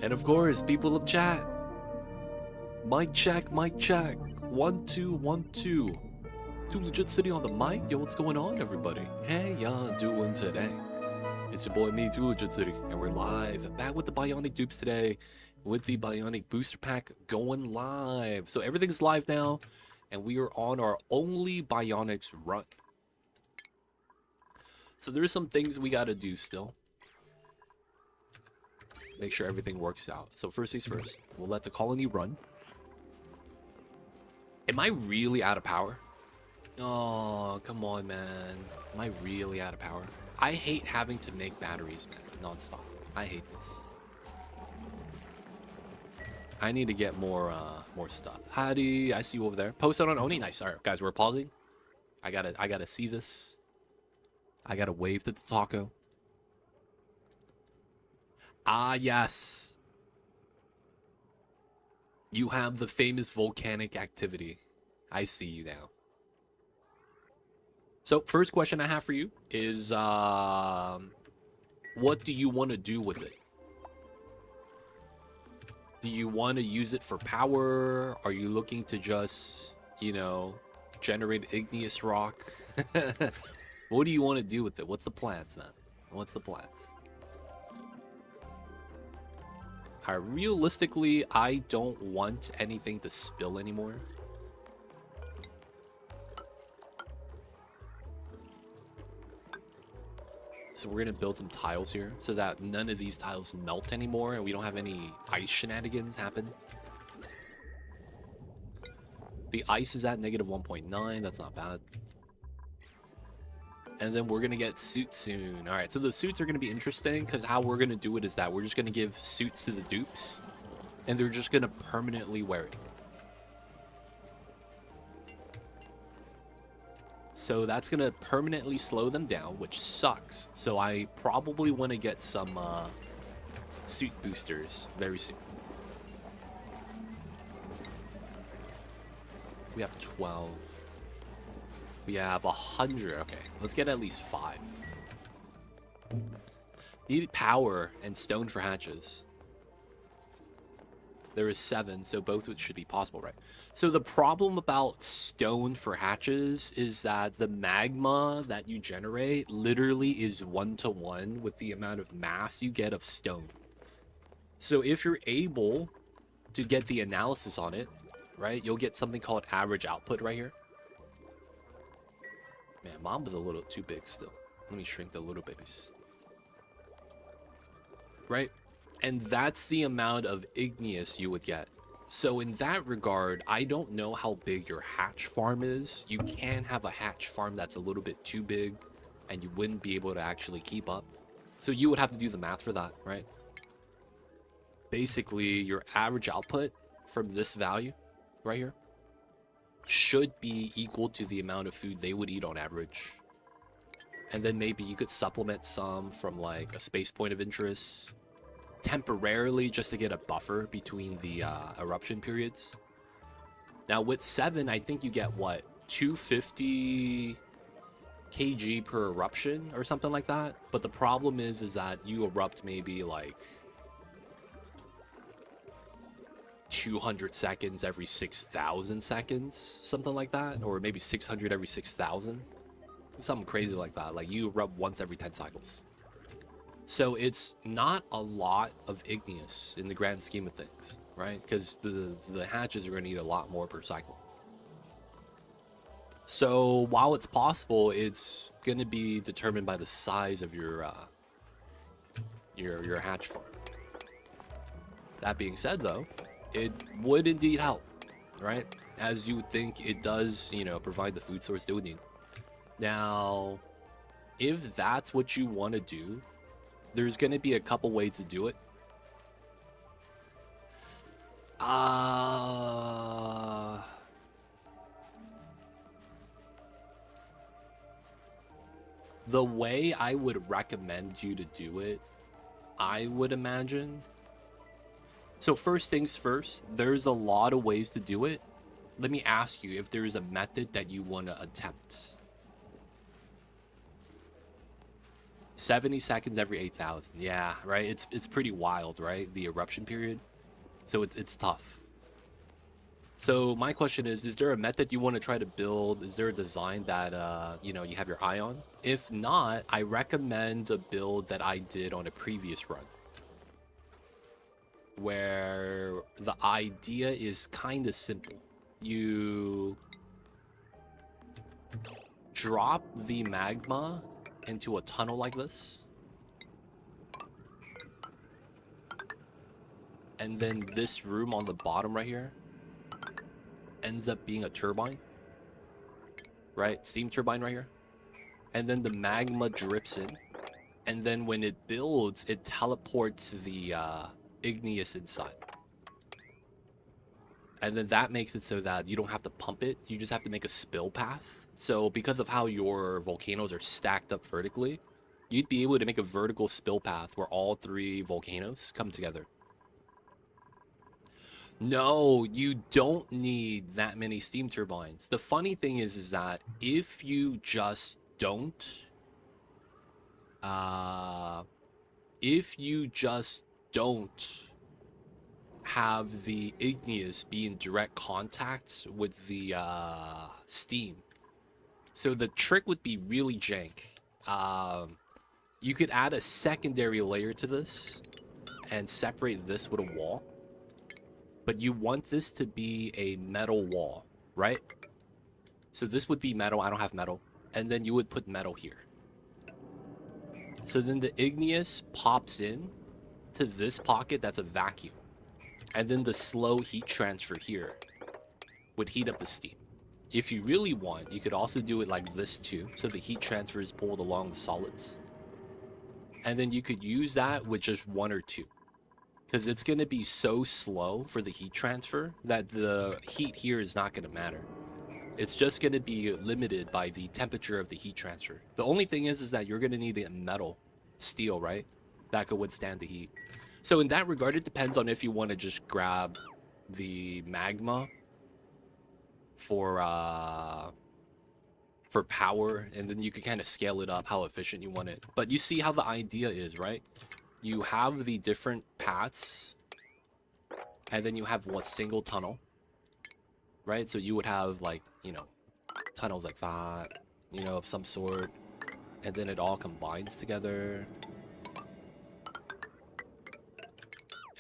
And of course, people of chat. Mic check, mic check. 1 2 1 2. Too legit sitting on the mic. Yo, what's going on, everybody? Hey, y'all doing today? It's your boy me, Too Legit City, and we're live back with the Bionic Dupes today, with the Bionic Booster Pack going live. So everything's live now, and we are on our only Bionics run. So there's some things we gotta do still. Make sure everything works out. So first things first, we'll let the colony run. Am I really out of power? Oh, come on, man. Am I really out of power? I hate having to make batteries, man, non-stop. I hate this. I need to get more stuff. Howdy, I see you over there. Post it on Oni. Nice. All right, guys, we're pausing. I gotta see this. I gotta wave to the taco. Ah, yes. You have the famous volcanic activity. I see you now. So, first question I have for you is, what do you want to do with it? Do you want to use it for power? Are you looking to just, you know, generate igneous rock? What do you want to do with it? What's the plans, man? What's the plans? Realistically, I don't want anything to spill anymore. So we're gonna build some tiles here so that none of these tiles melt anymore and we don't have any ice shenanigans happen. The ice is at negative 1.9, that's not bad. And then we're gonna get suits soon. All right, so the suits are gonna be interesting because how we're gonna do it is that we're just gonna give suits to the dupes and they're just gonna permanently wear it. So that's gonna permanently slow them down, which sucks. So I probably want to get some suit boosters very soon. We have 12. We have 100. Okay, let's get at least 5. Needed power and stone for hatches. There is 7, so both which should be possible, right? So the problem about stone for hatches is that the magma that you generate literally is 1-to-1 with the amount of mass you get of stone. So if you're able to get the analysis on it, right, you'll get something called average output right here. Man, Mamba's a little too big still. Let me shrink the little babies. Right? And that's the amount of igneous you would get. So in that regard, I don't know how big your hatch farm is. You can have a hatch farm that's a little bit too big and you wouldn't be able to actually keep up. So you would have to do the math for that, right? Basically, your average output from this value right here should be equal to the amount of food they would eat on average. And then maybe you could supplement some from like a space point of interest temporarily just to get a buffer between the eruption periods. Now with 7, I think you get what, 250 kg per eruption or something like that. But the problem is that you erupt maybe like 200 seconds every 6,000 seconds, something like that, or maybe 600 every 6,000, something crazy like that. Like you erupt once every 10 cycles. So it's not a lot of igneous in the grand scheme of things, right? Because the hatches are going to need a lot more per cycle. So while it's possible, it's going to be determined by the size of your hatch farm. That being said, though, it would indeed help, right? As you would think it does, you know, provide the food source they would need. Now, if that's what you want to do, there's going to be a couple ways to do it. The way I would recommend you to do it, I would imagine. So first things first, there's a lot of ways to do it. Let me ask you if there is a method that you want to attempt. 70 seconds every 8,000. Yeah, right. It's pretty wild, right? The eruption period. So it's tough. So my question is there a method you want to try to build? Is there a design that you know, you have your eye on? If not, I recommend a build that I did on a previous run, where the idea is kind of simple. You drop the magma into a tunnel like this, and then this room on the bottom right here ends up being a turbine, right? Steam turbine right here. And then the magma drips in, and then when it builds, it teleports the igneous inside. And then that makes it so that you don't have to pump it, you just have to make a spill path. So because of how your volcanoes are stacked up vertically, you'd be able to make a vertical spill path where all 3 volcanoes come together. No, you don't need that many steam turbines. The funny thing is that if you just don't, if you just don't have the igneous be in direct contact with the steam, so the trick would be really jank. You could add a secondary layer to this and separate this with a wall, but you want this to be a metal wall, right? So this would be metal. I don't have metal. And then you would put metal here. So then the igneous pops in to this pocket that's a vacuum. And then the slow heat transfer here would heat up the steam. If you really want, you could also do it like this too. So the heat transfer is pulled along the solids. And then you could use that with just 1 or 2. Because it's going to be so slow for the heat transfer that the heat here is not going to matter. It's just going to be limited by the temperature of the heat transfer. The only thing is that you're going to need a metal, steel, right? That could withstand the heat. So in that regard, it depends on if you want to just grab the magma for power, and then you can kind of scale it up how efficient you want it. But you see how the idea is, right? You have the different paths, and then you have one single tunnel, right? So you would have, like, you know, tunnels like that, you know, of some sort, and then it all combines together.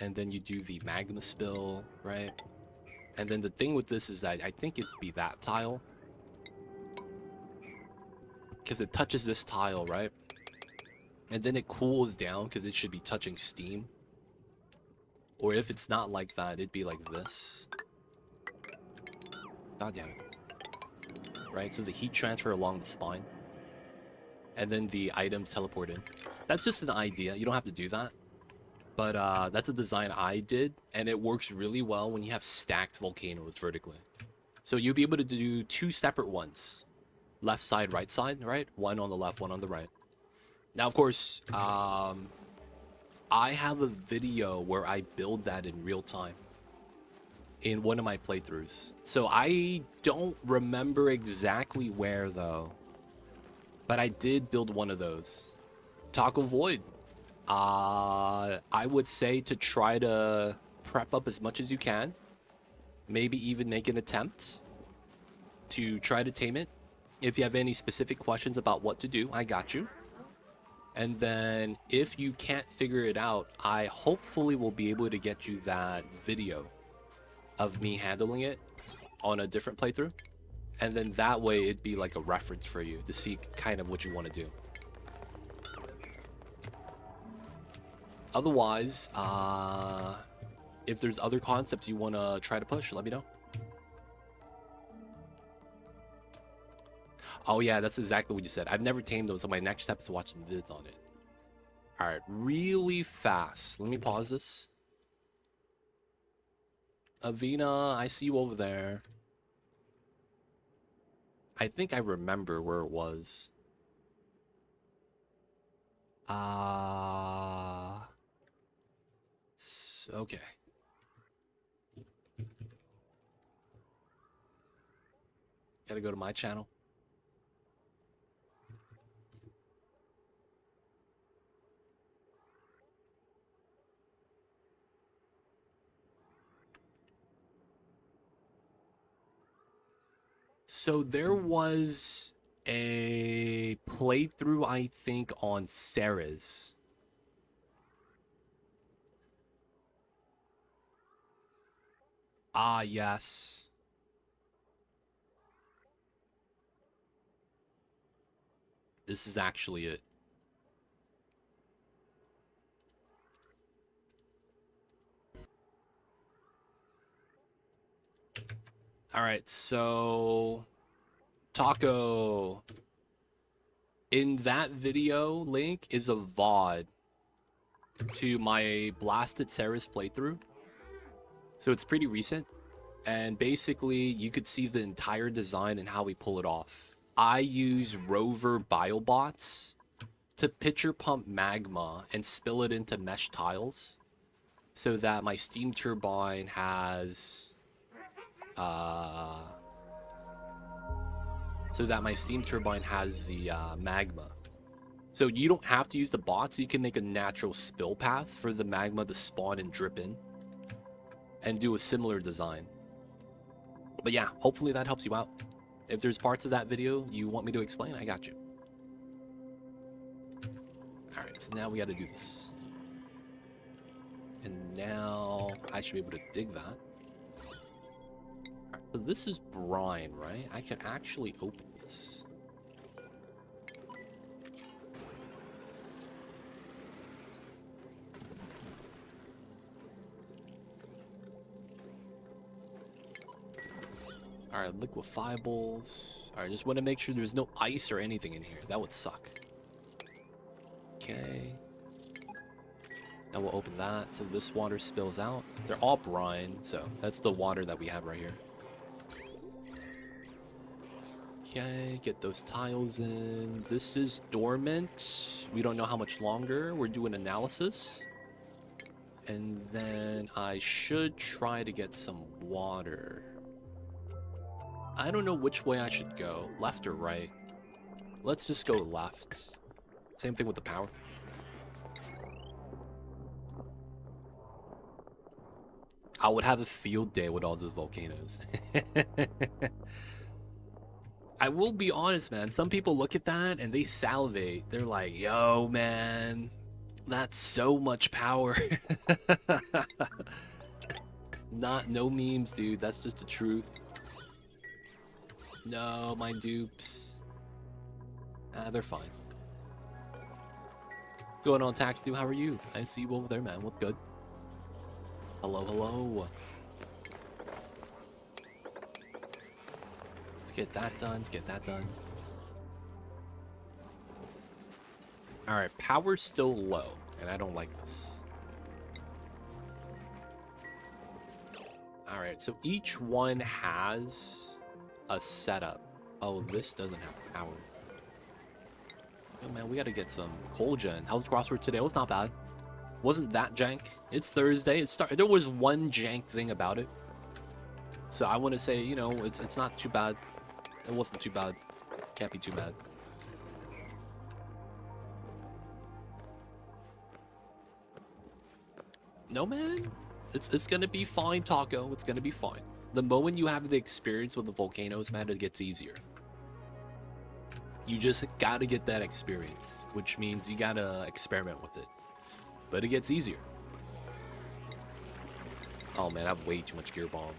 And then you do the magma spill, right? And then the thing with this is that I think it's be that tile, because it touches this tile, right? And then it cools down because it should be touching steam. Or if it's not like that, it'd be like this. God damn it. Right, so the heat transfer along the spine. And then the items teleport in. That's just an idea. You don't have to do that. But that's a design I did, and it works really well when you have stacked volcanoes vertically. So you'll be able to do 2 separate ones. Left side, right side, right? One on the left, one on the right. Now, of course, I have a video where I build that in real time in one of my playthroughs. So I don't remember exactly where, though. But I did build one of those. Taco Void. I would say to try to prep up as much as you can. Maybe even make an attempt to try to tame it. If you have any specific questions about what to do, I got you. And then if you can't figure it out, I hopefully will be able to get you that video of me handling it on a different playthrough. And then that way it'd be like a reference for you to see kind of what you want to do. Otherwise, if there's other concepts you want to try to push, let me know. Oh yeah, that's exactly what you said. I've never tamed those, so my next step is to watch some vids on it. Alright, really fast. Let me pause this. Avina, I see you over there. I think I remember where it was. Okay. Gotta go to my channel. So there was a playthrough, I think, on Ceres. Ah, yes. This is actually it. All right, so Taco. In that video link is a VOD to my Blasted Ceres playthrough. So it's pretty recent. And basically, you could see the entire design and how we pull it off. I use rover biobots to pitcher pump magma and spill it into mesh tiles so that my steam turbine has the magma. So you don't have to use the bots. You can make a natural spill path for the magma to spawn and drip in and do a similar design. But yeah, hopefully that helps you out. If there's parts of that video you want me to explain, I got you. Alright, so now we gotta do this. And now I should be able to dig that. Alright, so this is brine, right? I can actually open this. Alright, liquefiables. Alright, just want to make sure there's no ice or anything in here. That would suck. Okay. Now we'll open that so this water spills out. They're all brine, so that's the water that we have right here. Okay, get those tiles in. This is dormant. We don't know how much longer. We're doing analysis. And then I should try to get some water. I don't know which way I should go, left or right. Let's just go left. Same thing with the power. I would have a field day with all those volcanoes. I will be honest, man. Some people look at that and they salivate. They're like, yo, man, that's so much power. No memes, dude. That's just the truth. No, my dupes. They're fine. What's going on, Tax Dude? How are you? I see you over there, man. What's good? Hello, hello. Let's get that done. Let's get that done. Alright, power's still low, and I don't like this. Alright, so each one has a setup. Oh, this doesn't have power. Oh man, we gotta get some coal gen. How's crossword today? Well, it's not bad. Wasn't that jank. It's Thursday. There was one jank thing about it. So I want to say, you know, it's not too bad. It wasn't too bad. Can't be too bad. No, man. It's gonna be fine, Taco. It's gonna be fine. The moment you have the experience with the volcanoes, man, it gets easier. You just gotta get that experience, which means you gotta experiment with it. But it gets easier. Oh man, I have way too much gear bomb. Alright,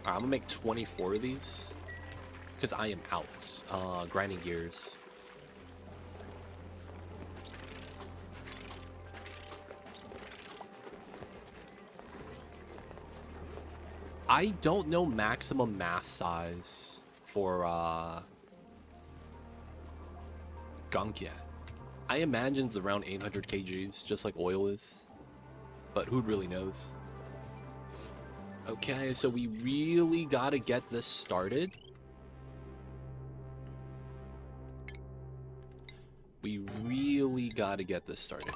I'm gonna make 24 of these. Because I am out. Grinding gears. I don't know maximum mass size for gunk yet. I imagine it's around 800 kgs, just like oil is. But who really knows? Okay, so we really gotta get this started. We really gotta get this started.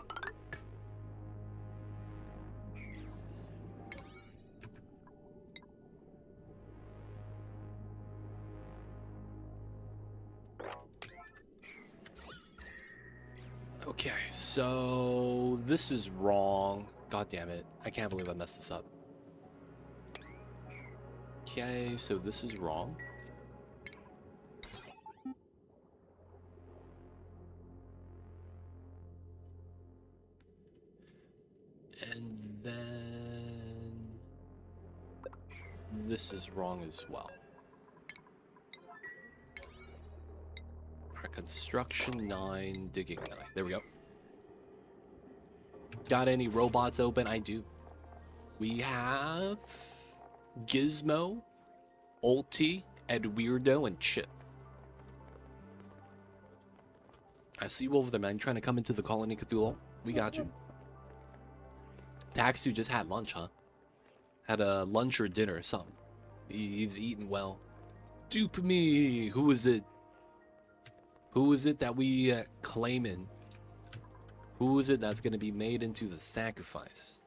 Okay, so this is wrong. God damn it. I can't believe I messed this up. Okay, so this is wrong. And then this is wrong as well. Our construction 9, digging 9. There we go. Got any robots open? I do. We have Gizmo, Ulti, Ed Weirdo, and Chip. I see you over there, man. You trying to come into the colony, Cthulhu? We got you. Tax dude just had lunch, huh? Had a lunch or dinner or something. He's eating well. Dupe me. Who is it? Who is it that we claiming? Who is it that's gonna be made into the sacrifice?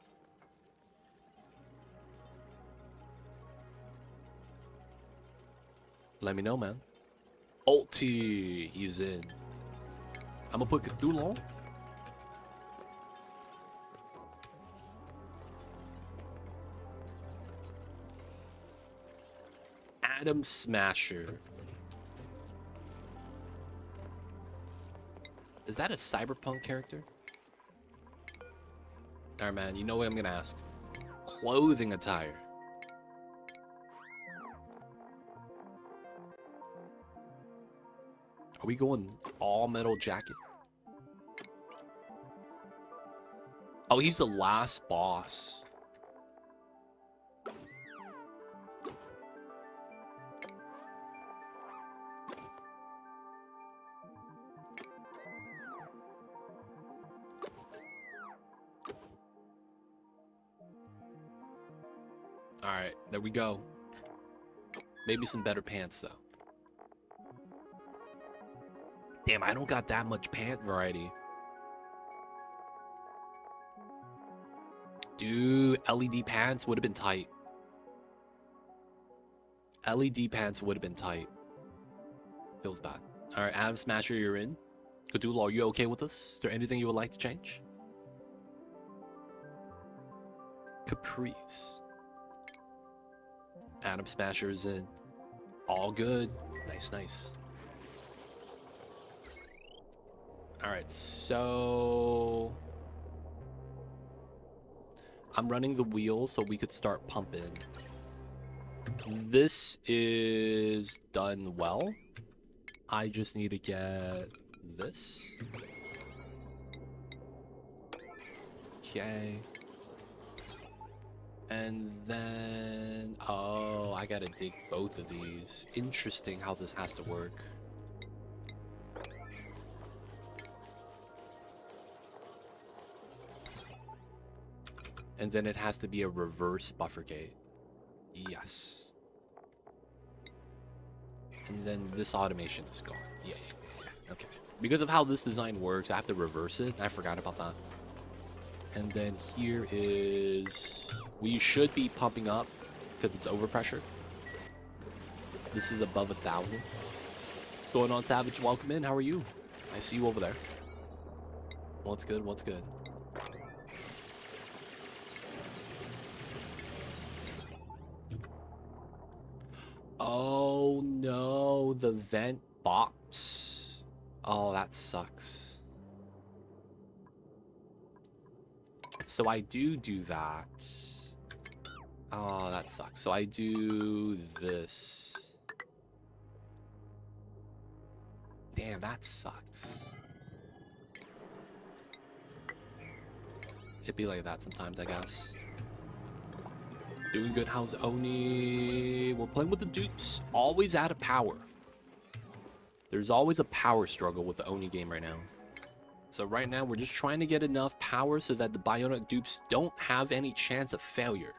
Let me know, man. Ulti, he's in. I'm gonna put Cthulhu. Adam Smasher. Is that a cyberpunk character? Alright, man, you know what I'm gonna ask. Clothing attire. Are we going all metal jacket? Oh, he's the last boss. Alright, there we go. Maybe some better pants, though. Damn, I don't got that much pant variety. Dude, LED pants would have been tight. LED pants would have been tight. Feels bad. Alright, Adam Smasher, you're in. Cthulhu, are you okay with us? Is there anything you would like to change? Caprice. Adam Smasher is in. All good. Nice, nice. Alright, so I'm running the wheel so we could start pumping. This is done well. I just need to get this. Okay. And then, oh, I gotta dig both of these. Interesting how this has to work. And then it has to be a reverse buffer gate. Yes. And then this automation is gone. Yeah. Okay. Because of how this design works, I have to reverse it. I forgot about that. And then here is... We should be pumping up because it's overpressure. This is above 1,000. What's going on, Savage? Welcome in. How are you? I see you over there. What's good? What's good? Oh no, the vent bops. Oh, that sucks. So I do that. Oh, that sucks. So I do this. Damn, that sucks. It'd be like that sometimes, I guess. Doing good. How's Oni? We're playing with the dupes. Always out of power. There's always a power struggle with the Oni game right now. So right now, we're just trying to get enough power so that the Bionic Dupes don't have any chance of failure.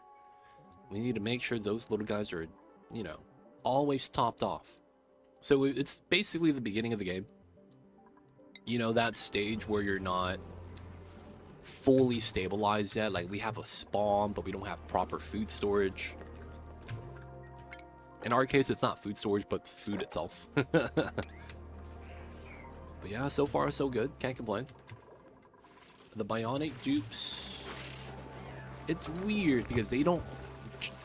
We need to make sure those little guys are, you know, always topped off. So it's basically the beginning of the game. You know, that stage where you're not fully stabilized yet. Like, we have a spawn, but we don't have proper food storage. In our case, it's not food storage, but food itself. But yeah, so far so good. Can't complain. The Bionic Dupes, it's weird because they don't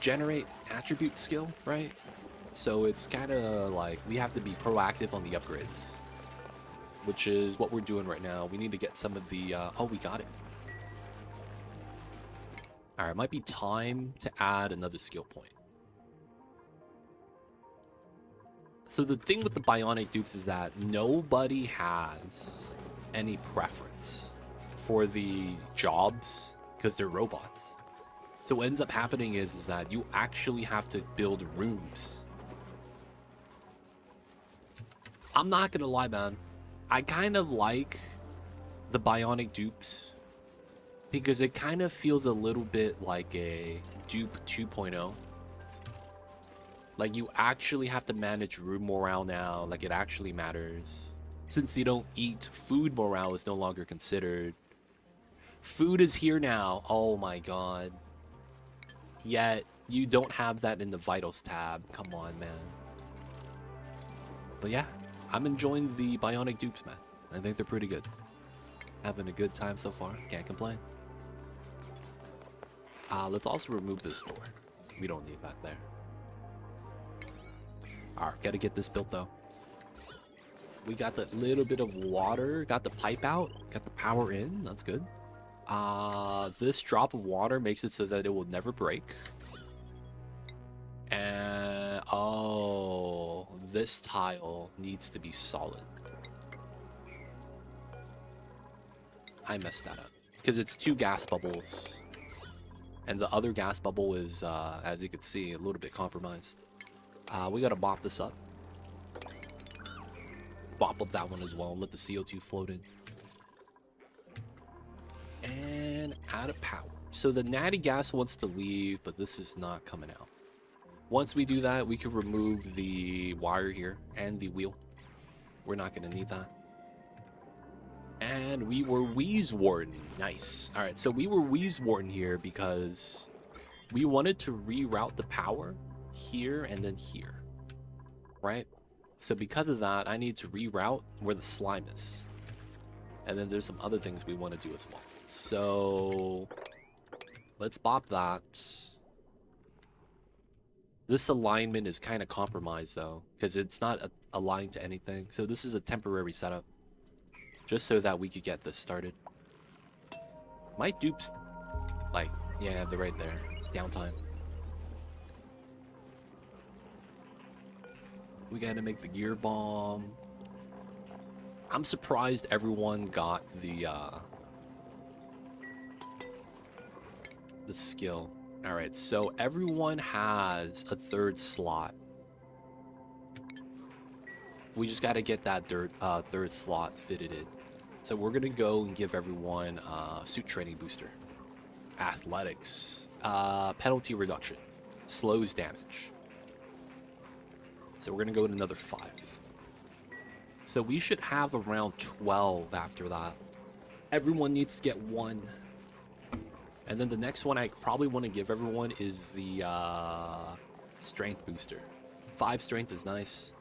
generate attribute skill, right? So it's kind of like we have to be proactive on the upgrades, which is what we're doing right now. We need to get some of the... oh, we got it. Alright, it might be time to add another skill point. So the thing with the Bionic Dupes is that nobody has any preference for the jobs because they're robots. So what ends up happening is that you actually have to build rooms. I'm not gonna lie, man. I kind of like the Bionic Dupes because it kind of feels a little bit like a Dupe 2.0. Like, you actually have to manage room morale now. Like, it actually matters. Since you don't eat, food morale is no longer considered. Food is here now. Oh my god. Yet, you don't have that in the Vitals tab. Come on, man. But yeah, I'm enjoying the Bionic Dupes, man. I think they're pretty good. Having a good time so far. Can't complain. Let's also remove this door. We don't need that there. Alright, gotta get this built though. We got that little bit of water, got the pipe out, got the power in, that's good. This drop of water makes it so that it will never break. And oh, this tile needs to be solid. I messed that up because it's 2 gas bubbles. And the other gas bubble is, as you can see, a little bit compromised. We gotta bop this up. Bop up that one as well. Let the CO2 float in. And out of power. So the natty gas wants to leave, but this is not coming out. Once we do that, we can remove the wire here and the wheel. We're not gonna need that. And we were Wheezewarden. Nice. Alright, so we were Wheezewarden here because we wanted to reroute the power here and then here, right? So because of that, I need to reroute where the slime is, and then there's some other things we want to do as well. So let's bop that. This alignment is kind of compromised though because it's not aligned to anything, so this is a temporary setup just so that we could get this started. My dupes, like, yeah, they're right there. Downtime. We gotta make the gear bomb. I'm surprised everyone got the skill. Alright, so everyone has a 3rd slot. We just gotta get that 3rd slot fitted in. So we're gonna go and give everyone suit training booster. Athletics. Penalty reduction. Slows damage. So we're gonna go with another 5. So we should have around 12 after that. Everyone needs to get 1. And then the next one I probably want to give everyone is the strength booster. 5 strength is nice.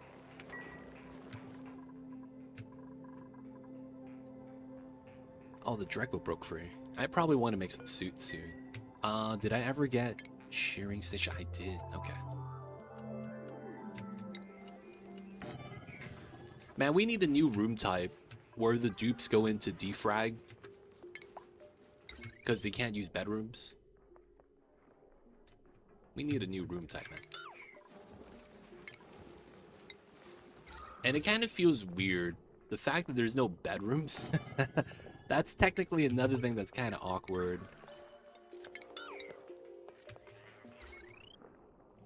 Oh, the Draco broke free. I probably want to make some suits soon. Did I ever get shearing station? I did. Okay. Man, we need a new room type where the dupes go into defrag because they can't use bedrooms. We need a new room type, man. And it kind of feels weird. The fact that there's no bedrooms. That's technically another thing that's kind of awkward.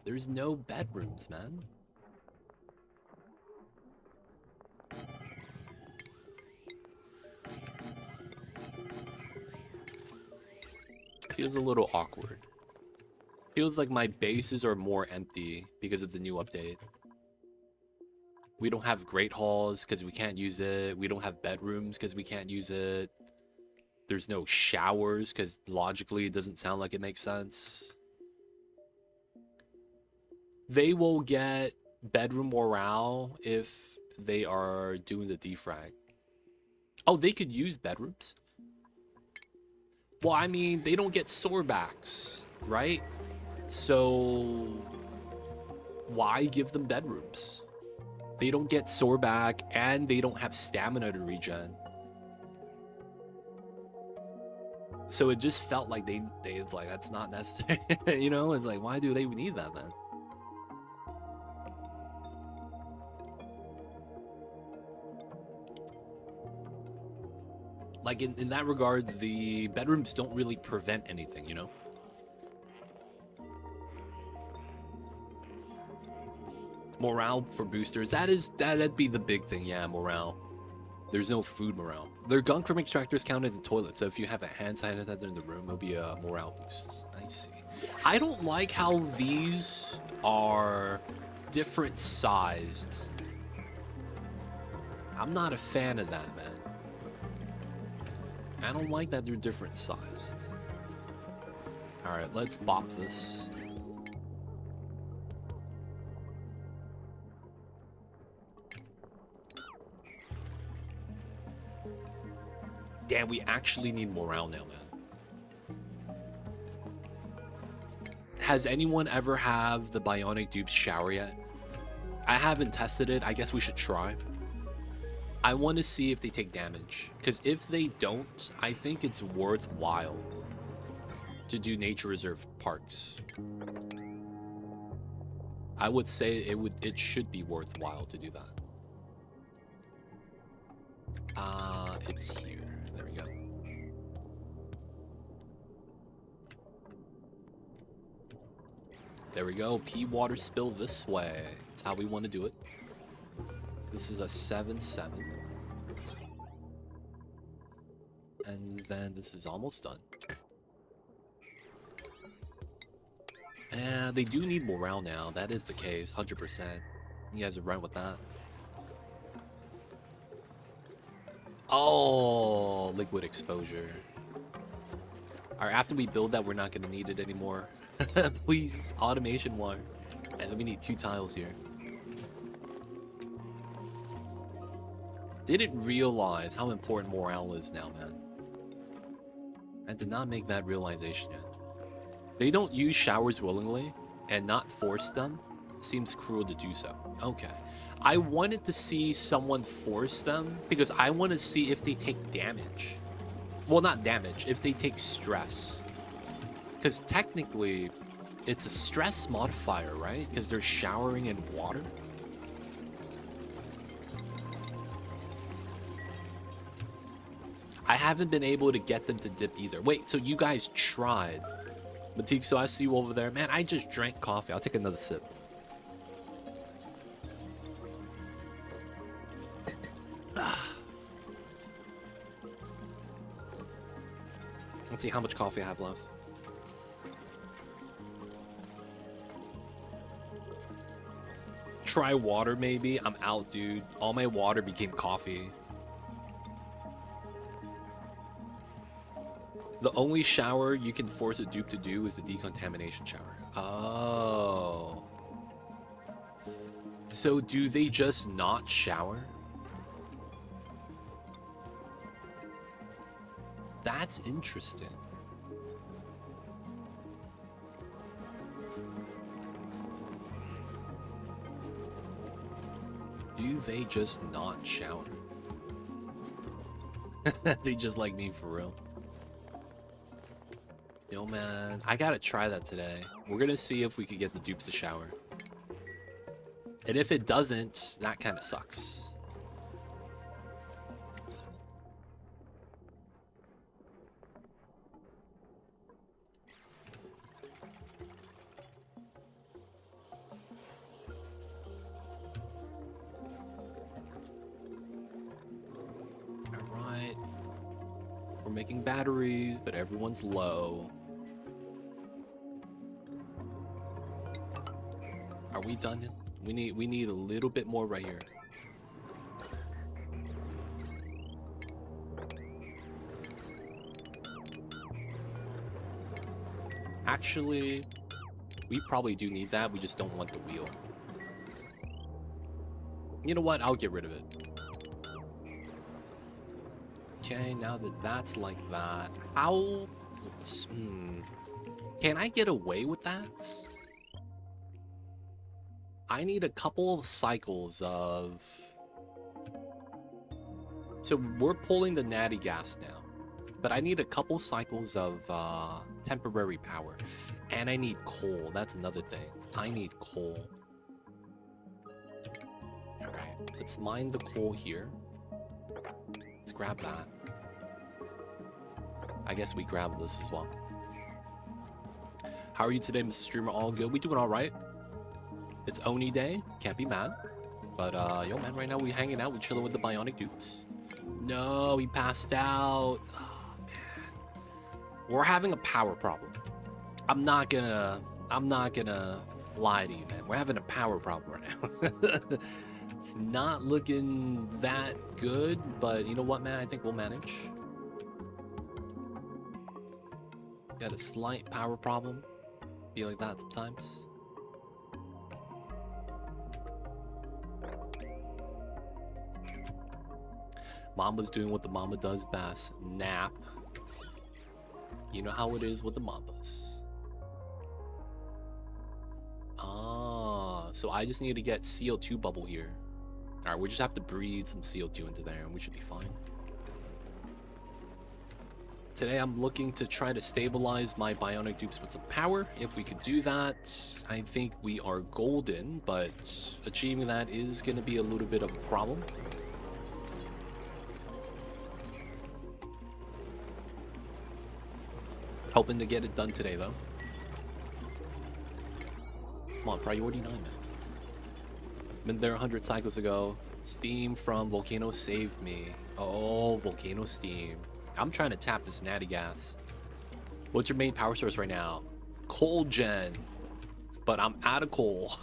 There's no bedrooms, man. Feels a little awkward. Feels like my bases are more empty because of the new update. We don't have great halls because we can't use it. We don't have bedrooms because we can't use it. There's no showers because logically it doesn't sound like it makes sense. They will get bedroom morale if they are doing the defrag. Oh, they could use bedrooms? Well, I mean, they don't get sorebacks, right? So why give them bedrooms? They don't get sore back and they don't have stamina to regen. So it just felt like it's like, that's not necessary. You know, it's like, why do they need that then? Like in that regard, the bedrooms don't really prevent anything, you know? Morale for boosters, that'd be the big thing. Yeah, morale. There's no food morale. Their gunk from extractors count as the toilet, so if you have a hand sanitizer in the room, it'll be a morale boost. I see. I don't like how these are different sized. I'm not a fan of that, man. I don't like that they're different sized. Alright, let's bop this. Damn, we actually need morale now, man. Has anyone ever have the Bionic Dupes shower yet? I haven't tested it. I guess we should try. I want to see if they take damage. Because if they don't, I think it's worthwhile to do nature reserve parks. I would say it should be worthwhile to do that. It's here. There we go. There we go. Pea water spill this way. That's how we want to do it. This is a 7-7. And then this is almost done. And they do need morale now. That is the case. 100%. You guys are right with that. Oh, liquid exposure. Alright, after we build that, we're not going to need it anymore. Please, automation wire. And then we need 2 tiles here. Didn't realize how important morale is now, man. I did not make that realization yet. They don't use showers willingly and not force them. Seems cruel to do so. Okay. I wanted to see someone force them because I want to see if they take damage. Well, not damage, if they take stress. Because technically, it's a stress modifier, right? Because they're showering in water. I haven't been able to get them to dip either. Wait, so you guys tried. Matique, so I see you over there. Man, I just drank coffee. I'll take another sip. Let's see how much coffee I have left. Try water, maybe. I'm out, dude. All my water became coffee. The only shower you can force a dupe to do is the decontamination shower. Oh. So do they just not shower? That's interesting. Do they just not shower? They just like me for real. Yo, man, I gotta try that today. We're gonna see if we could get the dupes to shower. And if it doesn't, that kind of sucks. Alright. We're making batteries, but everyone's low. Are we done? We need a little bit more right here. Actually, we probably do need that. We just don't want the wheel. You know what? I'll get rid of it. Okay, now that that's like that, how... Can I get away with that? I need a couple of cycles of... So we're pulling the natty gas now. But I need a couple cycles of temporary power. And I need coal. That's another thing. I need coal. Alright, let's mine the coal here. Let's grab that. I guess we grab this as well. How are you today, Mr. Streamer? All good? We doing alright? It's Oni day. Can't be mad. But, yo, man, right now we hanging out. We chilling with the Bionic Dupes. No, he passed out. Oh, man. We're having a power problem. I'm not gonna lie to you, man. We're having a power problem right now. It's not looking that good, but you know what, man? I think we'll manage. Got a slight power problem. Be like that sometimes. Mamba's doing what the mamba does best. Nap. You know how it is with the mambas. Ah, so I just need to get CO2 bubble here. Alright, we just have to breathe some CO2 into there and we should be fine. Today I'm looking to try to stabilize my Bionic Dupes with some power. If we could do that, I think we are golden, but achieving that is going to be a little bit of a problem. Hoping to get it done today, though. Come on, priority 9, man. Been there 100 cycles ago. Steam from Volcano saved me. Oh, Volcano steam. I'm trying to tap this natty gas. What's your main power source right now? Coal gen. But I'm out of coal.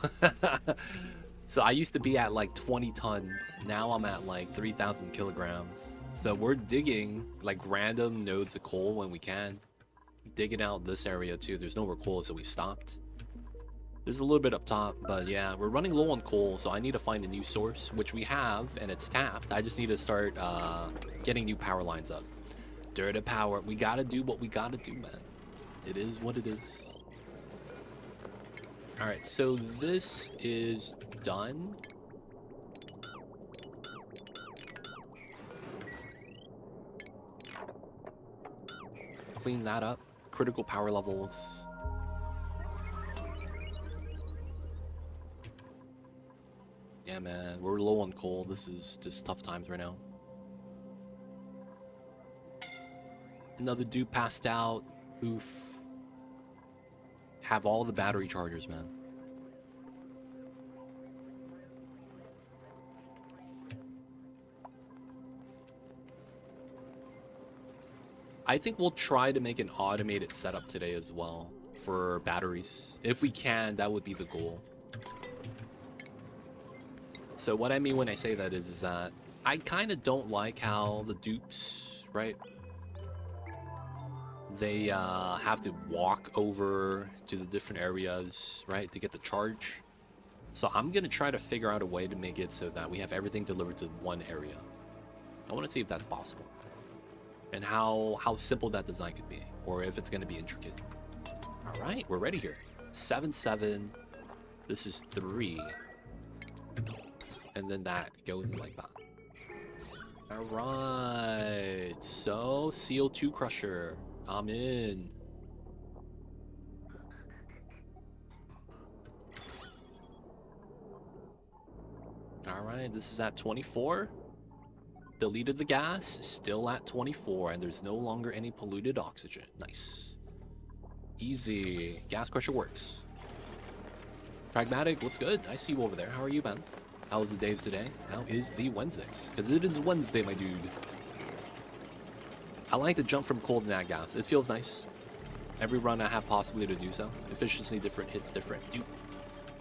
So I used to be at like 20 tons. Now I'm at like 3,000 kilograms. So we're digging like random nodes of coal when we can. Digging out this area too. There's no more coal, so we stopped. There's a little bit up top, but yeah, we're running low on coal, so I need to find a new source, which we have, and it's tapped. I just need to start getting new power lines up. Dirty power. We gotta do what we gotta do, man. It is what it is. Alright, so this is done. Clean that up. Critical power levels. Yeah, man, we're low on coal. This is just tough times right now. Another dude passed out. Oof. Have all the battery chargers, man. I think we'll try to make an automated setup today as well for batteries. If we can, that would be the goal. So what I mean when I say that is that I kind of don't like how the dupes, right? They have to walk over to the different areas, right, to get the charge. So I'm going to try to figure out a way to make it so that we have everything delivered to one area. I want to see if that's possible. And how simple that design could be, or if it's going to be intricate. All right, we're ready here. 7-7. This is 3. And then that goes like that. All right. So CO2 crusher. I'm in. All right. This is at 24. Deleted the gas, still at 24, and there's no longer any polluted oxygen. Nice. Easy. Gas crusher works. Pragmatic, what's good? I see you over there. How are you, man? How's the days today? How is the Wednesdays? Because it is Wednesday, my dude. I like to jump from cold to nat gas. It feels nice. Every run I have possibility to do so. Efficiency different, hits different. Dude,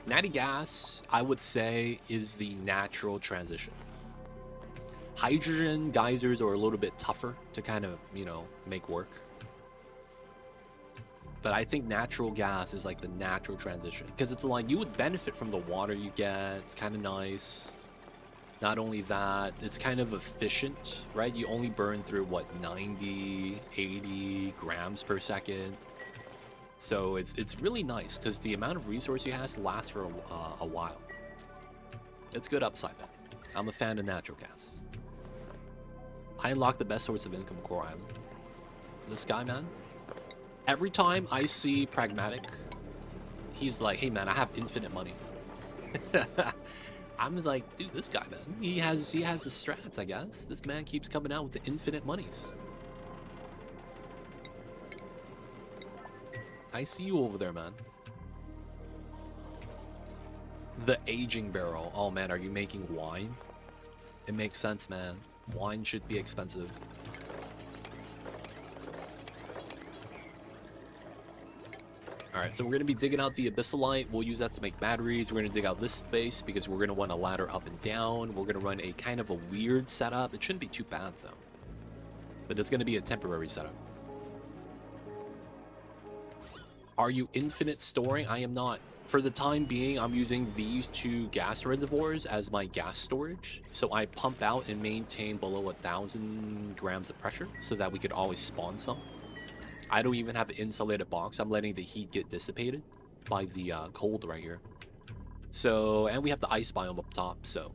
natty gas, I would say, is the natural transition. Hydrogen geysers are a little bit tougher to kind of, you know, make work. But I think natural gas is like the natural transition. Because it's like, you would benefit from the water you get. It's kind of nice. Not only that, it's kind of efficient, right? You only burn through, what, 90, 80 grams per second. So it's really nice because the amount of resource he has lasts for a while. It's good upside, man. I'm a fan of natural gas. I unlocked the best source of income Core Island. This guy, man. Every time I see Pragmatic, he's like, hey man, I have infinite money. I'm just like, dude, this guy, man, he has the strats, I guess. This man keeps coming out with the infinite monies. I see you over there, man. The aging barrel. Oh man, are you making wine? It makes sense, man. Wine should be expensive. Alright, so we're going to be digging out the Abyssalite. We'll use that to make batteries. We're going to dig out this space because we're going to want a ladder up and down. We're going to run a kind of a weird setup. It shouldn't be too bad, though. But it's going to be a temporary setup. Are you infinite storing? I am not. For the time being, I'm using these two gas reservoirs as my gas storage. So I pump out and maintain below 1,000 grams of pressure so that we could always spawn some. I don't even have an insulated box. I'm letting the heat get dissipated by the cold right here. So, and we have the ice biome up top. So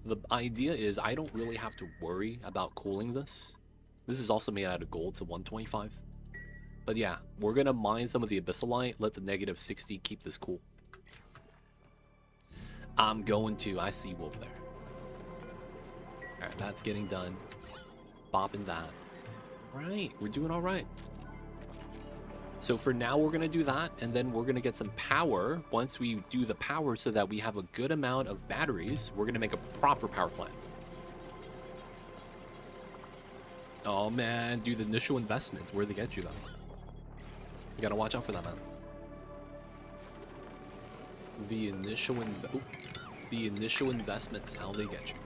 the idea is I don't really have to worry about cooling this. This is also made out of gold, so 125. But yeah, we're going to mine some of the Abyssalite, let the negative 60 keep this cool. I'm going to. I see you over there. Alright, that's getting done. Bopping that. Right, we're doing all right. So for now, we're going to do that, and then we're going to get some power. Once we do the power so that we have a good amount of batteries, we're going to make a proper power plant. Oh man, do the initial investments. Where'd they get you, though? You got to watch out for that, man. The initial investments, how they get you.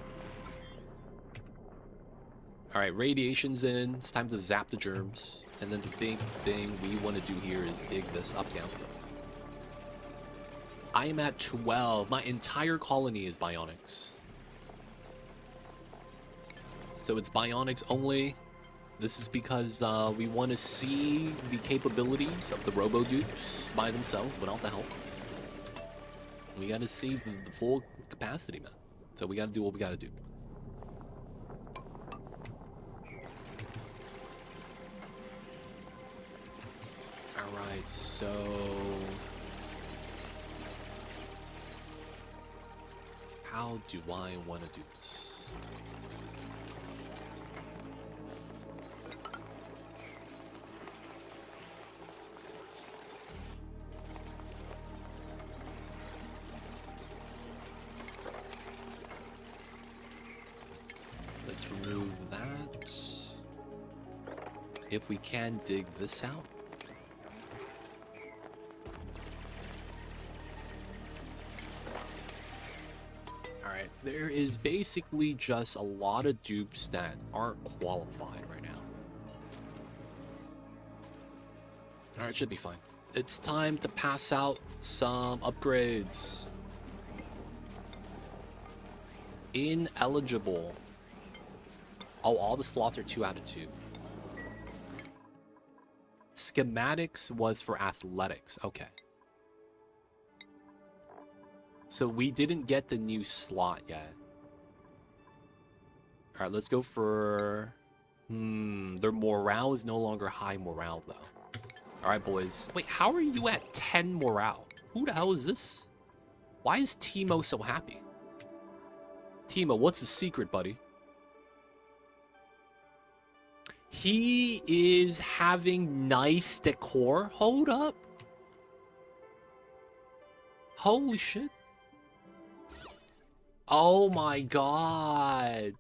All right, radiation's in. It's time to zap the germs. And then the big thing we want to do here is dig this up, down. I am at 12. My entire colony is bionics. So it's bionics only. This is because we want to see the capabilities of the robo-dupes by themselves without the help. We got to see the full capacity, man. So we got to do what we got to do. Alright, so... how do I want to do this? Let's remove that. If we can dig this out. Alright, there is basically just a lot of dupes that aren't qualified right now. Alright, should be fine. It's time to pass out some upgrades. Ineligible. Oh, all the slots are 2 out of 2. Schematics was for athletics. Okay. So we didn't get the new slot yet. All right, let's go for... their morale is no longer high morale, though. All right, boys. Wait, how are you at 10 morale? Who the hell is this? Why is Timo so happy? Timo, what's the secret, buddy? He is having nice decor. Hold up. Holy shit. Oh my god.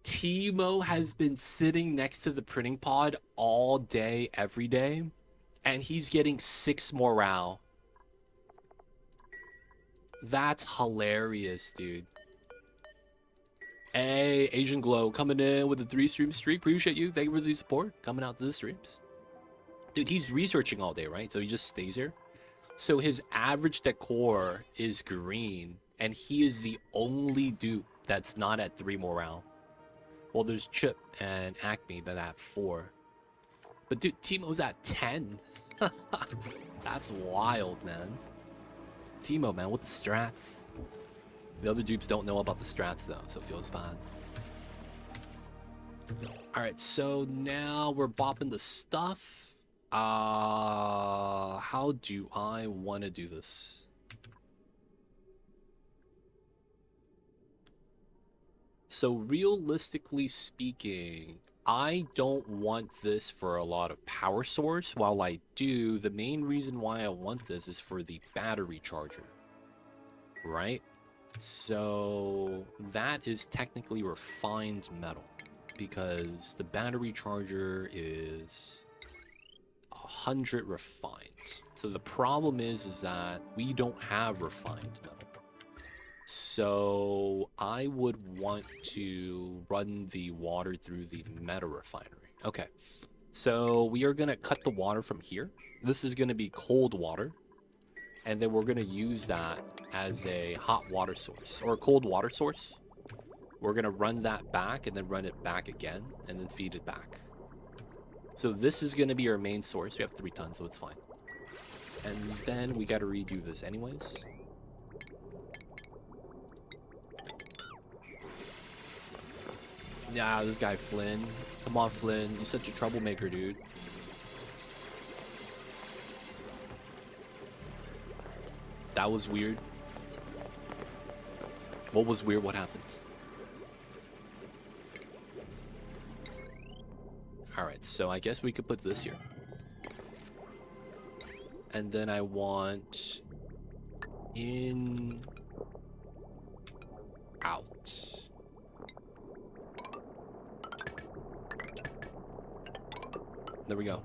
Timo has been sitting next to the printing pod all day, every day, and he's getting 6 morale. That's hilarious, dude. Hey, Asian Glow coming in with a 3-stream streak. Appreciate you. Thank you for the support. Coming out to the streams. Dude, he's researching all day, right? So he just stays here. So his average decor is green, and he is the only dupe that's not at 3 morale. Well, there's Chip and Acme that are at 4. But dude, Timo's at 10. That's wild, man. Timo, man, with the strats. The other dupes don't know about the strats, though, so it feels bad. Alright, so now we're bopping the stuff. How do I want to do this? So realistically speaking, I don't want this for a lot of power source. While I do, the main reason why I want this is for the battery charger, right? So that is technically refined metal because the battery charger is 100 refined. So the problem is that we don't have refined metal. So I would want to run the water through the meta refinery. Okay, so we are going to cut the water from here. This is going to be cold water. And then we're going to use that as a hot water source or a cold water source. We're going to run that back and then run it back again and then feed it back. So this is going to be our main source. We have 3 tons, so it's fine. And then we got to redo this anyways. Yeah, this guy Flynn. Come on, Flynn. You're such a troublemaker, dude. That was weird. What was weird? What happened? Alright, so I guess we could put this here. And then I want in, out. There we go.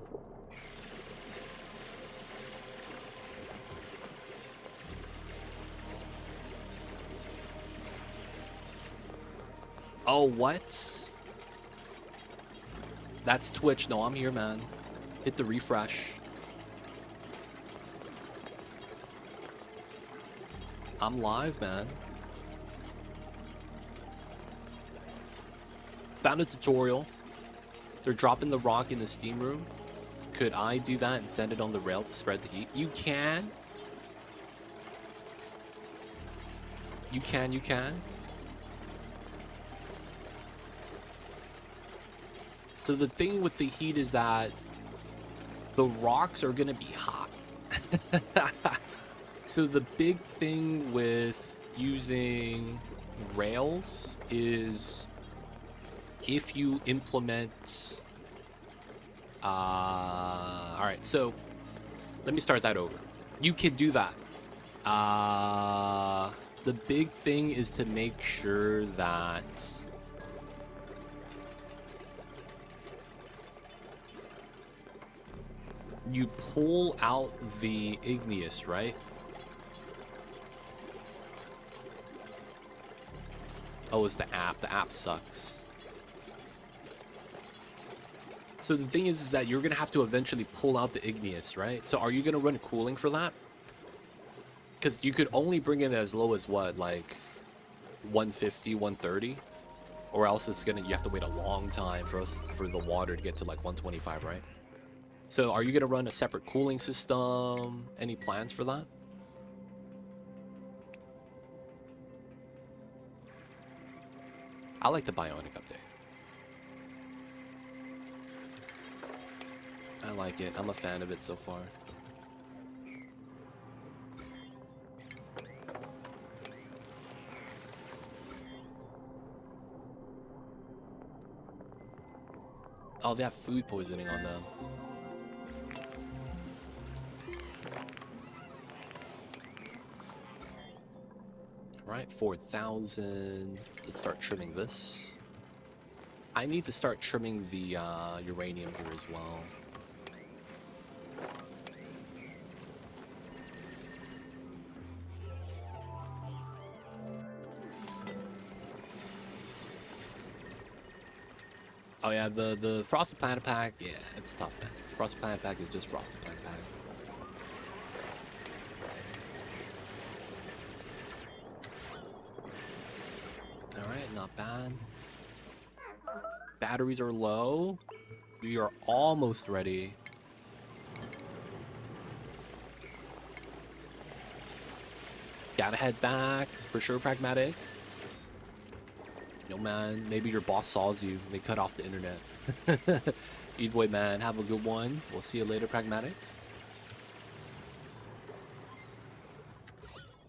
Oh, what? That's Twitch. No, I'm here, man. Hit the refresh. I'm live, man. Found a tutorial. They're dropping the rock in the steam room. Could I do that and send it on the rail to spread the heat? You can. You can, you can. So the thing with the heat is that the rocks are gonna be hot. So the big thing with using rails is if you implement all right, so let me start that over. You can do that. The big thing is to make sure that you pull out the igneous, right? Oh, it's the app. The app sucks. So the thing is that you're going to have to eventually pull out the igneous, right? So are you going to run cooling for that? Because you could only bring it as low as what, like 150, 130? Or else it's going to, you have to wait a long time for the water to get to like 125, right? So are you going to run a separate cooling system? Any plans for that? I like the Bionic update. I like it. I'm a fan of it so far. Oh, they have food poisoning on them. Right, 4,000. Let's start trimming this. I need to start trimming the uranium here as well. Oh yeah, the Frosted Planet Pack, yeah, it's tough, man. Frosted Planet Pack is just Frosted Planet Pack. Alright, not bad. Batteries are low. We are almost ready. Gotta head back. For sure, pragmatic. No, man. Maybe your boss saws you. They cut off the internet. Either way, man. Have a good one. We'll see you later, pragmatic.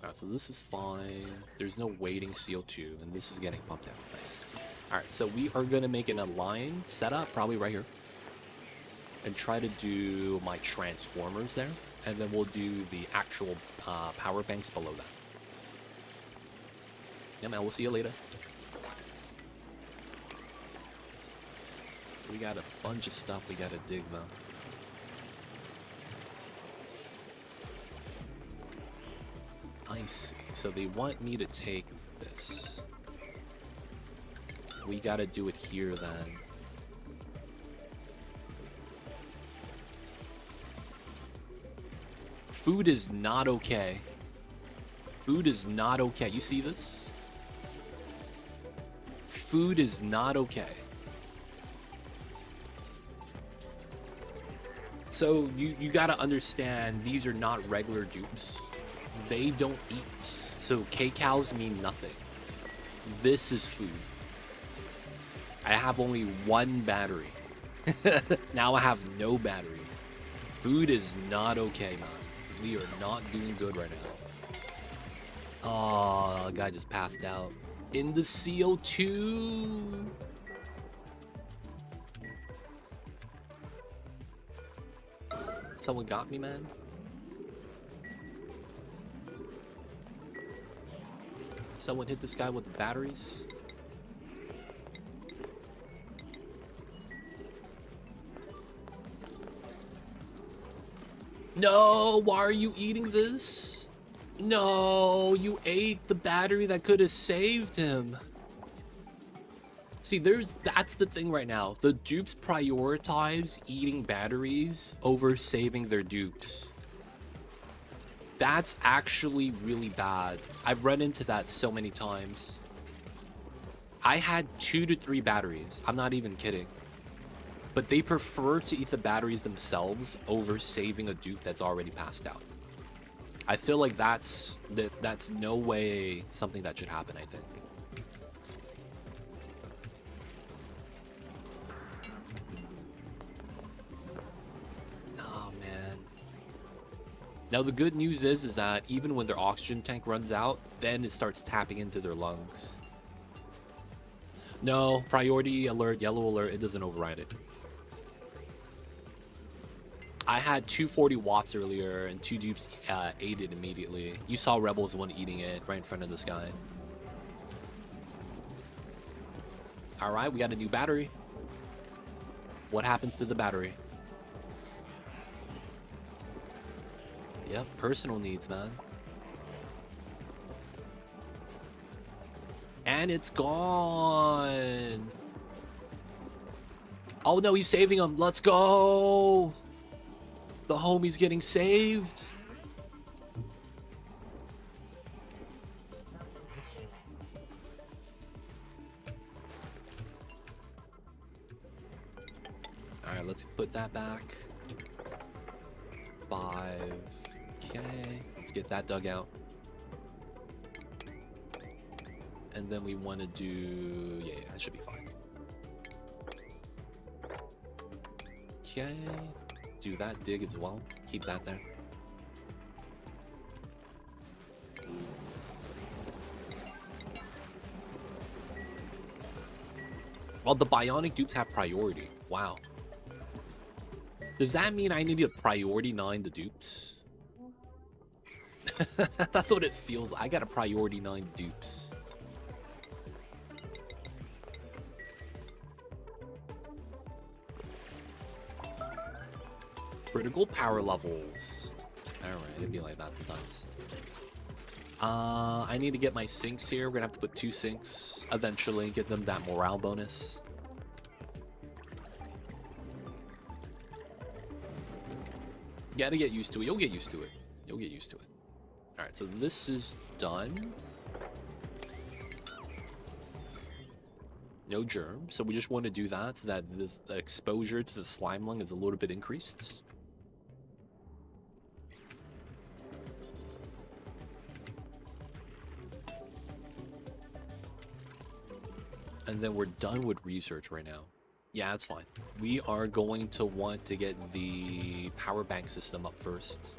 Alright, so this is fine. There's no waiting CO2, and this is getting pumped out. Nice. Alright, so we are going to make an aligned setup, probably right here. And try to do my transformers there. And then we'll do the actual power banks below that. Yeah, man, we'll see you later. We got a bunch of stuff we gotta dig, though. I see. So they want me to take this. We gotta do it here, then. Food is not okay. Food is not okay. You see this? Food is not okay. So you gotta understand, these are not regular dupes. They don't eat. So K-cows mean nothing. This is food. I have only one battery. Now I have no batteries. Food is not okay, man. We are not doing good right now. Oh, the guy just passed out. In the CO2. Someone got me, man. Someone hit this guy with the batteries. No, why are you eating this? No, you ate the battery that could have saved him. See, that's the thing right now. The dupes prioritize eating batteries over saving their dupes. That's actually really bad. I've run into that so many times. I had 2 to 3 batteries. I'm not even kidding. But they prefer to eat the batteries themselves over saving a dupe that's already passed out. I feel like that's no way something that should happen, I think. Oh, man. Now, the good news is that even when their oxygen tank runs out, then it starts tapping into their lungs. No, priority alert, yellow alert, it doesn't override it. I had 240 watts earlier, and 2 dupes ate it immediately. You saw Rebel's one eating it right in front of this guy. Alright, we got a new battery. What happens to the battery? Yep, personal needs, man. And it's gone. Oh no, he's saving him. Let's go. The homie's getting saved. All right, let's put that back. 5K. Let's get that dug out. And then we want to do... Yeah, that should be fine. Okay. Do that dig as well. Keep that there. Well, the Bionic Dupes have priority. Wow. Does that mean I need to priority 9 the dupes? That's what it feels like. I got a priority 9 dupes. Critical power levels. Alright, it'd be like that sometimes. I need to get my sinks here. We're gonna have to put 2 sinks eventually, get them that morale bonus. You gotta get used to it. You'll get used to it. You'll get used to it. Alright, so this is done. No germ. So we just want to do that so that this the exposure to the slime lung is a little bit increased. And then we're done with research right now. Yeah, that's fine. We are going to want to get the power bank system up first.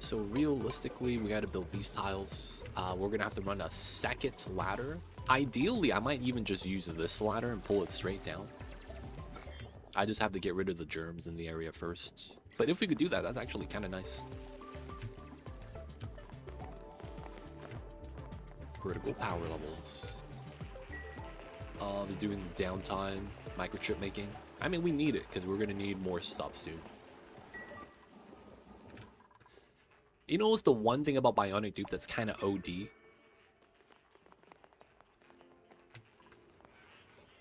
So realistically, we got to build these tiles. We're going to have to run a second ladder. Ideally, I might even just use this ladder and pull it straight down. I just have to get rid of the germs in the area first. But if we could do that, that's actually kind of nice. Critical power levels. They're doing downtime, microchip making. I mean, we need it because we're going to need more stuff soon. You know what's the one thing about Bionic Dupe that's kind of OD?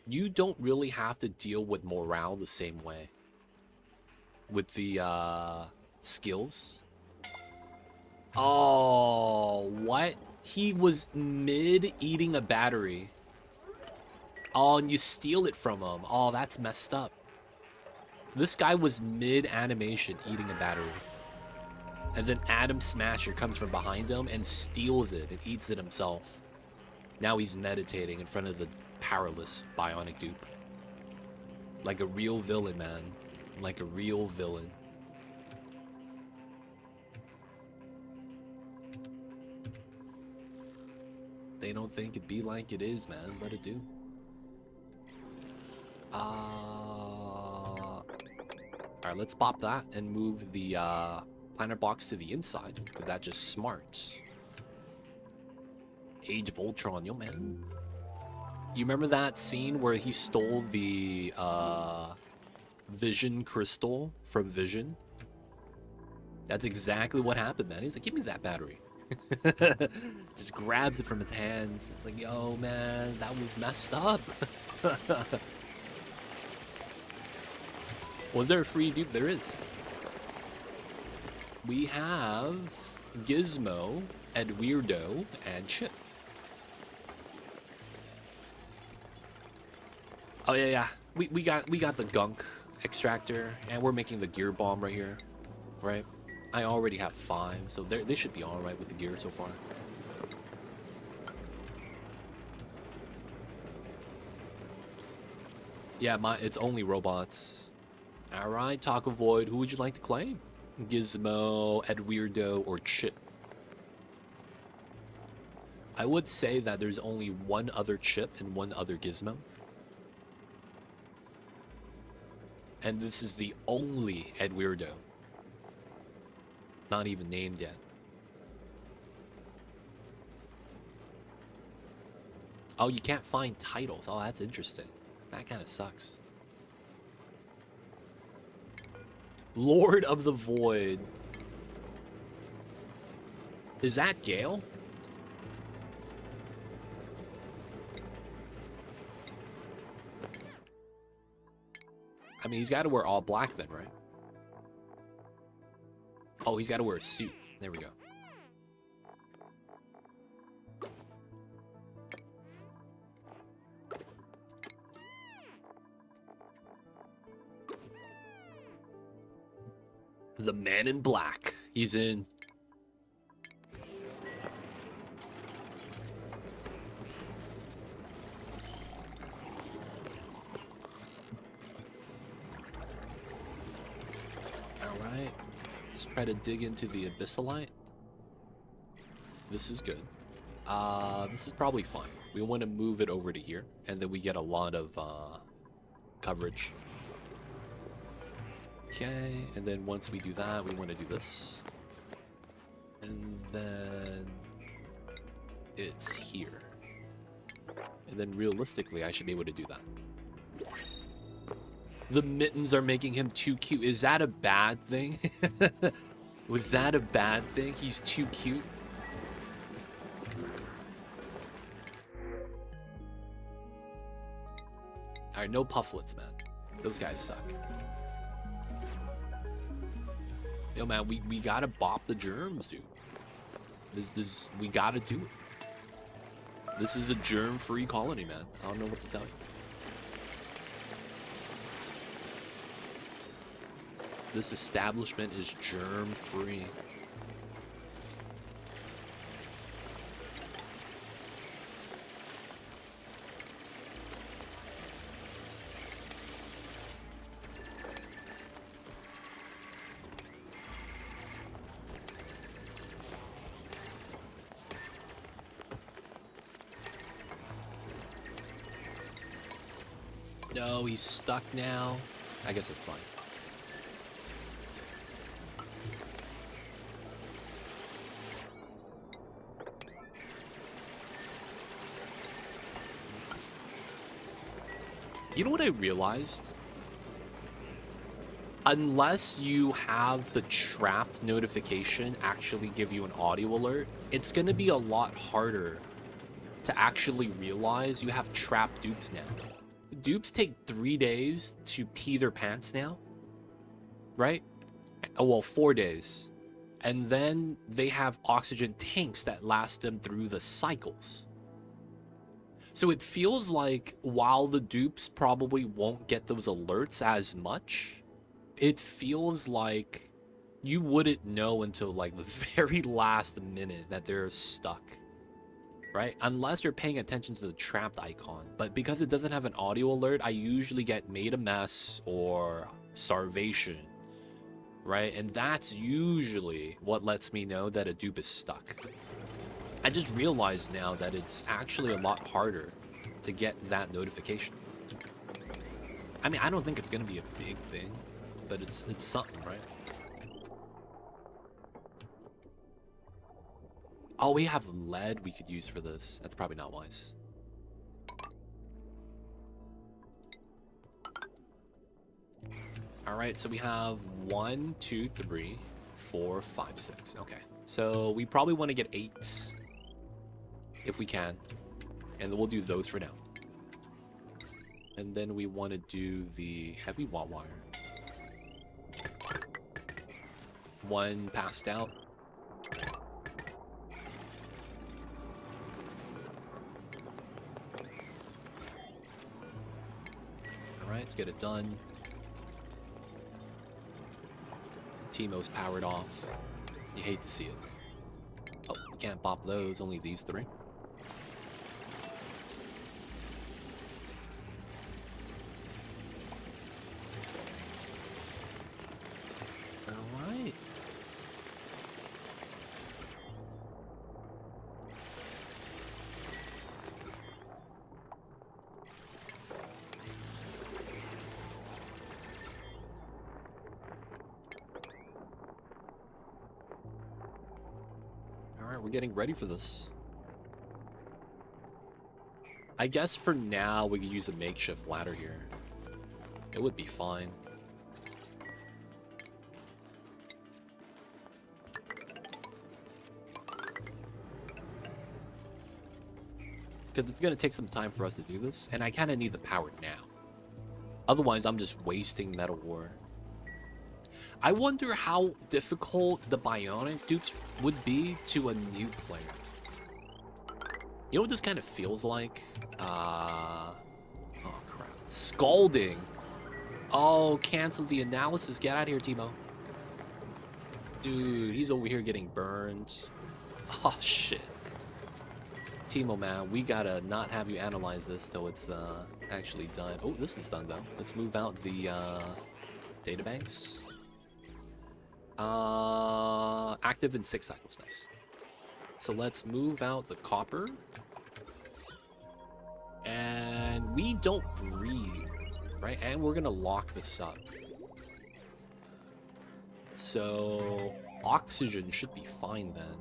You don't really have to deal with morale the same way. With the skills. Oh, what? He was mid eating a battery. Oh, and you steal it from him. Oh, that's messed up. This guy was mid animation eating a battery. And then Adam Smasher comes from behind him and steals it and eats it himself. Now he's meditating in front of the powerless Bionic Dupe. Like a real villain, man. Like a real villain. They don't think it be like it is, man. Let it do. Alright, let's pop that and move the planter box to the inside. That's just smart. Age of Ultron, yo man. You remember that scene where he stole the Vision crystal from Vision? That's exactly what happened, man. He's like, give me that battery. Just grabs it from his hands. It's like, yo man, that was messed up. Was there a free dupe? There is. We have Gizmo, and Weirdo, and Chip. Oh yeah. We got the gunk extractor, and we're making the gear bomb right here, right? I already have 5, so they should be all right with the gear so far. Yeah, it's only robots. All right, Taco Void, who would you like to claim? Gizmo, Ed Weirdo, or Chip? I would say that there's only one other Chip and one other Gizmo. And this is the only Ed Weirdo. Not even named yet. Oh, you can't find titles. Oh, that's interesting. That kind of sucks. Lord of the Void. Is that Gale? I mean, he's got to wear all black then, right? Oh, he's got to wear a suit. There we go. The Man in Black. He's in. Alright. Let's try to dig into the Abyssalite. This is good. This is probably fine. We want to move it over to here, and then we get a lot of coverage. Okay, and then once we do that, we want to do this. And then it's here. And then realistically, I should be able to do that. The mittens are making him too cute. Is that a bad thing? Was that a bad thing? He's too cute. Alright, no pufflets, man. Those guys suck. Yo, man, we gotta bop the germs, dude. We gotta do it. This is a germ-free colony, man. I don't know what to tell you. This establishment is germ-free. No, he's stuck now. I guess it's fine. You know what I realized? Unless you have the trapped notification actually give you an audio alert, it's going to be a lot harder to actually realize you have trapped dupes now. Dupes take 3 days to pee their pants now, right? Oh, well, 4 days. And then they have oxygen tanks that last them through the cycles. So it feels like while the dupes probably won't get those alerts as much, it feels like you wouldn't know until like the very last minute that they're stuck, right? Unless you're paying attention to the trapped icon. But because it doesn't have an audio alert, I usually get made a mess or starvation, right? And that's usually what lets me know that a dupe is stuck. I just realized now that it's actually a lot harder to get that notification. I mean, I don't think it's going to be a big thing, but it's something, right? Oh, we have lead we could use for this. That's probably not wise. All right, so we have 1, 2, 3, 4, 5, 6. Okay, so we probably want to get 8 if we can, and then we'll do those for now. And then we want to do the heavy watt wire. 1 passed out. All right, let's get it done. Teemo's powered off. You hate to see it. Oh, we can't pop those, only these 3. Alright. Alright, we're getting ready for this. I guess for now we could use a makeshift ladder here. It would be fine. Because it's going to take some time for us to do this, and I kind of need the power now. Otherwise, I'm just wasting metal ore. I wonder how difficult the Bionic Dupes would be to a new player. You know what this kind of feels like? Oh, crap. Scalding. Oh, cancel the analysis. Get out of here, Teemo. Dude, he's over here getting burned. Oh, shit. Teemo, man, we gotta not have you analyze this till it's actually done. Oh, this is done, though. Let's move out the databanks. Active in 6 cycles. Nice. So let's move out the copper. And we don't breathe, right? And we're gonna lock this up. So oxygen should be fine then.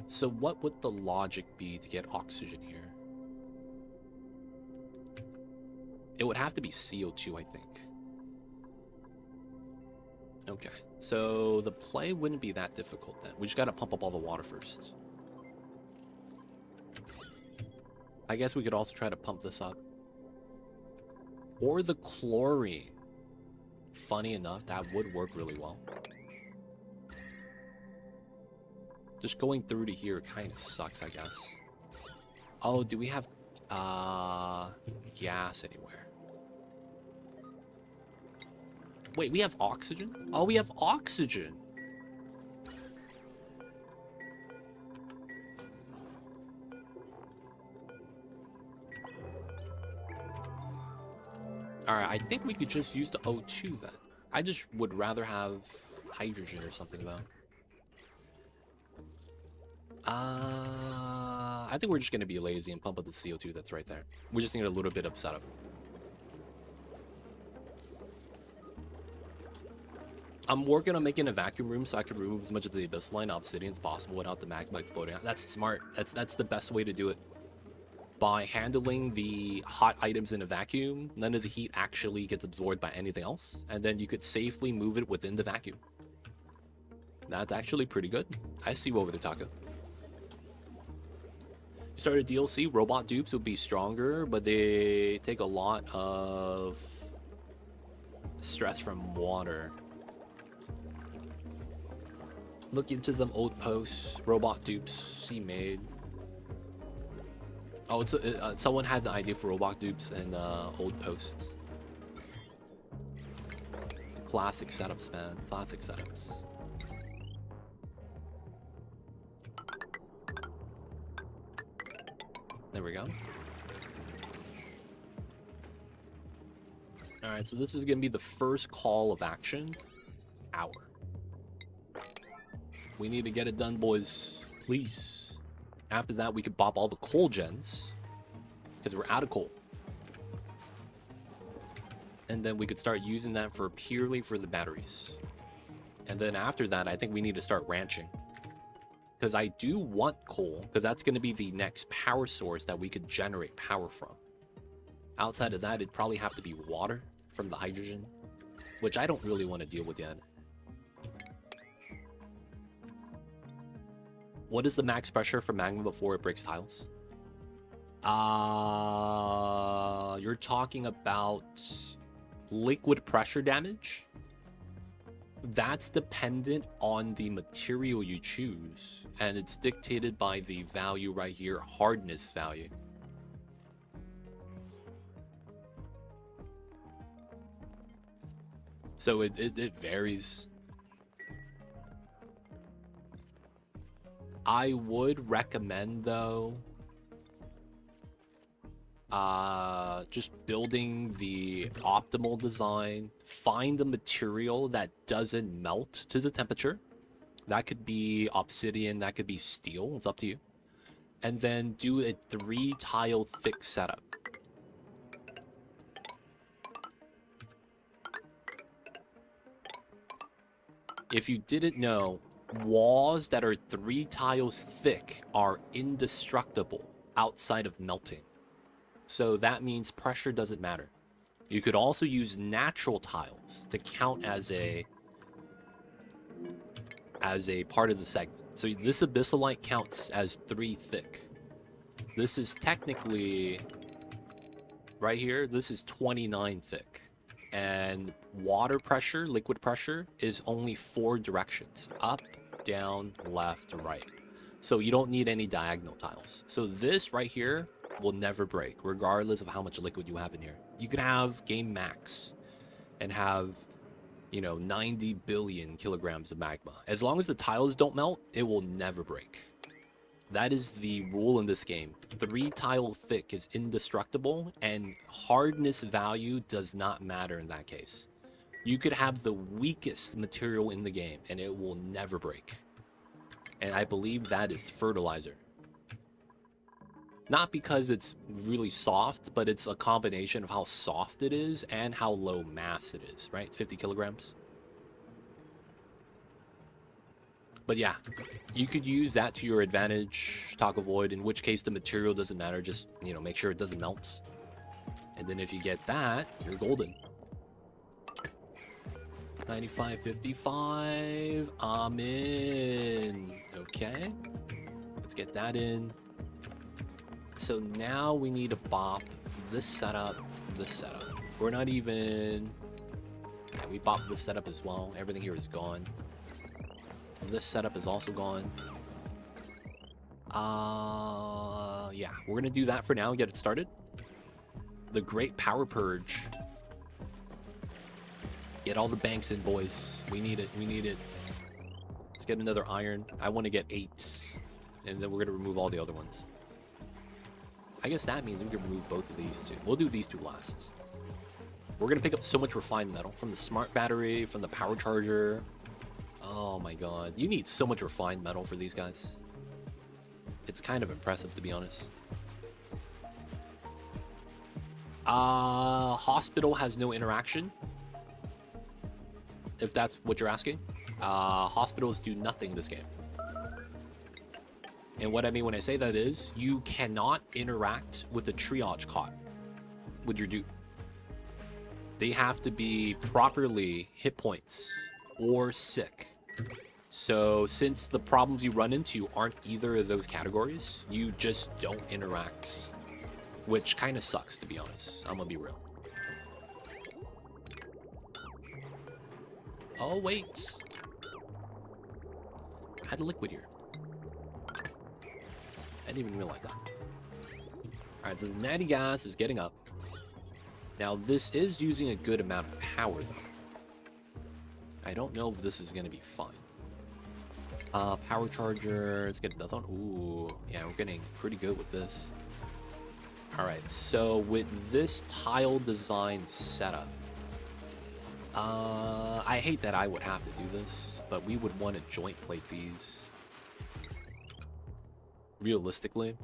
So what would the logic be to get oxygen here? It would have to be CO2, I think. Okay, so the play wouldn't be that difficult then. We just gotta pump up all the water first. I guess we could also try to pump this up. Or the chlorine. Funny enough, that would work really well. Just going through to here kind of sucks, I guess. Oh, do we have gas anywhere? Wait, we have oxygen? Oh, we have oxygen. Alright, I think we could just use the O2 then. I just would rather have hydrogen or something though. I I think we're just going to be lazy and pump up the CO2 that's right there. We just need a little bit of setup. I'm working on making a vacuum room so I can remove as much of the abyssaline obsidian as possible without the magma exploding. That's smart. That's the best way to do it. By handling the hot items in a vacuum, none of the heat actually gets absorbed by anything else, and then you could safely move it within the vacuum. That's actually pretty good. I see what they're talking. Start a DLC, robot dupes would be stronger, but they take a lot of stress from water. Look into some old posts, robot dupes he made. Oh, it's someone had the idea for robot dupes and old post. Classic setups, man. Classic setups. There we go. Alright, so this is going to be the first call of action. Hour. We need to get it done, boys. Please. After that, we could bop all the coal gens. Because we're out of coal. And then we could start using that for purely for the batteries. And then after that, I think we need to start ranching. Because I do want coal, because that's going to be the next power source that we could generate power from. Outside of that, it'd probably have to be water from the hydrogen, which I don't really want to deal with yet. What is the max pressure for magma before it breaks tiles? You're talking about liquid pressure damage? That's dependent on the material you choose, and it's dictated by the value right here, hardness value. So it varies. I would recommend, though, just building the optimal design. Find the material that doesn't melt to the temperature. That could be obsidian, that could be steel, it's up to you. And then do a 3-tile thick setup. If you didn't know, walls that are 3 tiles thick are indestructible outside of melting. So that means pressure doesn't matter. You could also use natural tiles to count as a part of the segment. So this abyssalite counts as 3 thick. This is technically, right here, this is 29 thick. And water pressure, liquid pressure, is only 4 directions. Up, down, left, right. So you don't need any diagonal tiles. So this right here will never break, regardless of how much liquid you have in here. You can have game max and have, 90 billion kilograms of magma. As long as the tiles don't melt, it will never break. That is the rule in this game. 3 tile thick is indestructible, and hardness value does not matter in that case. You could have the weakest material in the game, and it will never break. And I believe that is fertilizer. Not because it's really soft, but it's a combination of how soft it is and how low mass it is, right? 50 kilograms. But yeah, you could use that to your advantage, Taco Void, in which case the material doesn't matter. Just, make sure it doesn't melt. And then if you get that, you're golden. 95.55. I'm in. Okay. Let's get that in. So now we need to bop this setup, this setup. We're not even... Yeah, we bopped this setup as well. Everything here is gone. This setup is also gone. Yeah, we're gonna do that for now and get it started. The Great Power Purge. Get all the banks in, boys. We need it, we need it. Let's get another iron. I want to get 8. And then we're gonna remove all the other ones. I guess that means we can remove both of these two. We'll do these two last. We're gonna pick up so much refined metal from the smart battery, from the power charger. Oh my god. You need so much refined metal for these guys. It's kind of impressive, to be honest. Hospital has no interaction. If that's what you're asking. Hospitals do nothing in this game. And what I mean when I say that is, you cannot interact with the triage cot with your dupe. They have to be properly hit points or sick. So since the problems you run into aren't either of those categories, you just don't interact. Which kind of sucks, to be honest. I'm gonna be real. Oh, wait. I had a liquid here. I didn't even realize that. Alright, so the natty gas is getting up. Now, this is using a good amount of power, though. I don't know if this is going to be fun. Power charger. Let's get another one. Ooh, yeah, we're getting pretty good with this. Alright, so with this tile design setup, I hate that I would have to do this, but we would want to joint plate these. Realistically.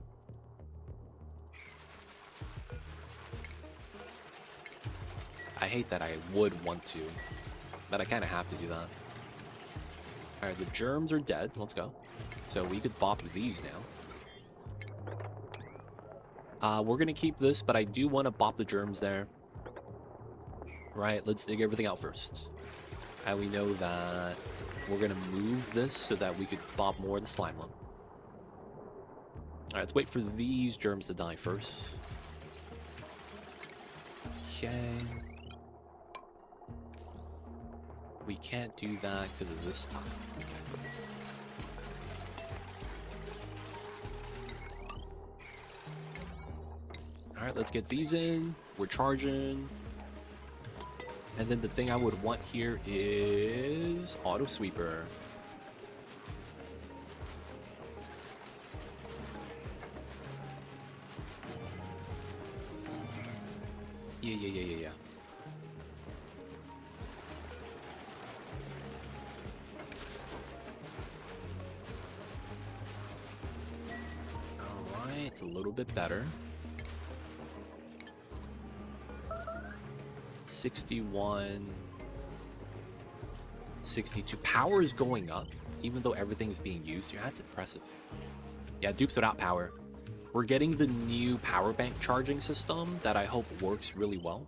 I hate that I would want to, but I kind of have to do that. Alright, the germs are dead. Let's go. So we could bop these now. We're going to keep this, but I do want to bop the germs there. Right, let's dig everything out first. And we know that we're going to move this so that we could bop more of the slime lump. Alright, let's wait for these germs to die first. Okay. We can't do that because of this time. Alright, let's get these in. We're charging. And then the thing I would want here is auto sweeper. Yeah. Alright, it's a little bit better. 61, 62. Power is going up, even though everything is being used here. That's impressive. Yeah, dupes without power. We're getting the new power bank charging system that I hope works really well.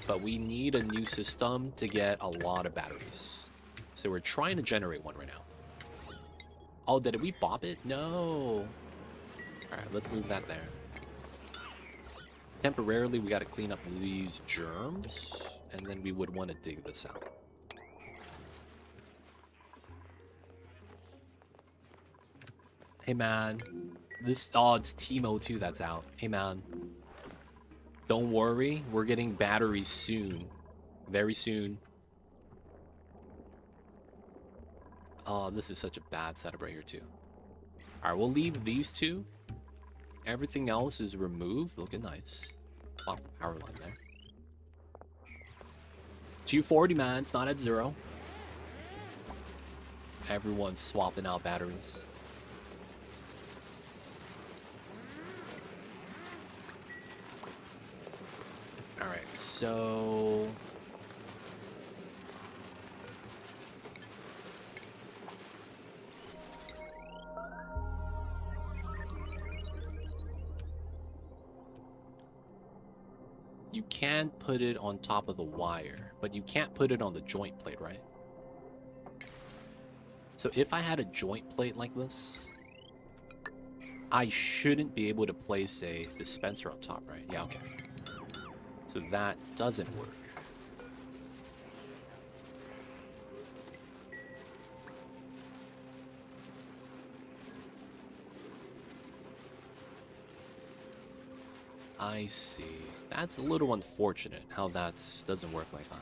But we need a new system to get a lot of batteries. So we're trying to generate one right now. Oh, did we bop it? No. Alright, let's move that there. Temporarily, we got to clean up these germs, and then we would want to dig this out. Hey, man. This... Oh, it's Timo, too, that's out. Hey, man. Don't worry. We're getting batteries soon. Very soon. Oh, this is such a bad setup right here, too. Alright, we'll leave these two. Everything else is removed. Looking nice. Oh, power line there. 240, man. It's not at 0. Everyone's swapping out batteries. Alright, so... You can put it on top of the wire, but you can't put it on the joint plate, right? So if I had a joint plate like this, I shouldn't be able to place a dispenser on top, right? Yeah, okay. So that doesn't work. I see. That's a little unfortunate how that doesn't work like that.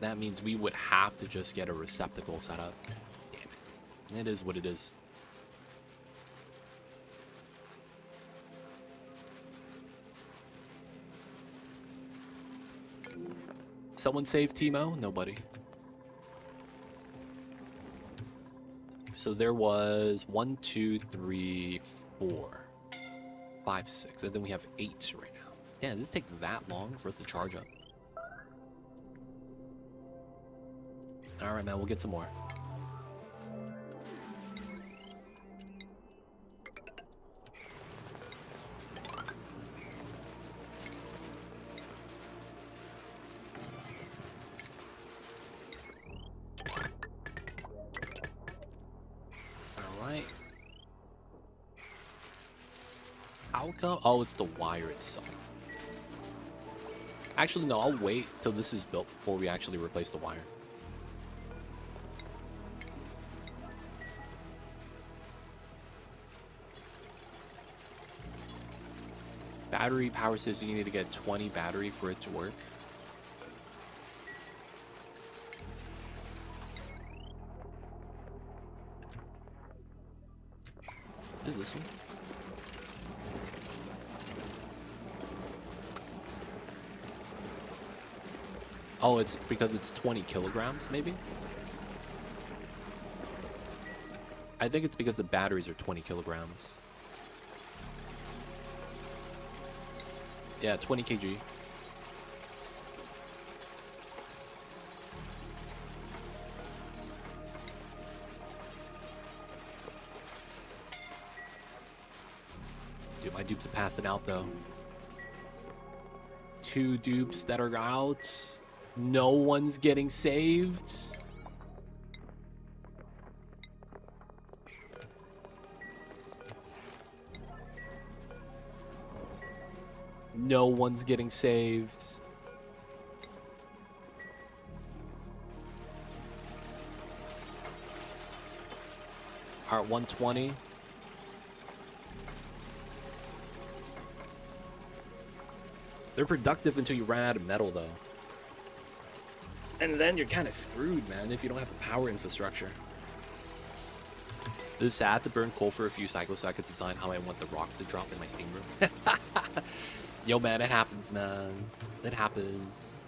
That means we would have to just get a receptacle set up. Damn it. It is what it is. Someone save Timo? Nobody. So there was 1, 2, 3, 4, 5, 6, and then we have 8 right now. Damn, does it take that long for us to charge up? All right, man, we'll get some more. How come? Oh, it's the wire itself. Actually, no, I'll wait till this is built before we actually replace the wire. Battery power system, you need to get 20 battery for it to work. Is this one? Oh, it's because it's 20 kilograms, maybe? I think it's because the batteries are 20 kilograms. Yeah, 20 kg. Dude, my dupes are passing out, though. 2 dupes that are out. No one's getting saved. No one's getting saved. All right, 120. They're productive until you run out of metal, though. And then you're kind of screwed, man, if you don't have a power infrastructure. This is sad to burn coal for a few cycles so I could design how I want the rocks to drop in my steam room. Yo, man, it happens, man. It happens.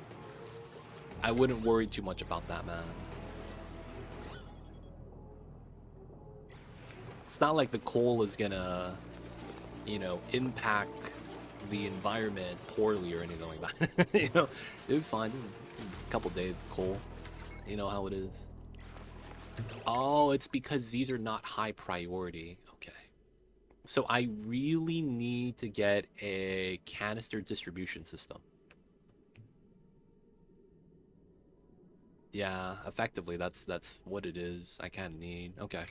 I wouldn't worry too much about that, man. It's not like the coal is gonna, you know, impact the environment poorly or anything like that. You know, it'd be fine. Just a couple days of coal. You know how it is. Oh, it's because these are not high priority. Okay. So I really need to get a canister distribution system. Yeah, effectively, that's what it is. I kind of need. Okay.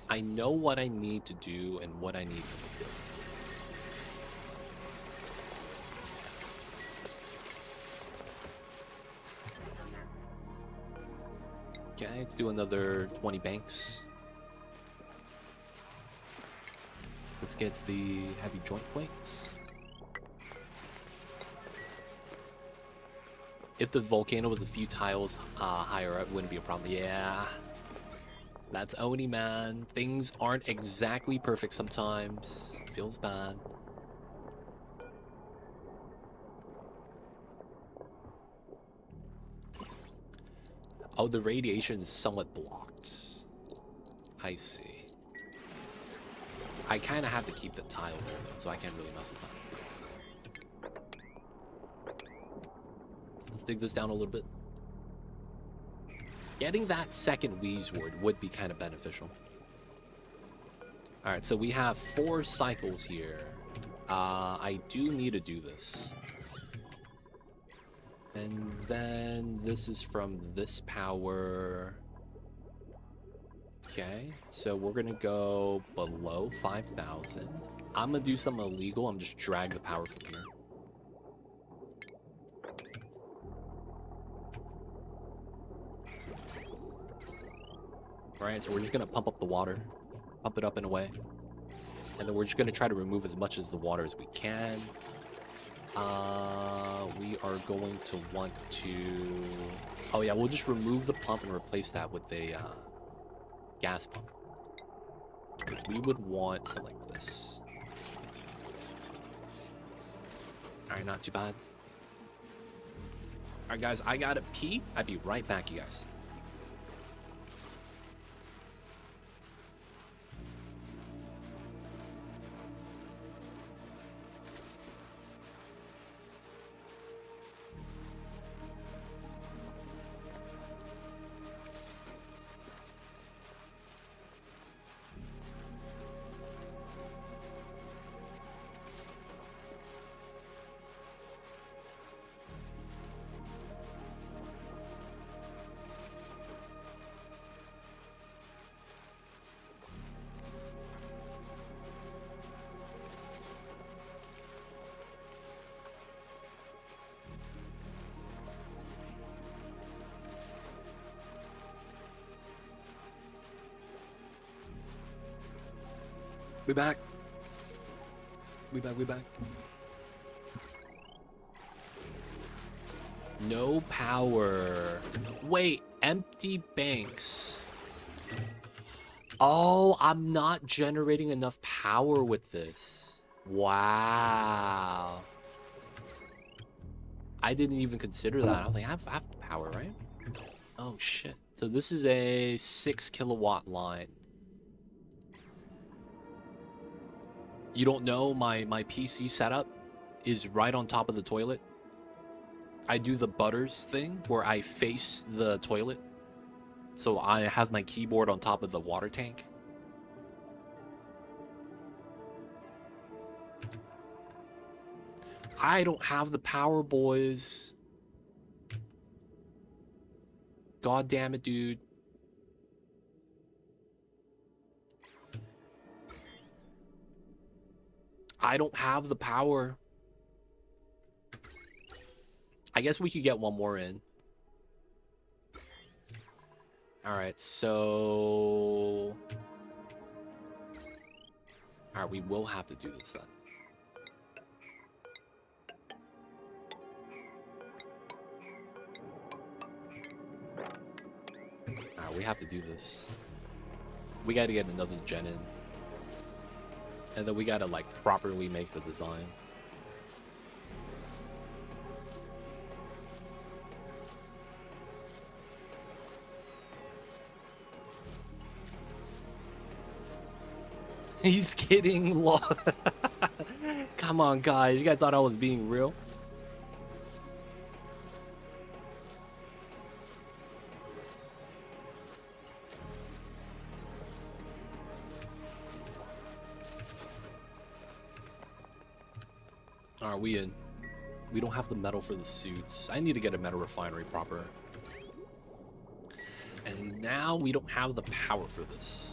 I know what I need to do and what I need to do. Okay, let's do another 20 banks. Let's get the heavy joint plates. If the volcano was a few tiles higher up, wouldn't be a problem. Yeah. That's Oni, man. Things aren't exactly perfect sometimes. Feels bad. Oh, the radiation is somewhat blocked. I see. I kind of have to keep the tile there, though, so I can't really mess with that. Let's dig this down a little bit. Getting that second wheeze word would be kind of beneficial. Alright, so we have 4 cycles here. I do need to do this. And then this is from this power. Okay, so we're gonna go below 5,000. I'm gonna do something illegal. I'm just drag the power from here. Alright, so we're just gonna pump up the water. Pump it up in a way. And then we're just gonna try to remove as much as the water as we can. We are going to want to... Oh yeah, we'll just remove the pump and replace that with a gas pump. Because we would want something like this. Alright, not too bad. Alright, guys, I gotta pee. I'll be right back, you guys. We back. We back. No power. Wait, empty banks. Oh, I'm not generating enough power with this. Wow. I didn't even consider that. I was like, I have power, right? Oh, shit. So this is a 6 kilowatt line. You don't know my PC setup is right on top of the toilet. I do the butters thing where I face the toilet. So I have my keyboard on top of the water tank. I don't have the power, boys. God damn it, dude. I don't have the power. I guess we could get one more in. Alright, so... Alright, we will have to do this then. Alright, we have to do this. We gotta get another gen in. And then we gotta, like, properly make the design. He's kidding, lol. Come on, guys. You guys thought I was being real? Are we in? We don't have the metal for the suits. I need to get a metal refinery proper. And now we don't have the power for this.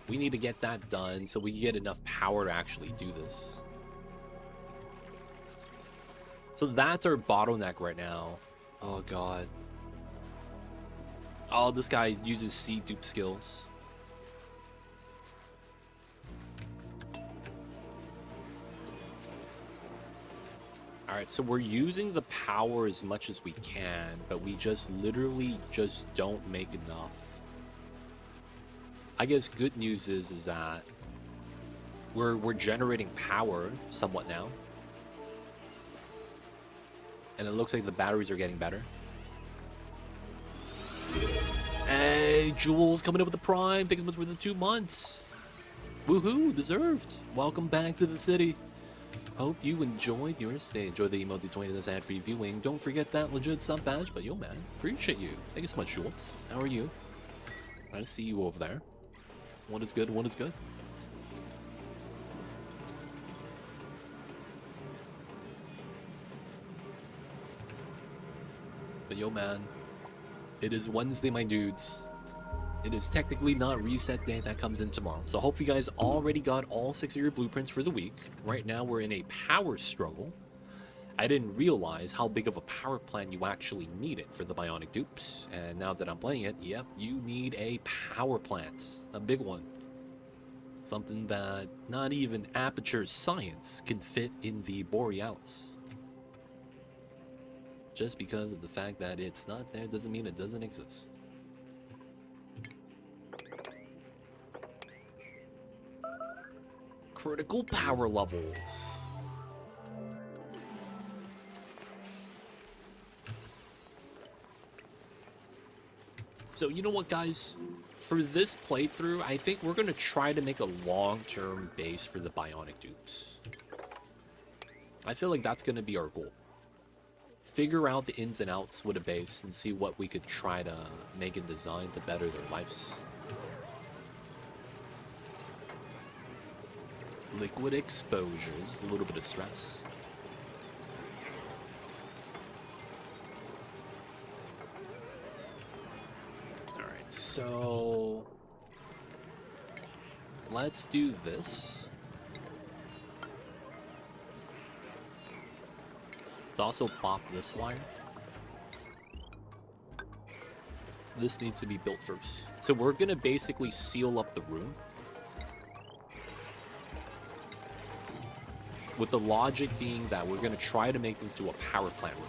We need to get that done so we can get enough power to actually do this. So that's our bottleneck right now. Oh, God. Oh, this guy uses C dupe skills. Alright, so we're using the power as much as we can, but we just literally just don't make enough. I guess good news is that we're generating power somewhat now. And it looks like the batteries are getting better. Hey, Jules coming up with the Prime. Thanks so much for the 2 months. Woohoo, deserved. Welcome back to the city. Hope you enjoyed your stay. Enjoy the emote 20 this ad-free viewing. Don't forget that legit sub badge, but yo, man, appreciate you. Thank you so much, Jules. How are you? I see you over there. What is good? What is good? But yo, man, it is Wednesday, my dudes. It is technically not reset day. That comes in tomorrow. So hope you guys already got all 6 of your blueprints for the week. Right now, we're in a power struggle. I didn't realize how big of a power plant you actually needed for the Bionic Dupes. And now that I'm playing it, yep, you need a power plant. A big one. Something that not even Aperture Science can fit in the Borealis. Just because of the fact that it's not there doesn't mean it doesn't exist. Critical power levels. So you know what, guys? For this playthrough, I think we're going to try to make a long-term base for the Bionic Dupes. I feel like that's going to be our goal. Figure out the ins and outs with a base and see what we could try to make and design to better their lives. Liquid exposures, a little bit of stress. Alright, so let's do this. Let's also pop this wire. This needs to be built first. So we're going to basically seal up the room. With the logic being that we're going to try to make this into a power plant room.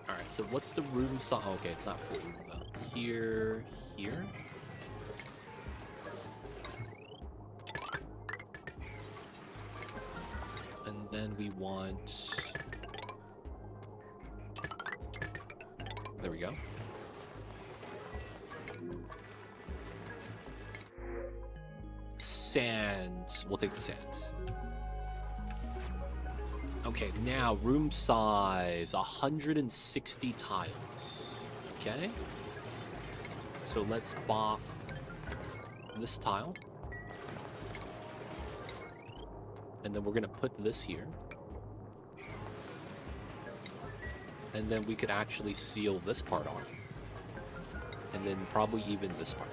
Alright, so what's the room size? Okay, it's not full room though. Here. And then we want... There we go. Sand. We'll take the sand. Okay, now room size 160 tiles. Okay. So let's bop this tile. And then we're gonna put this here. And then we could actually seal this part off. And then probably even this part.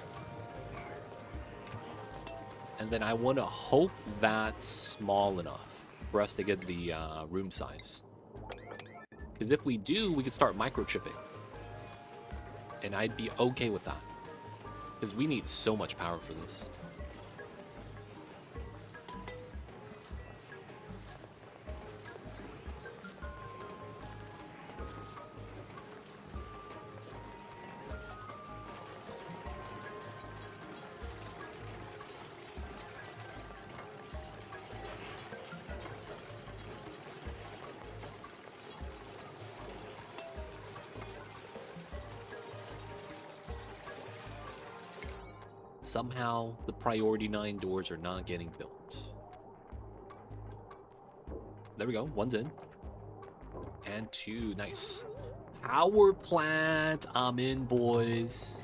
And then I want to hope that's small enough for us to get the room size. Because if we do, we could start microchipping. And I'd be okay with that. Because we need so much power for this. Somehow, the priority 9 doors are not getting built. There we go. One's in. And 2. Nice. Power plant. I'm in, boys.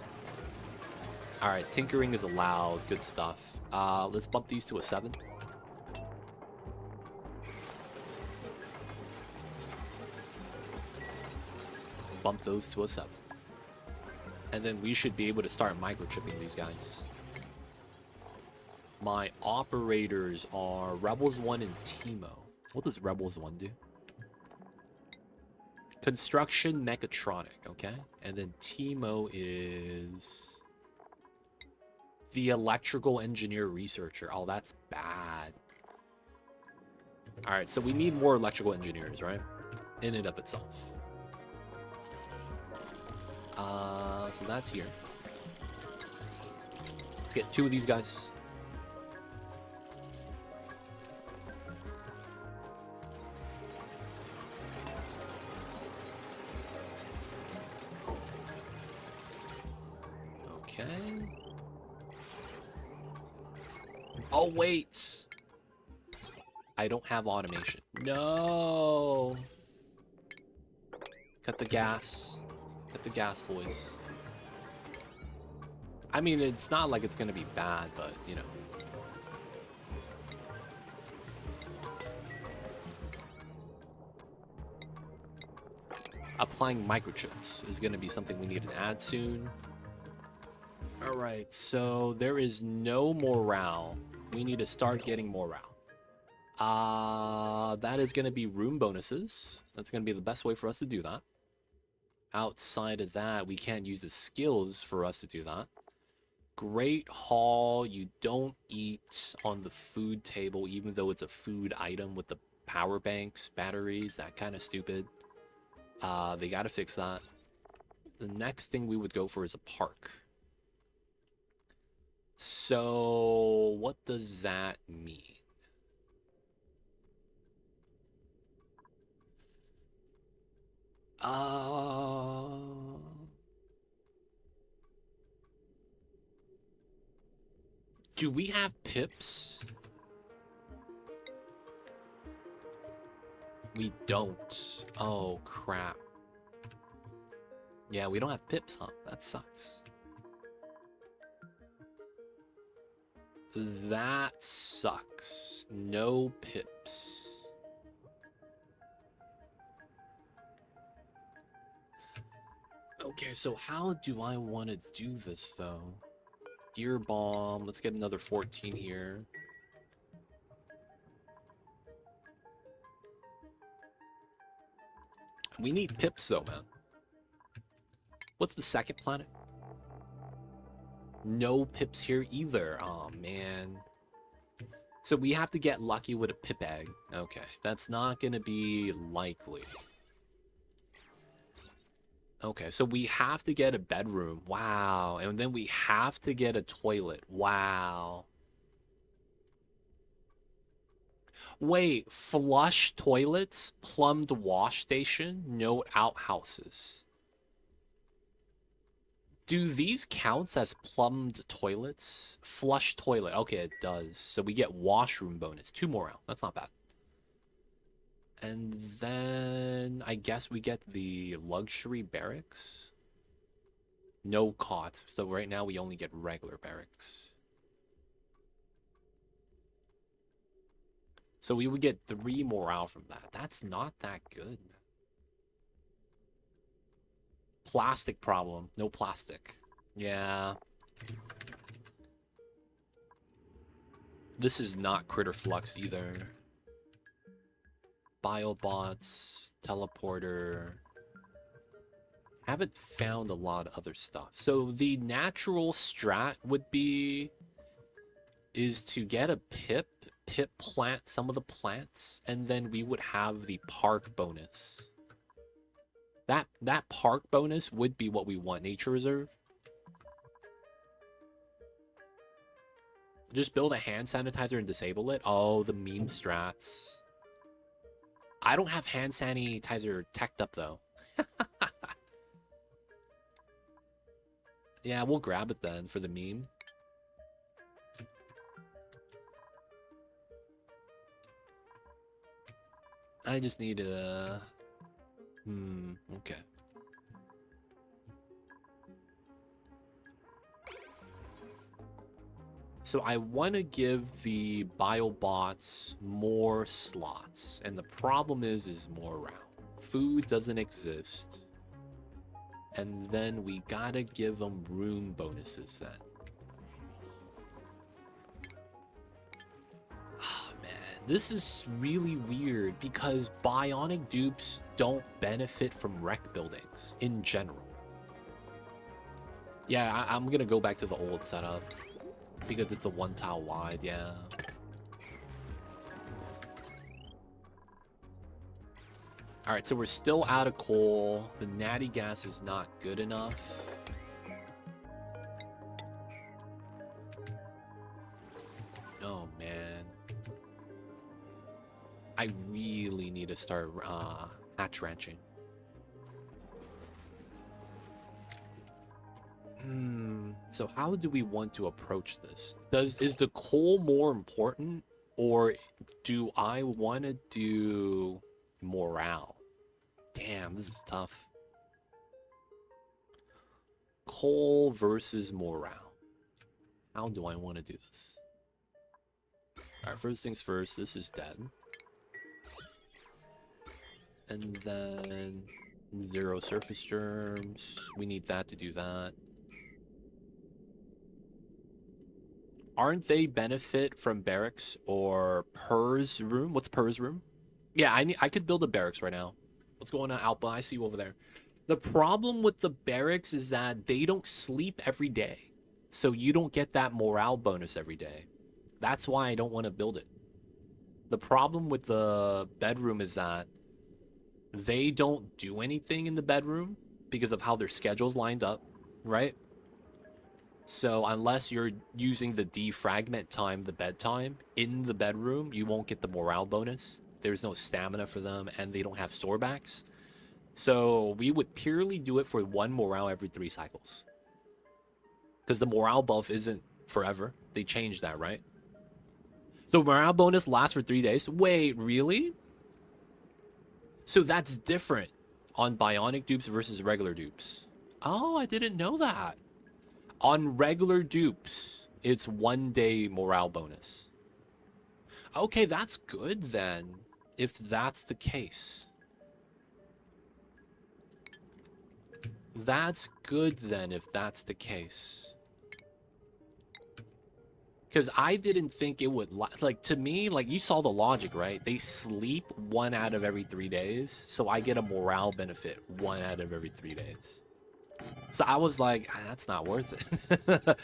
Alright, tinkering is allowed. Good stuff. Let's bump these to a 7. Bump those to a 7. And then we should be able to start microchipping these guys. My operators are Rebels 1 and Teemo. What does Rebels 1 do? Construction mechatronic, okay? And then Teemo is the electrical engineer researcher. Oh, that's bad. Alright, so we need more electrical engineers, right? In and of itself. So that's here. Let's get 2 of these guys. Okay. Oh, wait. I don't have automation. No. Cut the gas. Cut the gas, boys. I mean, it's not like it's gonna be bad, but, you know. Applying microchips is gonna be something we need to add soon. Alright, so there is no morale. We need to start getting morale. That is gonna be room bonuses. That's gonna be the best way for us to do that. Outside of that, we can't use the skills for us to do that. Great Hall, you don't eat on the food table, even though it's a food item with the power banks, batteries, that kind of stupid. They gotta fix that. The next thing we would go for is a park. So, what does that mean? Uh, do we have pips? We don't. Oh, crap. Yeah, we don't have pips, huh? That sucks. That sucks. No pips. Okay, so how do I want to do this, though? Gear bomb. Let's get another 14 here. We need pips, though, man. What's the second planet? No pips here either. Oh, man. So we have to get lucky with a pip egg. Okay, that's not going to be likely. Okay, so we have to get a bedroom. Wow. And then we have to get a toilet. Wow. Wait, flush toilets, plumbed wash station, no outhouses. Do these counts as plumbed toilets? Flush toilet. Okay, it does. So we get washroom bonus. 2 more out. That's not bad. And then I guess we get the luxury barracks. No cots. So right now we only get regular barracks. So we would get 3 morale from that. That's not that good. Plastic problem. No plastic. Yeah. This is not Critter Flux either. Biobots, teleporter. Haven't found a lot of other stuff. So the natural strat would be is to get a pip plant some of the plants, and then we would have the park bonus. That park bonus would be what we want. Nature reserve. Just build a hand sanitizer and disable it. Oh, the meme strats. I don't have hand sanitizer teched up though. Yeah, we'll grab it then for the meme. I just need a... okay. So I want to give the biobots more slots. And the problem is morale. Food doesn't exist. And then we gotta give them room bonuses then. Oh man, this is really weird because bionic dupes don't benefit from rec buildings in general. Yeah, I'm gonna go back to the old setup because it's a 1 tile wide, yeah. All right, so we're still out of coal. The natty gas is not good enough. Oh, man. I really need to start hatch ranching. So how do we want to approach this? Is the coal more important, or do I want to do morale? Damn, this is tough. Coal versus morale. How do I want to do this? All right, first things first, this is dead. And then 0 surface germs. We need that to do that. Aren't they benefit from barracks or Purr's room? What's Purr's room? Yeah, I could build a barracks right now. What's going on, Alpha? I see you over there. The problem with the barracks is that they don't sleep every day. So you don't get that morale bonus every day. That's why I don't want to build it. The problem with the bedroom is that they don't do anything in the bedroom because of how their schedule's lined up, right? So unless you're using the defragment time, the bedtime, in the bedroom, you won't get the morale bonus. There's no stamina for them, and they don't have storebacks. So we would purely do it for 1 morale every 3 cycles. Because the morale buff isn't forever. They changed that, right? So morale bonus lasts for 3 days. Wait, really? So that's different on Bionic Dupes versus regular dupes. Oh, I didn't know that. On regular dupes, it's 1 day morale bonus. Okay, that's good then, if that's the case. That's good then, if that's the case. Because I didn't think it would, like, to me, like, you saw the logic, right? They sleep 1 out of every 3 days, so I get a morale benefit 1 out of every 3 days. So I was like, ah, that's not worth it.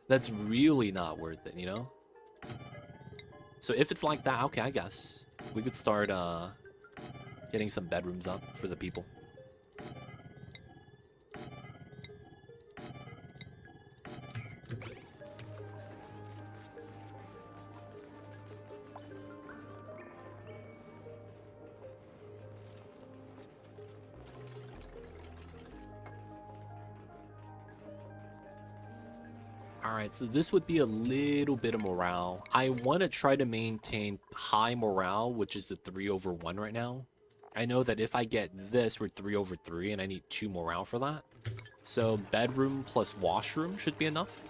That's really not worth it, you know? So if it's like that, okay, I guess. We could start getting some bedrooms up for the people. Alright, so this would be a little bit of morale. I want to try to maintain high morale, which is the 3/1 right now. I know that if I get this, we're 3/3, and I need 2 morale for that. So bedroom plus washroom should be enough.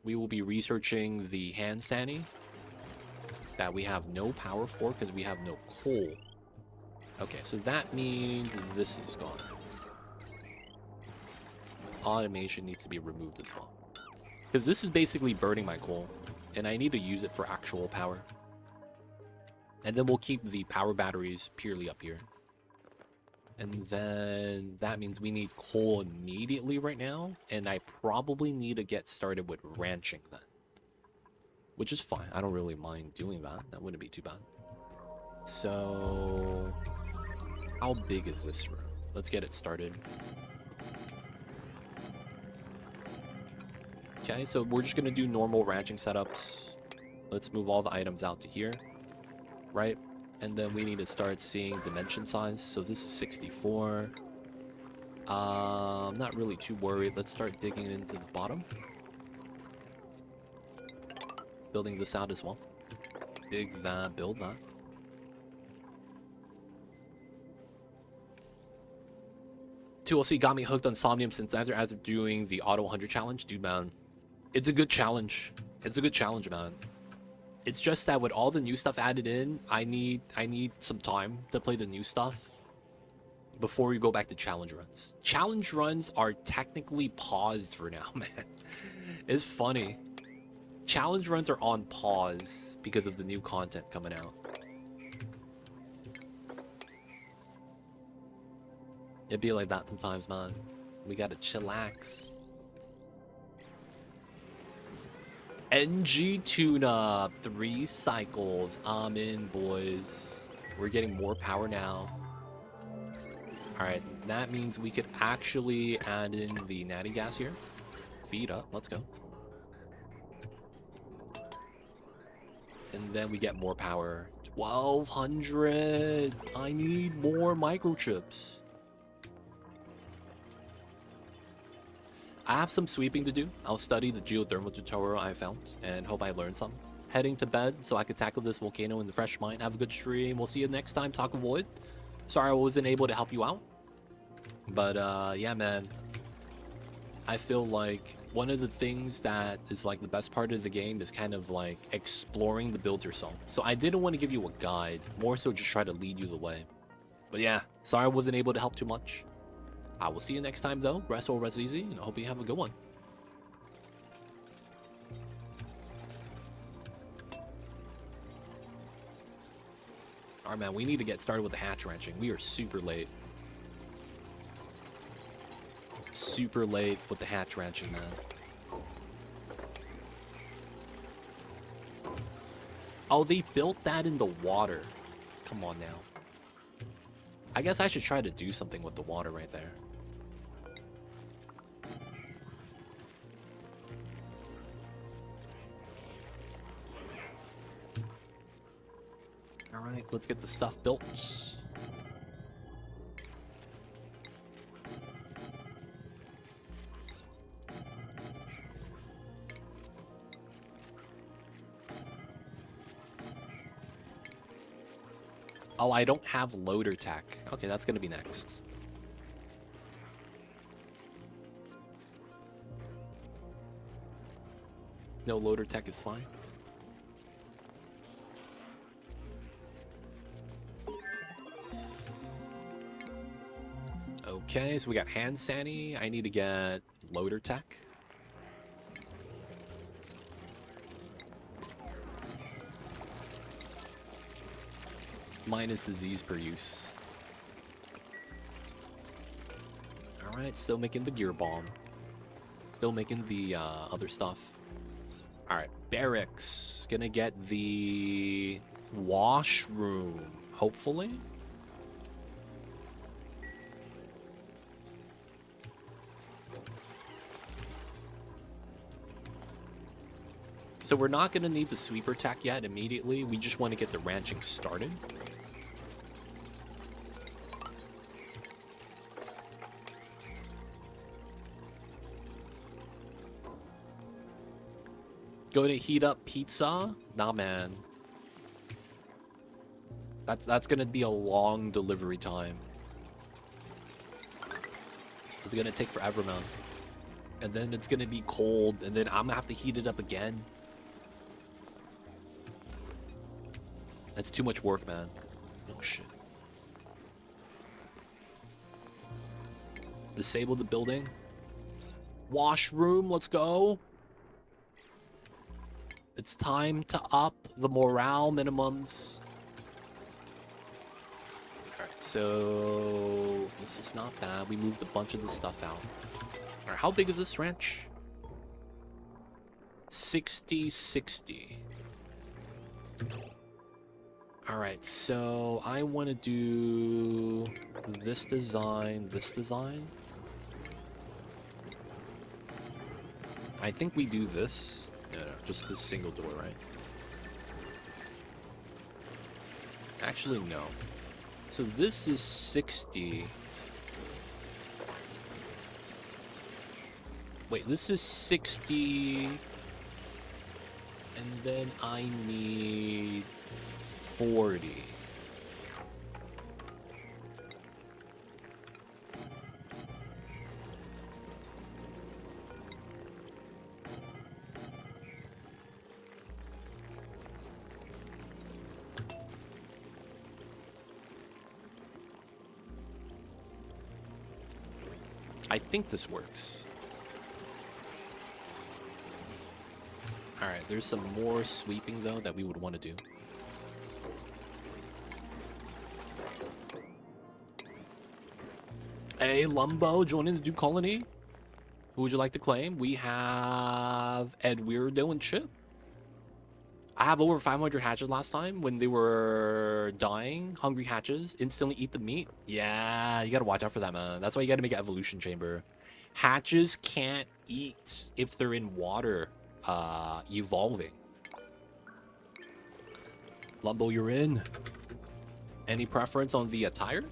We will be researching the hand sani that we have no power for because we have no coal. Okay, so that means this is gone. Automation needs to be removed as well. Because this is basically burning my coal, and I need to use it for actual power. And then we'll keep the power batteries purely up here. And then that means we need coal immediately right now, and I probably need to get started with ranching then. Which is fine, I don't really mind doing that. That wouldn't be too bad. So, how big is this room? Let's get it started. Okay, so we're just gonna do normal ranching setups. Let's move all the items out to here, right? And then we need to start seeing dimension size. So this is 64. I'm not really too worried. Let's start digging into the bottom. Building this out as well. Dig that, build that. TLC got me hooked on Somnium since after doing the Auto 100 challenge. Dude, man, it's a good challenge. It's a good challenge, man. It's just that with all the new stuff added in, I need some time to play the new stuff before we go back to challenge runs. Challenge runs are technically paused for now, man. It's funny. Challenge runs are on pause because of the new content coming out. It'd be like that sometimes, man. We gotta chillax. NG tune-up, 3 cycles. I'm in, boys. We're getting more power now. Alright, that means we could actually add in the natty gas here. Feed up, let's go. And then we get more power. 1200! I need more microchips. I have some sweeping to do. I'll study the geothermal tutorial I found and hope I learned some. Heading to bed so I could tackle this volcano in the fresh mind. Have a good stream. We'll see you next time. Talk Void. Sorry I wasn't able to help you out. But yeah, man. I feel like one of the things that is like the best part of the game is kind of like exploring the build yourself. So I didn't want to give you a guide. More so just try to lead you the way. But yeah, sorry I wasn't able to help too much. I will see you next time, though. Rest or rest easy, and I hope you have a good one. Alright, man, we need to get started with the hatch ranching. We are super late. Super late with the hatch ranching, man. Oh, they built that in the water. Come on now. I guess I should try to do something with the water right there. Alright, let's get the stuff built. Oh, I don't have loader tech. Okay, that's gonna be next. No loader tech is fine. Okay, so we got hand sani. I need to get loader tech. Mine is disease per use. Alright, still making the gear bomb. Still making the other stuff. Alright, barracks. Gonna get the washroom, hopefully. So we're not gonna need the sweeper tech yet immediately. We just want to get the ranching started. Go to heat up pizza? Nah, man. That's gonna be a long delivery time. It's gonna take forever, man. And then it's gonna be cold, and then I'm gonna have to heat it up again. That's too much work, man. Oh, shit. Disable the building. Washroom, let's go. It's time to up the morale minimums. Alright, so this is not bad. We moved a bunch of the stuff out. Alright, how big is this ranch? 60. Alright, so I want to do this design, this design. I think we do this. No, just this single door, right? Actually, no. So this is 60. Wait, this is 60. And then I need 40. I think this works. Alright, there's some more sweeping, though, that we would want to do. Hey, Lumbo, joining the Duke Colony. Who would you like to claim? We have Ed Weirdo and Chip. I have over 500 hatches last time when they were dying. Hungry hatches instantly eat the meat. Yeah, you gotta watch out for that, man. That's why you gotta make an evolution chamber. Hatches can't eat if they're in water, evolving. Lumbo, you're in. Any preference on the attire?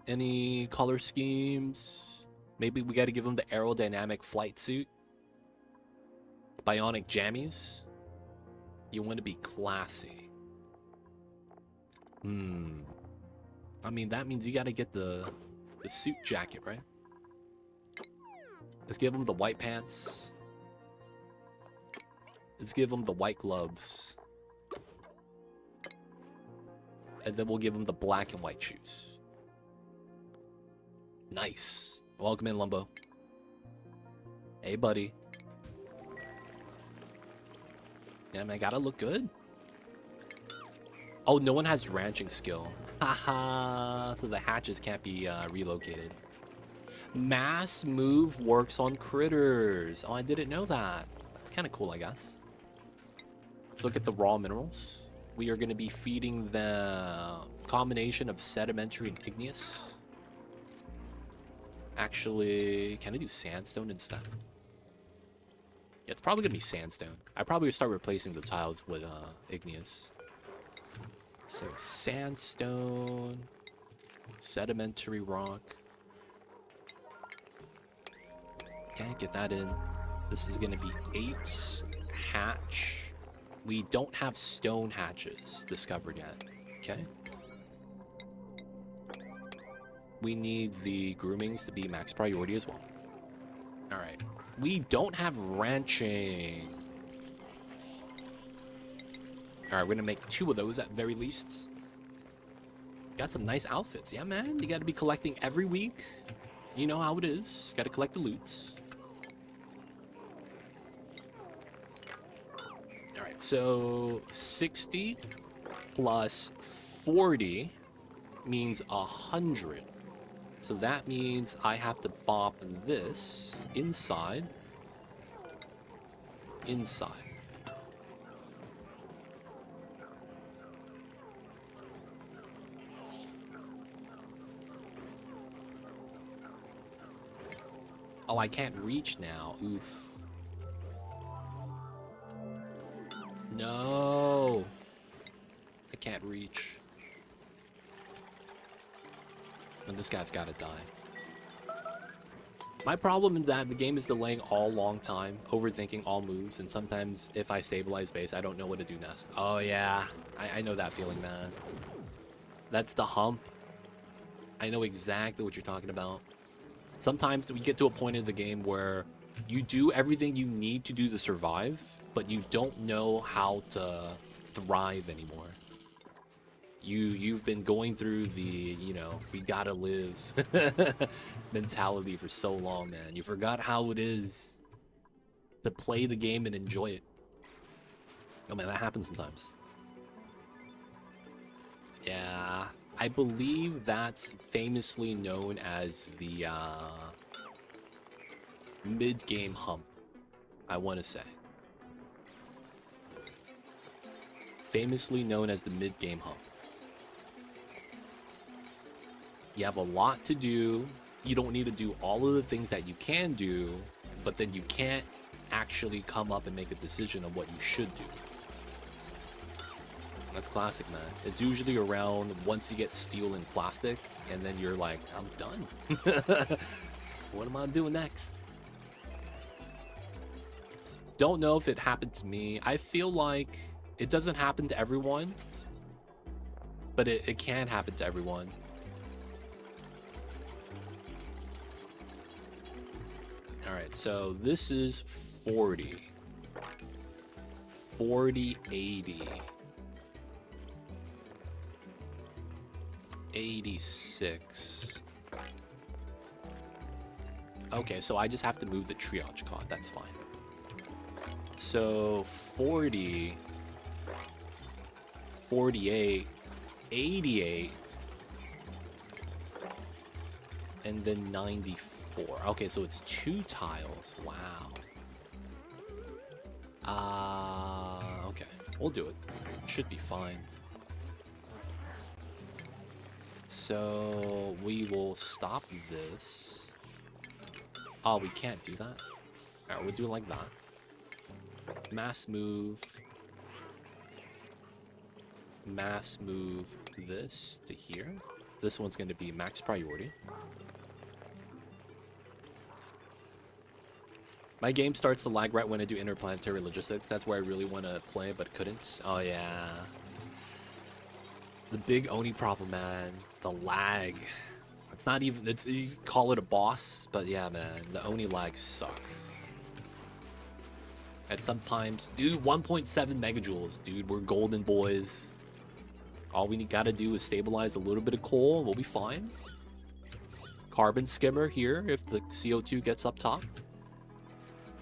Any color schemes? Maybe we got to give them the aerodynamic flight suit. Bionic jammies. You want to be classy. I mean, that means you got to get the suit jacket, right? Let's give them the white pants. Let's give them the white gloves. And then we'll give them the black and white shoes. Nice. Welcome in, Lumbo. Hey, buddy. Yeah, man, gotta look good. Oh, no one has ranching skill. Haha, so the hatches can't be relocated. Mass move works on critters. Oh, I didn't know that. That's kind of cool, I guess. Let's look at the raw minerals. We are going to be feeding the combination of sedimentary and igneous. Actually, can I do sandstone instead? Yeah, it's probably gonna be sandstone. I probably start replacing the tiles with igneous. So sandstone, sedimentary rock. Okay, get that in. This is going to be 8 hatch. We don't have stone hatches discovered yet. Okay. We need the groomings to be max priority as well. All right. We don't have ranching. All right, we're going to make 2 of those at very least. Got some nice outfits. Yeah, man. You got to be collecting every week. You know how it is. Got to collect the loots. All right, so 60 plus 40 means 100. So that means I have to bop this inside. Oh, I can't reach now. Oof. No. I can't reach. And this guy's gotta die. My problem is that the game is delaying all long time, overthinking all moves, and sometimes if I stabilize base, I don't know what to do next. Oh yeah, I know that feeling, man. That's the hump. I know exactly what you're talking about. Sometimes we get to a point in the game where you do everything you need to do to survive, but you don't know how to thrive anymore. You've been going through the, you know, we gotta live mentality for so long, man. You forgot how it is to play the game and enjoy it. Oh man, that happens sometimes. Yeah, I believe that's famously known as the mid-game hump, I want to say. Famously known as the mid-game hump. You have a lot to do. You don't need to do all of the things that you can do, but then you can't actually come up and make a decision on what you should do. That's classic, man. It's usually around once you get steel and plastic, and then you're like, I'm done. What am I doing next? Don't know if it happened to me. I feel like it doesn't happen to everyone, but it can happen to everyone. All right, so this is 40. 40, 80. 86. Okay, so I just have to move the triage card. That's fine. So 40, 48, 88, and then 94. Okay, so it's 2 tiles. Wow. Okay. We'll do it. Should be fine. So we will stop this. Oh, we can't do that. Alright, we'll do it like that. Mass move. Mass move this to here. This one's going to be max priority. My game starts to lag right when I do interplanetary logistics. That's where I really want to play, but couldn't. Oh, yeah. The big Oni problem, man. The lag. It's not even... It's, you call it a boss, but yeah, man. The Oni lag sucks. At sometimes... Dude, 1.7 megajoules, dude. We're golden boys. All we gotta do is stabilize a little bit of coal, and we'll be fine. Carbon skimmer here if the CO2 gets up top.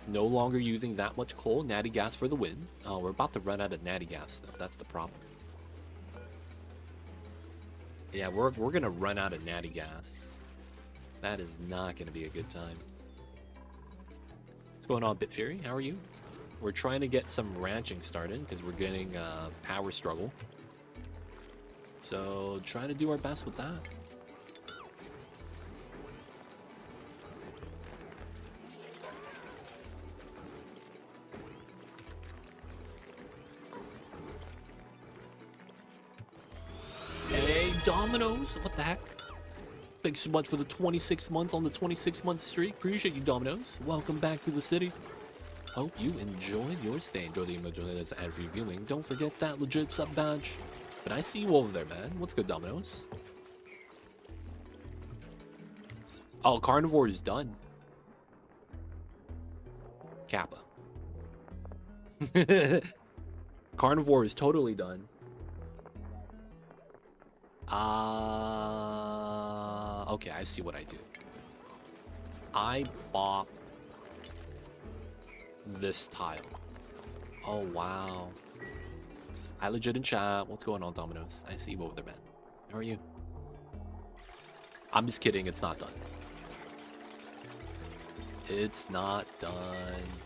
No longer using that much coal. Natty gas for the win. Oh, we're about to run out of natty gas, though. That's the problem. Yeah, we're gonna run out of natty gas. That is not gonna be a good time. What's going on, Bitfury? How are you? We're trying to get some ranching started because we're getting power struggle. So trying to do our best with that. Hey, Dominoes! What the heck? Thanks so much for the 26 months on the 26-month streak. Appreciate you, Dominoes. Welcome back to the city. Hope you enjoyed your stay. Enjoy the emoji that's ad-free viewing. Don't forget that legit sub badge. But I see you over there, man. What's good, Dominoes? Oh, Carnivore is done. Kappa. Carnivore is totally done. Okay, I see what I do. I bought this tile. Oh, wow. I legit in chat. What's going on, Dominoes? I see you over there, man. How are you? I'm just kidding. It's not done. It's not done.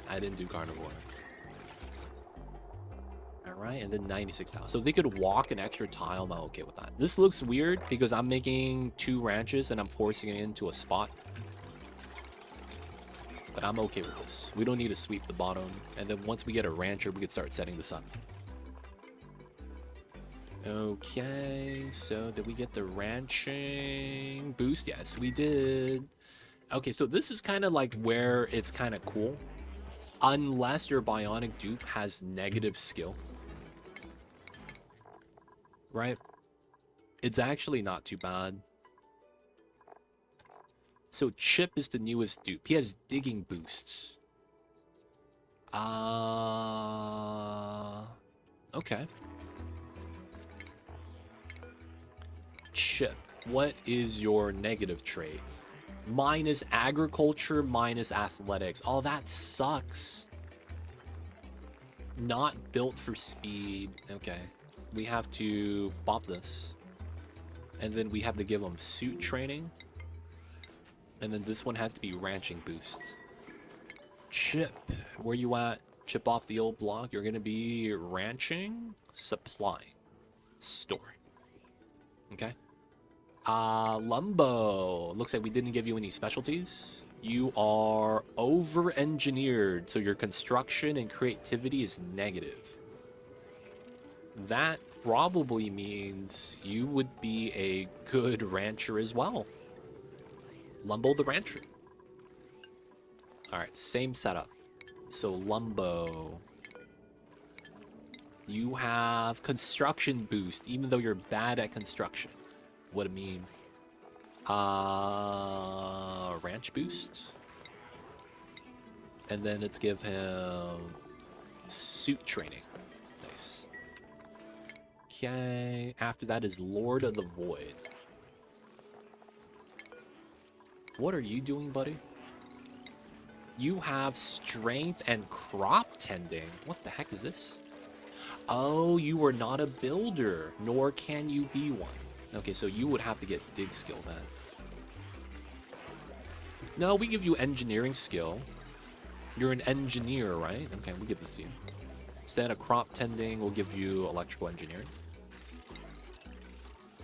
I didn't do Carnivore. Alright, and then 96 tiles. So if they could walk an extra tile, I'm okay with that. This looks weird because I'm making 2 ranches and I'm forcing it into a spot. But I'm okay with this. We don't need to sweep the bottom. And then once we get a rancher, we can start setting this up. Okay, so did we get the ranching boost? Yes, we did. Okay, so this is kind of like where it's kind of cool. Unless your bionic dupe has negative skill. Right? It's actually not too bad. So Chip is the newest dupe. He has digging boosts. Okay. Chip, what is your negative trait? Mine is agriculture, minus athletics. Oh, that sucks. Not built for speed. Okay. We have to pop this. And then we have to give him suit training. And then this one has to be ranching boost. Chip, where you at? Chip off the old block. You're going to be ranching, supplying, storing. Okay. Lumbo. Looks like we didn't give you any specialties. You are over-engineered, so your construction and creativity is negative. That probably means you would be a good rancher as well. Lumbo the rancher. Alright, same setup. So Lumbo. You have construction boost, even though you're bad at construction. What it mean? Ranch boost. And then let's give him suit training. Nice. Okay. After that is Lord of the Void. What are you doing, buddy? You have strength and crop tending. What the heck is this? Oh, you are not a builder, nor can you be one. Okay, so you would have to get dig skill then. No, we give you engineering skill. You're an engineer, right? Okay, we'll give this to you. Instead of crop tending, we'll give you electrical engineering.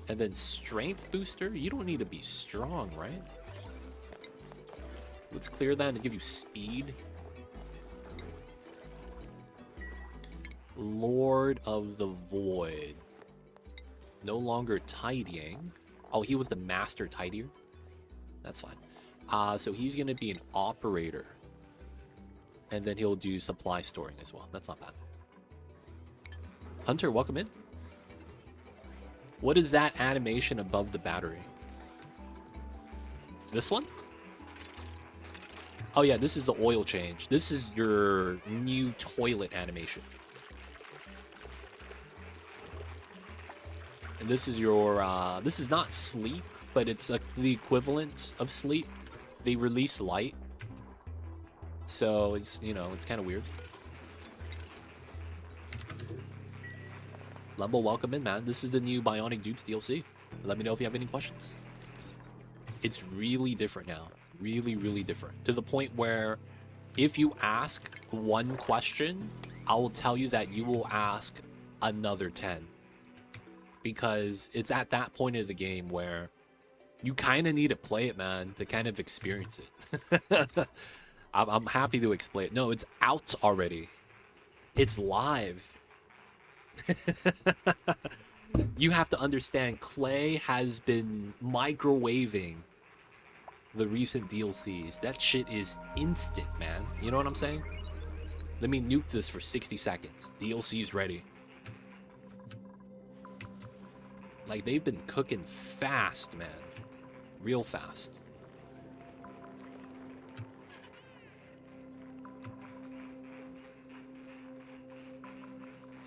And then strength booster? You don't need to be strong, right? Let's clear that and give you speed. Lord of the Void. No longer tidying. Oh, he was the master tidier? That's fine. So he's going to be an operator. And then he'll do supply storing as well. That's not bad. Hunter, welcome in. What is that animation above the battery? This one? Oh yeah, this is the oil change. This is your new toilet animation. And this is your, this is not sleep, but it's the equivalent of sleep. They release light. So it's, you know, it's kind of weird. Lumbo, welcome in, man. This is the new Bionic Dupes DLC. Let me know if you have any questions. It's really different now. Really, really different. To the point where if you ask one question, I will tell you that you will ask another 10. Because it's at that point of the game where you kind of need to play it, man, to kind of experience it. I'm happy to explain it. No, it's out already. It's live. You have to understand, Clay has been microwaving the recent DLCs. That shit is instant, man. You know what I'm saying? Let me nuke this for 60 seconds. DLC's ready. Like, they've been cooking fast, man. Real fast.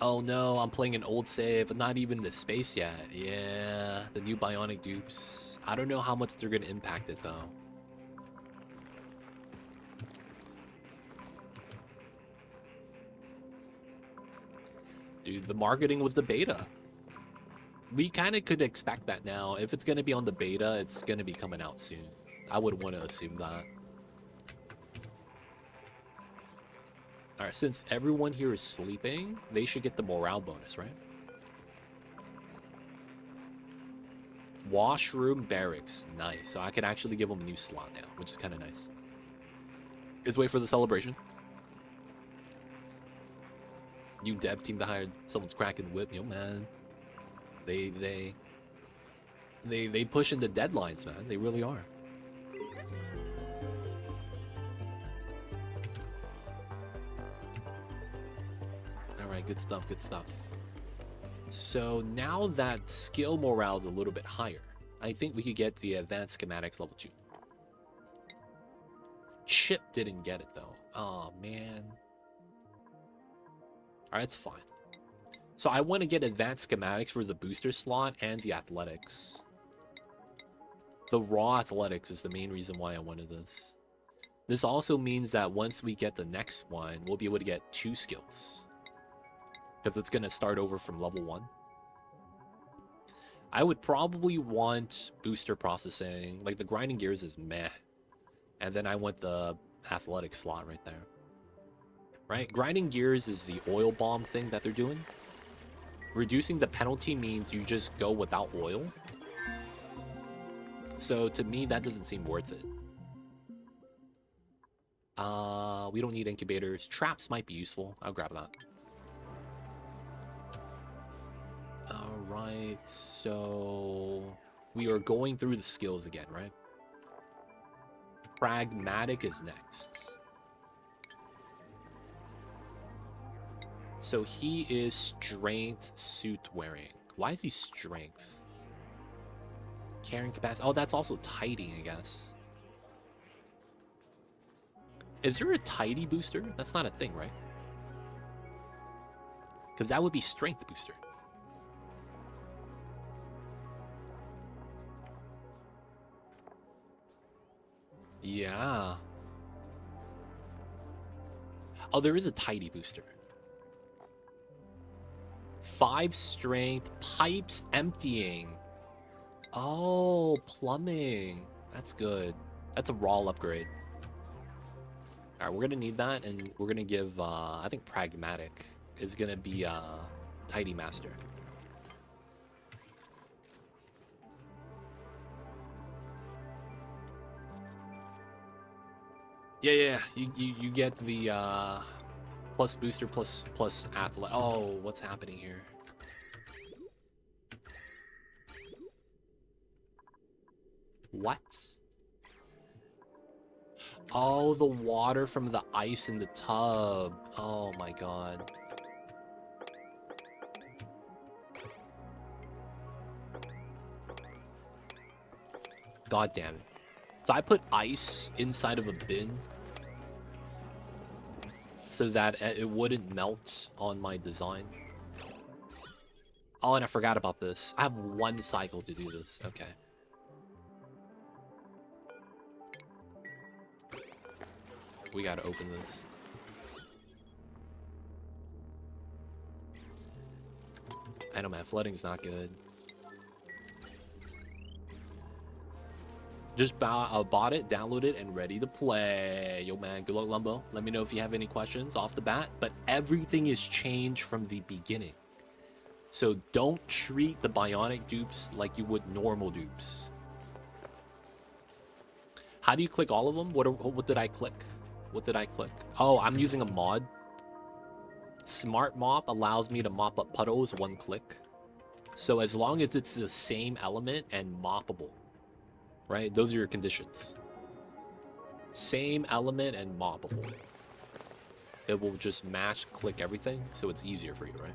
Oh no, I'm playing an old save, but not even the space yet. Yeah, the new Bionic Dupes. I don't know how much they're gonna impact it though. Dude, the marketing was the beta. We kind of could expect that now. If it's gonna be on the beta, it's gonna be coming out soon. I would want to assume that. Alright, since everyone here is sleeping, they should get the morale bonus, right? Washroom barracks. Nice. So I can actually give them a new slot now, which is kind of nice. Let's wait for the celebration. New dev team to hire someone's cracking the whip. Yo, man. They pushing the deadlines, man. They really are. Alright, good stuff, good stuff. So now that skill morale is a little bit higher, I think we could get the advanced schematics level 2. Chip didn't get it though. Oh man. Alright, it's fine. So I want to get advanced schematics for the booster slot and the athletics. The raw athletics is the main reason why I wanted this. This also means that once we get the next one, we'll be able to get 2 skills. Because it's going to start over from level 1. I would probably want booster processing. Like, the grinding gears is meh. And then I want the athletic slot right there. Right? Grinding gears is the oil bomb thing that they're doing. Reducing the penalty means you just go without oil. So, to me, that doesn't seem worth it. We don't need incubators. Traps might be useful. I'll grab that. Alright, so we are going through the skills again, right? Pragmatic is next. So he is strength suit wearing. Why is he strength? Carrying capacity. Oh, that's also tidy, I guess. Is there a tidy booster? That's not a thing, right? Because that would be strength booster. Yeah. Oh, there is a tidy booster. 5 strength, pipes emptying. Oh, plumbing. That's good. That's a raw upgrade. Alright, we're gonna need that, and we're gonna give, I think Pragmatic is gonna be, Tidy Master. Yeah, you get the, plus booster, plus athlete. Oh, what's happening here? What? Oh, the water from the ice in the tub. Oh my god. God damn it. So I put ice inside of a bin so that it wouldn't melt on my design. Oh, and I forgot about this. I have 1 cycle to do this. Okay. We gotta open this. I know, man. Flooding's not good. Just bought it, download it, and ready to play. Yo, man, good luck, Lumbo. Let me know if you have any questions off the bat. But everything is changed from the beginning. So don't treat the Bionic dupes like you would normal dupes. How do you click all of them? What did I click? What did I click? Oh, I'm using a mod. Smart Mop allows me to mop up puddles 1 click. So as long as it's the same element and moppable. Right? Those are your conditions. Same element and moppable. it will just mash click everything, so it's easier for you, right?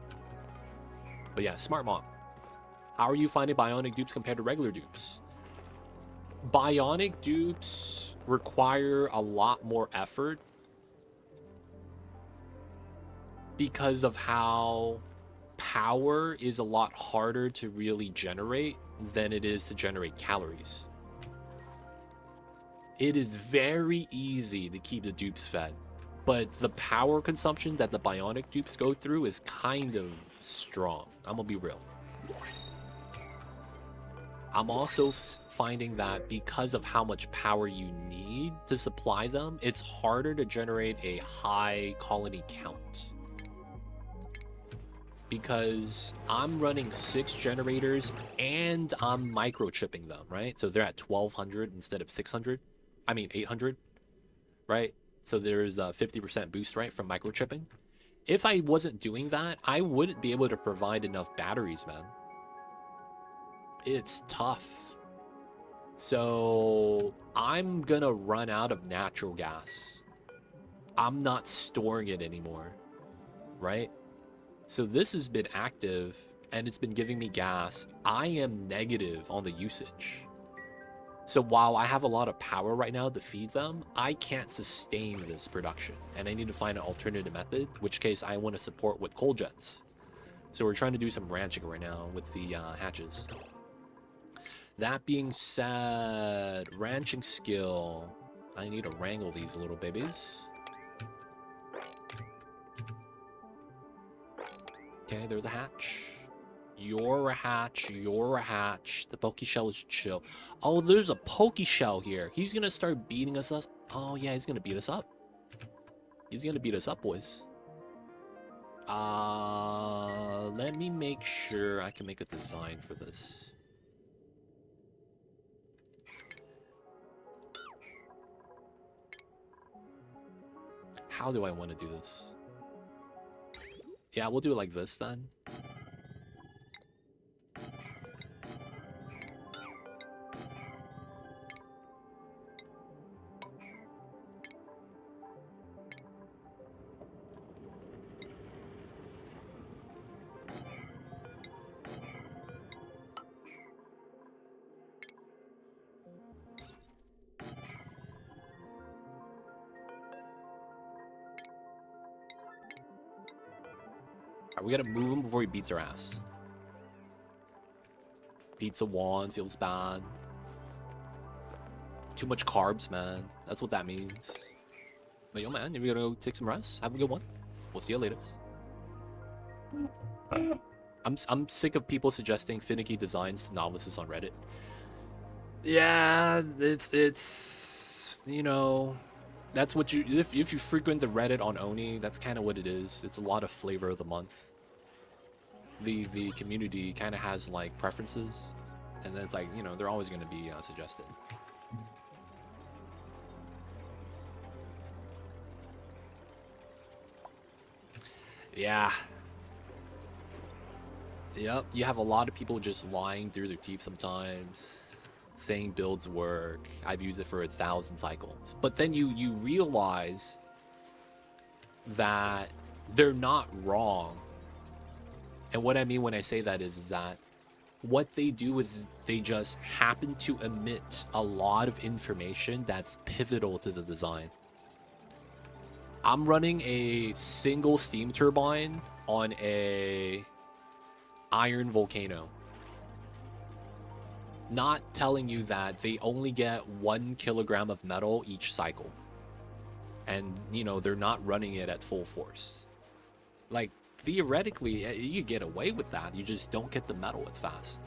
But yeah, smart mom. How are you finding bionic dupes compared to regular dupes? Bionic dupes require a lot more effort because of how power is a lot harder to really generate than it is to generate calories. It is very easy to keep the dupes fed, but the power consumption that the bionic dupes go through is kind of strong. I'm gonna be real. I'm also finding that because of how much power you need to supply them, it's harder to generate a high colony count. Because I'm running 6 generators and I'm microchipping them, right? So they're at 1200 instead of 600. I mean 800, right? So there's a 50% boost, right, from microchipping. If I wasn't doing that, I wouldn't be able to provide enough batteries, man. It's tough. So I'm gonna run out of natural gas. I'm not storing it anymore, right? So this has been active and it's been giving me gas. I am negative on the usage. So while I have a lot of power right now to feed them, I can't sustain this production. And I need to find an alternative method, which case I want to support with coal gens. So we're trying to do some ranching right now with the hatches. That being said, ranching skill. I need to wrangle these little babies. Okay, there's a hatch. You're a hatch. You're a hatch. The Poke Shell is chill. Oh, there's a Poke Shell here. He's gonna start beating us up. Oh, yeah, he's gonna beat us up. He's gonna beat us up, boys. Let me make sure I can make a design for this. How do I want to do this? Yeah, we'll do it like this then. We gotta move him before he beats our ass. Pizza one feels bad. Too much carbs, man. That's what that means. But yo, man, you're gonna go take some rest. Have a good one. We'll see you later. I'm sick of people suggesting finicky designs to novices on Reddit. Yeah, it's you know, that's what you if you frequent the Reddit on Oni, that's kind of what it is. It's a lot of flavor of the month. The community kind of has like preferences, and then it's like, you know, they're always going to be suggested. Yeah. Yep, you have a lot of people just lying through their teeth sometimes, saying builds work. I've used it for 1,000 cycles. But then you realize that they're not wrong. And what I mean when I say that is that what they do is they just happen to omit a lot of information that's pivotal to the design. I'm running a single steam turbine on a iron volcano. Not telling you that they only get 1 kilogram of metal each cycle. And, you know, they're not running it at full force. Like, theoretically, you get away with that. You just don't get the metal as fast.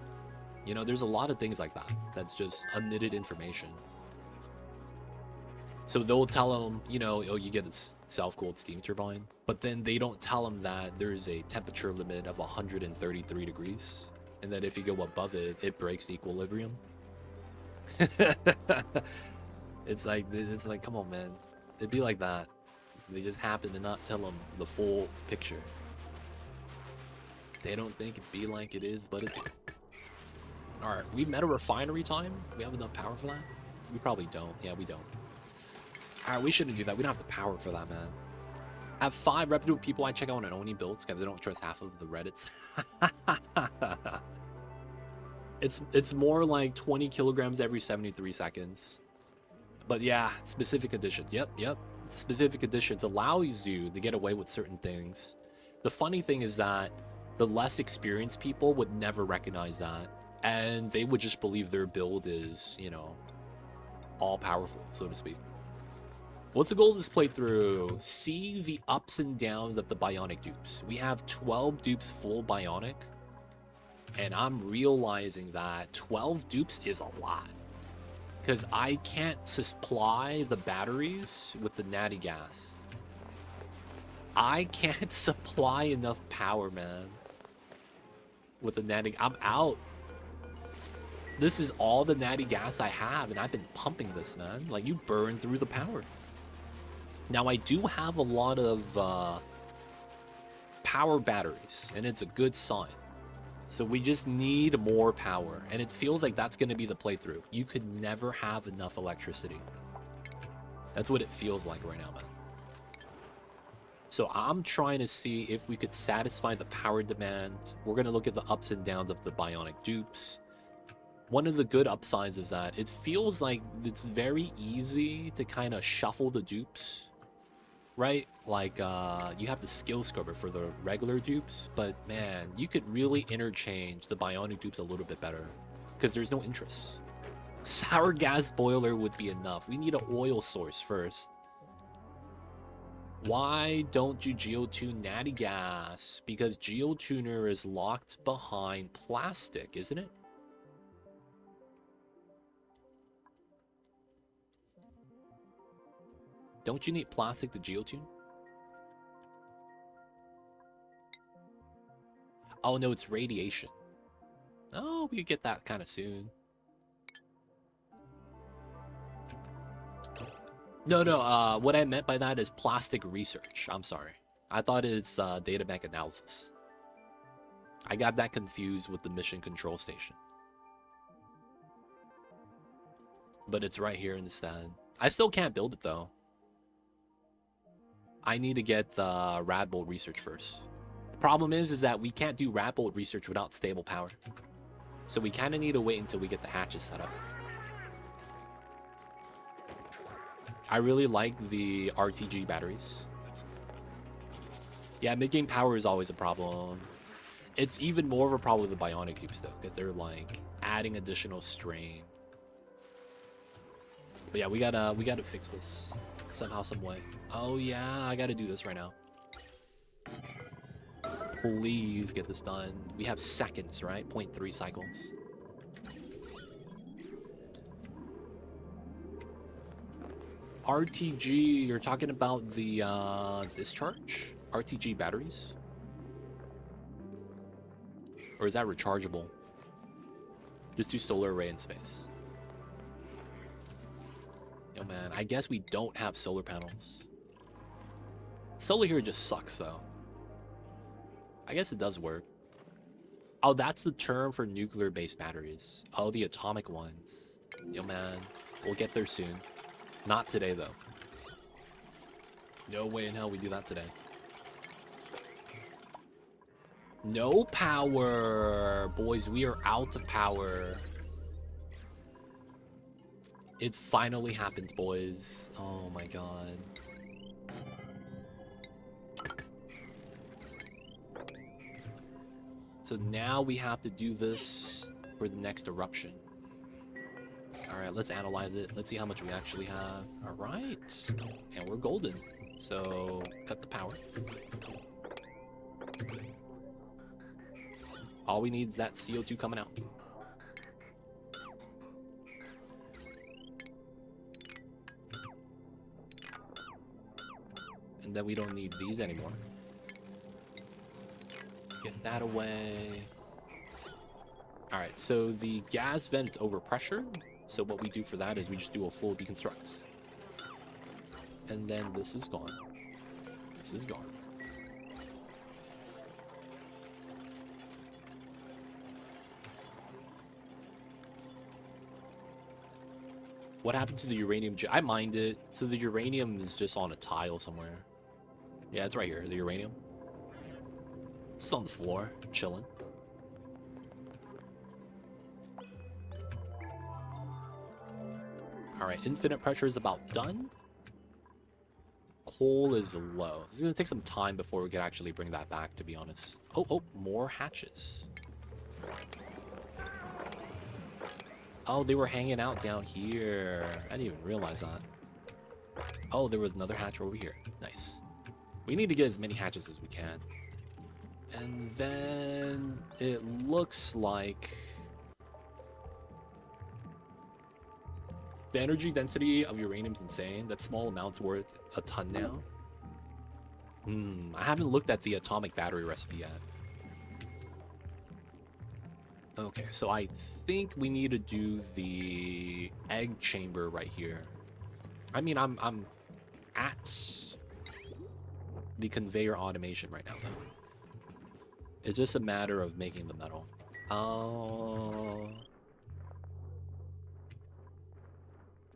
You know, there's a lot of things like that. That's just omitted information. So they'll tell them, you know, oh, you get a self-cooled steam turbine. But then they don't tell them that there's a temperature limit of 133 degrees. And that if you go above it, it breaks equilibrium. It's like, come on, man. It'd be like that. They just happen to not tell them the full picture. They don't think it be like it is, but it do. Alright, we met a refinery time? We have enough power for that? We probably don't. Yeah, we don't. Alright, we shouldn't do that. We don't have the power for that, man. Have 5 reputable people I check out on Oni builds because they don't trust half of the Reddits. It's more like 20 kilograms every 73 seconds. But yeah, specific editions. Yep. Specific editions allows you to get away with certain things. The funny thing is that the less experienced people would never recognize that. And they would just believe their build is, you know, all powerful, so to speak. What's the goal of this playthrough? See the ups and downs of the Bionic Dupes. We have 12 dupes full Bionic. And I'm realizing that 12 dupes is a lot. Because I can't supply the batteries with the natty gas. I can't supply enough power, man. With the natty... I'm out. This is all the natty gas I have, and I've been pumping this, man. Like, you burn through the power. Now, I do have a lot of power batteries, and it's a good sign. So we just need more power, and it feels like that's going to be the playthrough. You could never have enough electricity. That's what it feels like right now, man. So I'm trying to see if we could satisfy the power demand. We're going to look at the ups and downs of the Bionic Dupes. One of the good upsides is that it feels like it's very easy to kind of shuffle the dupes, right? Like, you have the skill scrubber for the regular dupes, but man, you could really interchange the Bionic Dupes a little bit better because there's no interest. Sour gas boiler would be enough. We need an oil source first. Why don't you geotune natty gas? Because geotuner is locked behind plastic, isn't it? Don't you need plastic to geotune? Oh no, it's radiation. Oh, we could get that kind of soon. No, what I meant by that is plastic research. I'm sorry. I thought it's data bank analysis. I got that confused with the mission control station. But it's right here instead. I still can't build it though. I need to get the Rad Bull research first. The problem is that we can't do Rad Bull research without stable power. So we kind of need to wait until we get the hatches set up. I really like the RTG batteries. Yeah, mid-game power is always a problem. It's even more of a problem with the Bionic Dupes though, because they're like adding additional strain. But yeah, we gotta fix this somehow, some way. Oh yeah, I gotta do this right now. Please get this done. We have seconds, right? 0.3 cycles. RTG, you're talking about the discharge? RTG batteries? Or is that rechargeable? Just do solar array in space. Yo man, I guess we don't have solar panels. Solar here just sucks though. I guess it does work. Oh, that's the term for nuclear-based batteries. Oh, the atomic ones. Yo man, we'll get there soon. Not today though. No way in hell we do that today. No power! Boys, we are out of power. It finally happened, boys. Oh my god. So now we have to do this for the next eruption. Alright, let's analyze it. Let's see how much we actually have. Alright. And we're golden. So, cut the power. All we need is that CO2 coming out. And then we don't need these anymore. Get that away. Alright, so the gas vent is overpressured. So what we do for that is we just do a full deconstruct. And then this is gone. This is gone. What happened to the uranium? I mined it. So the uranium is just on a tile somewhere. Yeah, it's right here, the uranium. It's on the floor, chilling. Alright, infinite pressure is about done. Coal is low. This is going to take some time before we can actually bring that back, to be honest. Oh, more hatches. Oh, they were hanging out down here. I didn't even realize that. Oh, there was another hatch over here. Nice. We need to get as many hatches as we can. And then it looks like the energy density of uranium is insane. That small amount's worth a ton now. I haven't looked at the atomic battery recipe yet. Okay, so I think we need to do the egg chamber right here. I mean, I'm at the conveyor automation right now, though. It's just a matter of making the metal.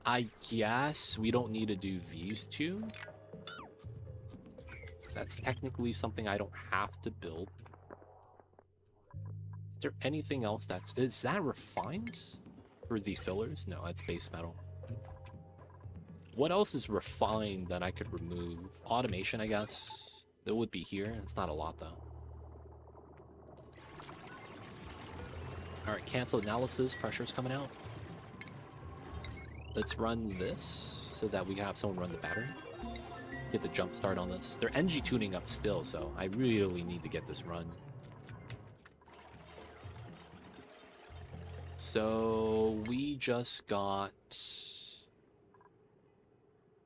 I guess we don't need to do these two. That's technically something I don't have to build. Is there anything else is that refined for the fillers? No, that's base metal. What else is refined that I could remove? Automation, I guess. It would be here. It's not a lot, though. Alright, cancel analysis. Pressure's coming out. Let's run this so that we can have someone run the battery. Get the jump start on this. They're NG tuning up still, so I really need to get this run. So we just got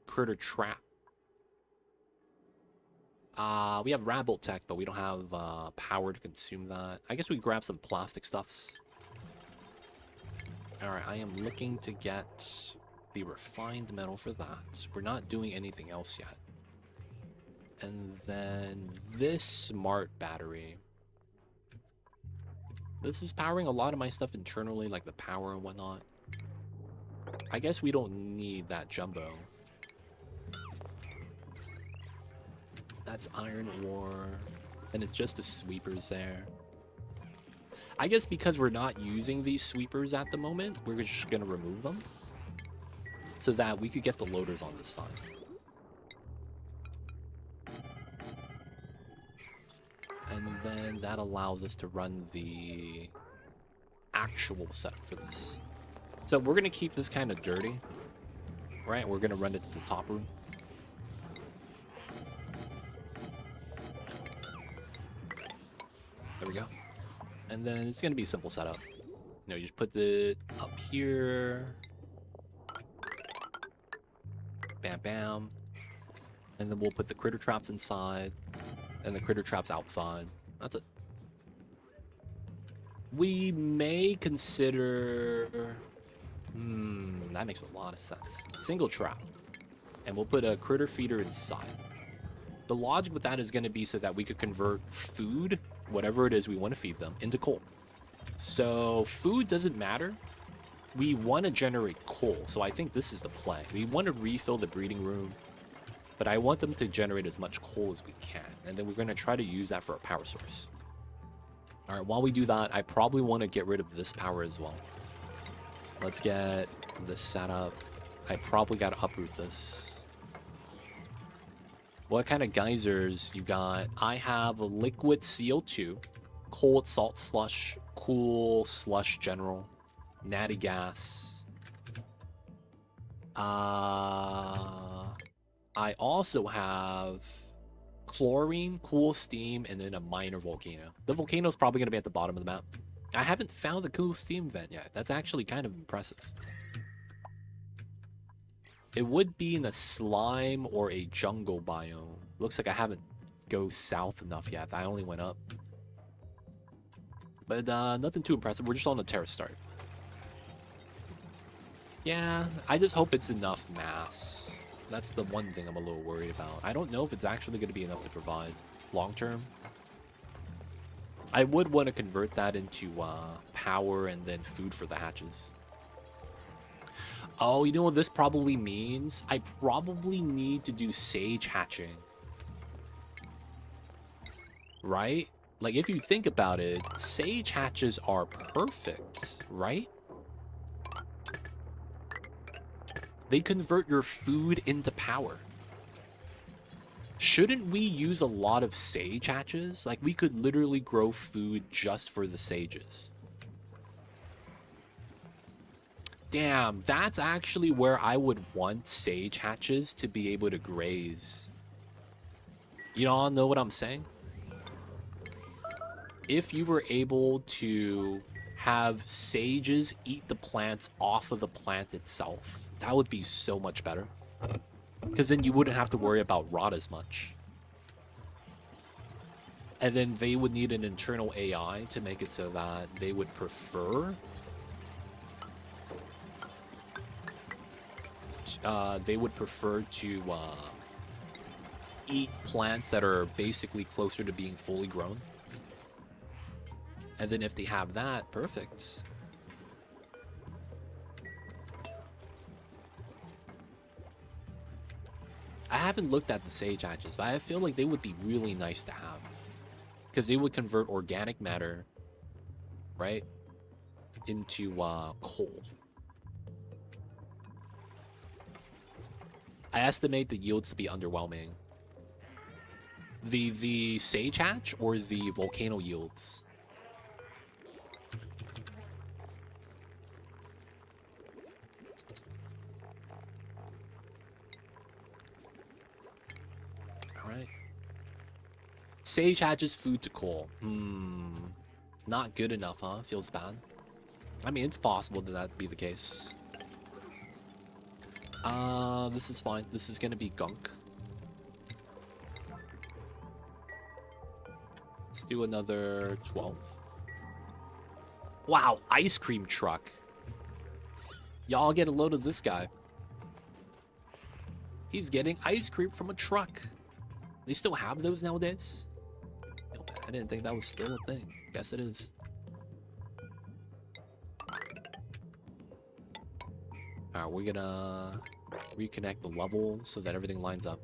critter trap. We have Rabble tech, but we don't have power to consume that. I guess we grab some plastic stuffs. Alright, I am looking to get the refined metal for that. We're not doing anything else yet. And then this smart battery. This is powering a lot of my stuff internally, like the power and whatnot. I guess we don't need that jumbo. That's iron ore. And it's just the sweepers there. I guess because we're not using these sweepers at the moment, we're just going to remove them. So that we could get the loaders on this side. And then that allows us to run the actual setup for this. So we're going to keep this kind of dirty. Right? We're going to run it to the top room. There we go. And then it's going to be a simple setup. You know, you just put it up here. Bam, bam. And then we'll put the critter traps inside. And the critter traps outside. That's it. We may consider... that makes a lot of sense. Single trap. And we'll put a critter feeder inside. The logic with that is going to be so that we could convert food, whatever it is we want to feed them, into coal. So food doesn't matter. We want to generate coal. So I think this is the play. We want to refill the breeding room. But I want them to generate as much coal as we can. And then we're going to try to use that for a power source. Alright, while we do that, I probably want to get rid of this power as well. Let's get this set up. I probably got to uproot this. What kind of geysers you got? I have a liquid CO2, cold salt slush, cool slush general, natty gas. I also have chlorine, cool steam, and then a minor volcano. The volcano is probably going to be at the bottom of the map. I haven't found the cool steam vent yet. That's actually kind of impressive. It would be in a slime or a jungle biome. Looks like I haven't go south enough yet. I only went up. But nothing too impressive. We're just on a terrace start. Yeah, I just hope it's enough mass. That's the one thing I'm a little worried about. I don't know if it's actually going to be enough to provide long term. I would want to convert that into power and then food for the hatches. Oh, you know what this probably means? I probably need to do sage hatching. right? Like, if you think about it, sage hatches are perfect, right? They convert your food into power. Shouldn't we use a lot of sage hatches? Like, we could literally grow food just for the sages. Damn, that's actually where I would want sage hatches to be able to graze. You all know what I'm saying? If you were able to have sages eat the plants off of the plant itself, that would be so much better. Because then you wouldn't have to worry about rot as much. And then they would need an internal AI to make it so that they would prefer to eat plants that are basically closer to being fully grown. And then if they have that, perfect. I haven't looked at the sage hatches, but I feel like they would be really nice to have. Because they would convert organic matter, right, into coal. I estimate the yields to be underwhelming. The sage hatch or the volcano yields? Alright. Sage hatches food to coal. Not good enough, huh? Feels bad. I mean, it's possible that that'd be the case. This is fine. This is gonna be gunk. Let's do another 12. Wow, ice cream truck. Y'all get a load of this guy. He's getting ice cream from a truck. They still have those nowadays? Yo, man, I didn't think that was still a thing. Guess it is. Alright, we're gonna reconnect the level so that everything lines up.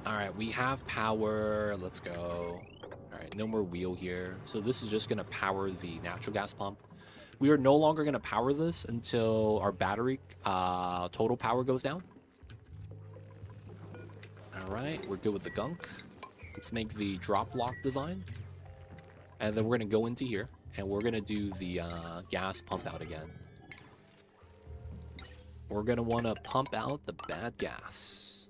Alright, we have power. Let's go. Alright, no more wheel here. So this is just gonna power the natural gas pump. We are no longer gonna power this until our battery total power goes down. Alright, we're good with the gunk. Let's make the drop lock design. And then we're gonna go into here and we're gonna do the gas pump out again. We're gonna wanna pump out the bad gas.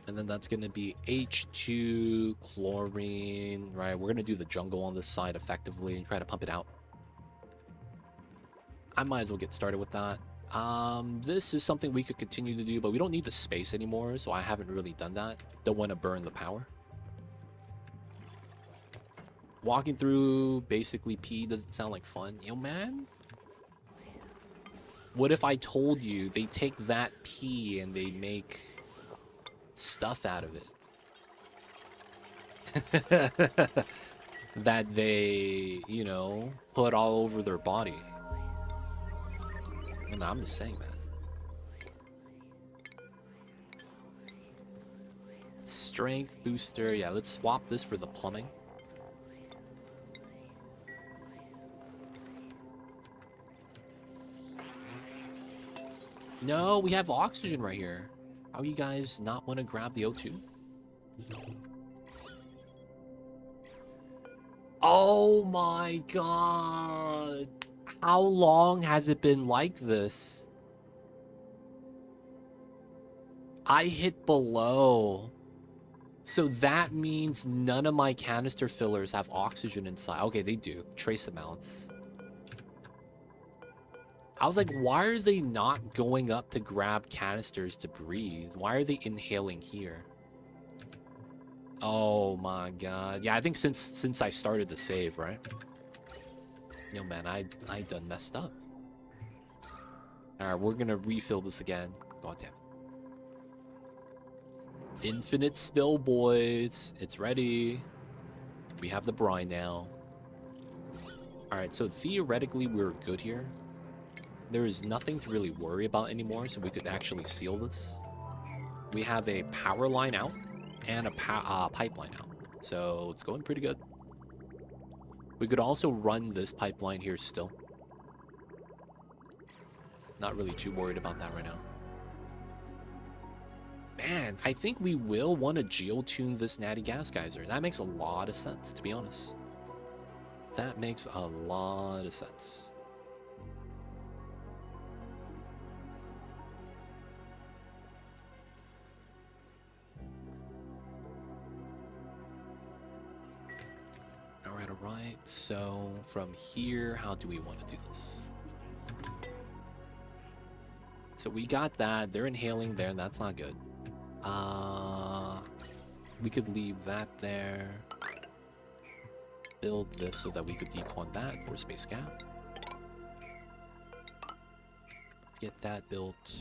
And then that's going to be H2, chlorine, right? We're going to do the jungle on this side effectively and try to pump it out. I might as well get started with that. This is something we could continue to do, but we don't need the space anymore, so I haven't really done that. Don't want to burn the power. Walking through basically P doesn't sound like fun. Yo, man. What if I told you they take that P and they make stuff out of it that they, you know, put all over their body? And I'm just saying that. Strength booster. Yeah, let's swap this for the plumbing. No, we have oxygen right here. How you guys not want to grab the O2? Oh my god. How long has it been like this? I hit below. So that means none of my canister fillers have oxygen inside. Okay, they do. Trace amounts. I was like, why are they not going up to grab canisters to breathe? Why are they inhaling here? Oh my god. Yeah, I think since I started the save, right? Yo, man, I done messed up. Alright, we're gonna refill this again. God damn it. Infinite spill, boys. It's ready. We have the brine now. Alright, so theoretically we're good here. there is nothing to really worry about anymore, so we could actually seal this. We have a power line out and a pipeline out, so it's going pretty good. We could also run this pipeline here still. Not really too worried about that right now. Man, I think we will want to geotune this natty gas geyser. That makes a lot of sense, to be honest. That makes a lot of sense. Alright. So from here, how do we want to do this? So we got that. They're inhaling there. That's not good. We could leave that there. Build this so that we could dequant that for space gap. Let's get that built.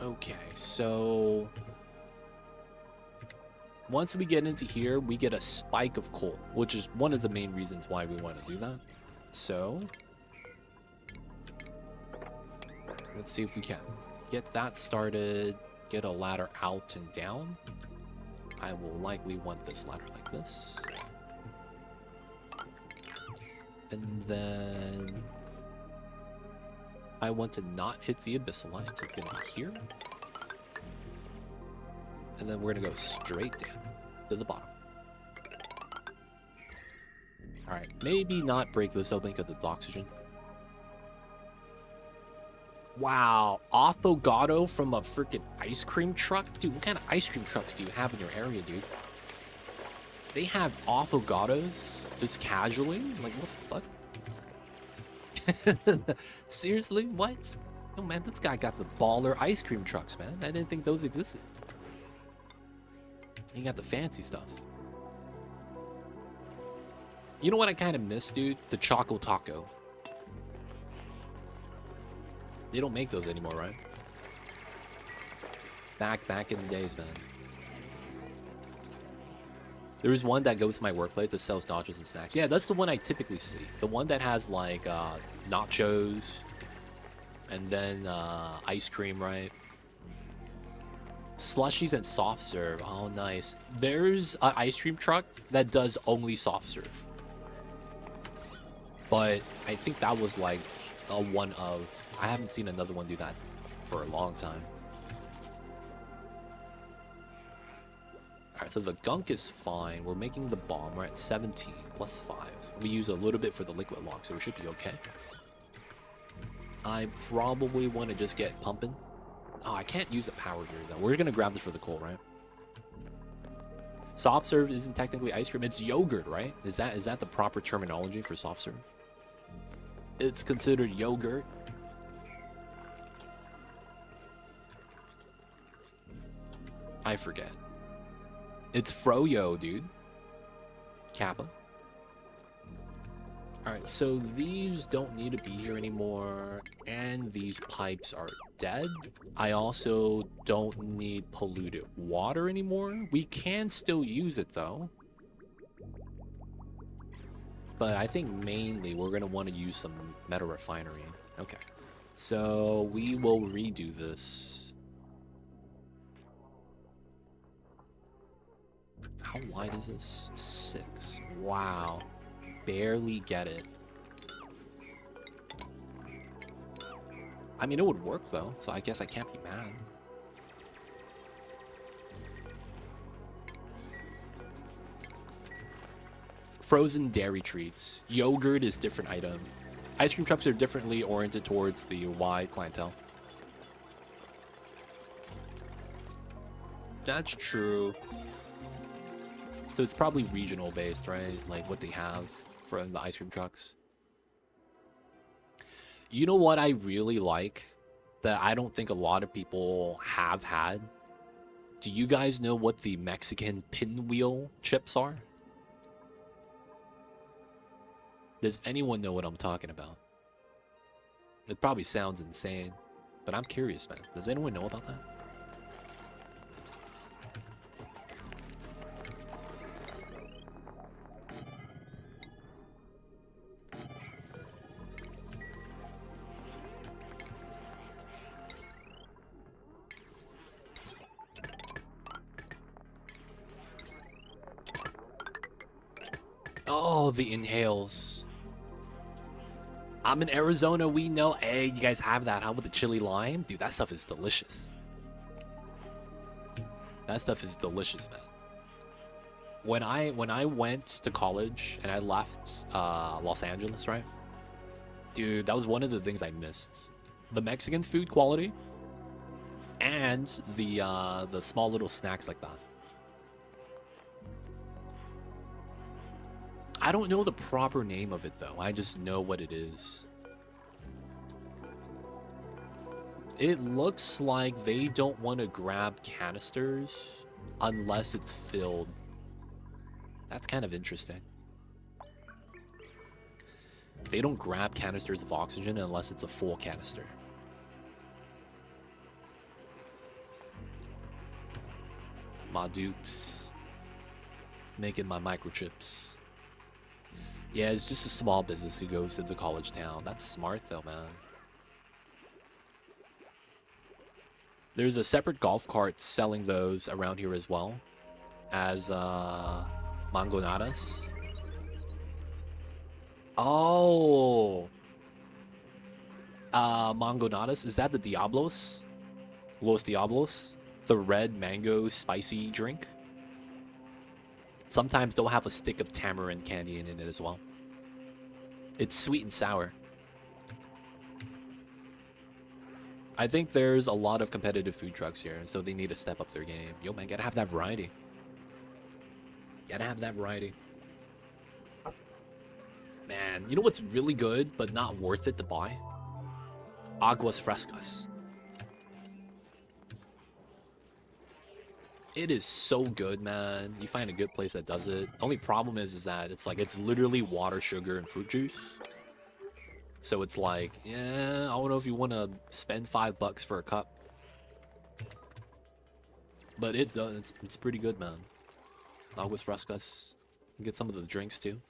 Okay, so once we get into here, we get a spike of coal, which is one of the main reasons why we want to do that. So let's see if we can get that started. Get a ladder out and down. I will likely want this ladder like this. And then I want to not hit the abyssal line, so it's going to be here. And then we're going to go straight down to the bottom. Alright, maybe not break this open because it's oxygen. Wow, affogato from a freaking ice cream truck? Dude, what kind of ice cream trucks do you have in your area, dude? They have affogatos just casually? Like, what the fuck? Seriously? What? Oh, man, this guy got the baller ice cream trucks, man. I didn't think those existed. He got the fancy stuff. You know what I kind of miss, dude? The Choco Taco. They don't make those anymore, right? Back in the days, man. There is one that goes to my workplace that sells nachos and snacks. Yeah, that's the one I typically see. The one that has like nachos and then ice cream, right? Slushies and soft serve. Oh, nice. There's an ice cream truck that does only soft serve. But I think that was like a one of. I haven't seen another one do that for a long time. Alright, so the gunk is fine. We're making the bomb. We're at 17 plus 5. We use a little bit for the liquid lock, so we should be okay. I probably want to just get pumping. Oh, I can't use the power here, though. We're going to grab this for the coal, right? Soft serve isn't technically ice cream. It's yogurt, right? Is that the proper terminology for soft serve? It's considered yogurt. I forget. It's froyo, dude. Kappa. Alright, so these don't need to be here anymore, and these pipes are dead. I also don't need polluted water anymore. We can still use it, though. But I think mainly we're going to want to use some metal refinery. Okay, so we will redo this. How wide is this? 6. Wow. Barely get it. I mean, it would work, though, so I guess I can't be mad. Frozen dairy treats. Yogurt is different item. Ice cream trucks are differently oriented towards the Y clientele. That's true. So it's probably regional based, right? Like what they have for the ice cream trucks. You know what I really like that I don't think a lot of people have had? Do you guys know what the Mexican pinwheel chips are? Does anyone know what I'm talking about? It probably sounds insane, but I'm curious, man. Does anyone know about that? Oh, the inhales. I'm in Arizona, we know. Hey, you guys have that. How about the chili lime? Dude, that stuff is delicious. That stuff is delicious, man. When I went to college and I left Los Angeles, right? Dude, that was one of the things I missed. The Mexican food quality and the small little snacks like that. I don't know the proper name of it though. I just know what it is. It looks like they don't want to grab canisters unless it's filled. That's kind of interesting. They don't grab canisters of oxygen unless it's a full canister. My dupes. Making my microchips. Yeah, it's just a small business who goes to the college town. That's smart though, man. There's a separate golf cart selling those around here as well as mangonadas. Oh, mangonadas, is that the Diablos? Los Diablos? The red mango spicy drink? Sometimes they'll have a stick of tamarind candy in it as well. It's sweet and sour. I think there's a lot of competitive food trucks here, so they need to step up their game. Yo, man, gotta have that variety. Gotta have that variety. Man, you know what's really good, but not worth it to buy? Aguas frescas. It is so good, man. You find a good place that does it. Only problem is that it's like, it's literally water, sugar, and fruit juice. So it's like, yeah, I don't know if you want to spend $5 for a cup. But it's pretty good, man. Aguas frescas. You get some of the drinks too.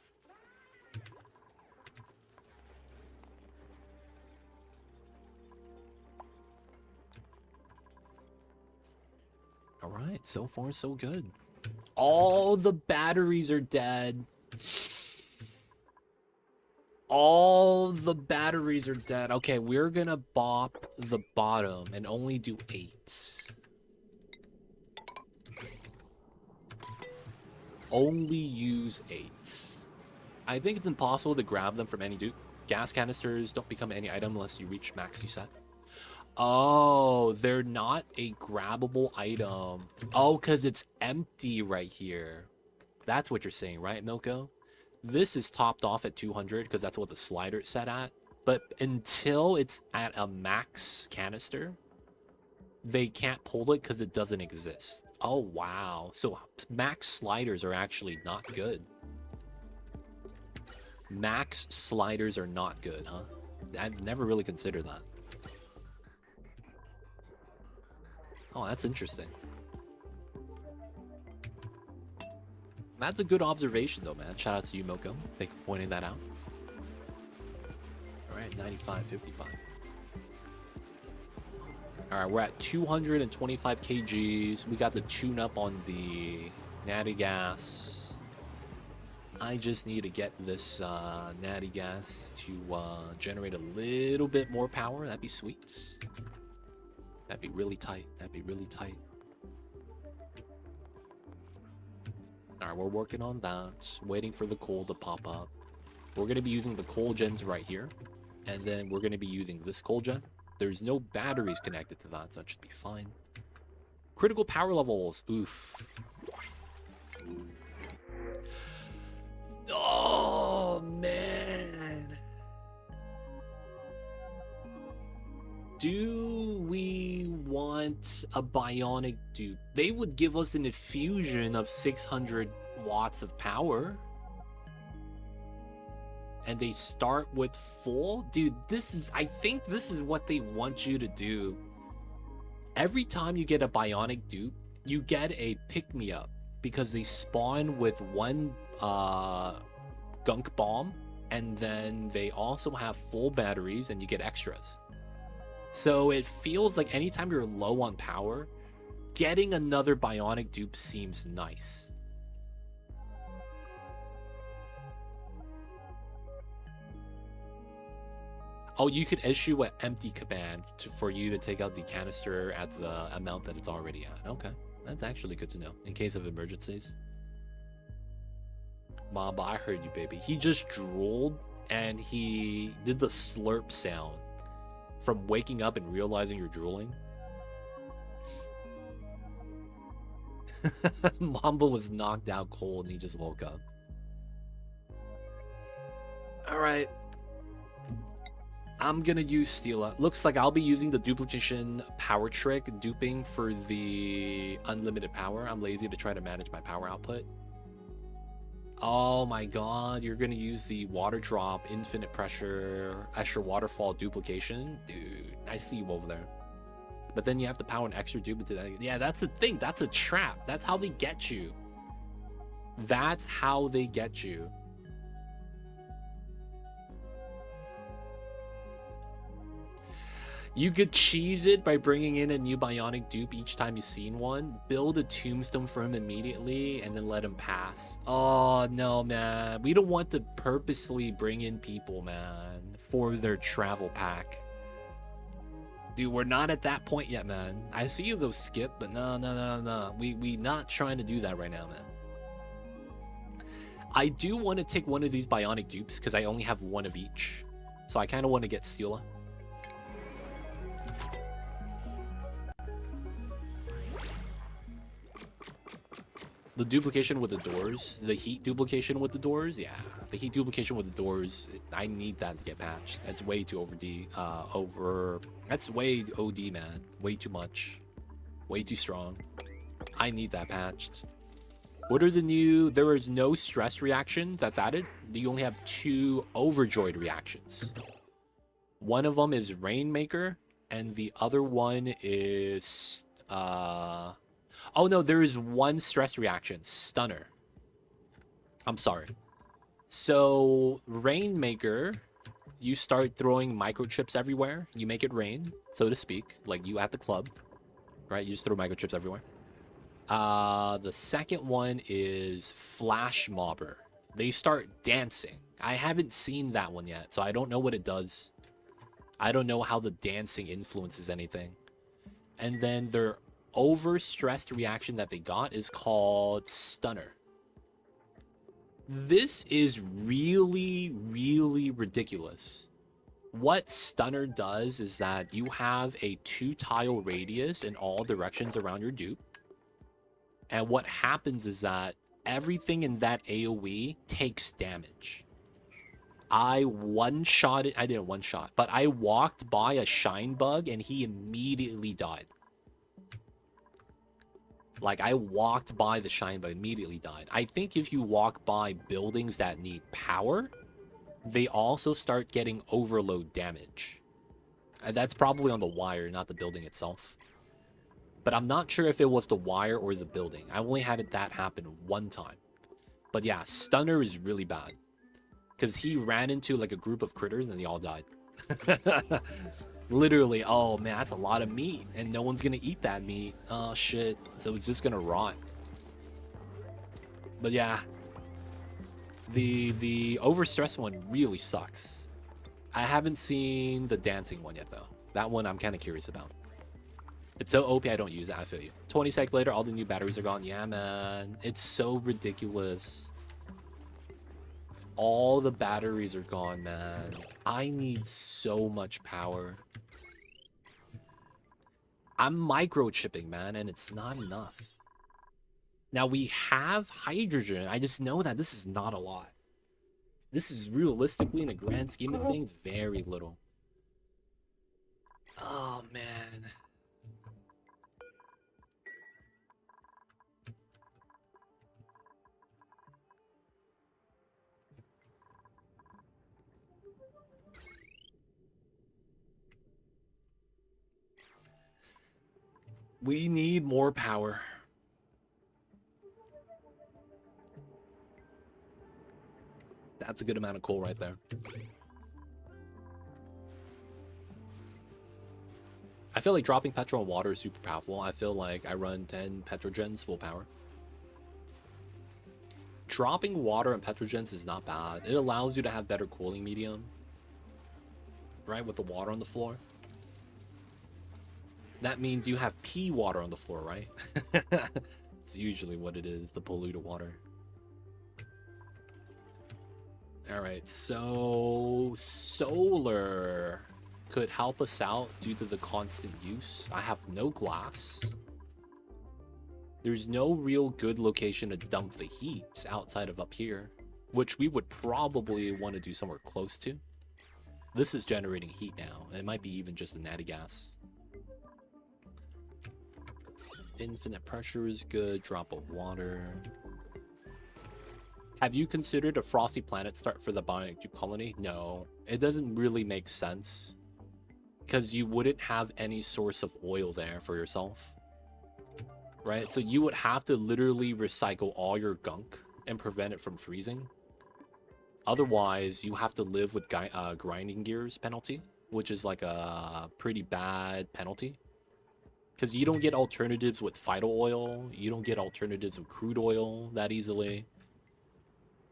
All right, so far so good. All the batteries are dead. All the batteries are dead. Okay, we're gonna bop the bottom and only do 8. Only use 8. I think it's impossible to grab them from any dupe. Gas canisters don't become any item unless you reach max set. Oh, they're not a grabbable item. Oh, because it's empty right here. That's what you're saying, right, Milko? This is topped off at 200 because that's what the slider's set at. But until it's at a max canister, they can't pull it because it doesn't exist. Oh, wow. So max sliders are actually not good. Max sliders are not good, huh? I've never really considered that. Oh, that's interesting. That's a good observation, though, man. Shout out to you, Milko. Thank you for pointing that out. All right, 95, 55. All right, we're at 225 kgs. We got the tune-up on the natty gas. I just need to get this natty gas to generate a little bit more power. That'd be sweet. That'd be really tight. That'd be really tight. All right, we're working on that. Waiting for the coal to pop up. We're going to be using the coal gens right here. And then we're going to be using this coal gen. There's no batteries connected to that, so it should be fine. Critical power levels. Oof. Oh, man. Do we want a bionic dupe? They would give us an infusion of 600 watts of power. And they start with full? Dude, I think this is what they want you to do. Every time you get a bionic dupe, you get a pick-me-up. Because they spawn with one gunk bomb. And then they also have full batteries and you get extras. So it feels like anytime you're low on power, getting another bionic dupe seems nice. Oh, you could issue an empty command for you to take out the canister at the amount that it's already at. Okay, that's actually good to know in case of emergencies. Mamba, I heard you, baby. He just drooled and he did the slurp sound from waking up and realizing you're drooling. Mamba was knocked out cold and he just woke up. All right. I'm gonna use Steela. Looks like I'll be using the duplication power trick, duping for the unlimited power. I'm lazy to try to manage my power output. Oh my god, you're gonna use the water drop, infinite pressure, extra waterfall duplication? Dude, I see you over there. But then you have to power an extra dupe into that. Yeah, that's the thing. That's a trap. That's how they get you. That's how they get you. You could cheese it by bringing in a new bionic dupe each time you've seen one. Build a tombstone for him immediately and then let him pass. Oh, no, man. We don't want to purposely bring in people, man, for their travel pack. Dude, we're not at that point yet, man. I see you go skip, but no. We not trying to do that right now, man. I do want to take one of these bionic dupes because I only have one of each. So I kind of want to get Steela. The duplication with the doors, the heat duplication with the doors, yeah. The heat duplication with the doors, I need that to get patched. That's way too that's way OD, man. Way too much. Way too strong. I need that patched. What are the new... There is no stress reaction that's added. You only have 2 overjoyed reactions. One of them is Rainmaker, and the other one is... Oh no, there is 1 stress reaction, Stunner. I'm sorry. So, Rainmaker, you start throwing microchips everywhere. You make it rain, so to speak, like you at the club, right? You just throw microchips everywhere. The second one is Flash Mobber. They start dancing. I haven't seen that one yet, so I don't know what it does. I don't know how the dancing influences anything. And then their overstressed reaction that they got is called Stunner. This is really ridiculous. What Stunner does is that you have a 2-tile radius in all directions around your dupe. And what happens is that everything in that AoE takes damage. I didn't one-shot, but I walked by a shine bug and he immediately died. Like, I walked by the shine bug, immediately died. I think if you walk by buildings that need power, they also start getting overload damage. And that's probably on the wire, not the building itself. But I'm not sure if it was the wire or the building. I only had that happen 1 time. But yeah, Stunner is really bad. Because he ran into like a group of critters and they all died. Literally, oh man, that's a lot of meat. And no one's gonna eat that meat. Oh shit. So it's just gonna rot. But yeah. The overstressed one really sucks. I haven't seen the dancing one yet though. That one I'm kind of curious about. It's so OP I don't use it, I feel you. 20 seconds later, all the new batteries are gone. Yeah, man. It's so ridiculous. All the batteries are gone, man. I need so much power. I'm microchipping, man, and it's not enough. Now, we have hydrogen. I just know that this is not a lot. This is realistically, in a grand scheme of things, very little. Oh, man. We need more power. That's a good amount of coal right there. I feel like dropping petrol and water is super powerful. I feel like I run 10 petrogens full power. Dropping water and petrogens is not bad. It allows you to have better cooling medium. right? With the water on the floor. That means you have pee water on the floor, right? It's usually what it is, the polluted water. Alright, so solar could help us out due to the constant use. I have no glass. There's no real good location to dump the heat outside of up here, which we would probably want to do somewhere close to. This is generating heat now. It might be even just a natty gas. Infinite pressure is good. Drop of water. Have you considered a frosty planet start for the Bionic Dupe colony? No, it doesn't really make sense because you wouldn't have any source of oil there for yourself, right? So you would have to literally recycle all your gunk and prevent it from freezing. Otherwise, you have to live with grinding gears penalty, which is like a pretty bad penalty. Because you don't get alternatives with vital oil. You don't get alternatives with crude oil that easily.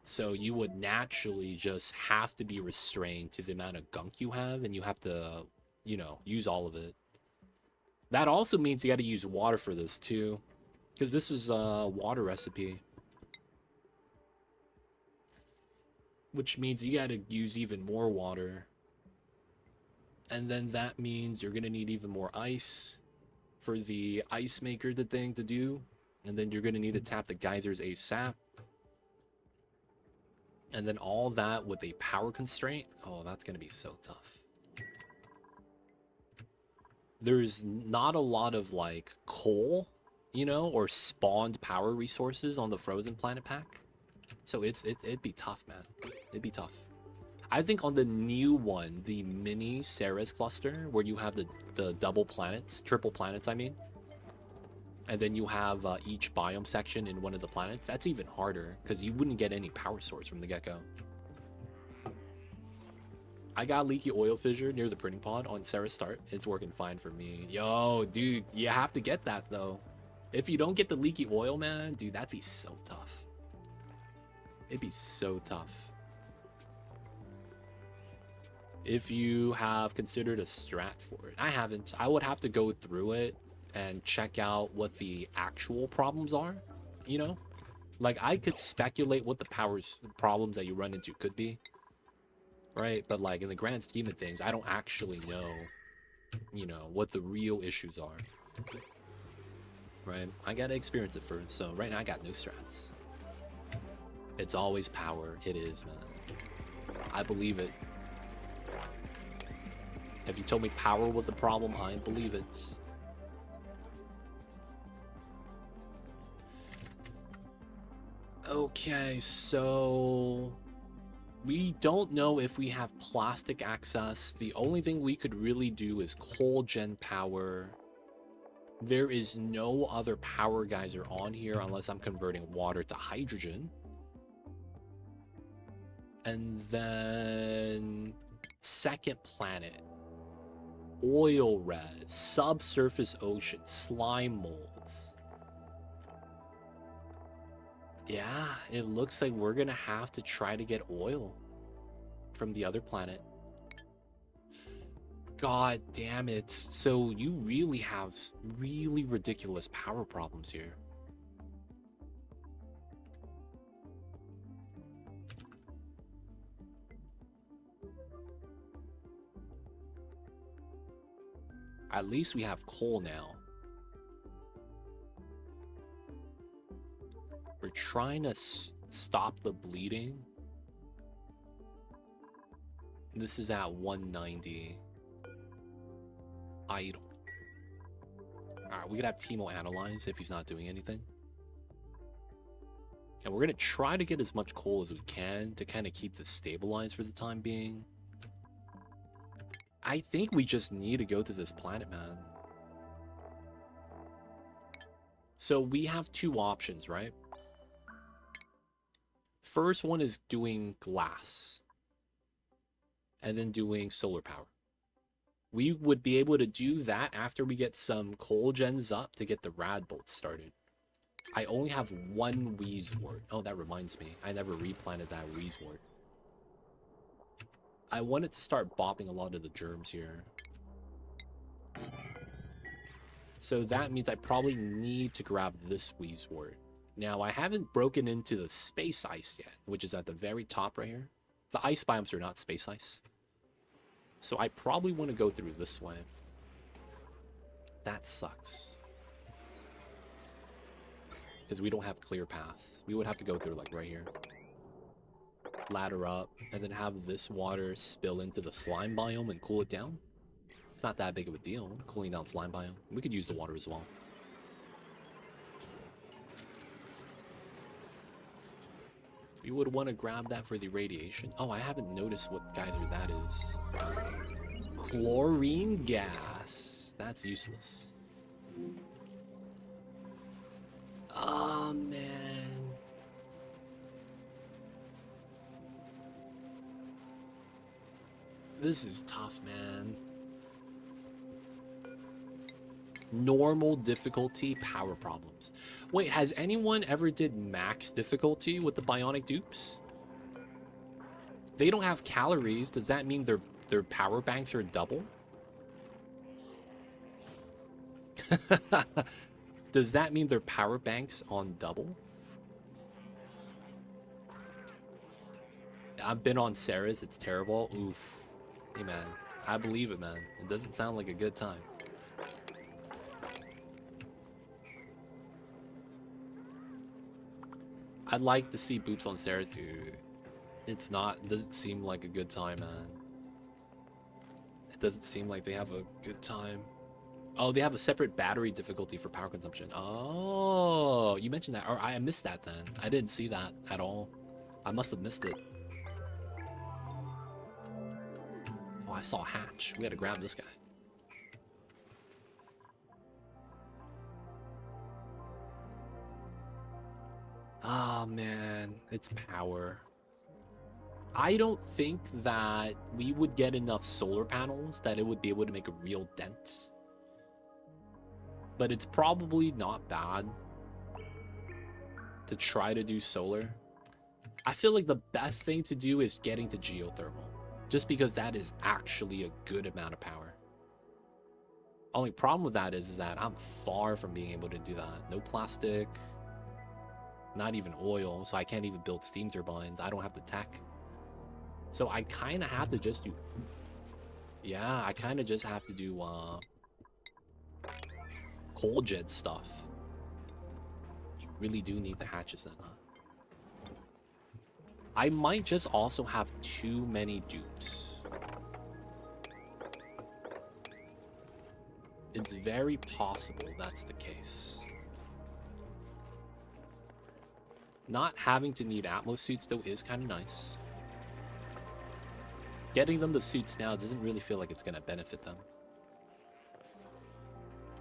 So you would naturally just have to be restrained to the amount of gunk you have. And you have to, you know, use all of it. That also means you got to use water for this too. Because this is a water recipe. Which means you got to use even more water. And then that means you're going to need even more ice for the ice maker thing to do. And then you're going to need to tap the geysers ASAP. And then all that with a power constraint. Oh, that's going to be so tough. There's not a lot of like coal, you know, or spawned power resources on the Frozen Planet pack. So it'd be tough, man. It'd be tough. I think on the new one, the mini Ceres cluster, where you have the double planets, triple planets, I mean. And then you have each biome section in one of the planets. That's even harder, because you wouldn't get any power source from the get-go. I got leaky oil fissure near the printing pod on Ceres start. It's working fine for me. Yo, dude, you have to get that, though. If you don't get the leaky oil, man, dude, that'd be so tough. It'd be so tough. If you have considered a strat for it. I haven't. I would have to go through it and check out what the actual problems are, you know? Like, I could speculate what the problems that you run into could be, right? But, like, in the grand scheme of things, I don't actually know, you know, what the real issues are, right? I gotta experience it first, so right now I got no strats. It's always power. It is, man. I believe it. If you told me power was the problem, I believe it. Okay, so we don't know if we have plastic access. The only thing we could really do is coal gen power. There is no other power geyser on here unless I'm converting water to hydrogen. And then second planet. Oil res, subsurface ocean, slime molds. Yeah, it looks like we're gonna have to try to get oil from the other planet. God damn it. So you really have really ridiculous power problems here. At least we have coal now. We're trying to stop the bleeding. This is at 190. Idle. Alright, we could have Timo analyze if he's not doing anything. And we're going to try to get as much coal as we can to kind of keep this stabilized for the time being. I think we just need to go to this planet, man. So we have two options, right? First one is doing glass. And then doing solar power. We would be able to do that after we get some coal gens up to get the rad bolts started. I only have one Wheezewort. Oh, that reminds me. I never replanted that Wheezewort. I wanted to start bopping a lot of the germs here. So that means I probably need to grab this Wheezewort. Now, I haven't broken into the space ice yet, which is at the very top right here. The ice biomes are not space ice. So I probably want to go through this way. That sucks. Because we don't have clear path. We would have to go through like right here. Ladder up, and then have this water spill into the slime biome and cool it down. It's not that big of a deal, cooling down slime biome. We could use the water as well. We would want to grab that for the radiation. Oh, I haven't noticed what geyser that is. Chlorine gas. That's useless. Oh, man. This is tough, man. Normal difficulty, power problems. Wait, has anyone ever did max difficulty with the Bionic Dupes? They don't have calories. Does that mean their power banks are double? Does that mean their power banks on double? I've been on Sarah's. It's terrible. Oof. Hey, man. I believe it, man. It doesn't sound like a good time. I'd like to see Boops on Sarah's, dude. It's not. Doesn't seem like a good time, man. It doesn't seem like they have a good time. Oh, they have a separate battery difficulty for power consumption. Oh, you mentioned that. Or I missed that then. I didn't see that at all. I must have missed it. Oh, I saw Hatch. We had to grab this guy. Oh, man. It's power. I don't think that we would get enough solar panels that it would be able to make a real dent. But it's probably not bad to try to do solar. I feel like the best thing to do is getting to geothermal. Just because that is actually a good amount of power. Only problem with that is that I'm far from being able to do that. No plastic. Not even oil. So I can't even build steam turbines. I don't have the tech. So I kind of have to just do... Yeah, I kind of just have to do coal jet stuff. You really do need the hatches then, huh? I might just also have too many dupes. It's very possible that's the case. Not having to need Atmos suits, though, is kind of nice. Getting them the suits now doesn't really feel like it's going to benefit them.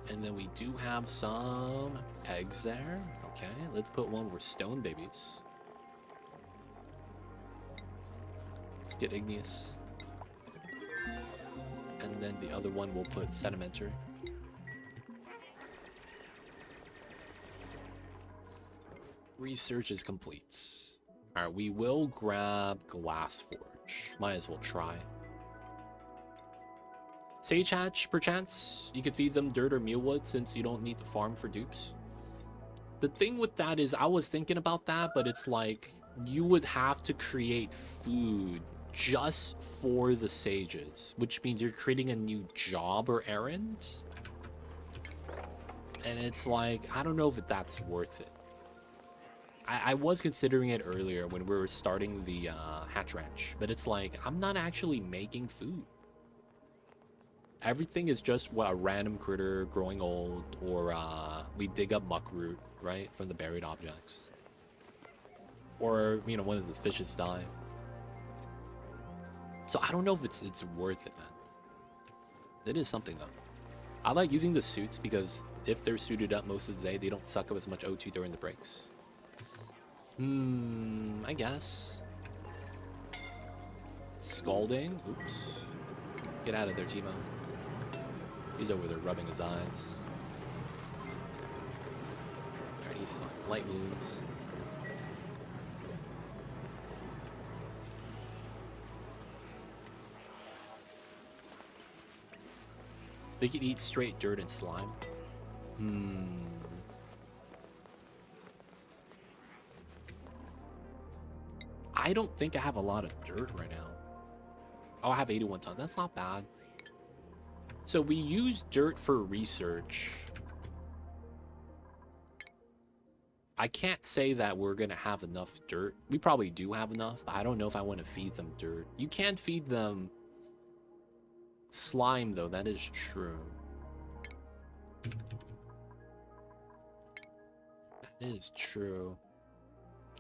And then we do have some eggs there. Okay, let's put one where stone babies. Let's get igneous. And then the other one we'll put sedimentary. Research is complete. Alright, we will grab Glass Forge. Might as well try. Sage Hatch, perchance. You could feed them dirt or mealwood since you don't need to farm for dupes. The thing with that is, I was thinking about that, but it's like, you would have to create food just for the sages, which means you're creating a new job or errand. And it's like, I don't know if that's worth it. I was considering it earlier when we were starting the Hatch Ranch, but it's like, I'm not actually making food. Everything is just what a random critter growing old, or we dig up muckroot, right, from the buried objects. Or, you know, one of the fishes die. So I don't know if it's worth it, man. It is something, though. I like using the suits because if they're suited up most of the day, they don't suck up as much O2 during the breaks. I guess. Scalding? Oops. Get out of there, Timo. He's over there rubbing his eyes. Alright, he's fine. Light wounds. They can eat straight dirt and slime. I don't think I have a lot of dirt right now. Oh, I have 81 tons. That's not bad. So we use dirt for research. I can't say that we're going to have enough dirt. We probably do have enough, but I don't know if I want to feed them dirt. You can feed them slime, though. That is true. That is true.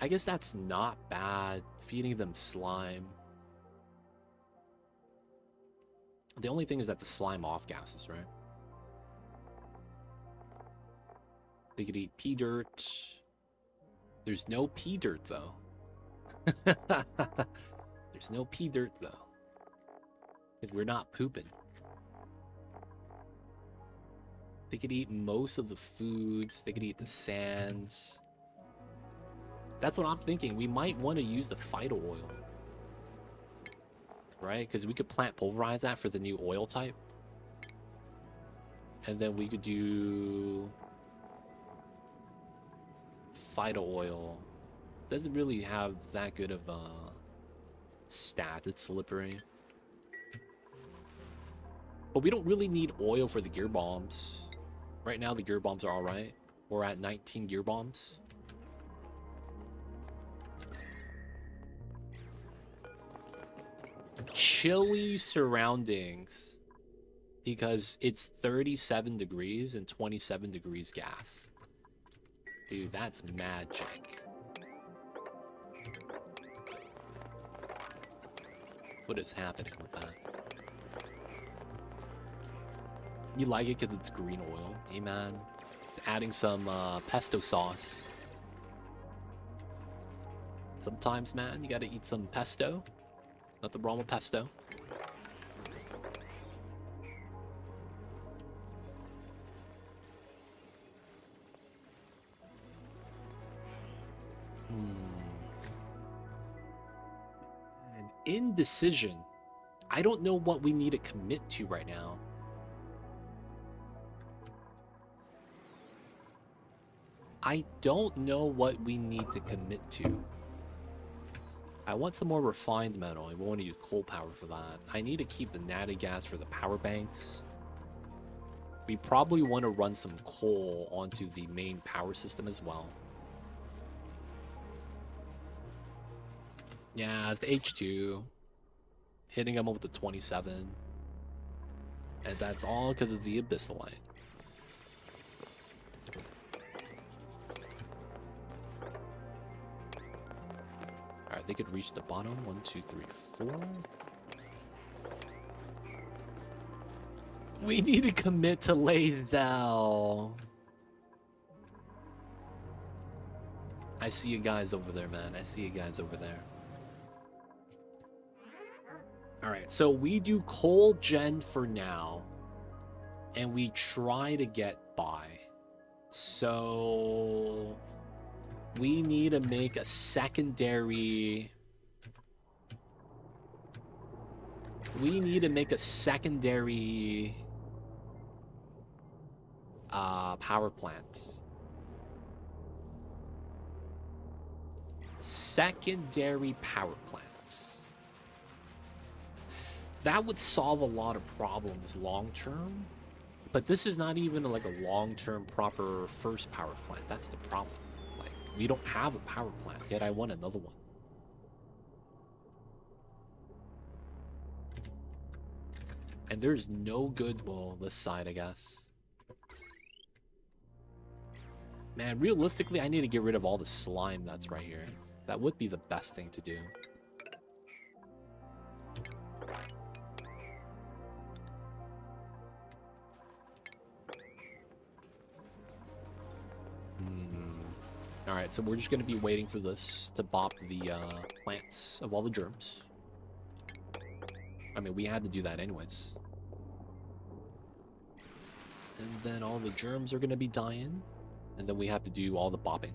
I guess that's not bad, feeding them slime. The only thing is that the slime off gases, right? They could eat pea dirt. There's no pea dirt, though. There's no pea dirt, though. Because we're not pooping. They could eat most of the foods. They could eat the sands. That's what I'm thinking. We might want to use the phyto oil. Right? Because we could plant pulverize that for the new oil type. And then we could do phyto oil. Doesn't really have that good of a stat. It's slippery. But we don't really need oil for the gear bombs. Right now the gear bombs are alright. We're at 19 gear bombs. Chilly surroundings because it's 37 degrees and 27 degrees gas. Dude, that's magic. What is happening with that? You like it because it's green oil. Hey man, just adding some pesto sauce. Sometimes, man, you gotta eat some pesto. Nothing wrong with pesto. An indecision. I don't know what we need to commit to right now. I don't know what we need to commit to. I want some more refined metal. I want to use coal power for that. I need to keep the natty gas for the power banks. We probably want to run some coal onto the main power system as well. Yeah, it's the H2. Hitting them with the 27. And that's all because of the abyssalite. Alright, they could reach the bottom. 1, 2, 3, 4. We need to commit to Lazel. I see you guys over there, man. I see you guys over there. Alright, so we do coal gen for now. And we try to get by. So we need to make a secondary... power plant. Secondary power plants. That would solve a lot of problems long term. But this is not even like a long-term proper first power plant. That's the problem. Like, we don't have a power plant, yet I want another one. And there's no good, well, this side, I guess. Man, realistically, I need to get rid of all the slime that's right here. That would be the best thing to do. Alright, so we're just going to be waiting for this to bop the plants of all the germs. I mean, we had to do that anyways. And then all the germs are going to be dying. And then we have to do all the bopping.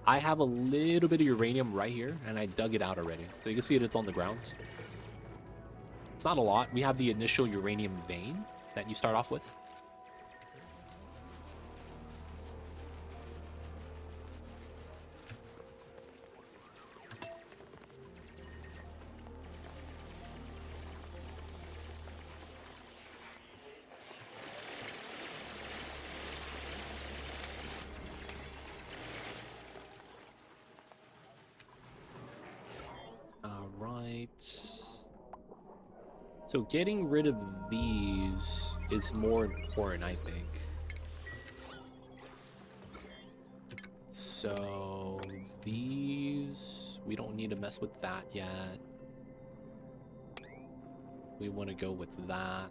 I have a little bit of uranium right here, and I dug it out already. So you can see it's on the ground. It's not a lot. We have the initial uranium vein. that you start off with. So getting rid of these is more important, I think. So these, we don't need to mess with that yet. We want to go with that.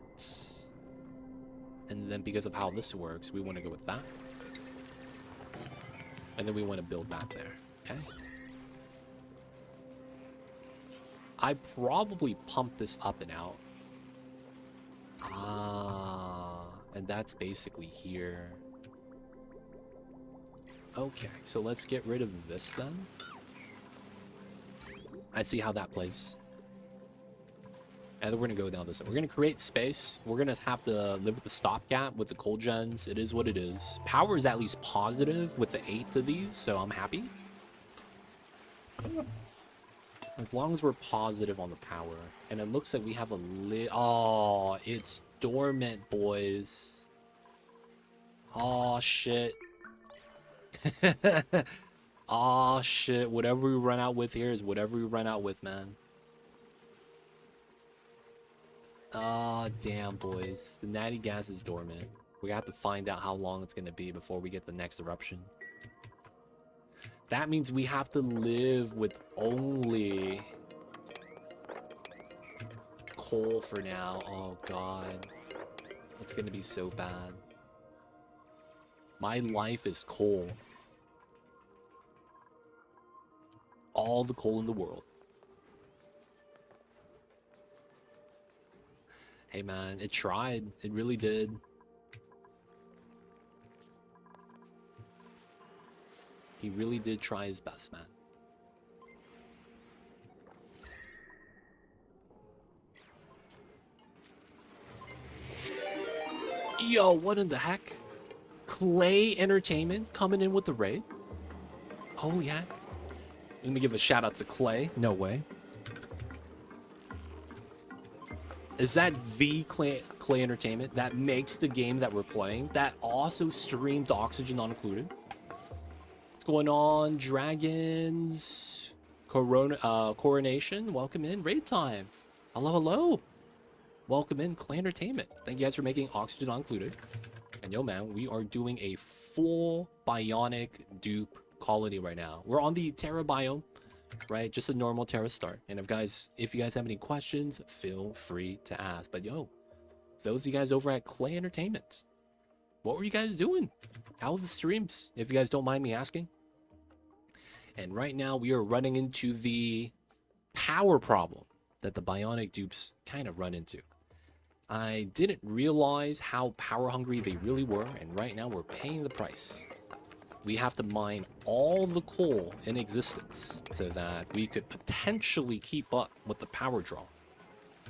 And then because of how this works, we want to go with that. And then we want to build that there, okay? I probably pump this up and out. And that's basically here. Okay, so let's get rid of this then. I see how that plays. And then we're gonna go down this. We're gonna create space. We're gonna have to live with the stopgap with the cold gens. It is what it is. Power is at least positive with the 8 of these, so I'm happy. As long as we're positive on the power. And it looks like we have a oh, it's dormant, boys. Oh, shit. Oh, shit. Whatever we run out with here is whatever we run out with, man. Oh, damn, boys. The natty gas is dormant. We have to find out how long it's going to be before we get the next eruption. That means we have to live with only coal for now. Oh, God. It's going to be so bad. My life is coal. All the coal in the world. Hey, man, it tried. It really did. He really did try his best, man. Yo, what in the heck? Clay Entertainment coming in with the raid? Holy heck. Let me give a shout out to Clay. No way. Is that the Clay Entertainment that makes the game that we're playing? That also streamed Oxygen Not Included? What's going on, Dragons? Coronation? Welcome in. Raid time. Hello, hello. Welcome in, Clay Entertainment. Thank you guys for making Oxygen Not Included. And yo, man, we are doing a full Bionic Dupe colony right now. We're on the Terra biome, right? Just a normal Terra start. And if you guys have any questions, feel free to ask. But yo, those of you guys over at Clay Entertainment, what were you guys doing? How was the streams, if you guys don't mind me asking? And right now we are running into the power problem that the Bionic Dupes kind of run into. I didn't realize how power hungry they really were, and right now we're paying the price. We have to mine all the coal in existence so that we could potentially keep up with the power draw.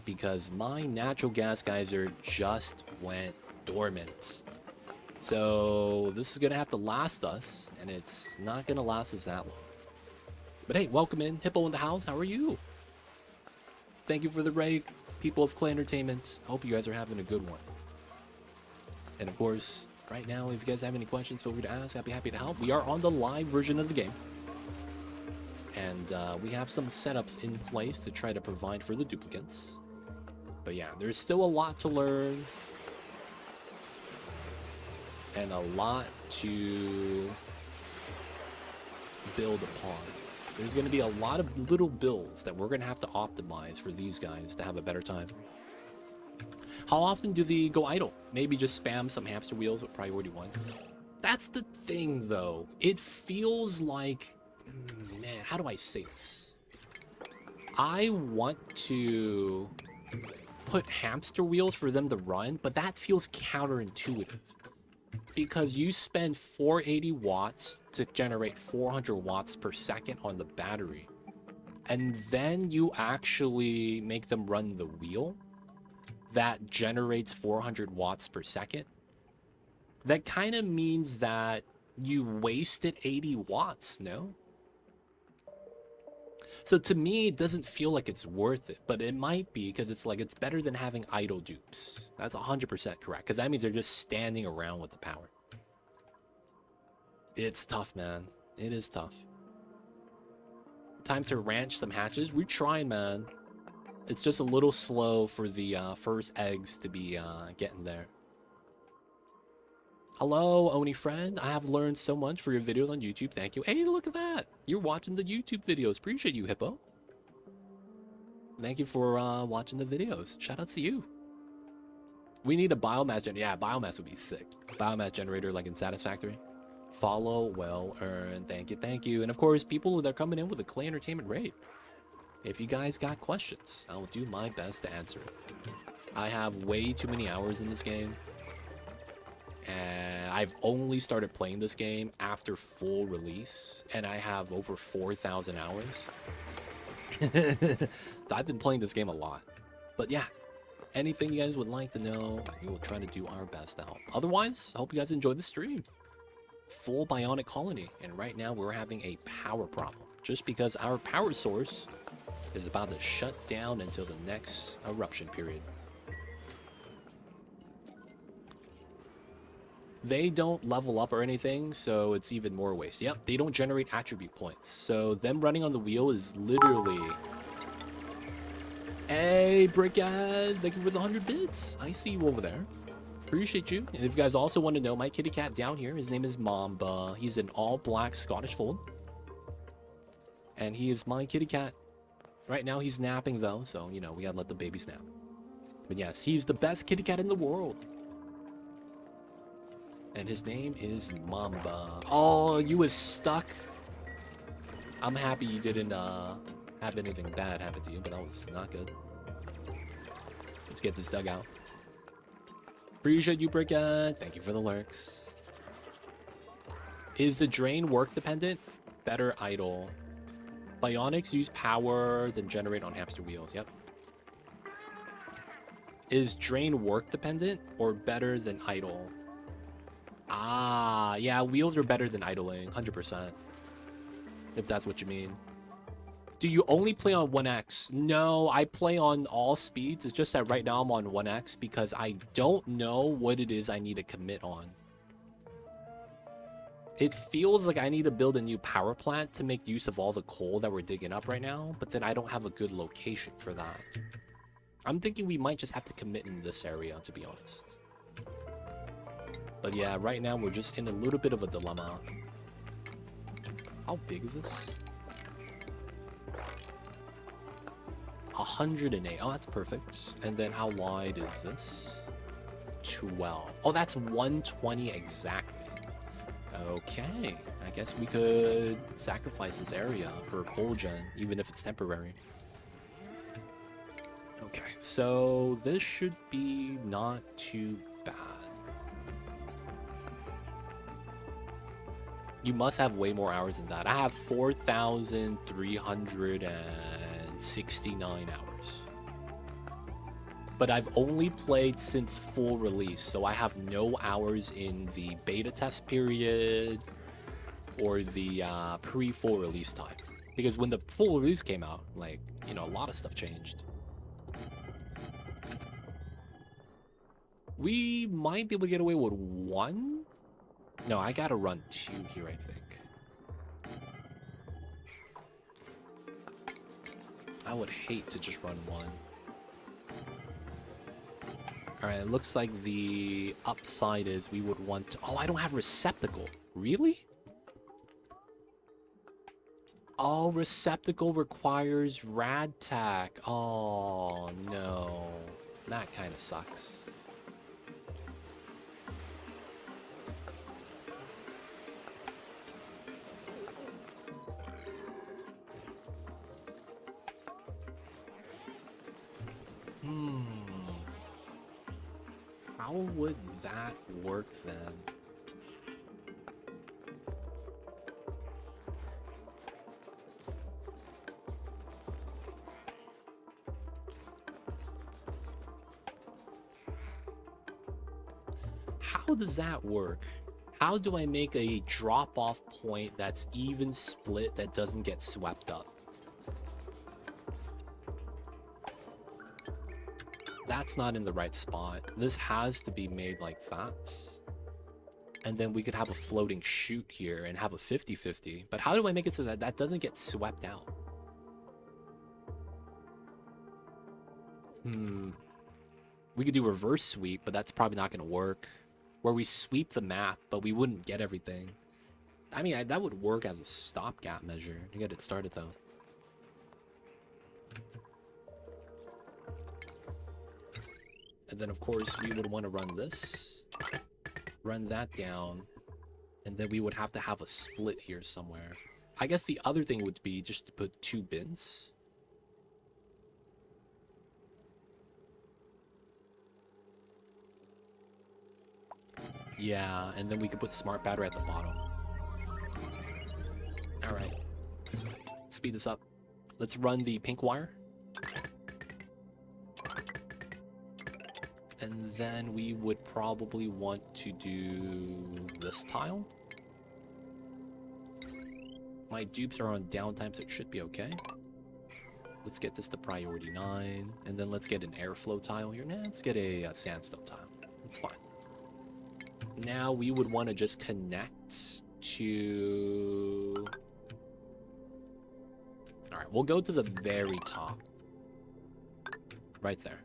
Because my natural gas geyser just went dormant. So this is going to have to last us, and it's not going to last us that long. But hey, welcome in. Hippo in the house. How are you? Thank you for the raid, people of Clay Entertainment. Hope you guys are having a good one. And of course, right now, if you guys have any questions, feel free to ask. I'd be happy to help. We are on the live version of the game. And we have some setups in place to try to provide for the duplicates. But yeah, there's still a lot to learn. And a lot to build upon. There's going to be a lot of little builds that we're going to have to optimize for these guys to have a better time. How often do they go idle? Maybe just spam some hamster wheels with priority 1. That's the thing, though. It feels like... Man, how do I say this? I want to put hamster wheels for them to run, but that feels counterintuitive. Because you spend 480 watts to generate 400 watts per second on the battery. And then you actually make them run the wheel. that generates 400 watts per second, that kind of means that you wasted 80 watts, no? So to me, it doesn't feel like it's worth it, but it might be because it's like it's better than having idle dupes. That's 100% correct, because that means they're just standing around with the power. It's tough, man. It is tough. Time to ranch some hatches. We're trying, man. It's just a little slow for the first eggs to be getting there. Hello, Oni friend. I have learned so much for your videos on YouTube. Thank you. Hey, look at that. You're watching the YouTube videos. Appreciate you, Hippo. Thank you for watching the videos. Shout out to you. We need a biomass generator. Yeah, biomass would be sick. Biomass generator like in Satisfactory. Follow, well earned. Thank you, thank you. And of course, people that are coming in with a Clay Entertainment raid. If you guys got questions, I will do my best to answer it. I have way too many hours in this game. And I've only started playing this game after full release. And I have over 4,000 hours. So I've been playing this game a lot. But yeah, anything you guys would like to know, we will try to do our best to help. Otherwise, I hope you guys enjoyed the stream. Full bionic colony. And right now we're having a power problem. Just because our power source is about to shut down until the next eruption period. They don't level up or anything, so it's even more waste. Yep, they don't generate attribute points. So them running on the wheel is literally... Hey, Brickhead, thank you for the 100 bits. I see you over there. Appreciate you. And if you guys also want to know, my kitty cat down here, his name is Mamba. He's an all-black Scottish fold. And he is my kitty cat. Right now, he's napping, though, so, you know, we gotta let the baby nap. But yes, he's the best kitty cat in the world. And his name is Mamba. Oh, you was stuck. I'm happy you didn't have anything bad happen to you, but that was not good. Let's get this dug out. Appreciate you, Brickhead. Thank you for the lurks. Is the drain work dependent? Better idle. Bionics use power, then generate on hamster wheels. Yep. Is drain work dependent or better than idle? Ah, yeah, wheels are better than idling, 100%. If that's what you mean. Do you only play on 1x? No, I play on all speeds. It's just that right now I'm on 1x because I don't know what it is I need to commit on. It feels like I need to build a new power plant to make use of all the coal that we're digging up right now, but then I don't have a good location for that. I'm thinking we might just have to commit in this area, to be honest. But yeah, right now we're just in a little bit of a dilemma. How big is this? 108. Oh, that's perfect. And then how wide is this? 12. Oh, that's 120 exactly. Okay. I guess we could sacrifice this area for coal gen, even if it's temporary. Okay, so this should be not too bad. You must have way more hours than that. I have 4,369 hours. But I've only played since full release, so I have no hours in the beta test period or the pre-full release time. Because when the full release came out, like, you know, a lot of stuff changed. We might be able to get away with 1? No, I gotta run 2 here, I think. I would hate to just run 1. Alright, it looks like the upside is we would want to... Oh, I don't have receptacle. Really? Oh, receptacle requires rad tack. Oh, no. That kind of sucks. How would that work then? how does that work? How do I make a drop-off point that's even split that doesn't get swept up? That's not in the right spot. This has to be made like that. And then we could have a floating chute here and have a 50-50. But how do I make it so that that doesn't get swept out? We could do reverse sweep, but that's probably not going to work. Where we sweep the map, but we wouldn't get everything. I mean, that would work as a stopgap measure to get it started, though. And then, of course, we would want to run this. Run that down. And then we would have to have a split here somewhere. I guess the other thing would be just to put 2 bins. Yeah, and then we could put smart battery at the bottom. Alright. Speed this up. Let's run the pink wire. And then we would probably want to do this tile. My dupes are on downtime, so it should be okay. Let's get this to priority 9. And then let's get an airflow tile here. Nah, let's get a sandstone tile. It's fine. Now we would want to just connect to... Alright, we'll go to the very top. Right there.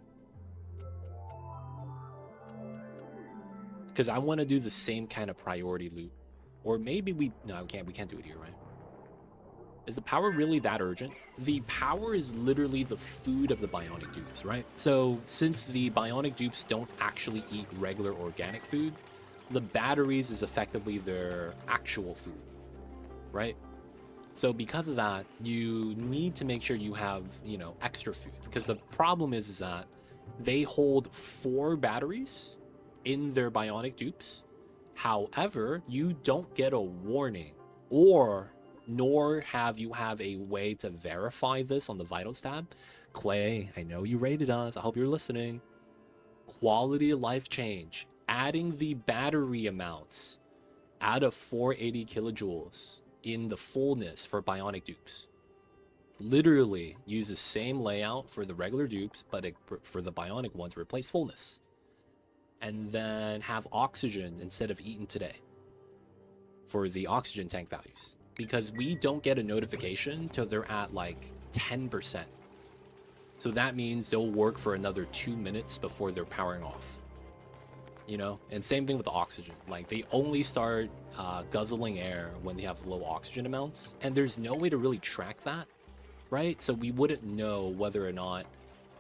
Because I want to do the same kind of priority loop. Or maybe we... No, we can't do it here, right? Is the power really that urgent? The power is literally the food of the bionic dupes, right? So since the bionic dupes don't actually eat regular organic food, the batteries is effectively their actual food, right? So because of that, you need to make sure you have, you know, extra food. Because the problem is that they hold 4 batteries in their bionic dupes. However, you don't get a warning, nor have you have a way to verify this on the vitals tab. Clay, I know you rated us. I hope you're listening. Quality of life change. Adding the battery amounts out of 480 kilojoules in the fullness for bionic dupes. Literally use the same layout for the regular dupes, but for the bionic ones, replace fullness. And then have oxygen instead of eaten today for the oxygen tank values. Because we don't get a notification till they're at like 10%. So that means they'll work for another 2 minutes before they're powering off. You know, and same thing with the oxygen. Like they only start guzzling air when they have low oxygen amounts, and there's no way to really track that, right? So we wouldn't know whether or not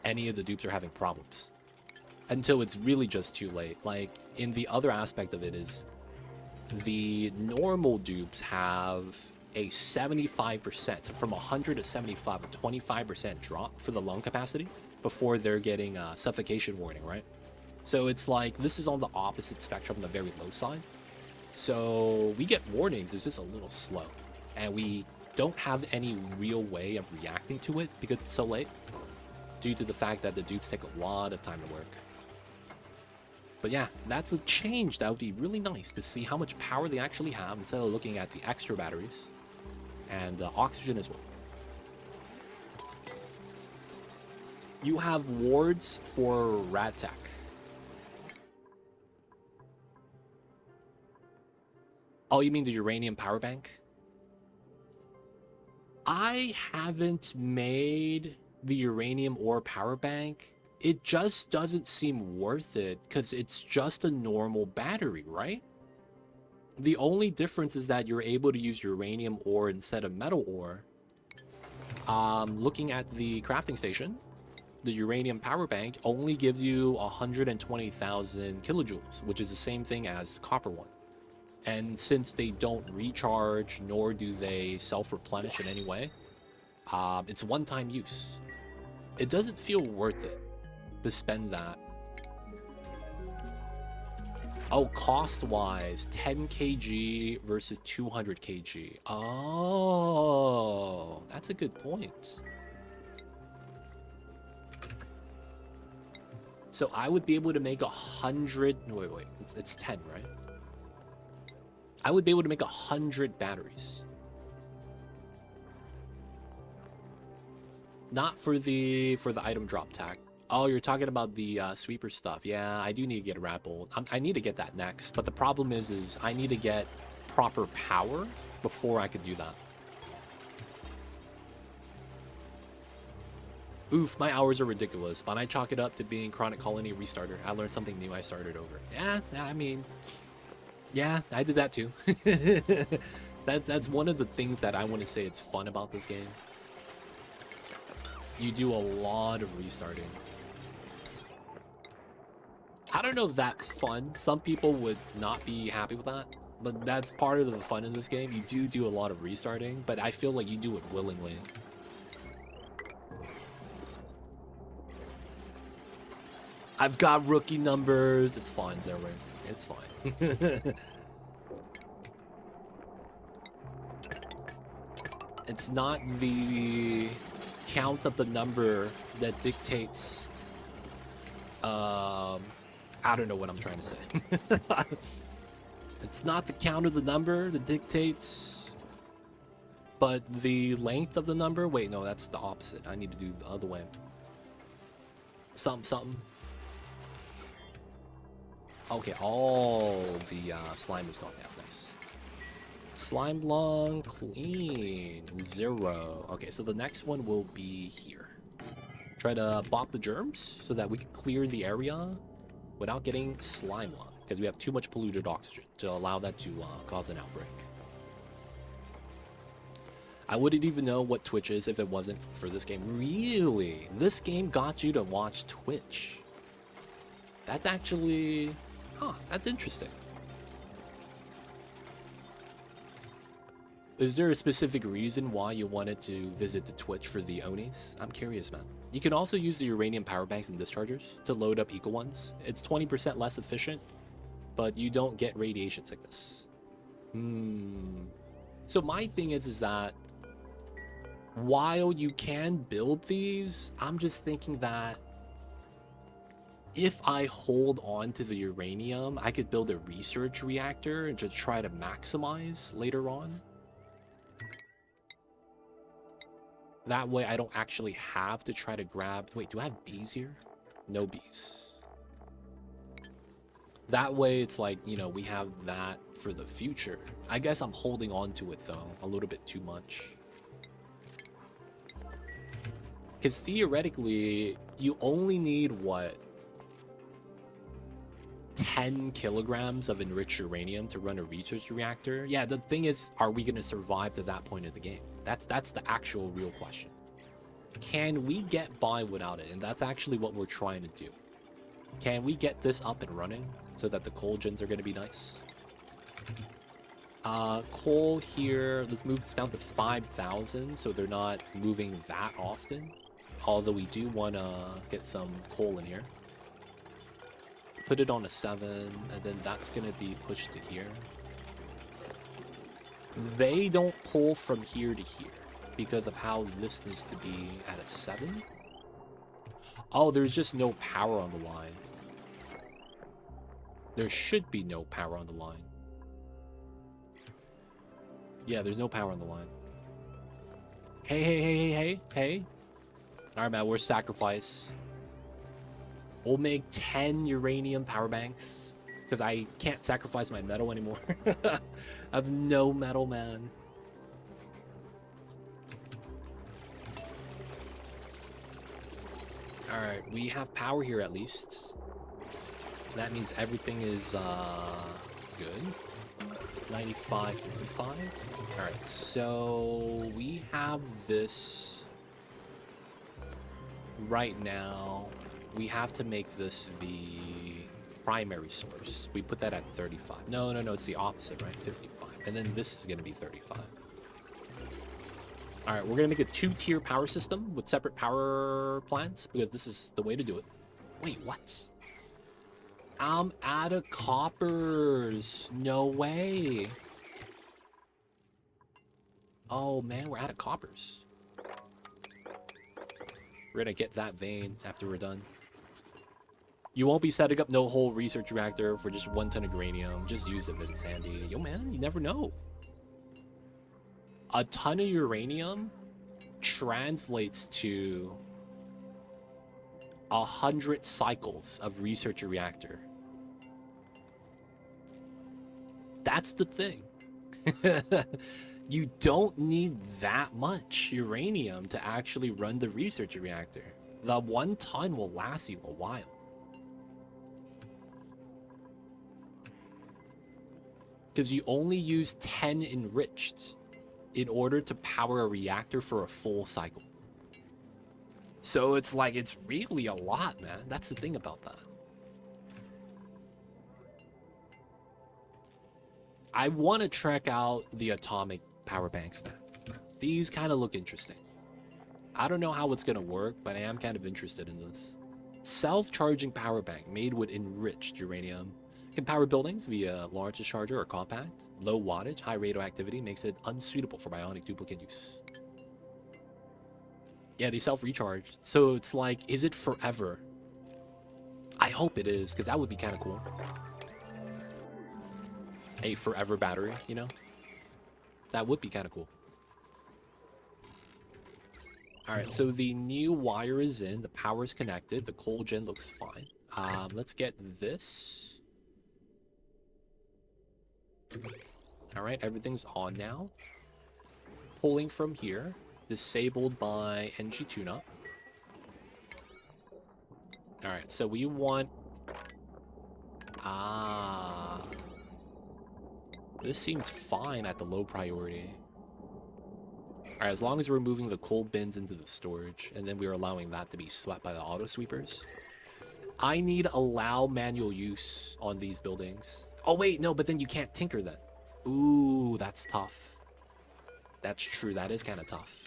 any of the dupes are having problems until it's really just too late. Like in the other aspect of it is the normal dupes have a 75%, so from 100 to 75, a 25% drop for the lung capacity before they're getting a suffocation warning, right? So it's like, this is on the opposite spectrum, the very low side. So we get warnings, it's just a little slow. And we don't have any real way of reacting to it because it's so late, due to the fact that the dupes take a lot of time to work. But yeah, that's a change that would be really nice to see how much power they actually have instead of looking at the extra batteries. And oxygen as well. You have wards for Radtech. Oh, you mean the uranium power bank? I haven't made the uranium ore power bank. It just doesn't seem worth it because it's just a normal battery, right? The only difference is that you're able to use uranium ore instead of metal ore. Looking at the crafting station, the uranium power bank only gives you 120,000 kilojoules, which is the same thing as the copper one. And since they don't recharge, nor do they self-replenish in any way, it's one-time use. It doesn't feel worth it to spend that. Oh, cost-wise, 10 kg versus 200 kg. Oh, that's a good point. So I would be able to make 100. Wait. It's 10, right? I would be able to make 100 batteries. Not for the item drop tag. Oh, you're talking about the sweeper stuff. Yeah, I do need to get a Rapple. I need to get that next. But the problem is I need to get proper power before I could do that. Oof, my hours are ridiculous, but I chalk it up to being Chronic Colony Restarter. I learned something new, I started over. Yeah, I mean, yeah, I did that too. That's one of the things that I want to say it's fun about this game. You do a lot of restarting. I don't know if that's fun. Some people would not be happy with that, but that's part of the fun in this game. You do a lot of restarting, but I feel like you do it willingly. I've got rookie numbers. It's fine, Zerwin. It's fine. It's not the count of the number that dictates I don't know what I'm trying to say. It's not the count of the number that dictates, but the length of the number. Wait, no, that's the opposite. I need to do the other way. Something. Okay, all the slime is gone now. Nice. Slime lung clean 0. Okay, so the next one will be here. Try to bop the germs so that we can clear the area without getting slime lung, because we have too much polluted oxygen to allow that to cause an outbreak. I wouldn't even know what Twitch is if it wasn't for this game. Really? This game got you to watch Twitch? That's actually... Huh, that's interesting. Is there a specific reason why you wanted to visit the Twitch for the Onis? I'm curious, man. You can also use the uranium power banks and dischargers to load up eco ones. It's 20% less efficient, but you don't get radiation sickness. So my thing is that while you can build these, I'm just thinking that if I hold on to the uranium, I could build a research reactor and just try to maximize later on. That way I don't actually have to try to grab... Wait, do I have bees here? No bees. That way it's like, you know, we have that for the future. I guess I'm holding on to it, though, a little bit too much. Because theoretically, you only need, what? 10 kilograms of enriched uranium to run a research reactor. Yeah, the thing is, are we going to survive to that point of the game? That's the actual real question. Can we get by without it? And that's actually what we're trying to do. Can we get this up and running so that the coal gens are going to be nice? Coal here, let's move this down to 5,000 so they're not moving that often. Although we do want to get some coal in here. Put it on a 7, and then that's going to be pushed to here. They don't pull from here to here because of how this needs to be at a 7. Oh, there's just no power on the line. There should be no power on the line. Yeah, there's no power on the line. Hey. Alright, man, we're sacrifice. We'll make 10 uranium power banks because I can't sacrifice my metal anymore. I have no metal, man. Alright, we have power here at least. That means everything is good. 95, 55. Alright, so we have this right now. We have to make this the primary source. We put that at 35. No, it's the opposite, right? 55. And then this is going to be 35. All right, we're going to make a 2-tier power system with separate power plants because this is the way to do it. Wait, what? I'm out of coppers. No way. Oh, man, we're out of coppers. We're going to get that vein after we're done. You won't be setting up no whole research reactor for just 1 ton of uranium. Just use it if it's handy. Yo, man, you never know. A ton of uranium translates to 100 cycles of research reactor. That's the thing. You don't need that much uranium to actually run the research reactor. The 1 ton will last you a while. Because you only use 10 enriched in order to power a reactor for a full cycle. So it's like, it's really a lot, man. That's the thing about that. I want to check out the atomic power banks, man. These kind of look interesting. I don't know how it's going to work, but I am kind of interested in this. Self-charging power bank made with enriched uranium. Can power buildings via large discharger or compact. Low wattage, high radioactivity makes it unsuitable for bionic duplicate use. Yeah, they self-recharge. So it's like, is it forever? I hope it is, because that would be kind of cool. A forever battery, you know? That would be kind of cool. Alright, so the new wire is in. The power is connected. The coal gen looks fine. Let's get this. Alright, everything's on now. Pulling from here. Disabled by NG tune-up. Alright, so we want... This seems fine at the low priority. Alright, as long as we're moving the coal bins into the storage, and then we're allowing that to be swept by the auto sweepers. I need allow manual use on these buildings. Oh wait, no, but then you can't tinker then. Ooh, that's tough. That's true, that is kind of tough.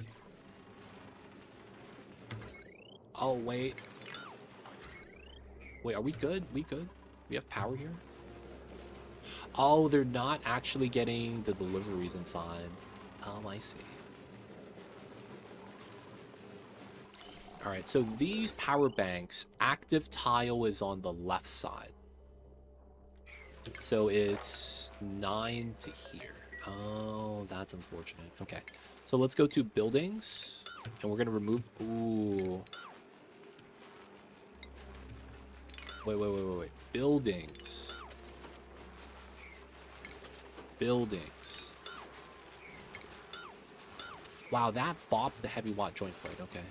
Oh, wait. Wait, are we good? We good? We have power here? Oh, they're not actually getting the deliveries inside. Oh, I see. Alright, so these power banks, active tile is on the left side. So it's 9 to here. Oh, that's unfortunate. Okay, so let's go to buildings, and we're gonna remove... Ooh. Wait. Buildings. Buildings. Wow, that bops the heavy watt joint plate. Okay.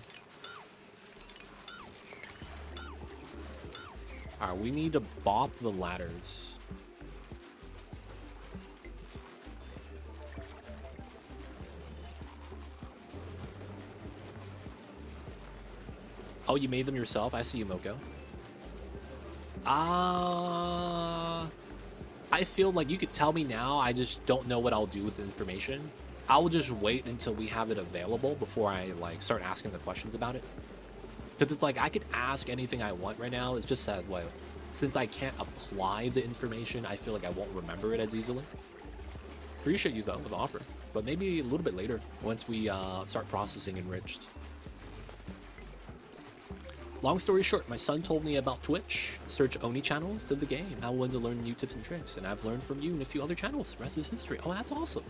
Alright, we need to bop the ladders. Oh, you made them yourself? I see you, Moko. I feel like you could tell me now. I just don't know what I'll do with the information. I'll just wait until we have it available before I like start asking the questions about it. Because it's like I could ask anything I want right now. It's just that like since I can't apply the information, I feel like I won't remember it as easily. Appreciate you though with the offer, but maybe a little bit later once we start processing enriched. Long story short, my son told me about Twitch. Search Oni channels to the game. I wanted to learn new tips and tricks, and I've learned from you and a few other channels. The rest is history. Oh, that's awesome.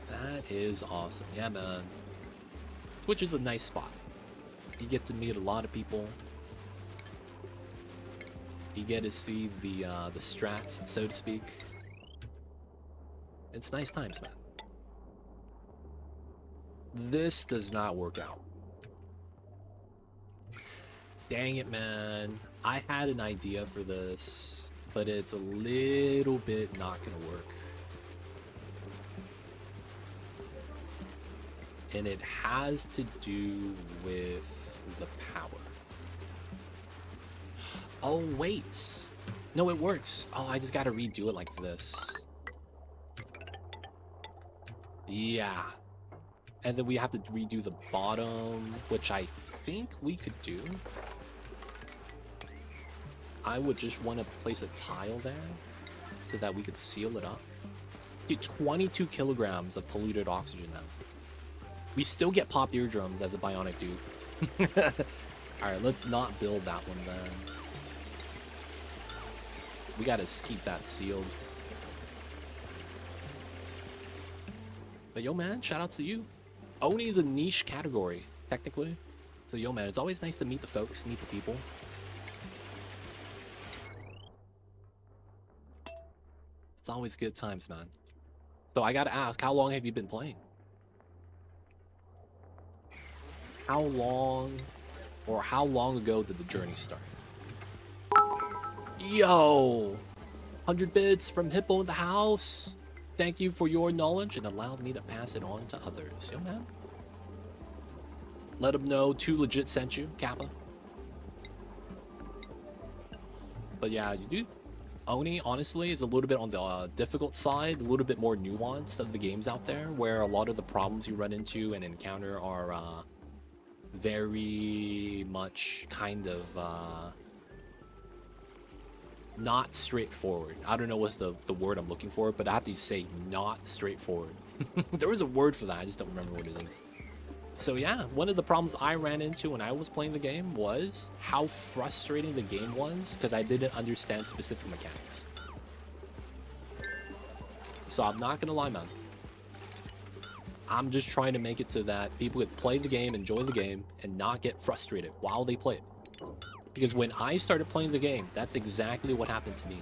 That is awesome. Yeah, man. Twitch is a nice spot. You get to meet a lot of people. You get to see the strats, so to speak. It's nice times, man. This does not work out. Dang it, man. I had an idea for this, but it's a little bit not gonna work. And it has to do with the power. Oh, wait. No, it works. Oh, I just gotta redo it like this. Yeah. And then we have to redo the bottom, which I think we could do. I would just want to place a tile there so that we could seal it up. Dude, 22 kilograms of polluted oxygen now. We still get popped eardrums as a bionic dupe. Alright, let's not build that one then. We gotta keep that sealed. But yo, man, shout out to you. Oni is a niche category, technically. So yo, man, it's always nice to meet the folks, meet the people. It's always good times, man. So I gotta ask, how long have you been playing? How long, or how long ago did the journey start? Yo! 100 bits from Hippo in the house. Thank you for your knowledge and allowed me to pass it on to others. Yo, man. Let them know 2 Legit sent you, Kappa. But yeah, you do. Oni, honestly, is a little bit on the difficult side, a little bit more nuanced of the games out there, where a lot of the problems you run into and encounter are very much kind of not straightforward. I don't know what's the word I'm looking for, but I have to say not straightforward. There was a word for that, I just don't remember what it is. So yeah, one of the problems I ran into when I was playing the game was how frustrating the game was because I didn't understand specific mechanics. So I'm not gonna lie, man. I'm just trying to make it so that people could play the game, enjoy the game, and not get frustrated while they play it. Because when I started playing the game, that's exactly what happened to me.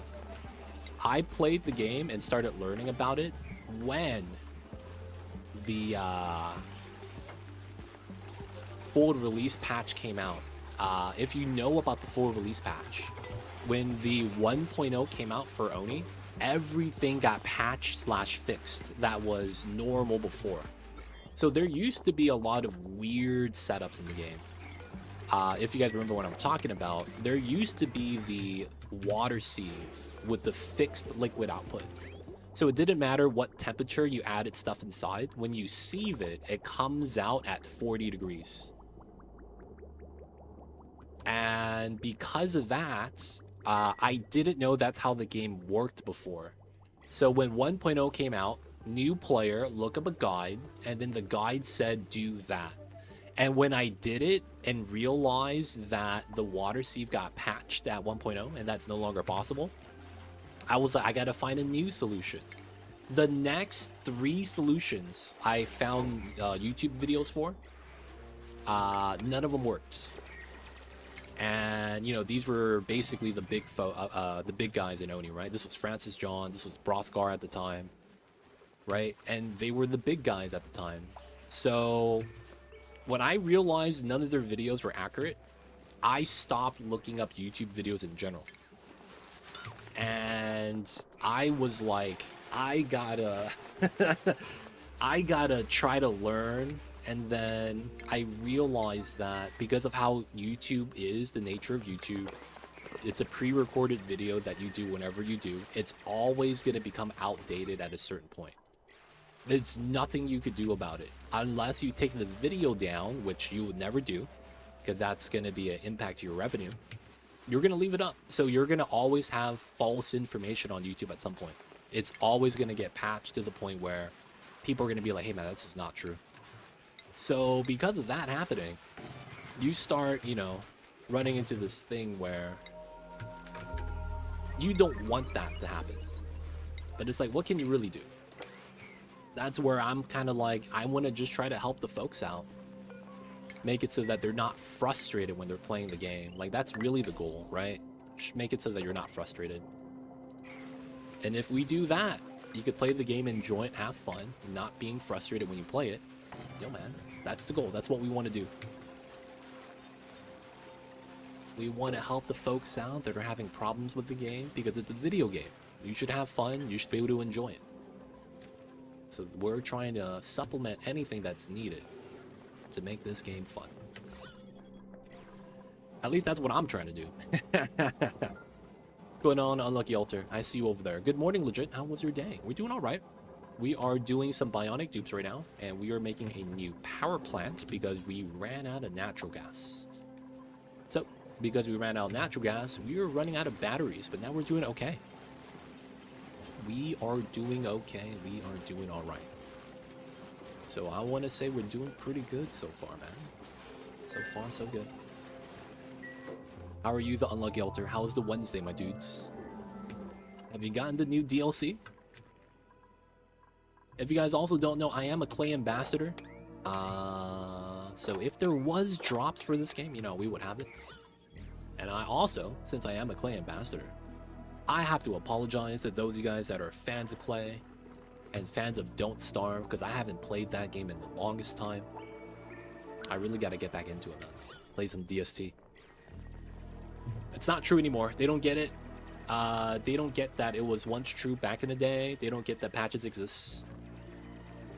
I played the game and started learning about it when the full release patch came out. If you know about the full release patch, when the 1.0 came out for Oni, everything got patched / fixed that was normal before. So there used to be a lot of weird setups in the game. If you guys remember what I'm talking about, there used to be the water sieve with the fixed liquid output. So it didn't matter what temperature you added stuff inside. When you sieve it, it comes out at 40 degrees. And because of that, I didn't know that's how the game worked before. So when 1.0 came out, new player, look up a guide, and then the guide said do that. And when I did it and realized that the water sieve got patched at 1.0 and that's no longer possible, I was like, I gotta find a new solution. The next 3 solutions I found YouTube videos for, none of them worked. And you know, these were basically the big guys in Oni, right? This was Francis John, this was Brothgar at the time, right? And they were the big guys at the time. So when I realized none of their videos were accurate, I stopped looking up YouTube videos in general. And I was like, I gotta I gotta try to learn. And then I realized that because of how YouTube is, the nature of YouTube, it's a pre-recorded video that you do whenever you do. It's always going to become outdated at a certain point. There's nothing you could do about it unless you take the video down, which you would never do because that's going to be an impact to your revenue. You're going to leave it up. So you're going to always have false information on YouTube at some point. It's always going to get patched to the point where people are going to be like, hey man, this is not true. So because of that happening, you start, you know, running into this thing where you don't want that to happen. But it's like, what can you really do? That's where I'm kind of like, I want to just try to help the folks out. Make it so that they're not frustrated when they're playing the game. Like, that's really the goal, right? Just make it so that you're not frustrated. And if we do that, you could play the game, enjoy it, have fun, not being frustrated when you play it. Yo, man, that's the goal. That's what we want to do. We want to help the folks out that are having problems with the game because it's a video game. You should have fun. You should be able to enjoy it. So we're trying to supplement anything that's needed to make this game fun. At least that's what I'm trying to do. What's going on, Unlucky Alter? I see you over there. Good morning, Legit. How was your day? We're doing all right. We are doing some bionic dupes right now, and we are making a new power plant because we ran out of natural gas. So, because we ran out of natural gas, we are running out of batteries, but now we're doing okay. We are doing okay. We are doing all right. So I want to say we're doing pretty good so far, man. So far, so good. How are you, the Unlucky Alter? How's the Wednesday, my dudes? Have you gotten the new DLC? If you guys also don't know, I am a Clay ambassador. So if there was drops for this game, you know, we would have it. And I also, since I am a Clay ambassador, I have to apologize to those of you guys that are fans of Clay and fans of Don't Starve, because I haven't played that game in the longest time. I really got to get back into it, man. Play some DST. It's not true anymore. They don't get it. They don't get that it was once true back in the day. They don't get that patches exist.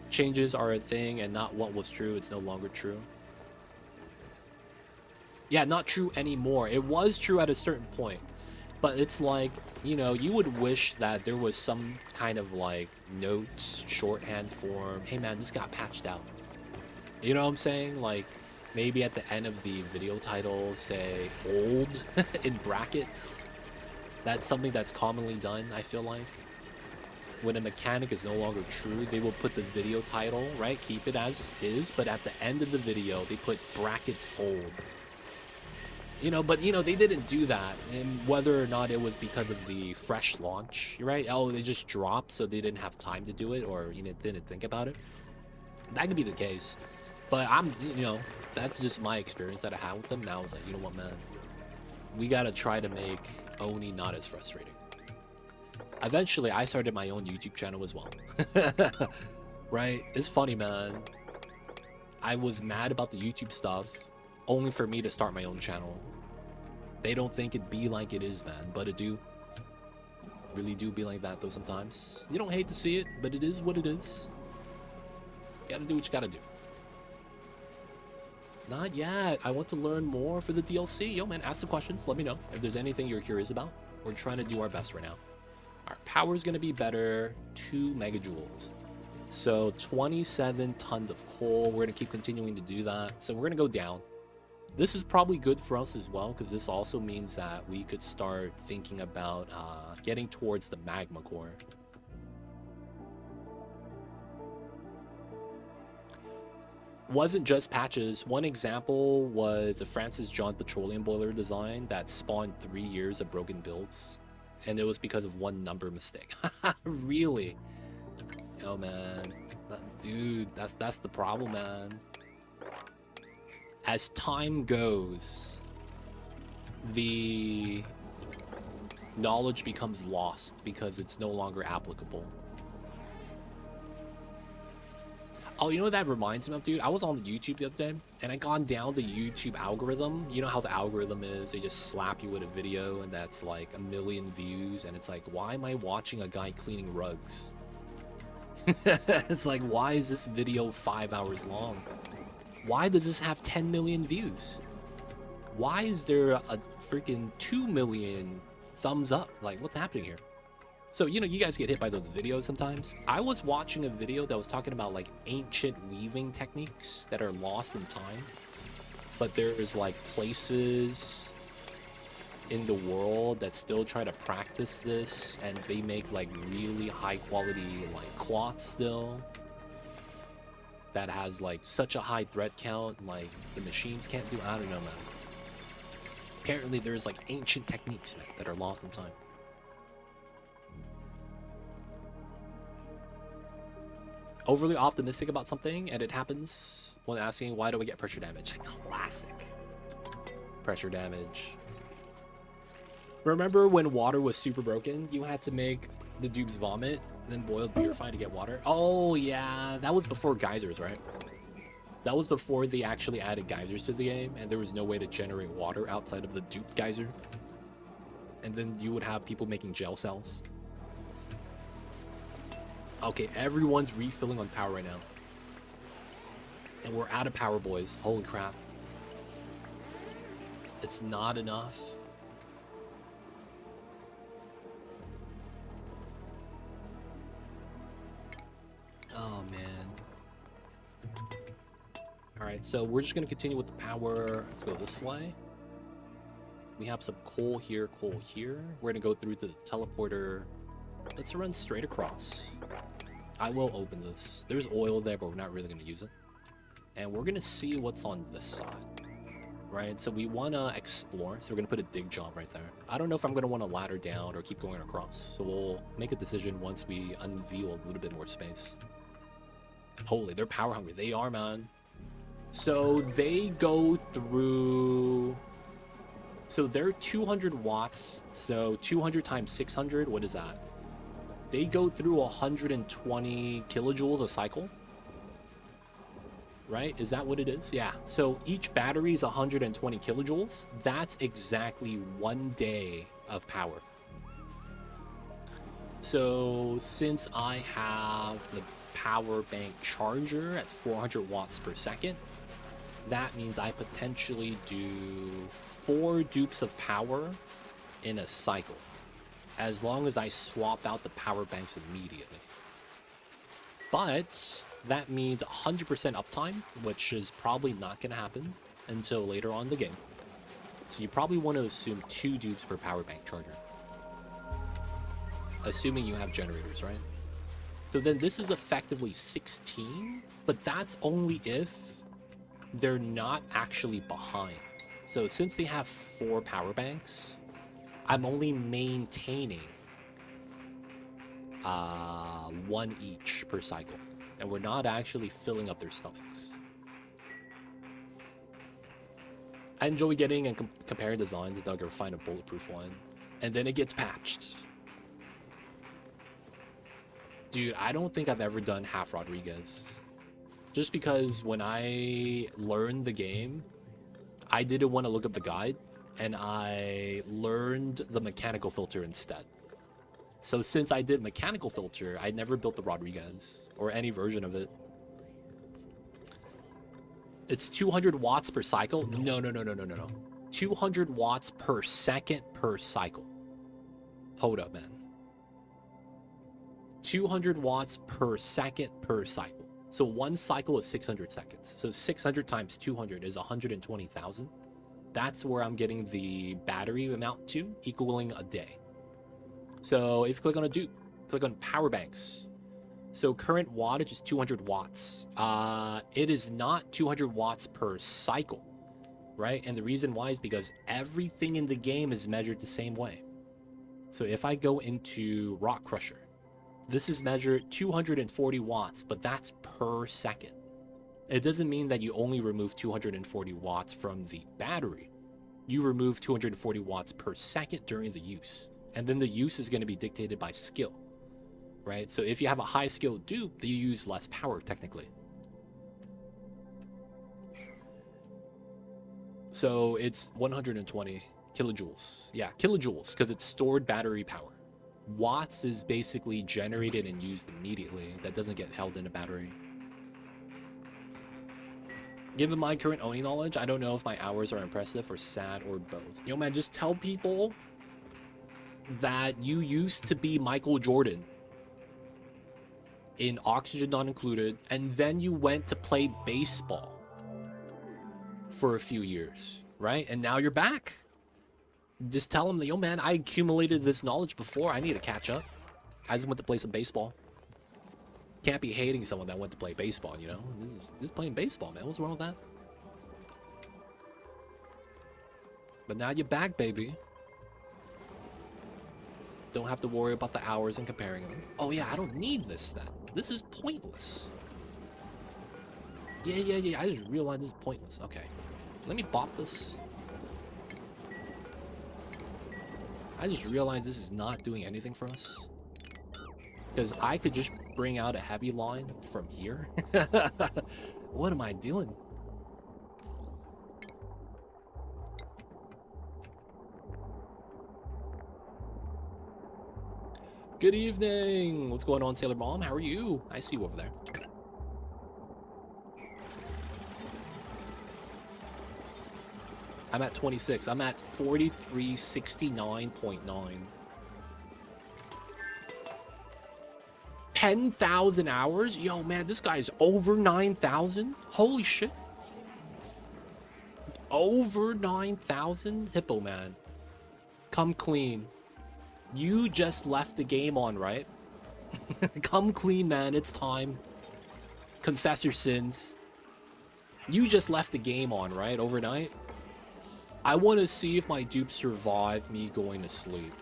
Changes are a thing and not what was true. It's no longer true. Yeah, not true anymore. It was true at a certain point. But it's like, you know, you would wish that there was some kind of like note, shorthand form. Hey man, this got patched out. You know what I'm saying? Like maybe at the end of the video title, say old in brackets. That's something that's commonly done, I feel like. When a mechanic is no longer true, they will put the video title, right? Keep it as is. But at the end of the video, they put brackets old. You know, but, you know, they didn't do that. And whether or not it was because of the fresh launch, right? Oh, they just dropped, so they didn't have time to do it, or, you know, didn't think about it. That could be the case. But you know, that's just my experience that I had with them. Now it's like, you know what, man? We gotta try to make Oni not as frustrating. Eventually, I started my own YouTube channel as well. Right? It's funny, man. I was mad about the YouTube stuff, only for me to start my own channel. They don't think it'd be like it is, man, but it do. Really do be like that, though, sometimes. You don't hate to see it, but it is what it is. You gotta do what you gotta do. Not yet. I want to learn more for the DLC. Yo, man, ask the questions. Let me know if there's anything you're curious about. We're trying to do our best right now. Our power's gonna be better. 2 megajoules. So 27 tons of coal. We're gonna keep continuing to do that. So we're gonna go down. This is probably good for us as well, because this also means that we could start thinking about getting towards the magma core. Wasn't just patches. One example was a Francis John petroleum boiler design that spawned 3 years of broken builds, and it was because of one number mistake. Really? Yo, man, dude, that's the problem, man. As time goes, the knowledge becomes lost because it's no longer applicable. Oh, you know what that reminds me of, dude? I was on YouTube the other day, and I gone down the YouTube algorithm. You know how the algorithm is? They just slap you with a video, and that's like 1 million views, and it's like, why am I watching a guy cleaning rugs? It's like, why is this video 5 hours long? Why does this have 10 million views? Why is there a freaking 2 million thumbs up? Like, what's happening here? So, you know, you guys get hit by those videos sometimes. I was watching a video that was talking about, like, ancient weaving techniques that are lost in time. But there's, like, places in the world that still try to practice this, and they make, like, really high-quality, like, cloth still. That has, like, such a high thread count, like, the machines can't do. I don't know, man. Apparently, there's, like, ancient techniques, man, that are lost in time. Overly optimistic about something, and it happens when asking, why do we get pressure damage? Classic. Pressure damage. Remember when water was super broken? You had to make the dupes vomit, then boiled purify to get water? Oh, yeah. That was before geysers, right? That was before they actually added geysers to the game, and there was no way to generate water outside of the dupe geyser. And then you would have people making gel cells. Okay, everyone's refilling on power right now. And we're out of power, boys. Holy crap. It's not enough. Oh, man. Alright, so we're just going to continue with the power. Let's go this way. We have some coal here, coal here. We're going to go through to the teleporter. Let's run straight across. I will open this. There's oil there, but we're not really going to use it. And we're going to see what's on this side. right? So we want to explore. So we're going to put a dig job right there. I don't know if I'm going to want to ladder down or keep going across. So we'll make a decision once we unveil a little bit more space. Holy, they're power hungry. They are, man. So they go through... So they're 200 watts. So 200 times 600, what is that? They go through 120 kilojoules a cycle. Right? Is that what it is? Yeah. So each battery is 120 kilojoules. That's exactly 1 day of power. So since I have the power bank charger at 400 watts per second, that means I potentially do 4 dupes of power in a cycle, as long as I swap out the power banks immediately. But that means 100% uptime, which is probably not going to happen until later on in the game. So you probably want to assume 2 dupes per power bank charger, assuming you have generators, right? So then this is effectively 16, but that's only if they're not actually behind. So since they have 4 power banks, I'm only maintaining 1 each per cycle, and we're not actually filling up their stomachs. I enjoy getting and comparing designs until I can find a bulletproof one, and then it gets patched. Dude, I don't think I've ever done half Rodriguez. Just because when I learned the game, I didn't want to look up the guide, and I learned the mechanical filter instead. So since I did mechanical filter, I never built the Rodriguez, or any version of it. It's 200 watts per cycle? No. 200 watts per second per cycle. Hold up, man. 200 watts per second per cycle. So 1 cycle is 600 seconds. So 600 times 200 is 120,000. That's where I'm getting the battery amount to, equaling a day. So if you click on a dupe, click on power banks. So current wattage is 200 watts. It is not 200 watts per cycle, right? And the reason why is because everything in the game is measured the same way. So if I go into Rock Crusher, this is measured 240 watts, but that's per second. It doesn't mean that you only remove 240 watts from the battery. You remove 240 watts per second during the use. And then the use is going to be dictated by skill, right? So if you have a high skill dupe, you use less power technically. So it's 120 kilojoules. Yeah, kilojoules, because it's stored battery power. Watts is basically generated and used immediately. That doesn't get held in a battery. Given my current Oni knowledge, I don't know if my hours are impressive or sad or both. Yo, man, just tell people that you used to be Michael Jordan in Oxygen Not Included, and then you went to play baseball for a few years, right? And now you're back. Just tell them that, yo, man, I accumulated this knowledge before. I need to catch up. I just went to play some baseball. Can't be hating someone that went to play baseball, you know? Just playing baseball, man. What's wrong with that? But now you're back, baby. Don't have to worry about the hours and comparing them. Oh, yeah, I don't need this, then. This is pointless. Yeah. I just realized this is pointless. Okay. Let me bop this. I just realized this is not doing anything for us. Because I could just bring out a heavy line from here. What am I doing? Good evening. What's going on, Sailor Mom? How are you? I see you over there. I'm at 26. I'm at 4369.9. 10,000 hours? Yo, man, this guy's over 9,000. Holy shit. Over 9,000? Hippo, man. Come clean. You just left the game on, right? Come clean, man. It's time. Confess your sins. You just left the game on, right? Overnight? I want to see if my dupes survive me going to sleep.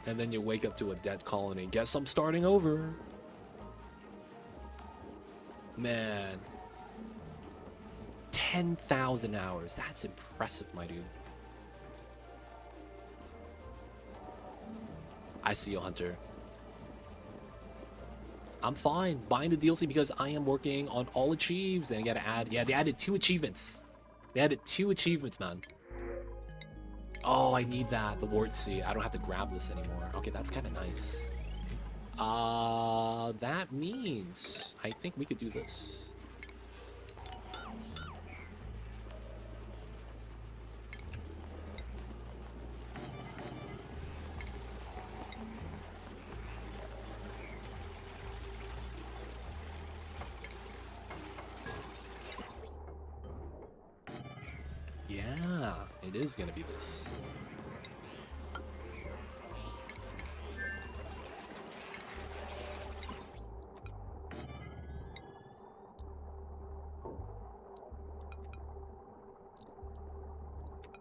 And then you wake up to a dead colony. Guess I'm starting over. Man. 10,000 hours. That's impressive, my dude. I see you, Hunter. I'm fine buying the DLC because I am working on all achieves. And I gotta add... Yeah, they added 2 achievements. They added 2 achievements, man. Oh, I need that. The ward seed. I don't have to grab this anymore. Okay, that's kind of nice. That means... I think we could do this. Yeah, it is gonna be this.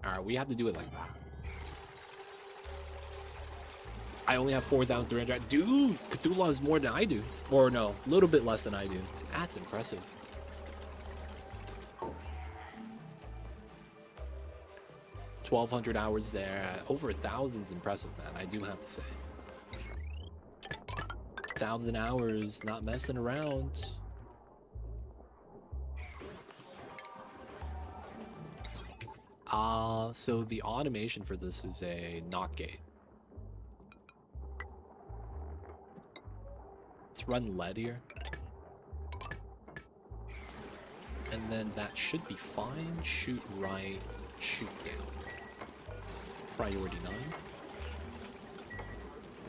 Alright, we have to do it like that. I only have 4,300. Dude, Cthulhu has more than I do. Or no, a little bit less than I do. That's impressive. $1,200 hours there. Over 1,000's impressive, man. I do have to say. 1,000 hours, not messing around. So the automation for this is a NOT gate. Let's run lead here. And then that should be fine. Shoot right, shoot down. Priority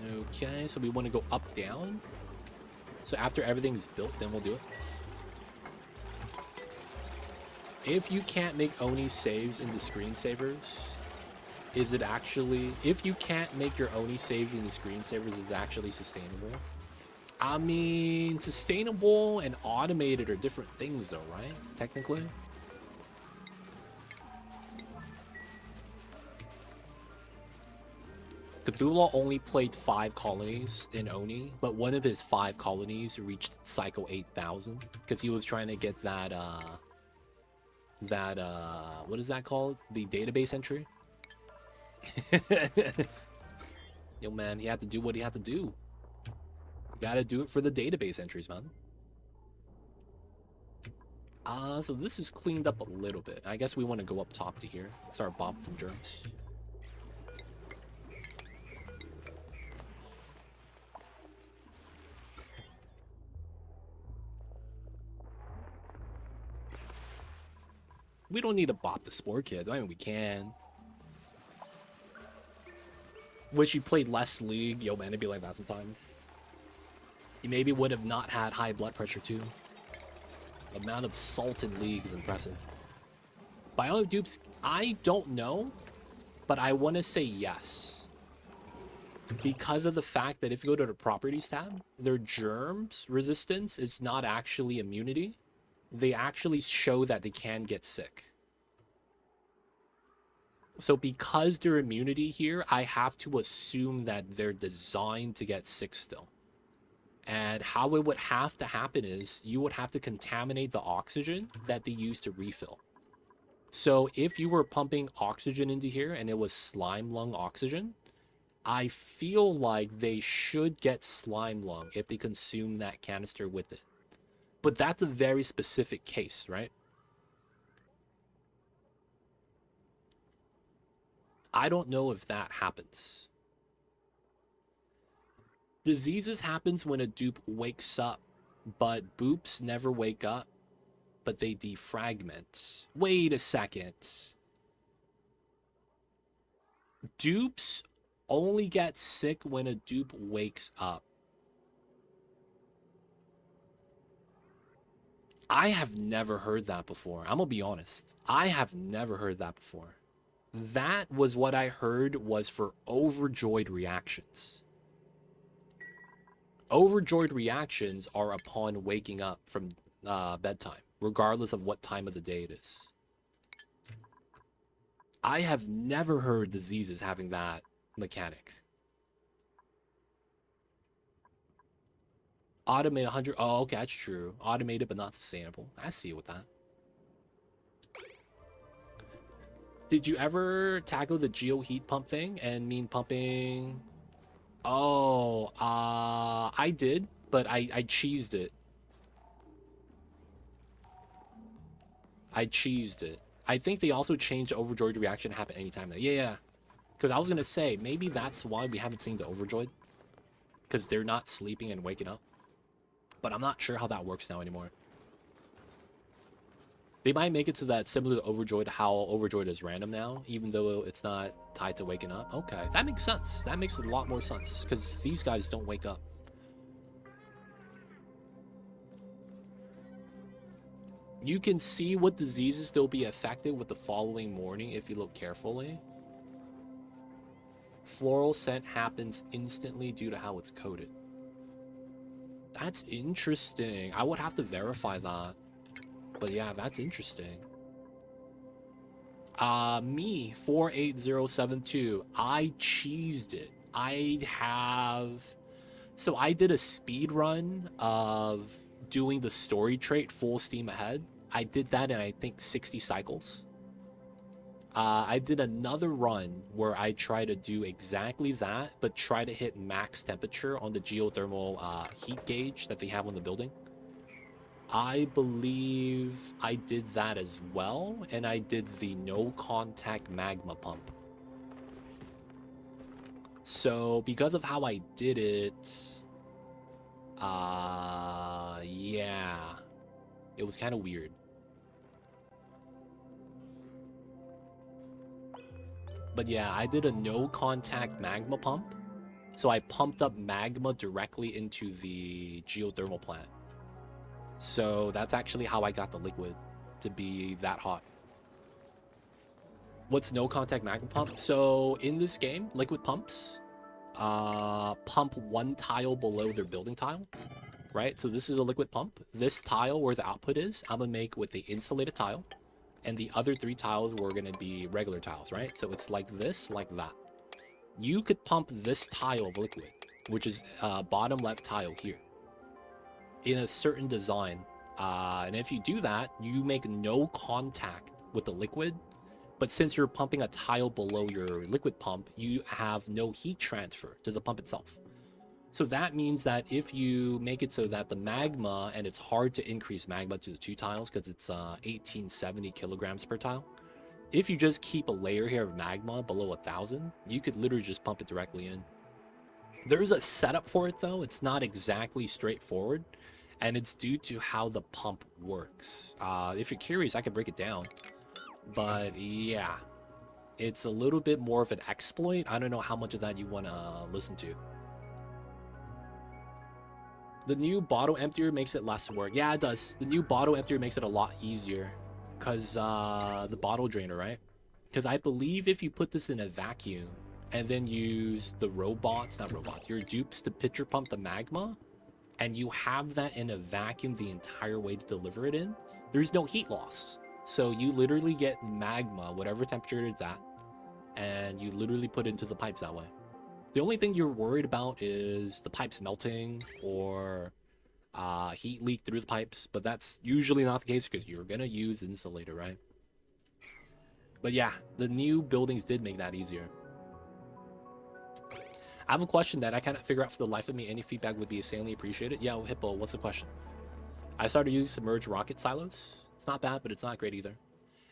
9. Okay, so we want to go up, down. So after everything's built, then we'll do it. If you can't make Oni saves into screensavers, is it actually... If you can't make your Oni saves into screensavers, is it actually sustainable? I mean, sustainable and automated are different things though, right? Technically. Cthulhu only played 5 colonies in Oni, but one of his 5 colonies reached Cycle 8,000 because he was trying to get that, what is that called? The database entry? Yo, man, he had to do what he had to do. Gotta do it for the database entries, man. So this is cleaned up a little bit. I guess we want to go up top to here. Start bopping some germs. We don't need to bop the Spore Kids. I mean, we can. Wish you played less League. Yo, man, it'd be like that sometimes. You maybe would have not had high blood pressure, too. The amount of salt in League is impressive. Bionic Dupes, I don't know, but I want to say yes. Because of the fact that if you go to the Properties tab, their germs resistance is not actually immunity. They actually show that they can get sick. So because they're immunity here, I have to assume that they're designed to get sick still. And how it would have to happen is you would have to contaminate the oxygen that they use to refill. So if you were pumping oxygen into here and it was slime lung oxygen, I feel like they should get slime lung if they consume that canister with it. But that's a very specific case, right? I don't know if that happens. Diseases happens when a dupe wakes up, but boops never wake up, but they defragment. Wait a second. Dupes only get sick when a dupe wakes up. I have never heard that before. I'm gonna be honest. I have never heard that before. That was what I heard was for overjoyed reactions. Overjoyed reactions are upon waking up from bedtime, regardless of what time of the day it is. I have never heard diseases having that mechanic. Automate 100. Oh, okay, that's true. Automated but not sustainable. I see it with that. Did you ever tackle the geo heat pump thing and mean pumping? Oh, I did, but I cheesed it. I cheesed it. I think they also changed the overjoyed reaction to happen anytime. Yeah, yeah. Because I was gonna say maybe that's why we haven't seen the overjoyed, because they're not sleeping and waking up. But I'm not sure how that works now anymore. They might make it so that similar to overjoyed, how overjoyed is random now, even though it's not tied to waking up. Okay, that makes sense. That makes a lot more sense because these guys don't wake up. You can see what diseases they'll be affected with the following morning if you look carefully. Floral scent happens instantly due to how it's coded. That's interesting. I would have to verify that. But yeah, that's interesting. Me, 48072. I cheesed it. So I did a speed run of doing the story trait full steam ahead. I did that in, I think, 60 cycles. I did another run where I try to do exactly that, but try to hit max temperature on the geothermal heat gauge that they have on the building. I believe I did that as well, and I did the no contact magma pump. So because of how I did it, yeah, it was kind of weird. But yeah, I did a no contact magma pump. So I pumped up magma directly into the geothermal plant. So that's actually how I got the liquid to be that hot. What's no contact magma pump? So in this game, liquid pumps pump one tile below their building tile, right? So this is a liquid pump. This tile where the output is, I'm gonna make with the insulated tile, and the other 3 tiles were gonna be regular tiles, right? So it's like this, like that. You could pump this tile of liquid, which is bottom left tile here, in a certain design. And if you do that, you make no contact with the liquid. But since you're pumping a tile below your liquid pump, you have no heat transfer to the pump itself. So that means that if you make it so that the magma, and it's hard to increase magma to the 2 tiles because it's 1870 kilograms per tile. If you just keep a layer here of magma below 1,000, you could literally just pump it directly in. There's a setup for it though. It's not exactly straightforward, and it's due to how the pump works. If you're curious, I can break it down. But yeah, it's a little bit more of an exploit. I don't know how much of that you want to listen to. The new bottle emptier makes it less work. Yeah, it does. The new bottle emptier makes it a lot easier because the bottle drainer, right? Because I believe if you put this in a vacuum and then use the your dupes to pitcher pump the magma, and you have that in a vacuum the entire way to deliver it in, there's no heat loss. So you literally get magma, whatever temperature it's at, and you literally put it into the pipes that way. The only thing you're worried about is the pipes melting or heat leak through the pipes, but that's usually not the case because you're gonna use insulator, right? But yeah, the new buildings did make that easier. I have a question that I cannot figure out for the life of me. Any feedback would be insanely appreciated. Yeah, Hippo, what's the question? I started using submerged rocket silos. It's not bad, but it's not great either.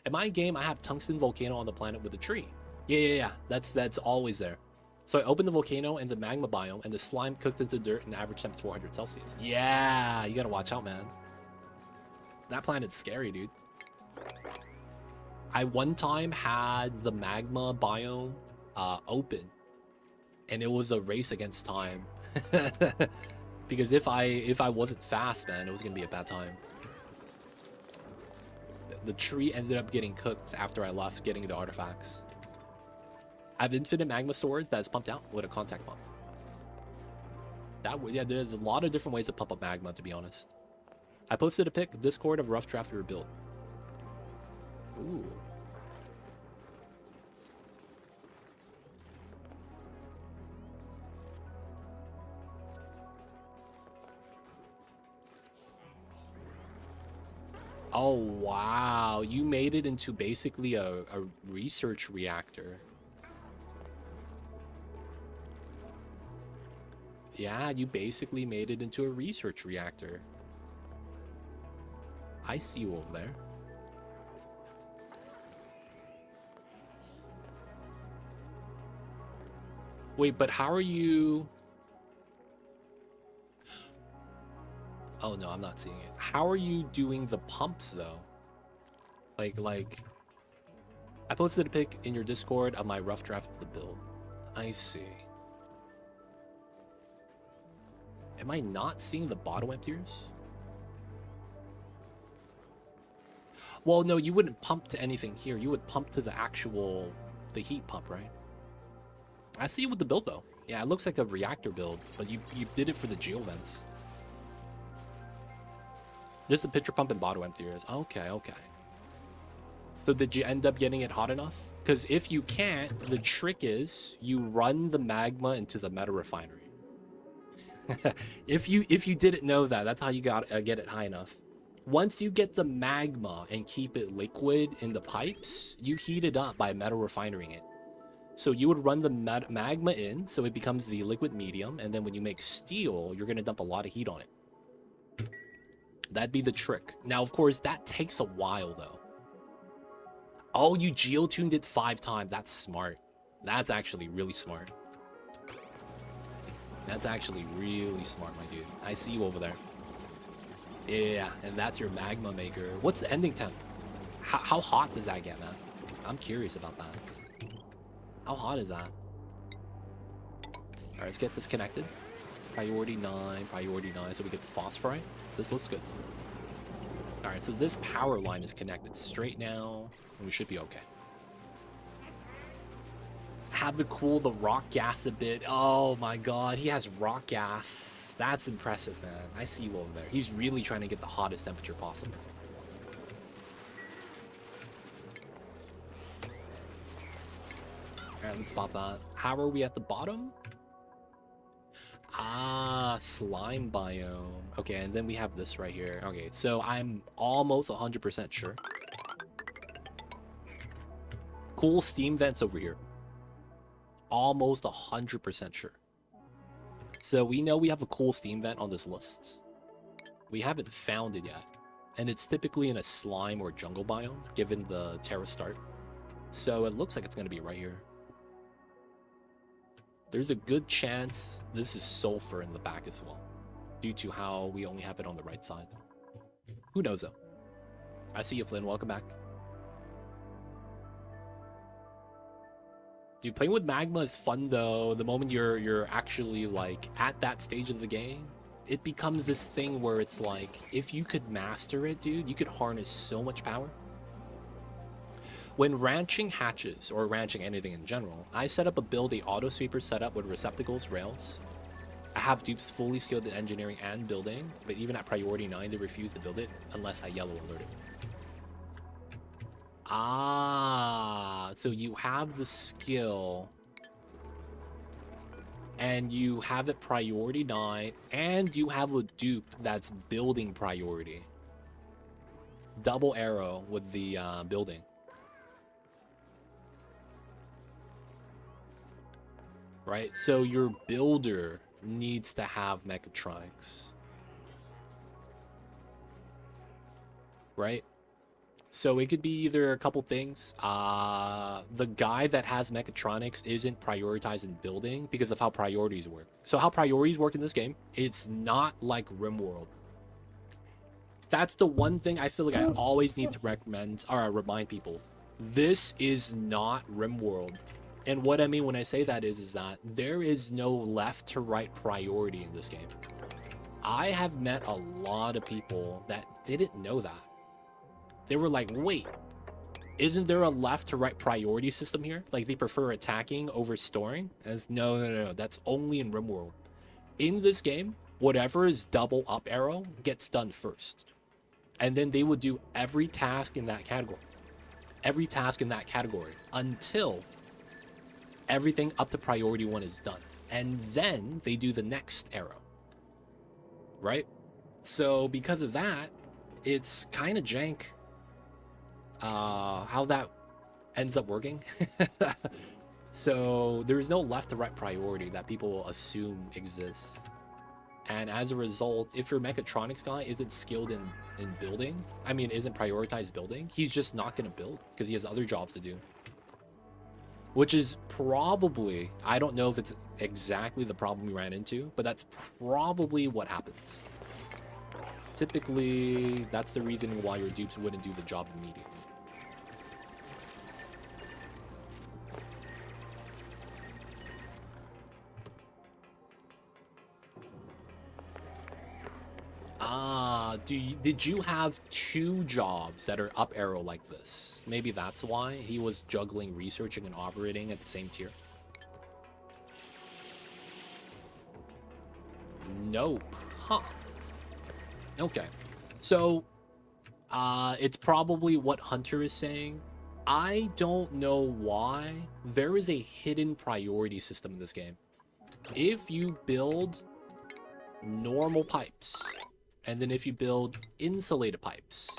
In my game, I have tungsten volcano on the planet with a tree. Yeah. That's always there. So I opened the volcano and the magma biome, and the slime cooked into dirt and average temp 400 Celsius. Yeah, you gotta watch out, man. That planet's scary, dude. I one time had the magma biome open, and it was a race against time. Because if I wasn't fast, man, it was gonna be a bad time. The tree ended up getting cooked after I left, getting the artifacts. I have infinite magma storage that's pumped out with a contact pump. Yeah, there's a lot of different ways to pump up magma, to be honest. I posted a pic Discord of a rough draft we were built. Ooh. Oh, wow. You made it into basically a research reactor. Yeah, you basically made it into a research reactor. I see you over there. Wait, but how are you... Oh, no, I'm not seeing it. How are you doing the pumps, though? Like... I posted a pic in your Discord of my rough draft of the build. I see. Am I not seeing the bottle emptiers? Well, no, you wouldn't pump to anything here. You would pump to the actual... the heat pump, right? I see you with the build, though. Yeah, it looks like a reactor build, but you did it for the geo vents. Just a pitcher pump and bottle emptiers. Okay, okay. So did you end up getting it hot enough? Because if you can't, the trick is you run the magma into the meta refinery. if you didn't know that, that's how you got get it high enough. Once you get the magma and keep it liquid in the pipes, you heat it up by meta refining it. So you would run the magma in, so it becomes the liquid medium, and then when you make steel, you're gonna dump a lot of heat on it. That'd be the trick. Now, of course, that takes a while, though. Oh, you geotuned it 5 times. That's smart. That's actually really smart. That's actually really smart, my dude. I see you over there. Yeah, and that's your magma maker. What's the ending temp? How hot does that get, man? I'm curious about that. How hot is that? All right, let's get this connected. Priority 9, priority 9, so we get the phosphorite. This looks good. All right, so this power line is connected straight now, and we should be okay. Have to cool the rock gas a bit. Oh my god, he has rock gas. That's impressive, man. I see you over there. He's really trying to get the hottest temperature possible. All right, let's pop that. How are we at the bottom? Ah, slime biome. Okay, and then we have this right here. Okay, so I'm almost 100% sure. Cool steam vents over here. Almost 100% sure. So we know we have a cool steam vent on this list. We haven't found it yet. And it's typically in a slime or jungle biome, given the terra start. So it looks like it's going to be right here. There's a good chance this is sulfur in the back as well, due to how we only have it on the right side. Who knows, though? I see you, Flynn. Welcome back. Dude, playing with magma is fun, though. The moment you're actually, like, at that stage of the game, it becomes this thing where it's like, if you could master it, dude, you could harness so much power. When ranching hatches, or ranching anything in general, I set up a build a auto sweeper setup with receptacles, rails. I have dupes fully skilled in engineering and building, but even at priority 9, they refuse to build it unless I yellow alert it. Ah, so you have the skill, and you have it priority 9, and you have a dupe that's building priority. Double arrow with the building. Right? So your builder needs to have mechatronics. Right? So it could be either a couple things. The guy that has mechatronics isn't prioritized in building because of how priorities work. So how priorities work in this game, it's not like RimWorld. That's the one thing I feel like I always need to recommend or remind people. This is not RimWorld. And what I mean when I say that is that there is no left to right priority in this game. I have met a lot of people that didn't know that. They were like, wait, isn't there a left to right priority system here? Like they prefer attacking over storing? As no, that's only in RimWorld. In this game, whatever is double up arrow gets done first. And then they will do every task in that category. Every task in that category until everything up to priority 1 is done. And then they do the next arrow. Right? So because of that, It's kind of jank how that ends up working. So there's no left to right priority that people assume exists. And as a result, if your mechatronics guy isn't skilled in building, I mean, isn't prioritized building, he's just not going to build because he has other jobs to do. Which is probably, I don't know if it's exactly the problem we ran into, but that's probably what happens. Typically, that's the reason why your dupes wouldn't do the job immediately. Did you have two jobs that are up arrow like this? Maybe that's why he was juggling researching and operating at the same tier. Nope. Huh. Okay. So, it's probably what Hunter is saying. I don't know why. There is a hidden priority system in this game. If you build normal pipes, and then if you build insulated pipes,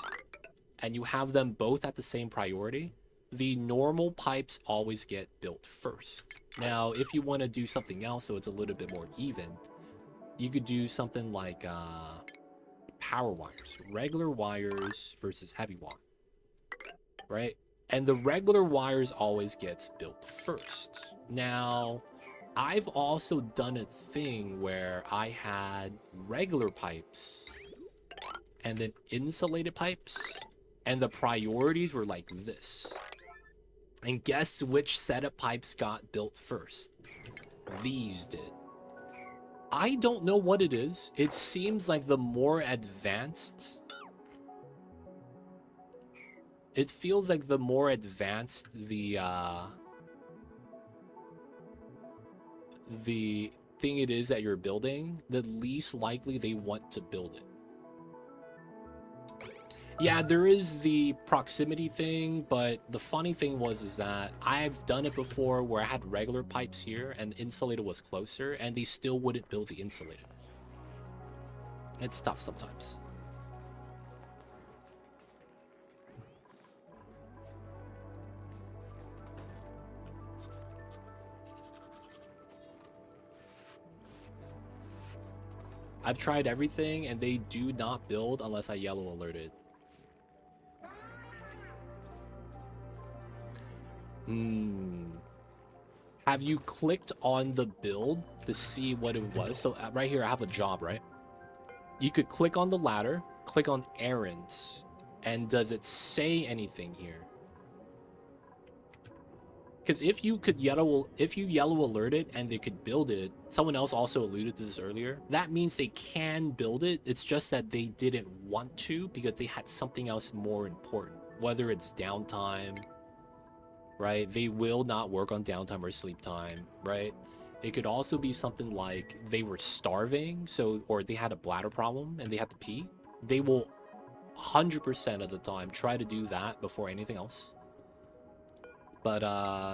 and you have them both at the same priority, the normal pipes always get built first. Now, if you want to do something else so it's a little bit more even, you could do something like power wires, regular wires versus heavy wire, right? And the regular wires always gets built first. Now, I've also done a thing where I had regular pipes and then insulated pipes, and the priorities were like this. And guess which set of pipes got built first? These did. I don't know what it is. It seems like the more advanced... It feels like the more advanced the thing it is that you're building, the least likely they want to build it. Yeah, there is the proximity thing, but the funny thing is that I've done it before where I had regular pipes here and insulated was closer, and they still wouldn't build the insulated. It's tough sometimes. I've tried everything, and they do not build unless I yellow alerted. Have you clicked on the build to see what it was? So right here, I have a job, right? You could click on the ladder, click on errands, and does it say anything here? Because if you yellow alert it and they could build it, someone else also alluded to this earlier, that means they can build it. It's just that they didn't want to because they had something else more important, whether it's downtime, right? They will not work on downtime or sleep time, right? It could also be something like they were starving, or they had a bladder problem and they had to pee. They will 100% of the time try to do that before anything else. But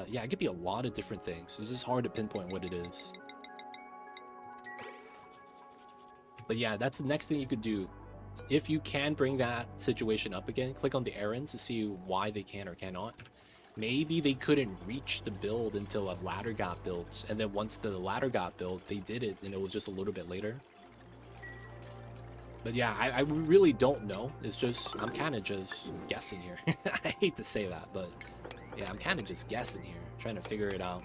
yeah, it could be a lot of different things. It's just hard to pinpoint what it is. But yeah, that's the next thing you could do. If you can bring that situation up again, click on the errands to see why they can or cannot. Maybe they couldn't reach the build until a ladder got built, and then once the ladder got built, they did it, and it was just a little bit later. But yeah, I really don't know. It's just, I'm kind of just guessing here. I hate to say that, but yeah, I'm kind of just guessing here, trying to figure it out.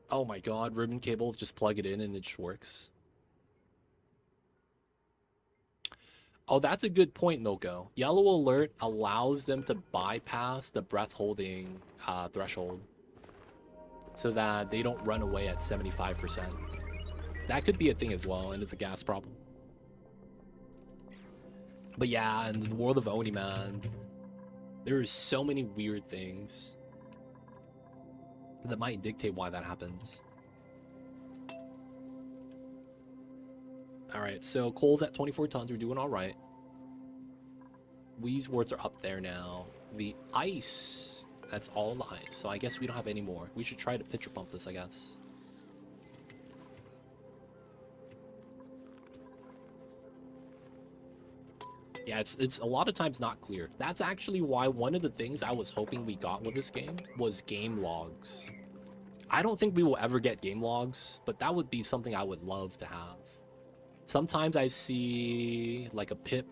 Oh my god, ribbon cable, just plug it in and it just works. Oh, that's a good point, Milko. Yellow alert allows them to bypass the breath holding threshold so that they don't run away at 75%. That could be a thing as well, and it's a gas problem. But yeah, in the world of Oni, man, there are so many weird things that might dictate why that happens. All right, so coal's at 24 tons. We're doing all right. Weeze warts are up there now. The ice That's all lies. So I guess we don't have any more. We should try to pitcher pump this, I guess. Yeah, it's a lot of times not clear. That's actually why one of the things I was hoping we got with this game was game logs. I don't think we will ever get game logs, but that would be something I would love to have. Sometimes I see like a pip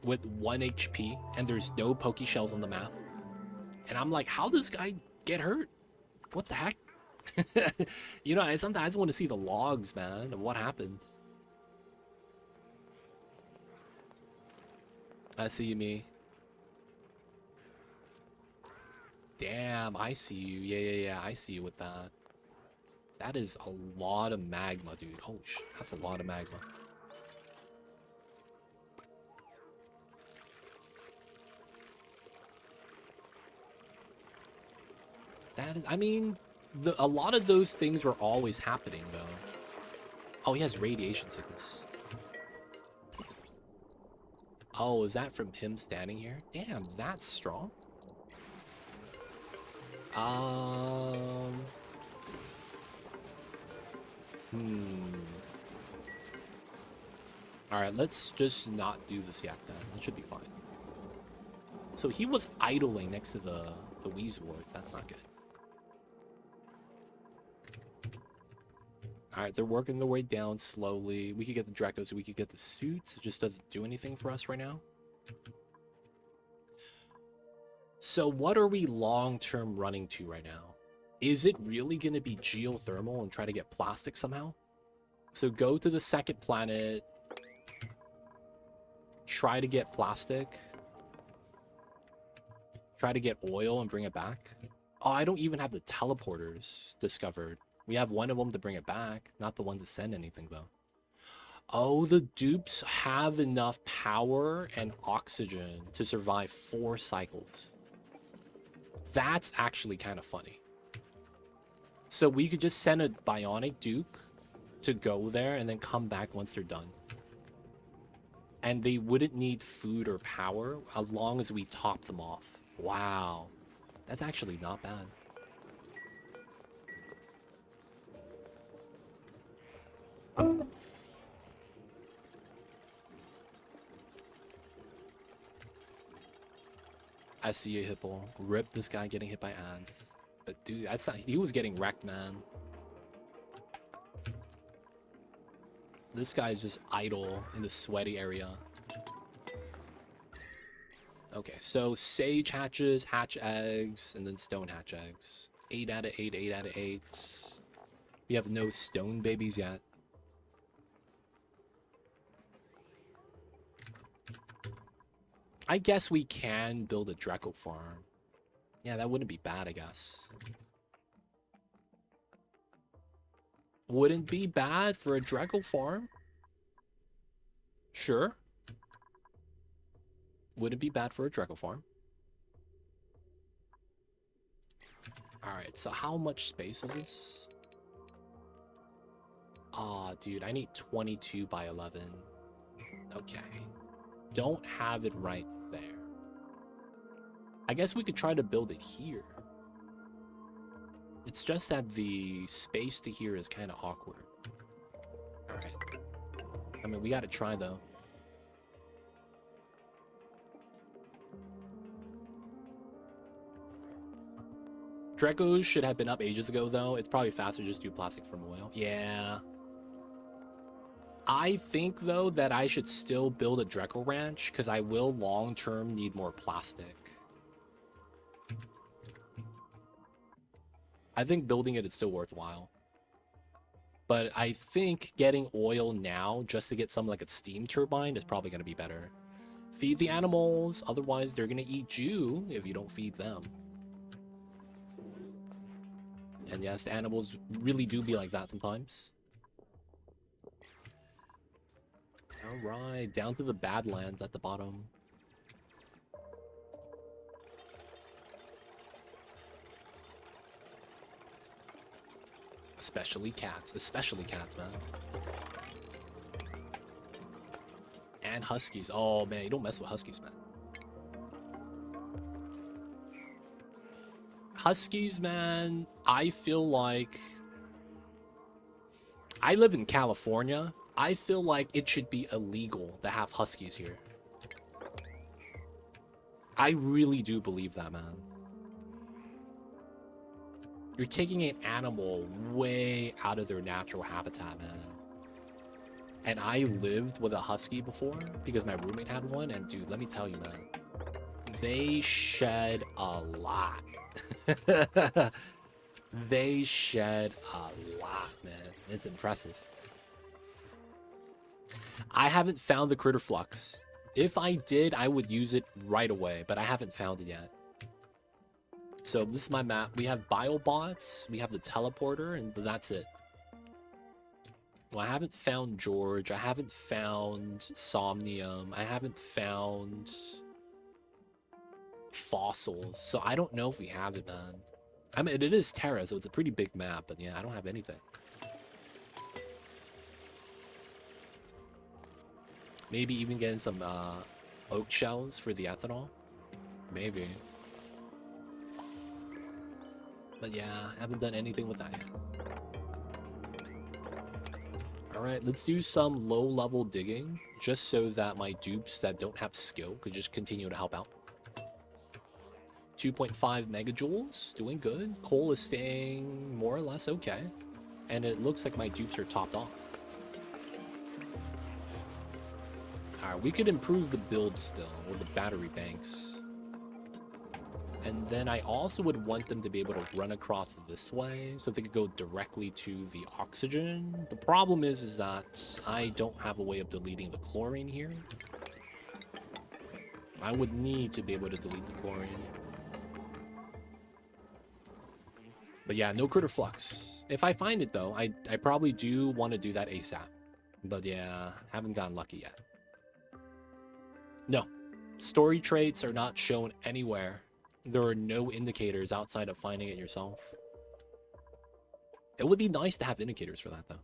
with 1 HP and there's no Poke Shells on the map. And I'm like, how does this guy get hurt? What the heck? You know, I sometimes want to see the logs, man, of what happens. I see me. Damn, I see you. Yeah, I see you with that. That is a lot of magma, dude. Holy shit, that's a lot of magma. That is, I mean, a lot of those things were always happening, though. Oh, he has radiation sickness. Oh, is that from him standing here? Damn, that's strong. Alright, let's just not do this yet then. It should be fine. So he was idling next to the Wheeze wards. That's not good. Alright, they're working their way down slowly. We could get the Drekos, we could get the suits. It just doesn't do anything for us right now. So what are we long-term running to right now? Is it really going to be geothermal and try to get plastic somehow? So go to the second planet. Try to get plastic. Try to get oil and bring it back. Oh, I don't even have the teleporters discovered. We have one of them to bring it back, not the ones that send anything, though. Oh, the dupes have enough power and oxygen to survive 4 cycles. That's actually kind of funny. So we could just send a bionic dupe to go there and then come back once they're done. And they wouldn't need food or power as long as we top them off. Wow. That's actually not bad. I see a hippo. Rip this guy getting hit by ants. But dude, that's not, he was getting wrecked, man. This guy's just idle in the sweaty area. Okay, so sage hatches, hatch eggs, and then stone hatch eggs. 8 out of 8, 8 out of 8. We have no stone babies yet. I guess we can build a Draco farm. Yeah, that wouldn't be bad, I guess. Wouldn't be bad for a Draco farm. Sure. Wouldn't be bad for a Draco farm. Alright, so how much space is this? Ah, dude, I need 22 by 11. Okay. Don't have it right there. I guess we could try to build it here. It's just that the space to here is kind of awkward. Alright. I mean, we gotta try, though. Dracos should have been up ages ago, though. It's probably faster to just do plastic from oil. Yeah. I think, though, that I should still build a Draco ranch, because I will long-term need more plastic. I think building it is still worthwhile. But I think getting oil now, just to get something like a steam turbine, is probably going to be better. Feed the animals, otherwise they're going to eat you if you don't feed them. And yes, the animals really do be like that sometimes. Alright, down to the Badlands at the bottom. Especially cats, man. And huskies. Oh man, you don't mess with huskies, man. Huskies, man, I feel like... I live in California. I feel like it should be illegal to have Huskies here. I really do believe that, man. You're taking an animal way out of their natural habitat, man. And I lived with a Husky before because my roommate had one. And dude, let me tell you, man, they shed a lot. They shed a lot, man. It's impressive. I haven't found the critter flux. If I did, I would use it right away, but I haven't found it yet. So this is my map. We have biobots, we have the teleporter, and that's it. Well, I haven't found George. I haven't found Somnium. I haven't found fossils. So I don't know if we have it, man. I mean, it is Terra, so it's a pretty big map, but yeah, I don't have anything. Maybe even getting some oak shells for the ethanol. Maybe. But yeah, I haven't done anything with that yet. Alright, let's do some low-level digging, just so that my dupes that don't have skill could just continue to help out. 2.5 megajoules, doing good. Coal is staying more or less okay. And it looks like my dupes are topped off. Alright, we could improve the build still, or the battery banks. And then I also would want them to be able to run across this way, so they could go directly to the oxygen. The problem is that I don't have a way of deleting the chlorine here. I would need to be able to delete the chlorine. But yeah, no critter flux. If I find it though, I probably do want to do that ASAP. But yeah, haven't gotten lucky yet. No, story traits are not shown anywhere. There are no indicators outside of finding it yourself. It would be nice to have indicators for that though.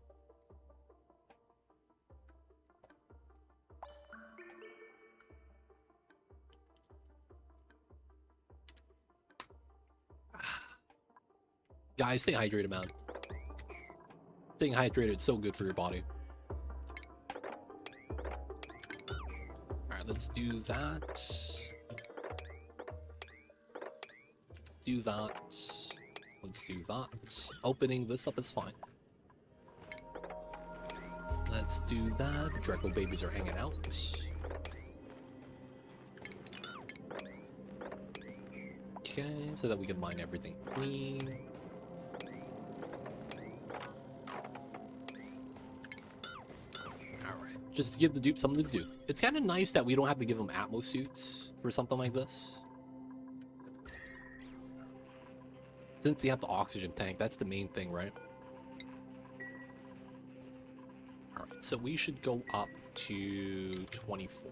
Guys, stay hydrated, man. Staying hydrated is so good for your body. Alright, let's do that. Let's do that. Let's do that. Opening this up is fine. Let's do that. The Draco babies are hanging out. Okay, so that we can mine everything clean. Just to give the dupe something to do. It's kind of nice that we don't have to give them Atmos suits for something like this. Since they have the oxygen tank, that's the main thing, right? Alright, so we should go up to 24.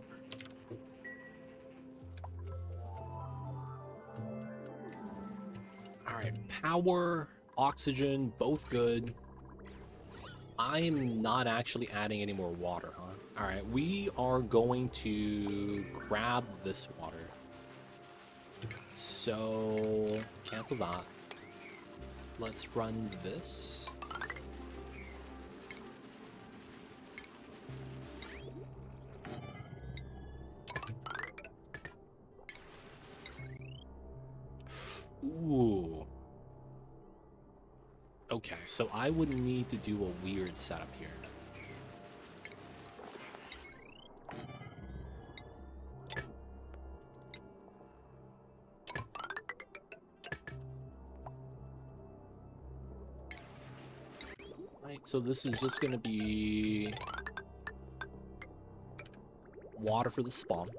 Alright, power, oxygen, both good. I'm not actually adding any more water, huh? Alright, we are going to grab this water. So, cancel that. Let's run this. Ooh. Okay, so I would need to do a weird setup here. Right, so this is just gonna be water for the spawn.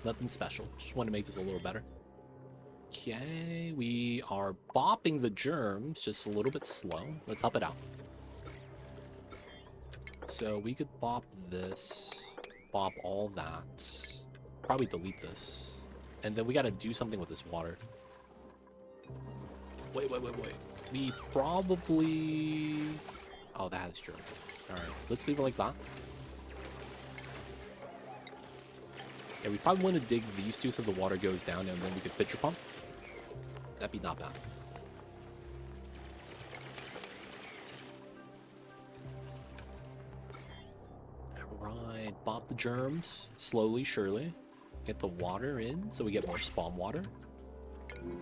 Nothing special, just want to make this a little better. Okay, we are bopping the germs just a little bit slow. Let's help it out. So we could bop this, bop all that, probably delete this, and then we got to do something with this water. Wait. We probably... Oh, that is true. All right, let's leave it like that. Yeah, we probably want to dig these two so the water goes down, and then we could pitcher pump. That'd be not bad. Alright, pop the germs. Slowly, surely. Get the water in so we get more spawn water.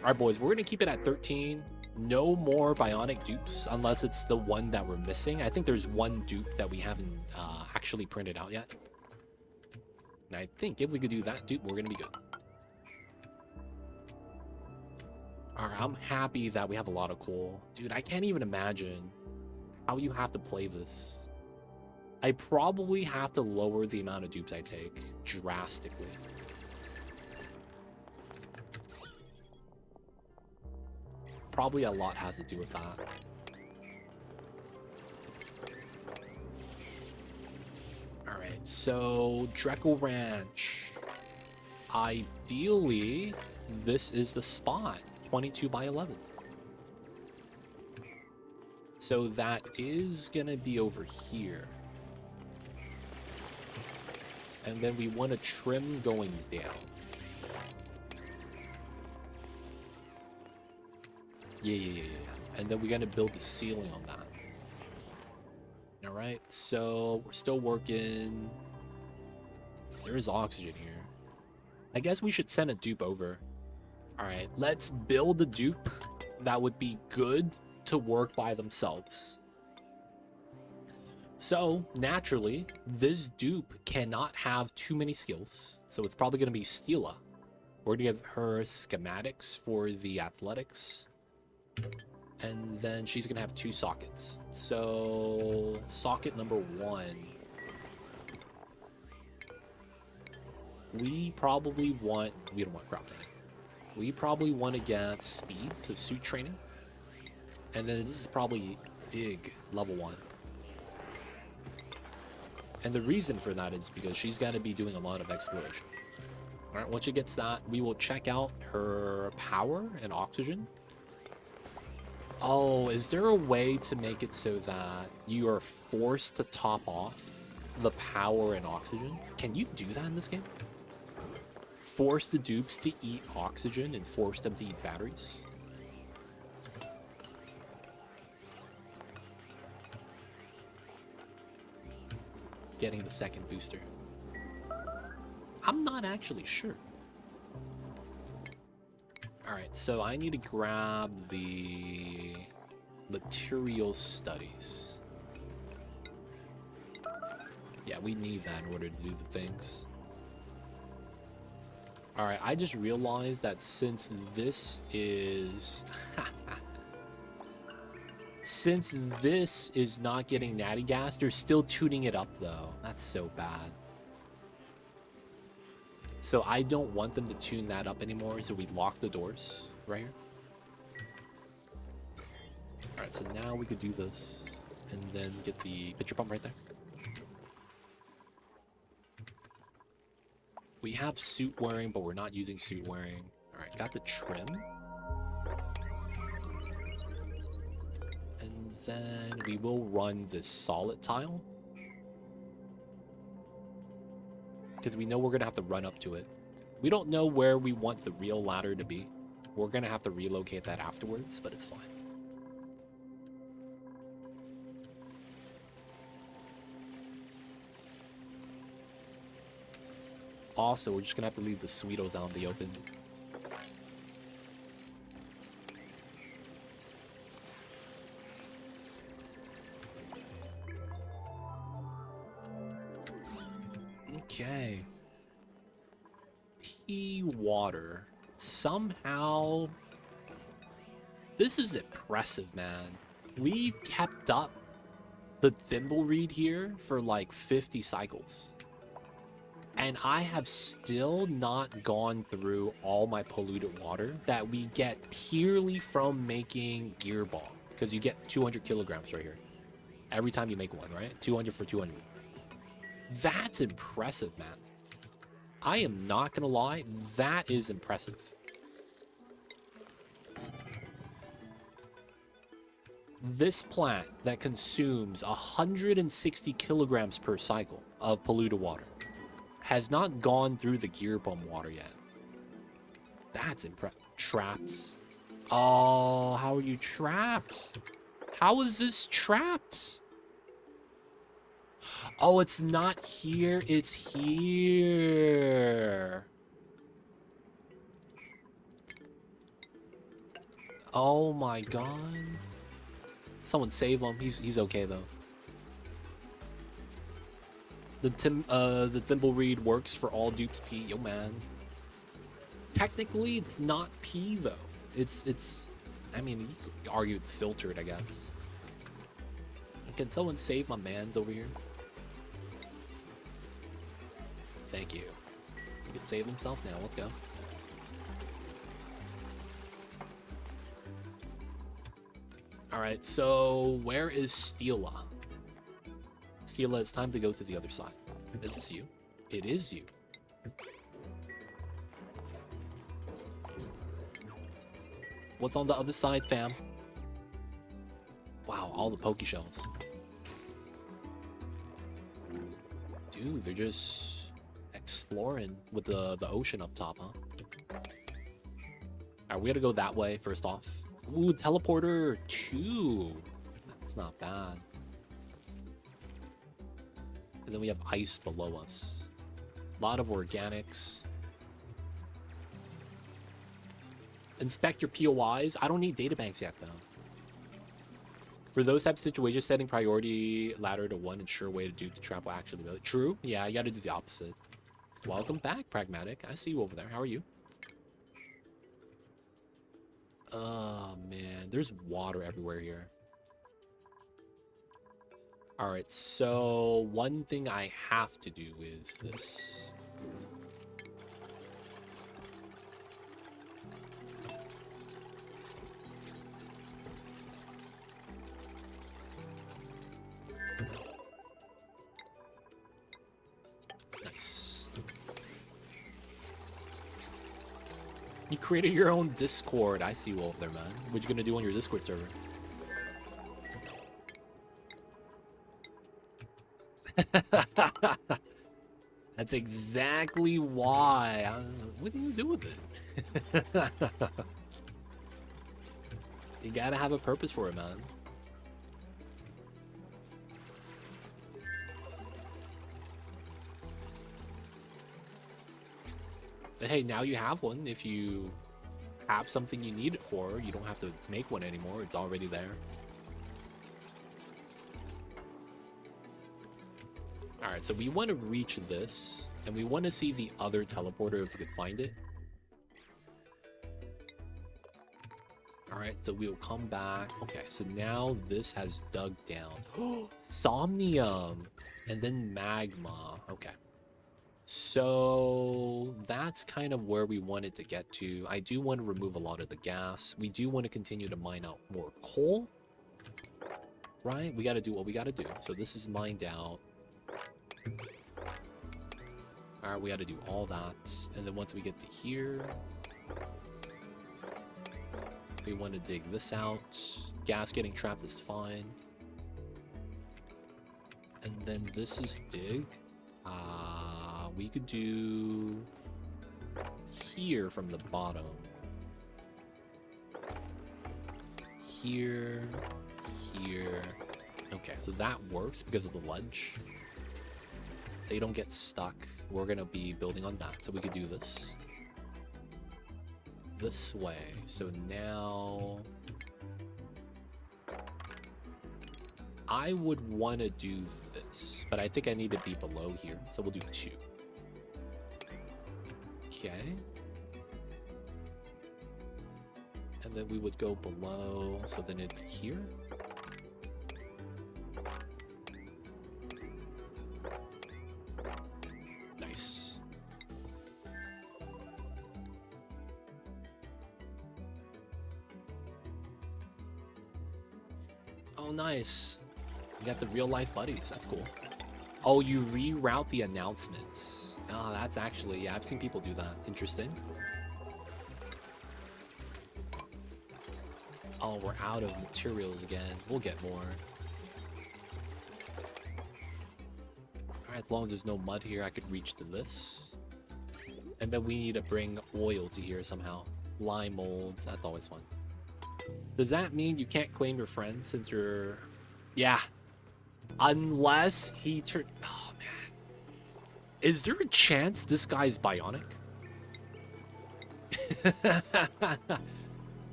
Alright, boys, we're going to keep it at 13. No more bionic dupes unless it's the one that we're missing. I think there's one dupe that we haven't actually printed out yet. And I think if we could do that dupe, we're going to be good. Alright, I'm happy that we have a lot of coal. Dude, I can't even imagine how you have to play this. I probably have to lower the amount of dupes I take drastically. Probably a lot has to do with that. Alright, so Dreckle Ranch. Ideally, this is the spot. 22 by 11. So that is gonna be over here. And then we want to trim going down. Yeah. And then we're gonna build the ceiling on that. Alright, so we're still working. There is oxygen here. I guess we should send a dupe over. Alright, let's build a dupe that would be good to work by themselves. So, naturally, this dupe cannot have too many skills. So it's probably going to be Stila. We're going to give her schematics for the athletics. And then she's going to have 2 sockets. So, socket number 1. We probably want... We don't want crafting. We probably want to get speed, so suit training. And then this is probably dig level 1. And the reason for that is because she's got to be doing a lot of exploration. Alright, once she gets that, we will check out her power and oxygen. Oh, is there a way to make it so that you are forced to top off the power and oxygen? Can you do that in this game? Force the dupes to eat oxygen and force them to eat batteries? Getting the second booster. I'm not actually sure. Alright, so I need to grab the material studies. Yeah, we need that in order to do the things. Alright, I just realized that since this is... Since this is not getting natty gas, they're still tuning it up, though. That's so bad. So I don't want them to tune that up anymore, so we lock the doors right here. Alright, so now we could do this, and then get the pitcher pump right there. We have suit wearing, but we're not using suit wearing. Alright, got the trim. And then we will run this solid tile. Because we know we're going to have to run up to it. We don't know where we want the real ladder to be. We're going to have to relocate that afterwards, but it's fine. Also, we're just going to have to leave the Sweetos out in the open. Okay. Pea water. Somehow... This is impressive, man. We've kept up the thimble read here for like 50 cycles. And I have still not gone through all my polluted water that we get purely from making gear bomb. Because you get 200 kilograms right here. Every time you make one, right? 200 for 200. That's impressive, man. I am not gonna lie, that is impressive. This plant that consumes 160 kilograms per cycle of polluted water has not gone through the gear bomb water yet. That's impressive. Traps. Oh, how are you trapped? How is this trapped? Oh, it's not here. It's here. Oh my god. Someone save him. He's okay though. The Thimbleweed works for all dupes P. Yo man. Technically, it's not P though. It's. I mean, you could argue it's filtered, I guess. Can someone save my man's over here? Thank you. He can save himself now. Let's go. Alright, so where is Steela? Steela, it's time to go to the other side. Is this you? It is you. What's on the other side, fam? Wow, all the Poke Shells. Dude, they're just exploring with the ocean up top, huh? Alright, we gotta go that way first off. Ooh, teleporter 2. That's not bad. And then we have ice below us. A lot of organics. Inspect your POIs. I don't need databanks yet, though. For those types of situations, setting priority ladder to 1 and sure way to do to trap will actually really true. Yeah, you gotta do the opposite. Welcome back, Pragmatic. I see you over there. How are you? Oh, man. There's water everywhere here. Alright, so one thing I have to do is this. Nice. You created your own Discord. I see you over there, man. What you gonna do on your Discord server? That's exactly why. What do you do with it? You gotta have a purpose for it, man. But hey, now you have one. If you have something you need it for, you don't have to make one anymore. It's already there. Alright, so we want to reach this, and we want to see the other teleporter if we could find it. Alright, so we'll come back. Okay, so now this has dug down. Somnium! And then magma. Okay. So that's kind of where we wanted to get to. I do want to remove a lot of the gas. We do want to continue to mine out more coal. Right? We got to do what we got to do. So this is mined out. Alright, we got to do all that. And then once we get to here, we want to dig this out. Gas getting trapped is fine. And then this is dig. We could do here from the bottom. Here, here. Okay, so that works because of the ledge. They don't get stuck. We're gonna be building on that, so we could do this way. So now I would want to do this, but I think I need to be below here, so we'll do 2. Okay. And then we would go below, so then it here. Nice. Oh, nice. You got the real life buddies. That's cool. Oh, you reroute the announcements. Oh, that's actually, yeah, I've seen people do that. Interesting. Oh, we're out of materials again. We'll get more. Alright, as long as there's no mud here, I could reach to this. And then we need to bring oil to here somehow. Lime mold, that's always fun. Does that mean you can't claim your friend since you're... Yeah. Unless he turn... Oh, man. Is there a chance this guy's bionic?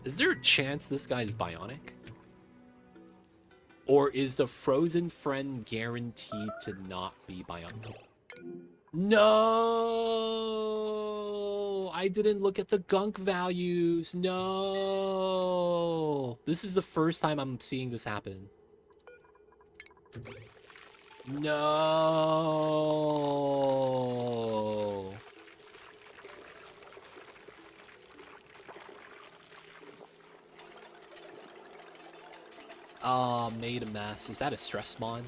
Is there a chance this guy's bionic? Or is the frozen friend guaranteed to not be bionic? No! I didn't look at the gunk values. No! This is the first time I'm seeing this happen. No! Oh, made a mess. Is that a stress mod?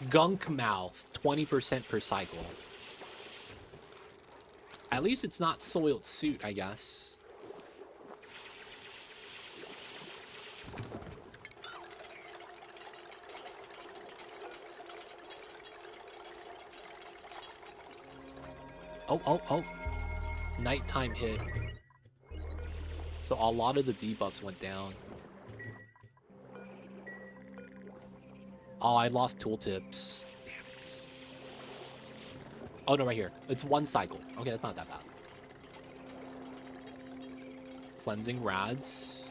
Gunk mouth, 20% per cycle. At least it's not soiled suit, I guess. Oh. Nighttime hit. So a lot of the debuffs went down. Oh, I lost tooltips. Damn it. Oh, no, right here. It's one cycle. Okay, that's not that bad. Cleansing rads.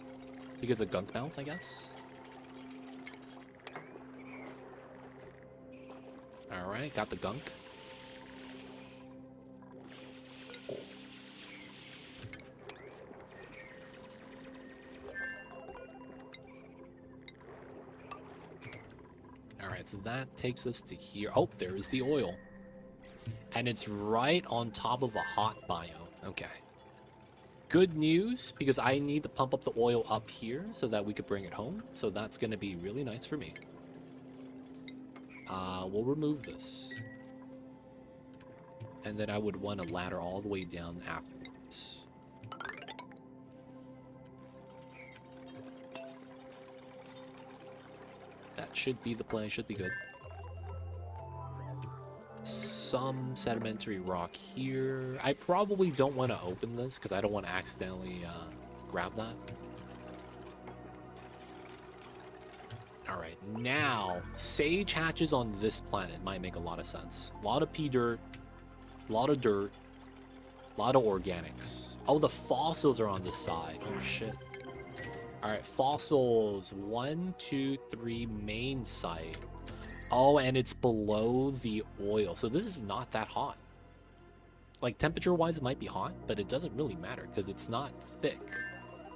Because of gunk mouth, I guess. Alright, got the gunk. Alright, so that takes us to here. Oh, there is the oil. And it's right on top of a hot biome. Okay. Good news, because I need to pump up the oil up here so that we could bring it home. So that's going to be really nice for me. We'll remove this. And then I would want a ladder all the way down afterwards. That should be the plan, should be good. Some sedimentary rock here. I probably don't want to open this because I don't want to accidentally grab that. Alright, now, sage hatches on this planet might make a lot of sense. A lot of pea dirt, a lot of dirt, a lot of organics. Oh, the fossils are on this side. Oh, shit. Alright, fossils. 1, 2, 3, main site. Oh, and it's below the oil. So this is not that hot. Like, temperature-wise, it might be hot, but it doesn't really matter because it's not thick.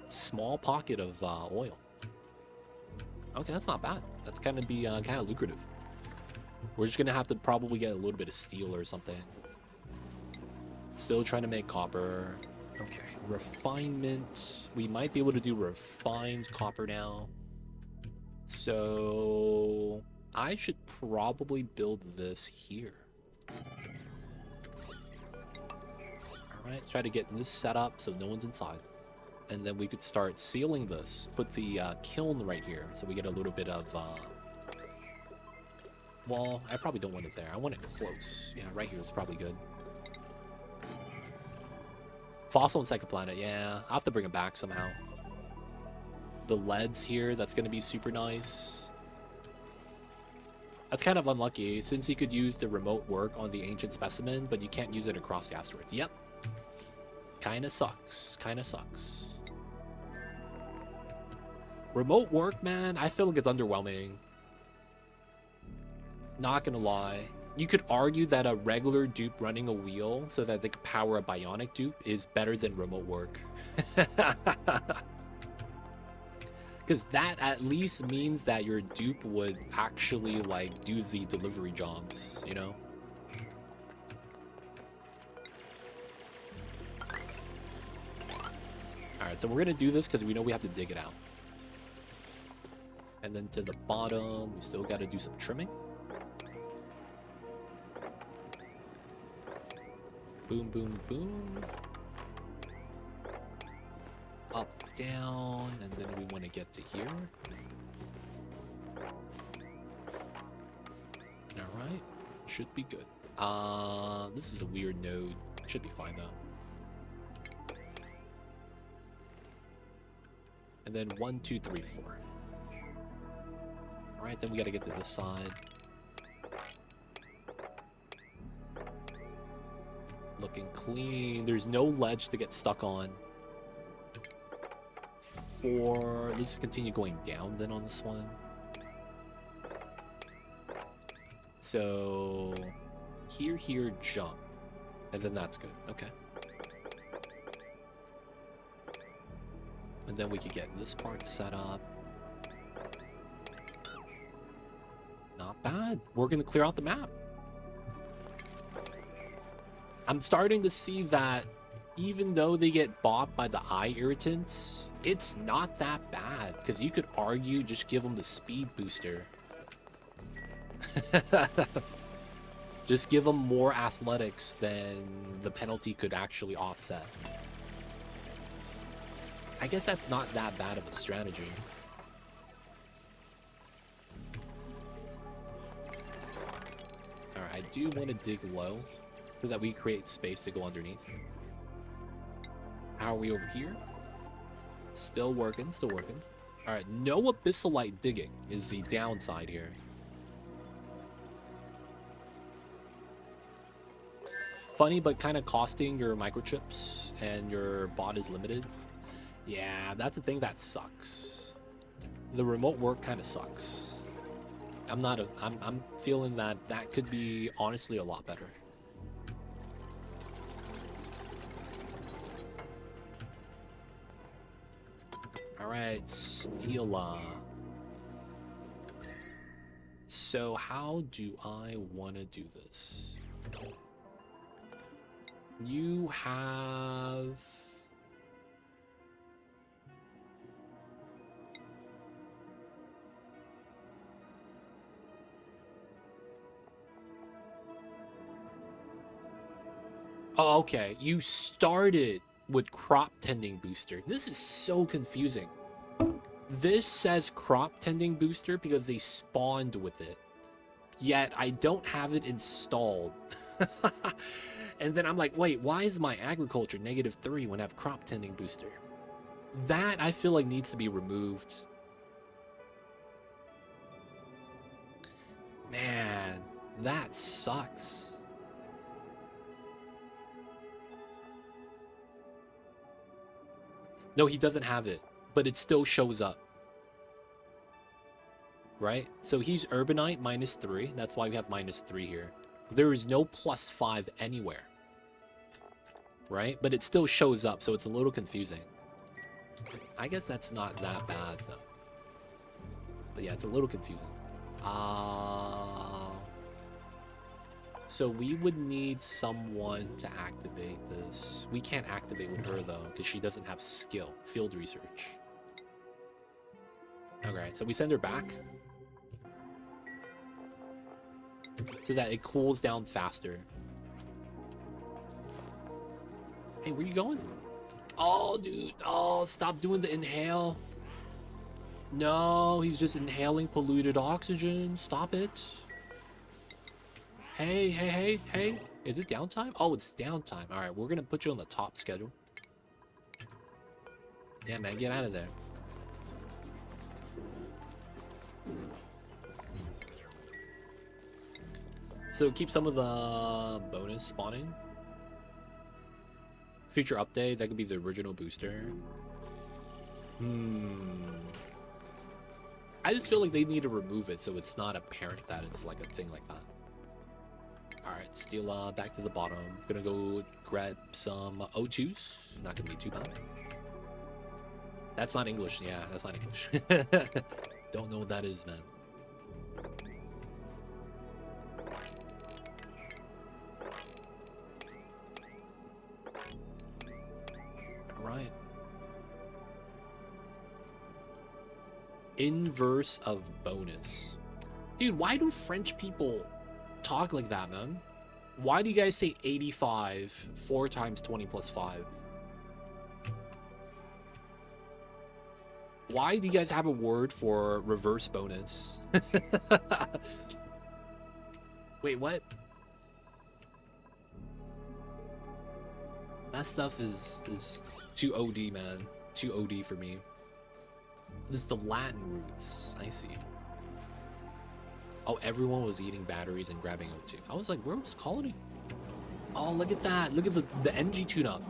Small pocket of oil. Okay, that's not bad. That's going to be kind of lucrative. We're just going to have to probably get a little bit of steel or something. Still trying to make copper. Okay, refinement. We might be able to do refined copper now. So I should probably build this here. Alright, let's try to get this set up so no one's inside. And then we could start sealing this. Put the kiln right here so we get a little bit of... Well, I probably don't want it there. I want it close. Yeah, right here is probably good. Fossil and second planet, yeah. I'll have to bring it back somehow. The leads here, that's going to be super nice. That's kind of unlucky, since you could use the remote work on the ancient specimen, but you can't use it across the asteroids. Yep. Kinda sucks. Kinda sucks. Remote work, man, I feel like it's underwhelming. Not gonna lie. You could argue that a regular dupe running a wheel so that they could power a bionic dupe is better than remote work. Because that at least means that your dupe would actually, like, do the delivery jobs, you know? Alright, so we're gonna do this because we know we have to dig it out. And then to the bottom, we still gotta do some trimming. Boom, boom, boom. Up, down, and then we want to get to here. Alright, should be good. This is a weird node. Should be fine though. And then 1, 2, 3, 4. Alright, then we gotta get to this side. Looking clean. There's no ledge to get stuck on. 4. Let's continue going down then on this one. So here, jump. And then that's good. Okay. And then we could get this part set up. Not bad. We're gonna clear out the map. I'm starting to see that even though they get bought by the eye irritants, it's not that bad. Because you could argue just give them the speed booster. Just give them more athletics than the penalty could actually offset. I guess that's not that bad of a strategy. Alright, I do want to dig low so that we create space to go underneath. How are we over here? Still working, still working. Alright, no abyssalite digging is the downside here. Funny, but kind of costing your microchips and your bot is limited. Yeah, that's the thing that sucks. The remote work kind of sucks. I'm feeling that could be honestly a lot better. All right, Steela. So how do I want to do this? You have... Oh, okay. You started with crop tending booster. This is so confusing. This says crop tending booster because they spawned with it. Yet I don't have it installed. And then I'm like, wait, why is my agriculture -3 when I have crop tending booster? That I feel like needs to be removed. Man, that sucks. No, he doesn't have it, but it still shows up. Right? So he's Urbanite -3. That's why we have -3 here. There is no +5 anywhere. Right? But it still shows up, so it's a little confusing. I guess that's not that bad, though. But yeah, it's a little confusing. So we would need someone to activate this. We can't activate with her, though, because she doesn't have skill. Field research. Alright, so we send her back. So that it cools down faster. Hey, where you going? Oh, dude. Oh, stop doing the inhale. No, he's just inhaling polluted oxygen. Stop it. Hey. Is it downtime? Oh, it's downtime. All right, we're going to put you on the top schedule. Yeah, man, get out of there. So keep some of the bonus spawning. Future update, that could be the original booster. I just feel like they need to remove it so it's not apparent that it's like a thing like that. Alright, Steela, back to the bottom. Gonna go grab some O2s. Not gonna be too bad. That's not English. Yeah, that's not English. Don't know what that is, man. Right. Inverse of bonus. Dude, why do French people talk like that, man? Why do you guys say 85 4 times 20 plus 5? Why do you guys have a word for reverse bonus? Wait, what? That stuff is too OD, man. Too OD for me. This is the Latin roots. I see. Oh, everyone was eating batteries and grabbing O2. I was like, where was the colony? Oh, look at that. Look at the NG tune-up.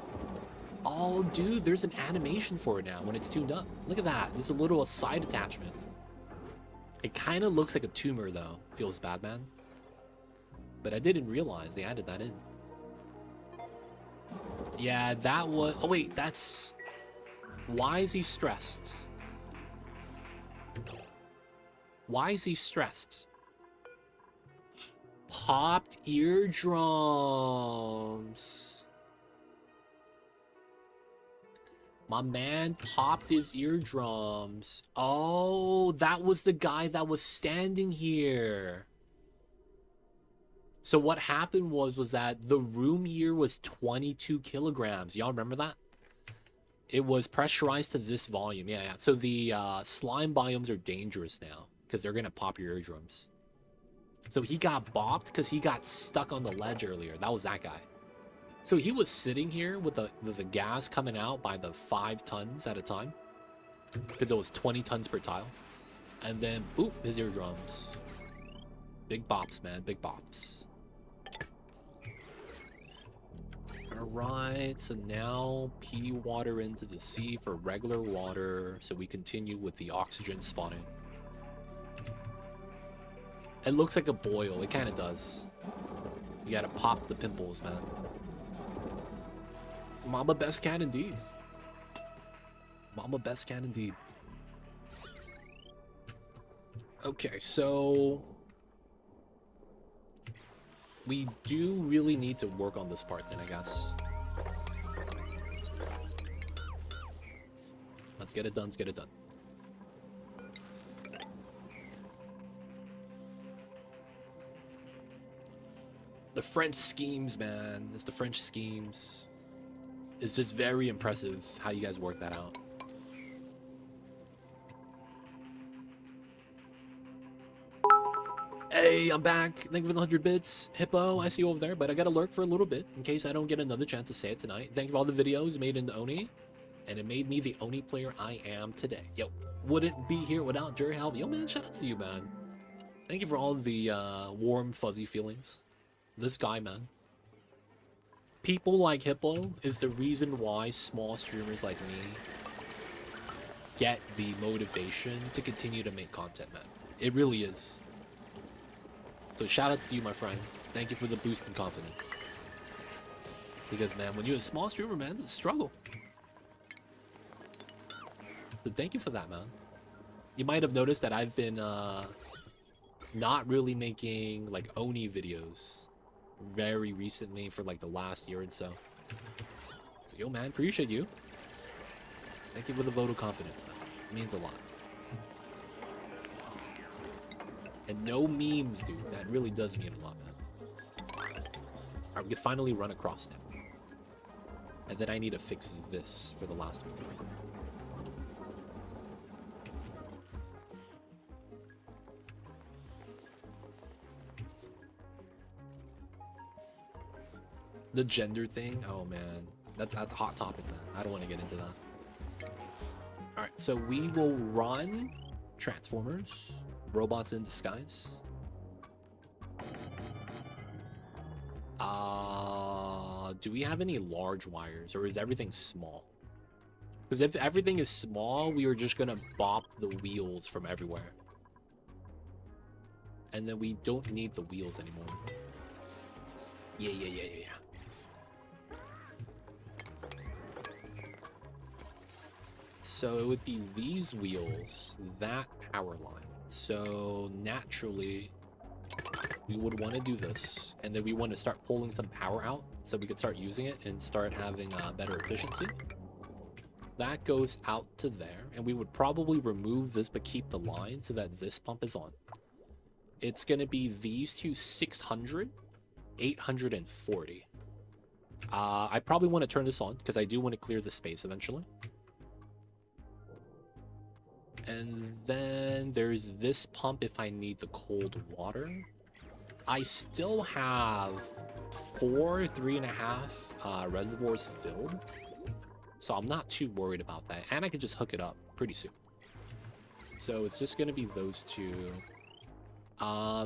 Oh, dude, there's an animation for it now when it's tuned up. Look at that. There's a little side attachment. It kind of looks like a tumor, though. Feels bad, man. But I didn't realize they added that in. Yeah, that was... Oh, wait, that's... Why is he stressed? Why is he stressed? Popped eardrums. My man popped his eardrums. Oh, that was the guy that was standing here. So what happened was that the room here was 22 kilograms. Y'all remember that? It was pressurized to this volume. Yeah. So the slime biomes are dangerous now because they're going to pop your eardrums. So he got bopped because he got stuck on the ledge earlier. That was that guy. So he was sitting here with the gas coming out by the 5 tons at a time. Because it was 20 tons per tile. And then, boop, his eardrums. Big bops, man. Big bops. Alright, so now pee water into the sea for regular water. So we continue with the oxygen spawning. It looks like a boil. It kind of does. You gotta pop the pimples, man. Mama best cat indeed. Mama best cat indeed. Okay, so... we do really need to work on this part then, I guess. Let's get it done, let's get it done. The French schemes, man. It's the French schemes. It's just very impressive how you guys work that out. Hey, I'm back. Thank you for the 100 bits. Hippo, I see you over there, but I gotta lurk for a little bit in case I don't get another chance to say it tonight. Thank you for all the videos made in the Oni, and it made me the Oni player I am today. Yo, wouldn't be here without your help. Yo, man, shout out to you, man. Thank you for all the warm, fuzzy feelings. This guy, man. People like Hippo is the reason why small streamers like me get the motivation to continue to make content, man. It really is. So shout out to you, my friend. Thank you for the boost in confidence. Because, man, when you're a small streamer, man, it's a struggle. So thank you for that, man. You might have noticed that I've been not really making like Oni videos very recently for like the last year or so. So yo, man, appreciate you. Thank you for the vote of confidence, man. It means a lot. And no memes, dude. That really does mean a lot, man. Alright, we can finally run across now. And then I need to fix this for the last one. The gender thing? Oh, man. That's a hot topic, man. I don't want to get into that. Alright, so we will run Transformers. Robots in disguise. Do we have any large wires, or is everything small? Because if everything is small, we are just gonna bop the wheels from everywhere. And then we don't need the wheels anymore. Yeah. So it would be these wheels, that power line. So naturally, we would want to do this, and then we want to start pulling some power out so we could start using it and start having better efficiency. That goes out to there, and we would probably remove this but keep the line so that this pump is on. It's going to be these two 600, 840. I probably want to turn this on because I do want to clear the space eventually. And then there's this pump if I need the cold water. I still have 4 3.5 reservoirs filled, so I'm not too worried about that. And I can just hook it up pretty soon. So it's just gonna be those two.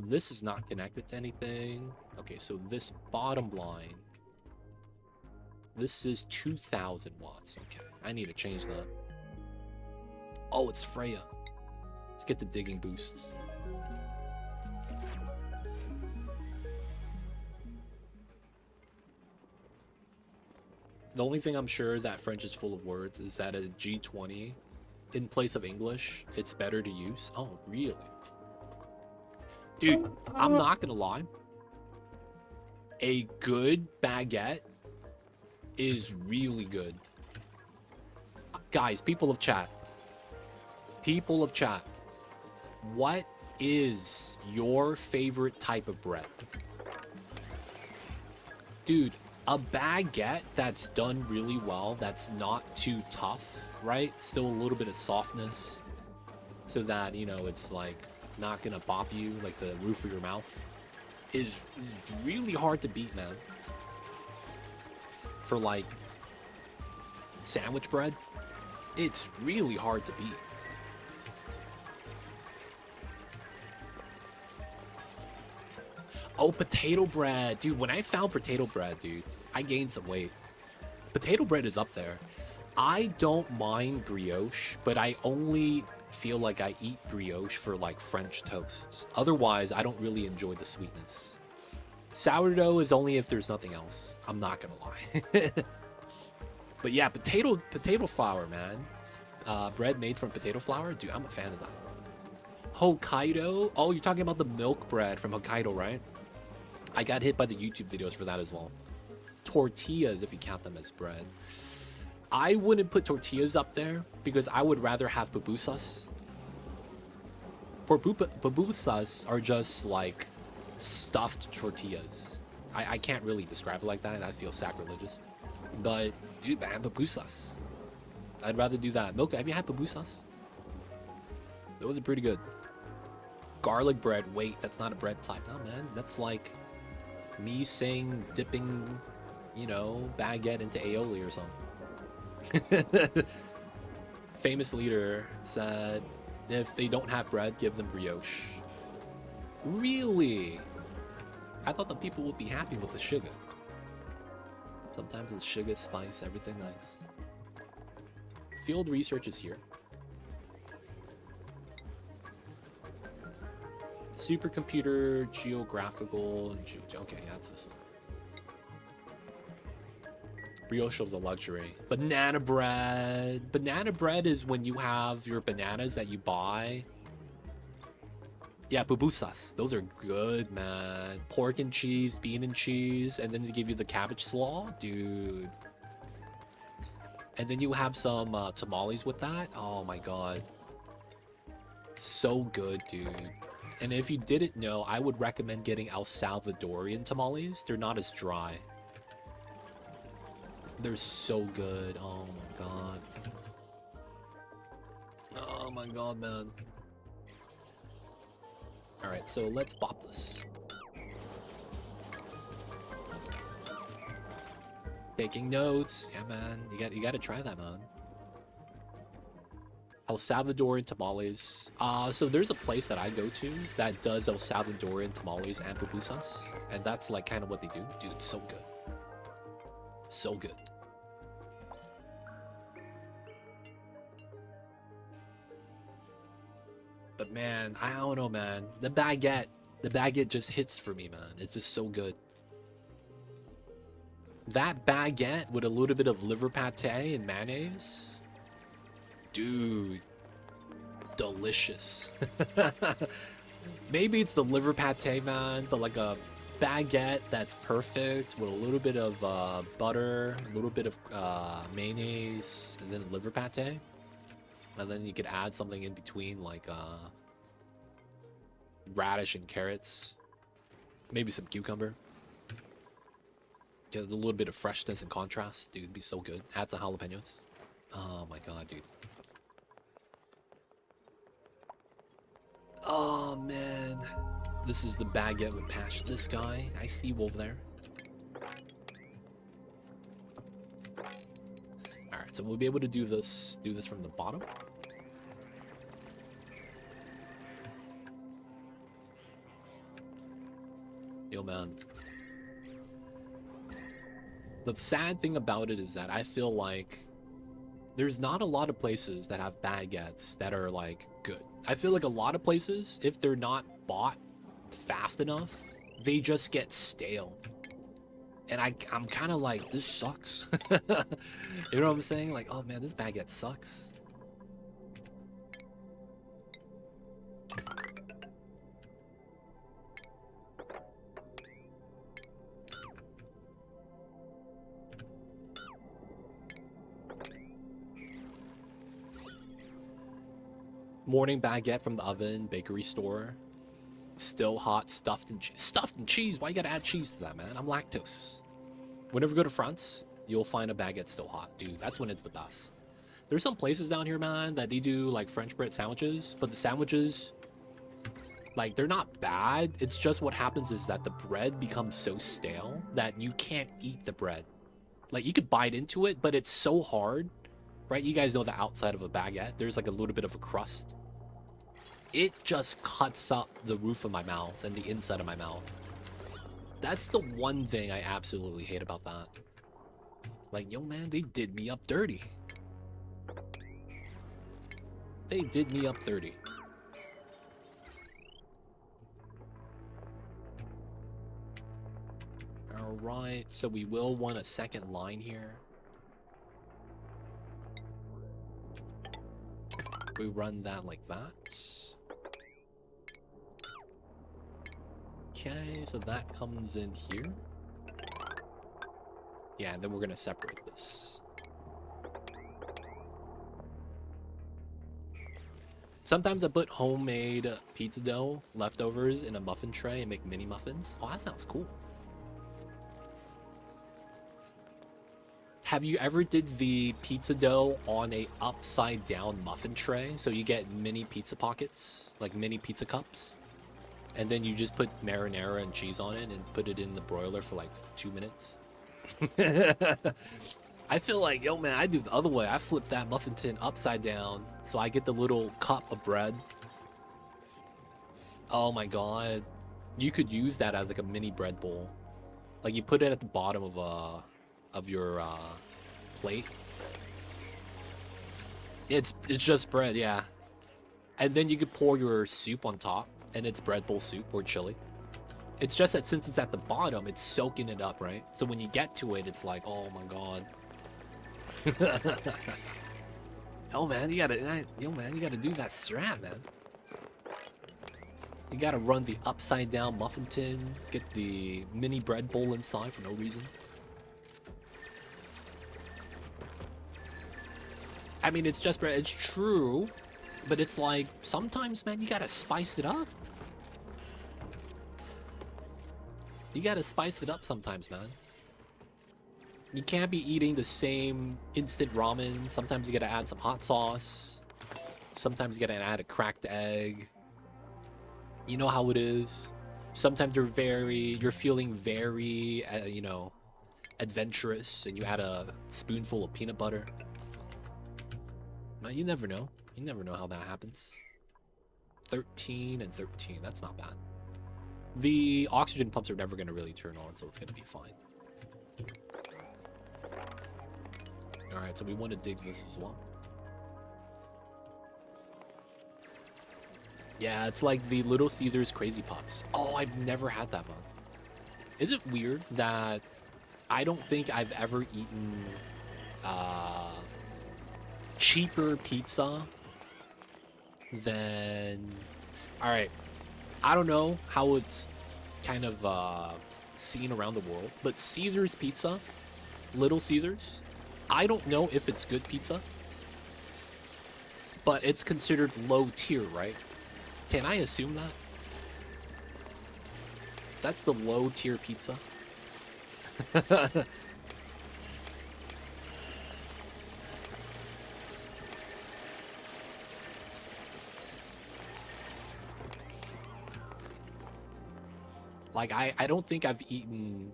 This is not connected to anything. Okay, so this bottom line. This is 2,000 watts. Okay, I need to change that. Oh, it's Freya. Let's get the digging boost. The only thing I'm sure that French is full of words is that a G20, in place of English, it's better to use. Oh, really? Dude, I'm not gonna lie. A good baguette is really good. Guys, people of chat. People of chat. What is your favorite type of bread? Dude, a baguette that's done really well, that's not too tough, right? Still a little bit of softness so that, you know, it's like not gonna bop you like the roof of your mouth is really hard to beat, man. For like sandwich bread, it's really hard to beat. Oh, potato bread. Dude, when I found potato bread, dude, I gained some weight. Potato bread is up there. I don't mind brioche, but I only feel like I eat brioche for like French toast. Otherwise, I don't really enjoy the sweetness. Sourdough is only if there's nothing else. I'm not gonna lie. But yeah, potato flour, man. Bread made from potato flour? Dude, I'm a fan of that. Hokkaido? Oh, you're talking about the milk bread from Hokkaido, right? I got hit by the YouTube videos for that as well. Tortillas, if you count them as bread. I wouldn't put tortillas up there because I would rather have pupusas. Pupusas are just like stuffed tortillas. I can't really describe it like that. I feel sacrilegious. But, dude, man, pupusas. I'd rather do that. Milk, have you had pupusas? Those are pretty good. Garlic bread, wait, that's not a bread type. No, man, that's like me saying dipping, you know, baguette into aioli or something. Famous leader said, if they don't have bread, give them brioche. Really? I thought the people would be happy with the sugar. Sometimes the sugar spice everything nice. Field research is here. Supercomputer, geographical, okay, that's this one. Brioche is a luxury. Banana bread. Banana bread is when you have your bananas that you buy. Yeah, pupusas. Those are good, man. Pork and cheese, bean and cheese, and then they give you the cabbage slaw. Dude. And then you have some tamales with that. Oh my god. So good, dude. And if you didn't know, I would recommend getting El Salvadorian tamales. They're not as dry. They're so good. Oh my god. Oh my god, man. Alright, so let's bop this. Taking notes. Yeah, man. You gotta try that, man. El Salvadorian tamales. So there's a place that I go to that does El Salvadorian tamales and pupusas. And that's like kind of what they do. Dude, it's so good. So good. But man, I don't know, man. The baguette just hits for me, man. It's just so good. That baguette with a little bit of liver pate and mayonnaise. Dude, delicious. Maybe it's the liver pate, man, but like a baguette that's perfect with a little bit of butter, a little bit of mayonnaise, and then liver pate. And then you could add something in between, like radish and carrots. Maybe some cucumber. Get a little bit of freshness and contrast. Dude, it'd be so good. Add some jalapenos. Oh my god, dude. Oh man, this is the baguette with passion. This guy, I see Wolf there. All right, so we'll be able to do this from the bottom. The sad thing about it is that I feel like there's not a lot of places that have baguettes that are like good. I feel like a lot of places, if they're not bought fast enough, they just get stale. And I'm kind of like, this sucks. You know what I'm saying? Like, oh man, this baguette sucks. Morning baguette from the oven, bakery store. Still hot, stuffed in cheese. Stuffed in cheese? Why you gotta add cheese to that, man? I'm lactose. Whenever you go to France, you'll find a baguette still hot. Dude, that's when it's the best. There's some places down here, man, that they do like French bread sandwiches, but the sandwiches, like, they're not bad. It's just what happens is that the bread becomes so stale that you can't eat the bread. Like, you could bite into it, but it's so hard, right? You guys know the outside of a baguette. There's like a little bit of a crust. It just cuts up the roof of my mouth and the inside of my mouth. That's the one thing I absolutely hate about that. Like, yo, man, they did me up dirty. They did me up dirty. Alright, so we will want a second line here. We run that like that. Okay, so that comes in here. Yeah, and then we're gonna separate this. Sometimes I put homemade pizza dough leftovers in a muffin tray and make mini muffins. Oh, that sounds cool. Have you ever did the pizza dough on a upside down muffin tray? So you get mini pizza pockets, like mini pizza cups. And then you just put marinara and cheese on it and put it in the broiler for like 2 minutes. I feel like, yo, man, I do the other way. I flip that muffin tin upside down so I get the little cup of bread. Oh my god. You could use that as like a mini bread bowl. Like, you put it at the bottom of your plate. It's just bread, yeah. And then you could pour your soup on top, and it's bread bowl soup or chili. It's just that since it's at the bottom, it's soaking it up, right? So when you get to it, it's like, oh my god. Oh man, you gotta do that strat, man. You gotta run the upside down muffin tin, get the mini bread bowl inside for no reason. I mean, it's just bread. It's true, but it's like, sometimes, man, you gotta spice it up. You gotta spice it up sometimes, man. You can't be eating the same instant ramen. Sometimes you gotta add some hot sauce. Sometimes you gotta add a cracked egg. You know how it is. Sometimes you're feeling very, you know, adventurous, and you add a spoonful of peanut butter. You never know. You never know how that happens. 13 and 13. That's not bad. The oxygen pumps are never going to really turn on, so it's going to be fine. Alright, so we want to dig this as well. Yeah, it's like the Little Caesars Crazy Pops. Oh, I've never had that one. Is it weird that I don't think I've ever eaten cheaper pizza than... Alright, I don't know how it's kind of seen around the world, but Caesar's Pizza, Little Caesars, I don't know if it's good pizza, but it's considered low tier, right? Can I assume that? That's the low tier pizza. Like, I don't think I've eaten...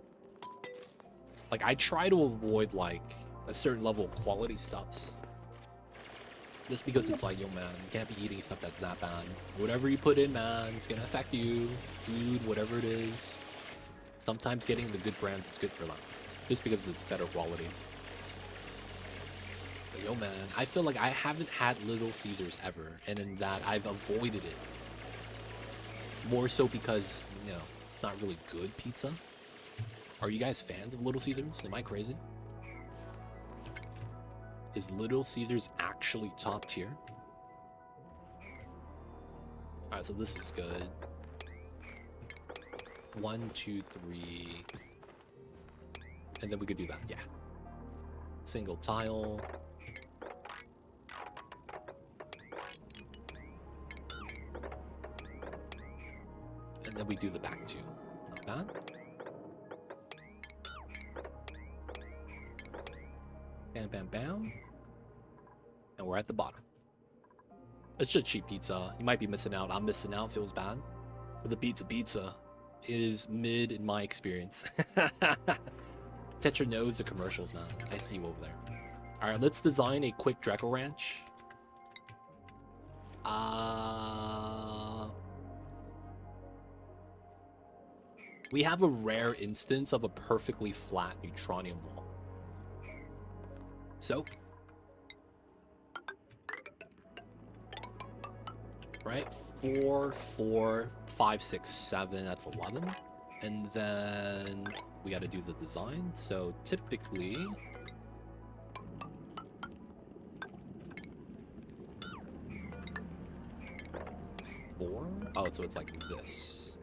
Like, I try to avoid, like, a certain level of quality stuffs. Just because it's like, yo, man, you can't be eating stuff that's that bad. Whatever you put in, man, it's gonna affect you. Food, whatever it is. Sometimes getting the good brands is good for that. just because it's better quality. But yo, man, I feel like I haven't had Little Caesars ever, and in that I've avoided it. More so because, you know, it's not really good pizza. Are you guys fans of Little Caesars? Am I crazy? Is Little Caesars actually top tier? Alright, so this is good. 1, 2, 3. And then we could do that, yeah. Single tile. And then we do the back two. Not bad. Bam, bam, bam. And we're at the bottom. It's just cheap pizza. You might be missing out. I'm missing out. Feels bad. But the pizza is mid in my experience. Tetra knows the commercials, man. I see you over there. All right, let's design a quick Draco Ranch. We have a rare instance of a perfectly flat neutronium wall. So, right, 4, 4, 5, 6, 7, that's 11. And then we got to do the design. So typically, four. Oh, so it's like this.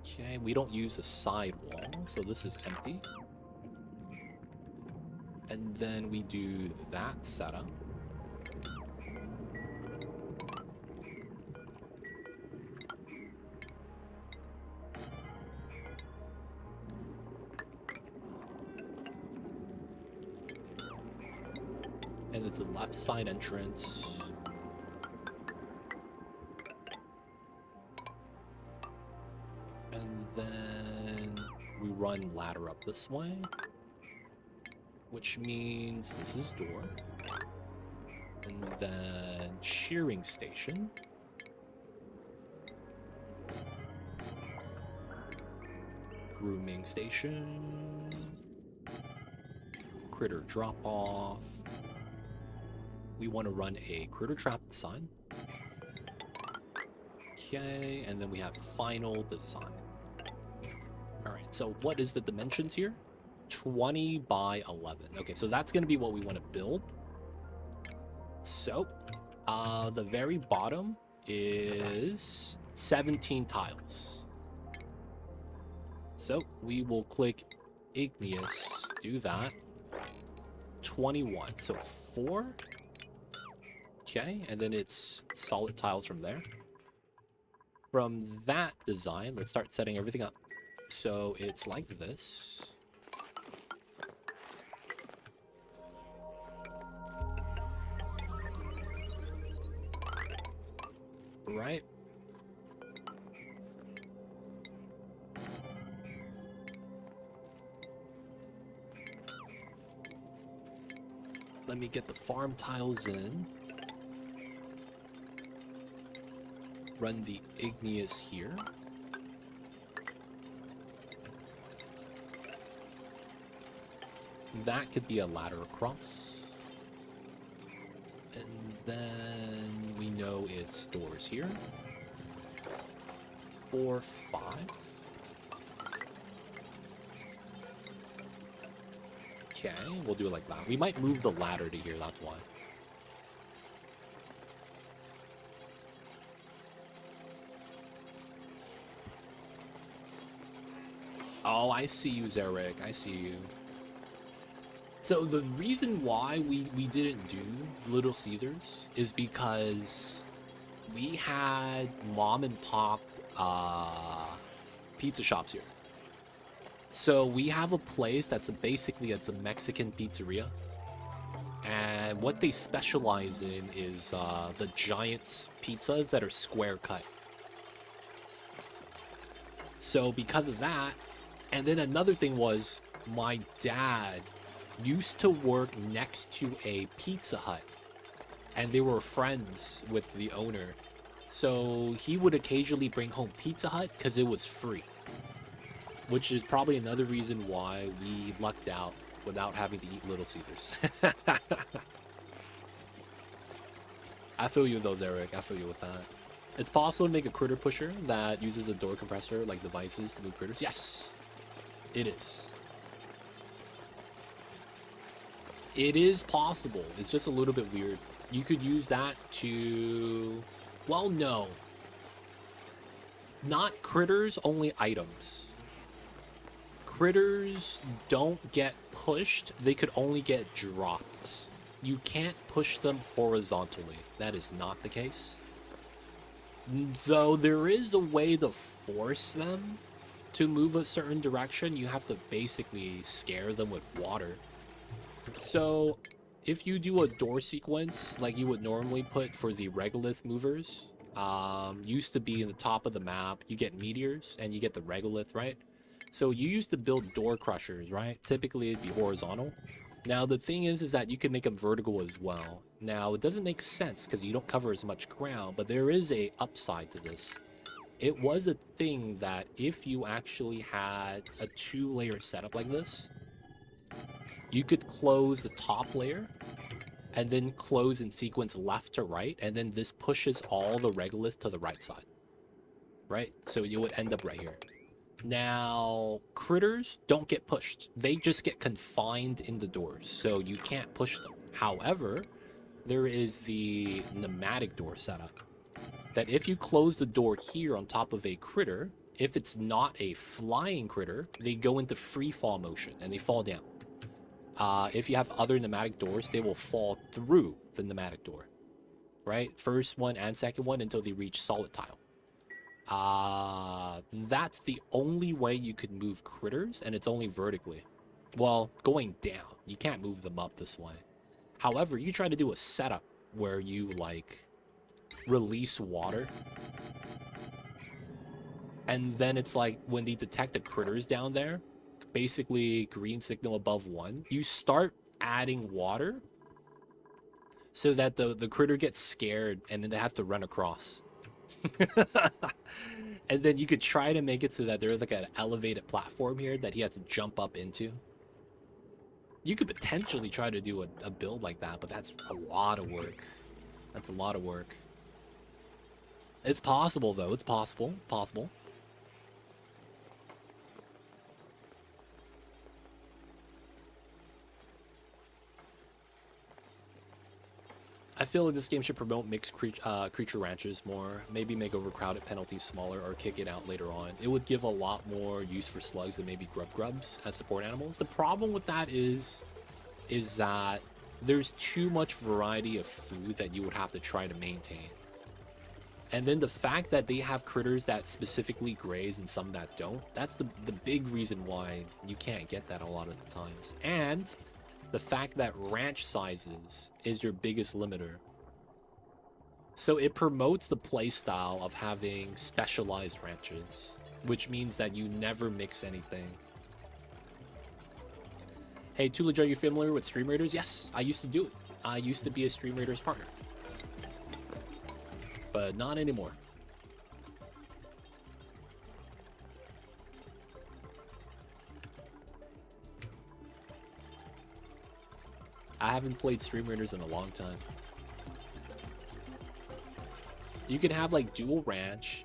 Okay, we don't use a side wall, so this is empty. And then we do that setup. And it's a left side entrance. And then we run ladder up this way, which means this is door. And then shearing station. Grooming station. Critter drop off. We want to run a critter trap design. Okay, and then we have final design. Alright, so what is the dimensions here? 20 by 11. Okay, so that's going to be what we want to build. So, the very bottom is 17 tiles. So, we will click igneous, do that. 21, so 4. Okay, and then it's solid tiles from there. From that design, let's start setting everything up. So it's like this. Right. Let me get the farm tiles in. Run the igneous here. That could be a ladder across. And then we know it's doors here. 4, 5. Okay, we'll do it like that. We might move the ladder to here, that's why. Oh, I see you, Zarek. I see you. So the reason why we didn't do Little Caesars is because we had mom and pop pizza shops here. So we have a place that's basically a Mexican pizzeria. And what they specialize in is the Giants pizzas that are square cut. So because of that, and then another thing was my dad used to work next to a Pizza Hut, and they were friends with the owner. So he would occasionally bring home Pizza Hut because it was free. which is probably another reason why we lucked out without having to eat Little Caesars. I feel you though, Derek. I feel you with that. It's possible to make a critter pusher that uses a door compressor like devices to move critters. Yes, it is. It is possible. It's just a little bit weird. You could use that to... Well, no. Not critters, only items. Critters don't get pushed. They could only get dropped. You can't push them horizontally. That is not the case. Though there is a way to force them to move a certain direction. You have to basically scare them with water. So if you do a door sequence like you would normally put for the regolith movers, used to be in the top of the map, you get meteors and you get the regolith, right? So you used to build door crushers, right? Typically it'd be horizontal. Now the thing is that you can make them vertical as well. Now it doesn't make sense because you don't cover as much ground, but there is a upside to this. It was a thing that if you actually had a 2-layer setup like this, you could close the top layer and then close in sequence left to right, and then this pushes all the regolith to the right side, right? So you would end up right here. Now, critters don't get pushed. They just get confined in the doors, so you can't push them. However, there is the pneumatic door setup that if you close the door here on top of a critter, if it's not a flying critter, they go into free fall motion and they fall down. If you have other pneumatic doors, they will fall through the pneumatic door, right? First one and second one until they reach solid tile. That's the only way you could move critters, and it's only vertically. Well, going down. You can't move them up this way. However, you try to do a setup where you, like, release water. And then it's like when they detect the critters down there, basically green signal above 1, you start adding water so that the critter gets scared and then they have to run across. And then you could try to make it so that there's like an elevated platform here that he has to jump up into. You could potentially try to do a build like that, but that's a lot of work. That's a lot of work. It's possible though. It's possible. Possible. I feel like this game should promote mixed creature ranches more. Maybe make overcrowded penalties smaller or kick it out later on. It would give a lot more use for slugs than maybe grubs as support animals. The problem with that is that there's too much variety of food that you would have to try to maintain. And then the fact that they have critters that specifically graze and some that don't, that's the big reason why you can't get that a lot of the times. And the fact that ranch sizes is your biggest limiter. So it promotes the playstyle of having specialized ranches, which means that you never mix anything. Hey, Tulajo, are you familiar with Stream Raiders? Yes, I used to do it. I used to be a Stream Raiders partner. But not anymore. I haven't played Stream Raiders in a long time. You can have like dual ranch.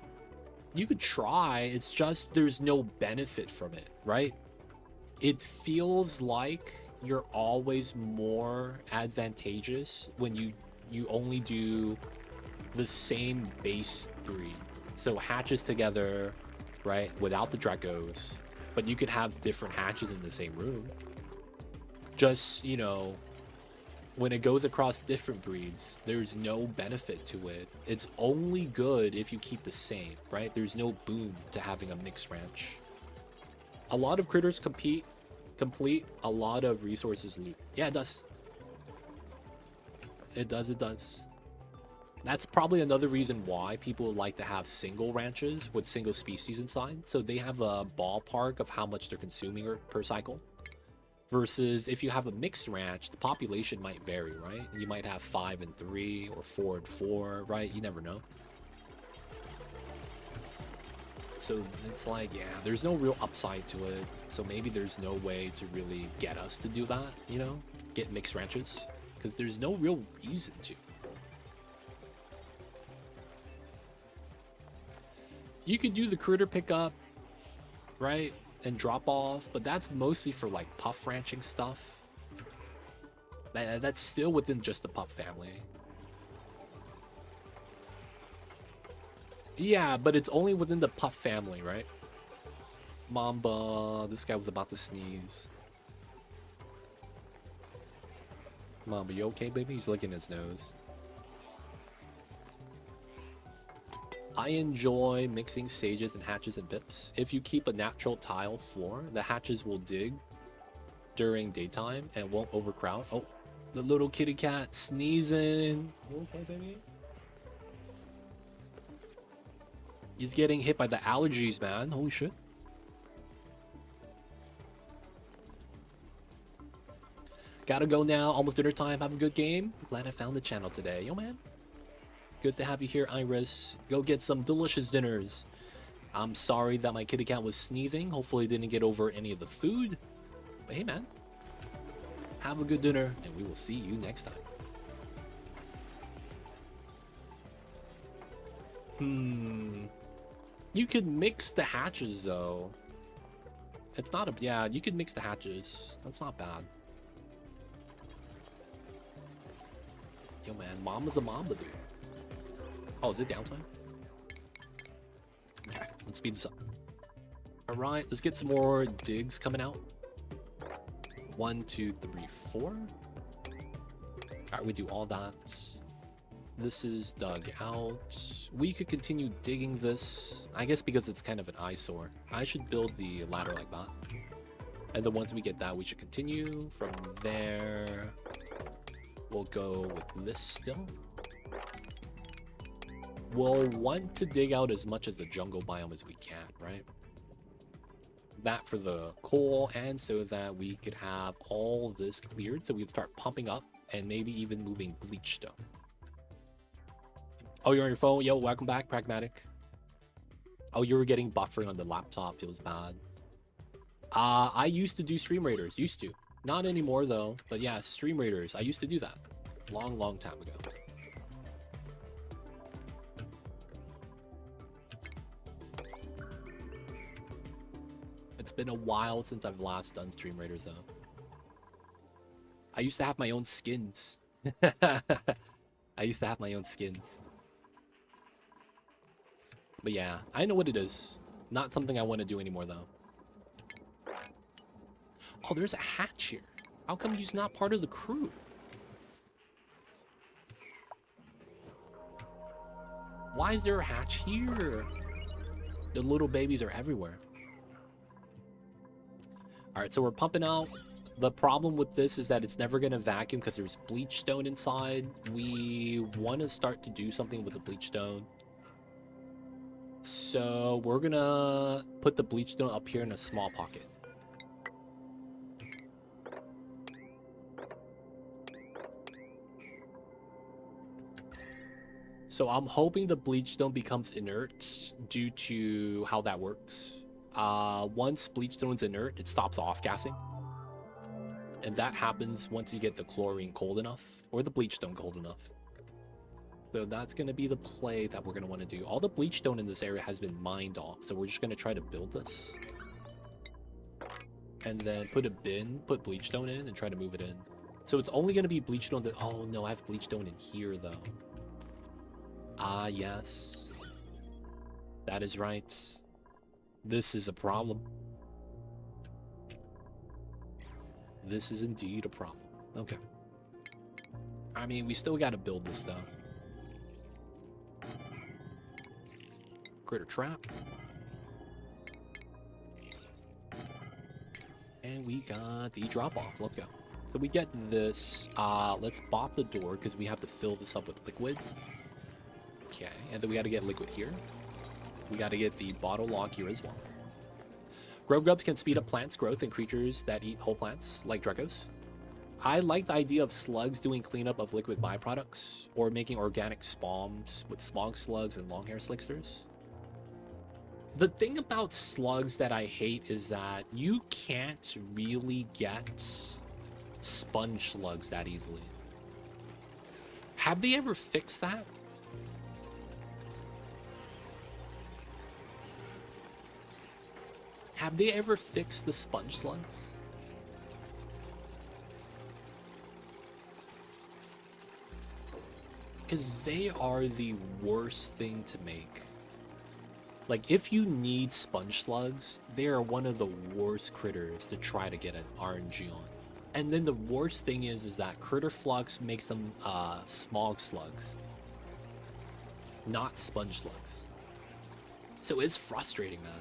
You could try, it's just there's no benefit from it, right? It feels like you're always more advantageous when you only do the same base breed. So hatches together, right, without the Drakos, but you could have different hatches in the same room. Just, you know, when it goes across different breeds, there's no benefit to it. It's only good if you keep the same, right? There's no boom to having a mixed ranch. A lot of critters complete a lot of resources loot. Yeah, it does. It does. That's probably another reason why people like to have single ranches with single species inside. So they have a ballpark of how much they're consuming per cycle. Versus if you have a mixed ranch, the population might vary, right? You might have 5 and 3 or 4 and 4, right? You never know. So it's like, yeah, there's no real upside to it. So maybe there's no way to really get us to do that, you know? Get mixed ranches. Because there's no real reason to. You could do the critter pickup, right? And drop off, but that's mostly for like puff ranching stuff. That's still within just the puff family. Yeah, but it's only within the puff family, right? Mamba, this guy was about to sneeze. Mamba, you okay, baby? He's licking his nose. I enjoy mixing sages and hatches and pips. If you keep a natural tile floor, the hatches will dig during daytime and won't overcrowd. Oh, the little kitty cat sneezing. You okay, baby? He's getting hit by the allergies, man. Holy shit. Gotta go now. Almost dinner time. Have a good game. Glad I found the channel today. Yo, man. Good to have you here, Iris. Go get some delicious dinners. I'm sorry that my kitty cat was sneezing. Hopefully it didn't get over any of the food. But hey, man. Have a good dinner, and we will see you next time. You could mix the hatches, though. It's not a... Yeah, you could mix the hatches. That's not bad. Yo, man. Mama's a mamba, dude. Oh, is it downtime? Okay, let's speed this up. Alright, let's get some more digs coming out. 1, 2, 3, 4. Alright, we do all that. This is dug out. We could continue digging this, I guess, because it's kind of an eyesore. I should build the ladder like that. And then once we get that, we should continue. From there, we'll go with this still. We'll want to dig out as much as the jungle biome as we can, right? That for the coal, and so that we could have all this cleared, so we can start pumping up and maybe even moving bleach stone. Oh, you're on your phone? Yo, welcome back, Pragmatic. Oh, you were getting buffering on the laptop. Feels bad. I used to do Stream Raiders. Used to. Not anymore, though. But yeah, Stream Raiders. I used to do that. Long time ago. It's been a while since I've last done Stream Raiders, though. I used to have my own skins. I used to have my own skins. But yeah, I know what it is. Not something I want to do anymore, though. Oh, there's a hatch here. How come he's not part of the crew? Why is there a hatch here? The little babies are everywhere. Alright, so we're pumping out. The problem with this is that it's never going to vacuum because there's bleach stone inside. We want to start to do something with the bleach stone. So we're going to put the bleach stone up here in a small pocket. So I'm hoping the bleach stone becomes inert due to how that works. Once bleach stone's inert, it stops off-gassing. And that happens once you get the chlorine cold enough, or the bleach stone cold enough. So that's going to be the play that we're going to want to do. All the bleach stone in this area has been mined off, so we're just going to try to build this. And then put a bin, put bleach stone in, and try to move it in. So it's only going to be bleach stone that... Oh, no, I have bleach stone in here, though. Ah, yes. That is right. This is a problem. This is indeed a problem. Okay. I mean, we still got to build this, though. Critter trap. And we got the drop-off. Let's go. So we get this. Let's bop the door, because we have to fill this up with liquid. Okay, and then we got to get liquid here. We got to get the bottle lock here as well. Grove grubs can speed up plants' growth and creatures that eat whole plants, like Drekos. I like the idea of slugs doing cleanup of liquid byproducts, or making organic spawns with smog slugs and longhair slicksters. The thing about slugs that I hate is that you can't really get sponge slugs that easily. Have they ever fixed that? Have they ever fixed the sponge slugs? Because they are the worst thing to make. Like, if you need sponge slugs, they are one of the worst critters to try to get an RNG on. And then the worst thing is that Critter Flux makes them smog slugs, not sponge slugs. So it's frustrating, man.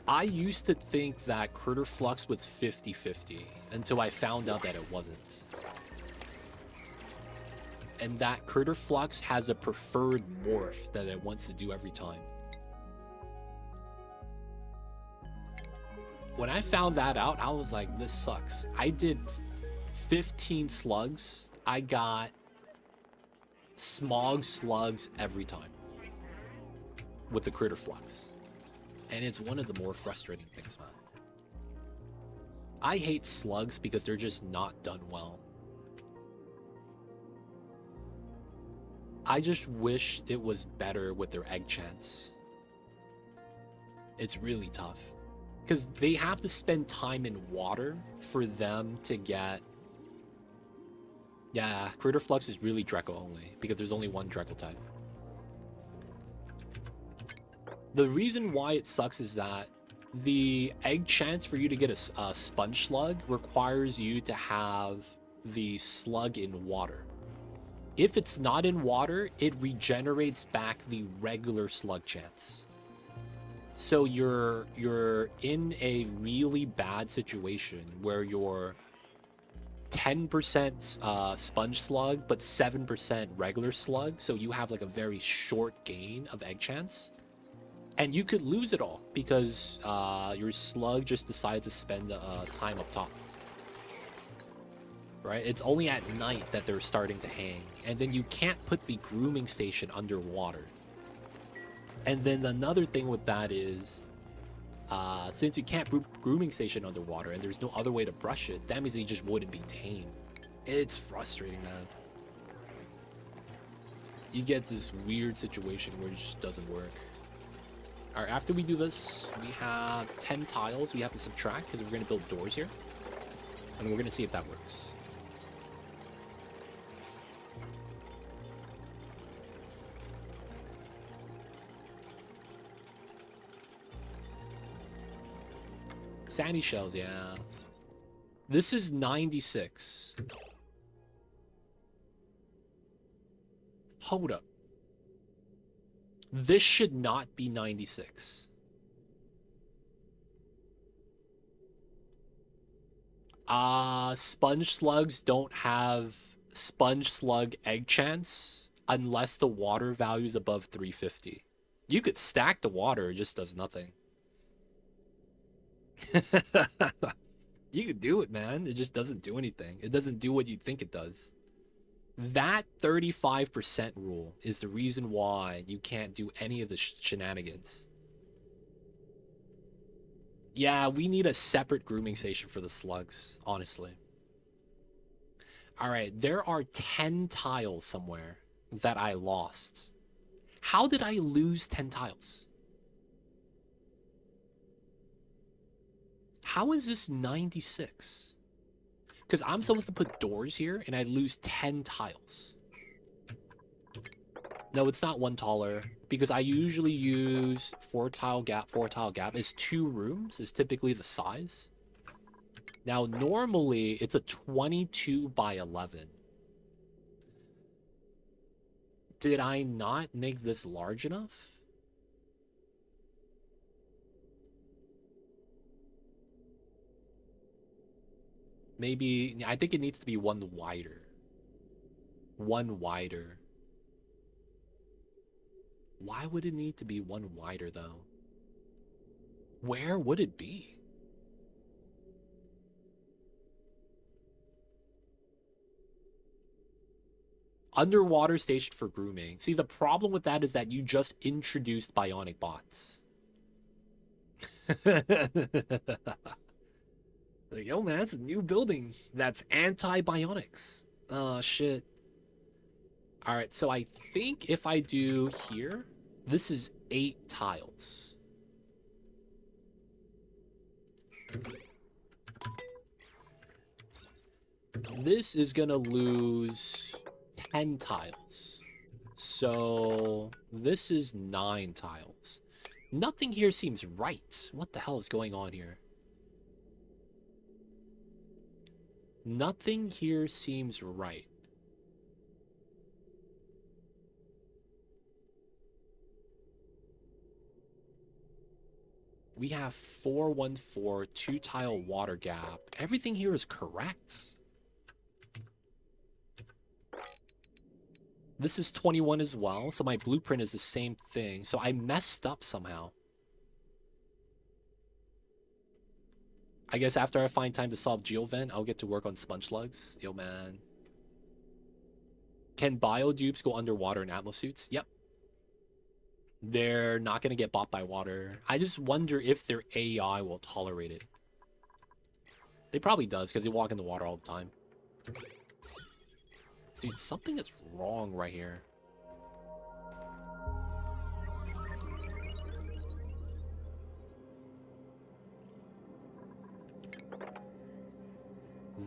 I used to think that Critter Flux was 50-50 until I found out that it wasn't. And that Critter Flux has a preferred morph that it wants to do every time. When I found that out, I was like, this sucks. I did 15 slugs. I got smog slugs every time with the Critter Flux. And it's one of the more frustrating things, man. I hate slugs because they're just not done well. I just wish it was better with their egg chance. It's really tough. Because they have to spend time in water for them to get... Yeah, Critter Flux is really Draco only, because there's only one Draco type. The reason why it sucks is that the egg chance for you to get a sponge slug requires you to have the slug in water. If it's not in water, it regenerates back the regular slug chance. So you're in a really bad situation where you're 10% sponge slug, but 7% regular slug. So you have like a very short gain of egg chance. And you could lose it all because your slug just decided to spend time up top. Right? It's only at night that they're starting to hang. And then you can't put the grooming station underwater. And then another thing with that is, since you can't put grooming station underwater and there's no other way to brush it, that means they just wouldn't be tame. It's frustrating, man. You get this weird situation where it just doesn't work. Alright, after we do this, we have 10 tiles we have to subtract because we're going to build doors here. And we're going to see if that works. Sandy shells, yeah. This is 96. Hold up. This should not be 96. Sponge slugs don't have sponge slug egg chance unless the water value is above 350. You could stack the water, it just does nothing. You could do it, man. It just doesn't do anything. It doesn't do what you think it does. That 35% rule is the reason why you can't do any of the shenanigans. Yeah, we need a separate grooming station for the slugs, honestly. Alright, there are 10 tiles somewhere that I lost. How did I lose 10 tiles? How is this 96? Because I'm supposed to put doors here, and I lose 10 tiles. No, it's not one taller, because I usually use 4 tile gap. 4 tile gap is 2 rooms, is typically the size. Now, normally, it's a 22 by 11. Did I not make this large enough? Maybe, I think it needs to be one wider. One wider. Why would it need to be one wider, though? Where would it be? Underwater station for grooming. See, the problem with that is that you just introduced bionic bots. Like, yo, man, it's a new building that's anti-bionics. Oh, shit. All right, so I think if I do here, this is 8 tiles. This is gonna lose 10 tiles. So this is 9 tiles. Nothing here seems right. What the hell is going on here? Nothing here seems right. We have 414, 2 tile water gap. Everything here is correct. This is 21 as well, so my blueprint is the same thing. So I messed up somehow. I guess after I find time to solve GeoVent, I'll get to work on sponge slugs. Yo, man. Can bio dupes go underwater in Atmos suits? Yep. They're not going to get bought by water. I just wonder if their AI will tolerate it. They probably does, because they walk in the water all the time. Dude, something is wrong right here.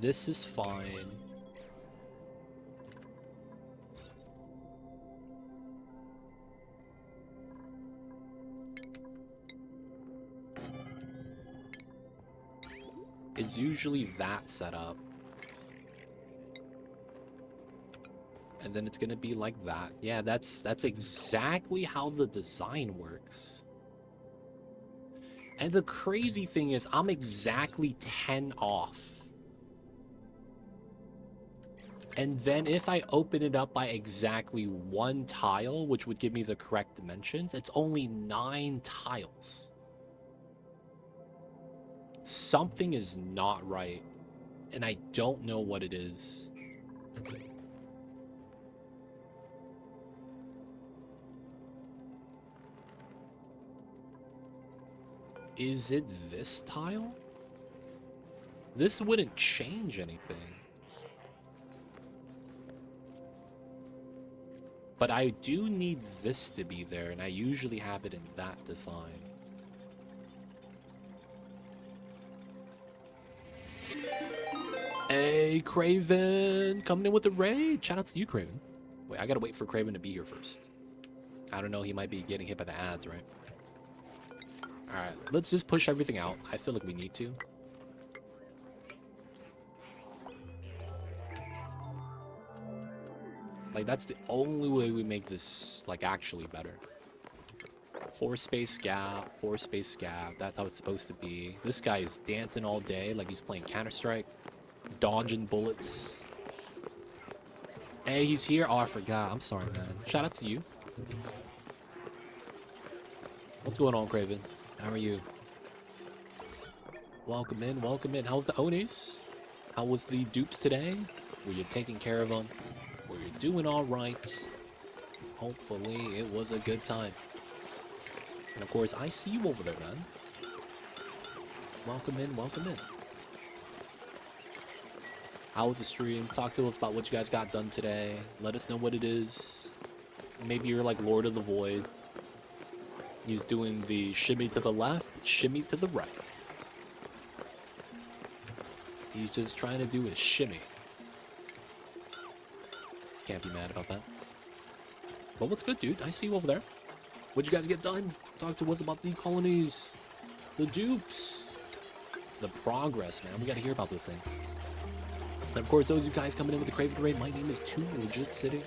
This is fine. It's usually that setup. And then it's gonna be like that. Yeah, that's exactly how the design works. And the crazy thing is, I'm exactly 10 off. And then if I open it up by exactly 1 tile, which would give me the correct dimensions, it's only 9 tiles. Something is not right, and I don't know what it is. Is it this tile? This wouldn't change anything. But I do need this to be there, and I usually have it in that design. Hey, Craven! Coming in with the raid! Shout out to you, Craven. Wait, I gotta wait for Craven to be here first. I don't know, he might be getting hit by the ads, right? Alright, let's just push everything out. I feel like we need to. Like, that's the only way we make this, like, actually better. 4 space gap, 4 space gap. That's how it's supposed to be. This guy is dancing all day like he's playing Counter-Strike. Dodging bullets. Hey, he's here. Oh, I forgot. I'm sorry, man. Shout out to you. What's going on, Craven? How are you? Welcome in, welcome in. How's the Onis? How was the dupes today? Were you taking care of them? Were you doing all right? Hopefully, it was a good time. And of course, I see you over there, man. Welcome in, welcome in. How was the stream? Talk to us about what you guys got done today. Let us know what it is. Maybe you're like Lord of the Void. He's doing the shimmy to the left, shimmy to the right. He's just trying to do his shimmy. Can't be mad about that. But what's good, dude? I see you over there. What'd you guys get done? Talk to us about the colonies. The dupes. The progress, man. We gotta hear about those things. And of course, those of you guys coming in with the Craven Raid, my name is Too Legit City.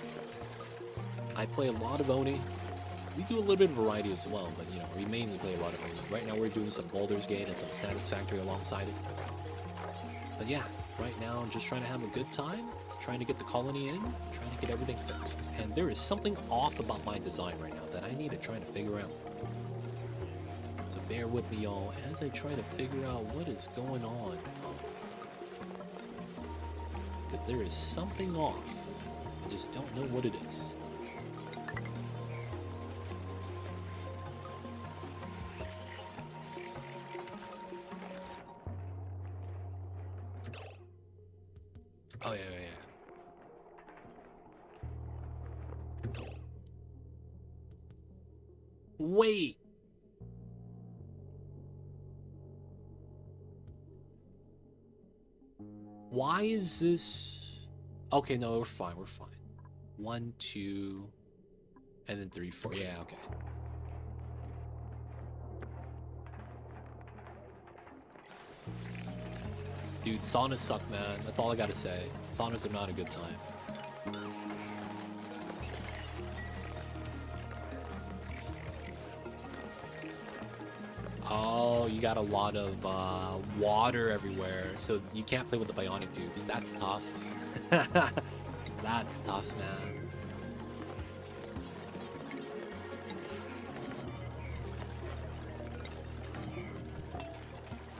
I play a lot of Oni. We do a little bit of variety as well, but you know, we mainly play a lot of Oni. Right now we're doing some Baldur's Gate and some Satisfactory alongside it. But yeah, right now I'm just trying to have a good time, trying to get the colony in, trying to get everything fixed. And there is something off about my design right now that I need to try to figure out. So bear with me, y'all, as I try to figure out what is going on. But there is something off. Just don't know what it is. Oh, yeah. Wait. Why is this? Okay, no, we're fine. 1, 2, and then 3, 4. Yeah, okay. Dude, saunas suck, man. That's all I gotta say. Saunas are not a good time. Oh, you got a lot of water everywhere, so you can't play with the Bionic Dupes. That's tough. That's tough, man.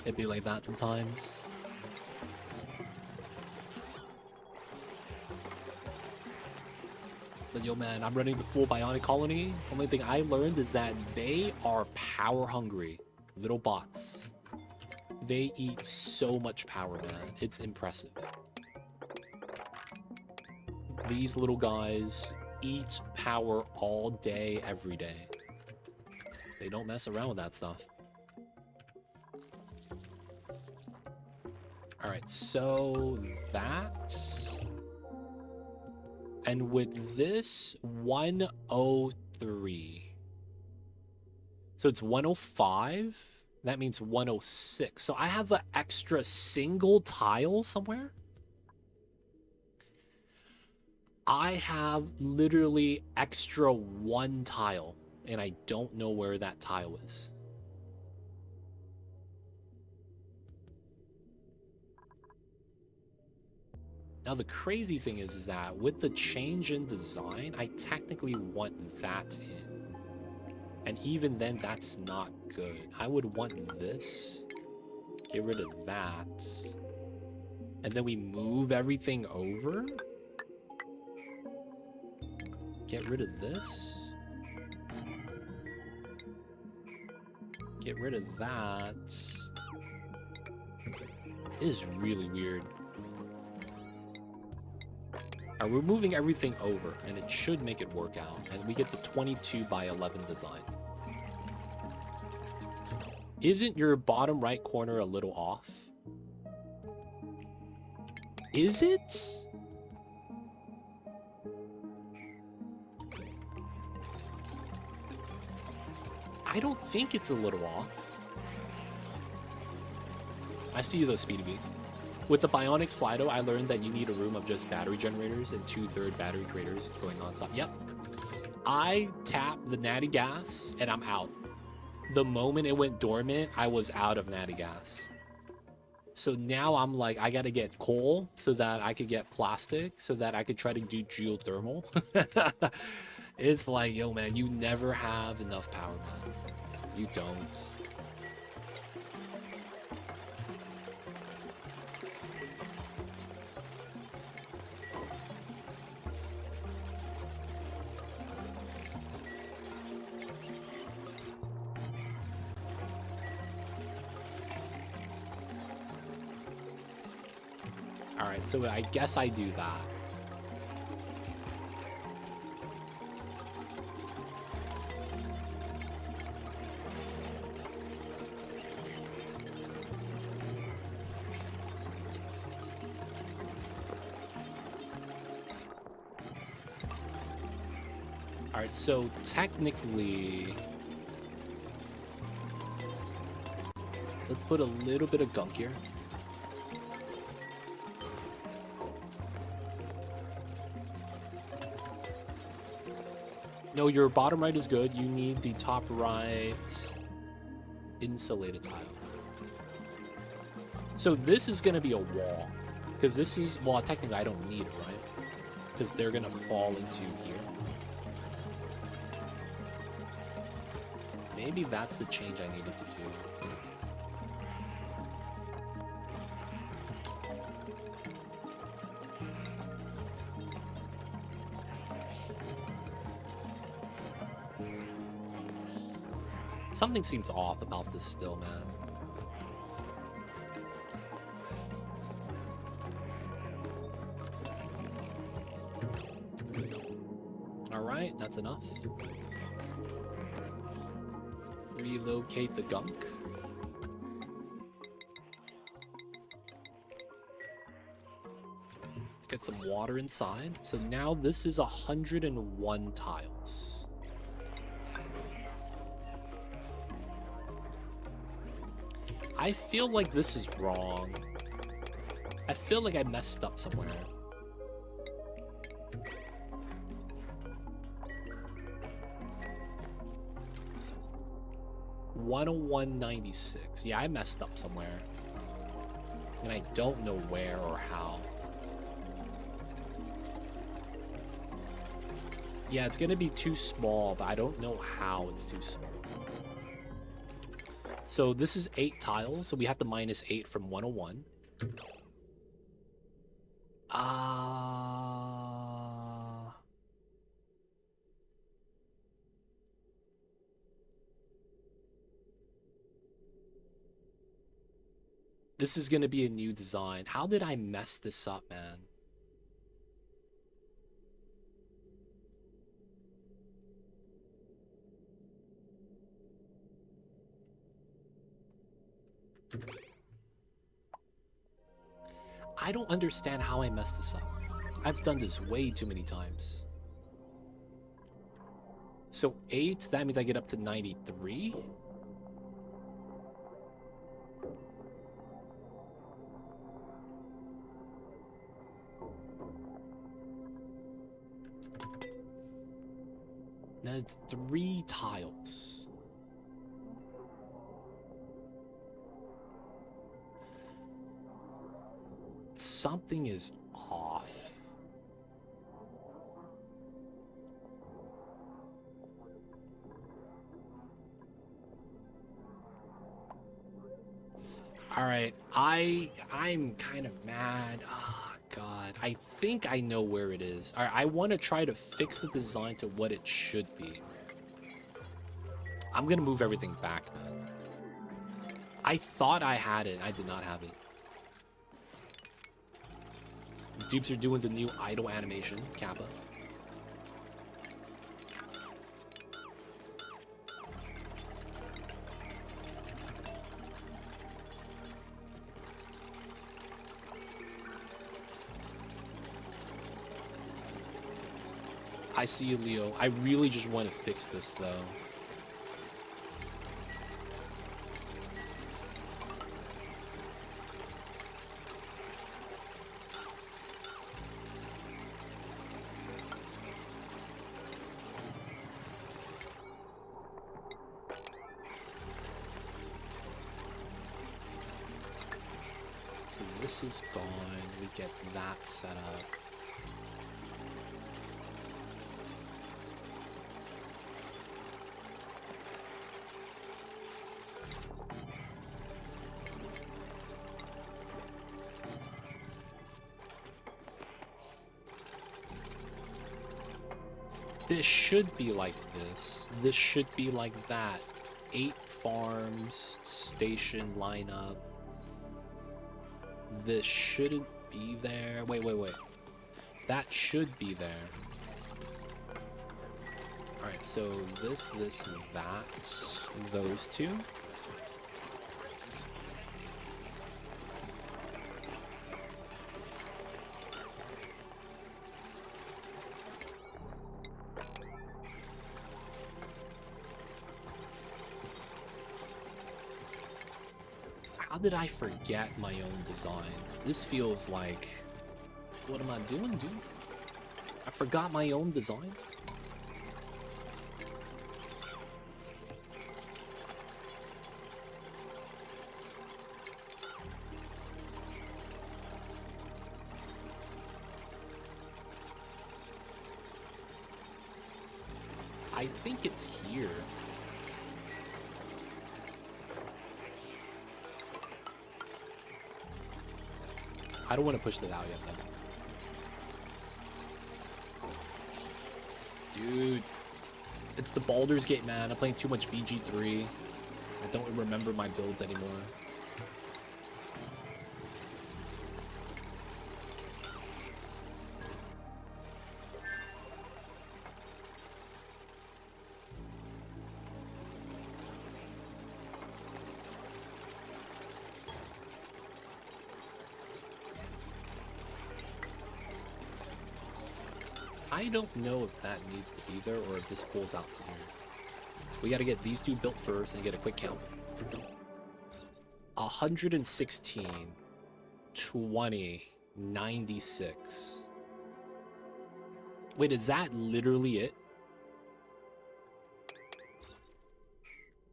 It'd be like that sometimes. But yo, man, I'm running the full Bionic colony. Only thing I learned is that they are power hungry. Little bots. They eat so much power, man. It's impressive. These little guys eat power all day, every day. They don't mess around with that stuff. Alright, so that... And with this, 103. So it's 105. That means 106. So I have an extra single tile somewhere? I have literally extra 1 tile, and I don't know where that tile is. Now the crazy thing is that with the change in design, I technically want that in. And even then, that's not good. I would want this. Get rid of that. And then we move everything over. Get rid of this. Get rid of that. It is really weird. We're moving everything over, and it should make it work out. And we get the 22 by 11 design. Isn't your bottom right corner a little off? Is it? I don't think it's a little off. I see you though, Speedy B. With the Bionics Flydo, I learned that you need a room of just battery generators and 2/3 battery creators going non-stop. Yep. I tapped the natty gas and I'm out. The moment it went dormant, I was out of natty gas. So now I'm like, I gotta get coal so that I could get plastic so that I could try to do geothermal. It's like, yo, man, you never have enough power, man. You don't. Alright, so I guess I do that. Alright, so technically... Let's put a little bit of gunk here. No, your bottom right is good. You need the top right insulated tile. So this is going to be a wall. Because this is... Well, technically I don't need it, right? Because they're going to fall into here. Maybe that's the change I needed to do. Something seems off about this still, man. Alright, that's enough. Relocate the gunk. Let's get some water inside. So now this is 101 tiles. I feel like this is wrong. I feel like I messed up somewhere. $101.96. Yeah, I messed up somewhere. And I don't know where or how. Yeah, it's gonna be too small, but I don't know how it's too small. So this is 8 tiles, so we have to minus 8 from 101. This is gonna be a new design. How did I mess this up, man? I don't understand how I messed this up. I've done this way too many times. So 8, that means I get up to 93? Now it's 3 tiles. Something is off. All right, I'm kind of mad. Oh god, I think I know where it is. All right, I want to try to fix the design to what it should be. I'm gonna move everything back, man. I thought I had it. I did not have it. Dupes are doing the new idle animation, Kappa. I see you, Leo. I really just want to fix this, though. So this is gone. We get that set up. This should be like this. This should be like that. 8 farms, station lineup. This shouldn't be there. Wait. That should be there. Alright, so this, and that. Those two. How did I forget my own design? This feels like... What am I doing, dude? I forgot my own design? I think it's here. I don't want to push that out yet, then. Dude. It's the Baldur's Gate, man. I'm playing too much BG3. I don't remember my builds anymore. I don't know if that needs to be there or if this pulls out to here. We got to get these two built first and get a quick count. 116, 20, 96. Wait, is that literally it?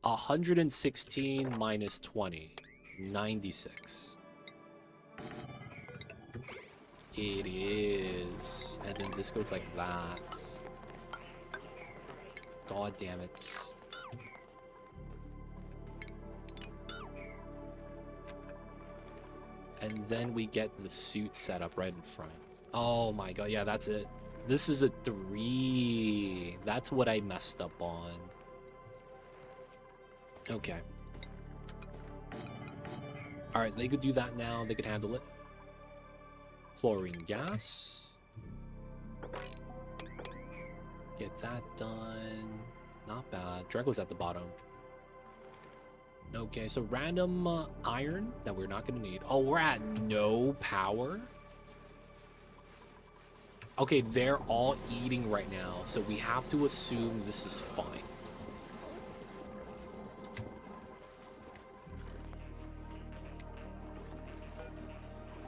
116 minus 20, 96. It is. And then this goes like that. God damn it. And then we get the suit set up right in front. Oh my god, yeah, that's it. This is a 3. That's what I messed up on. Okay. Alright, they could do that now. They could handle it. Chlorine gas. Get that done. Not bad. Drago's at the bottom. Okay, so random iron that we're not going to need. Oh, we're at no power? Okay, they're all eating right now, so we have to assume this is fine.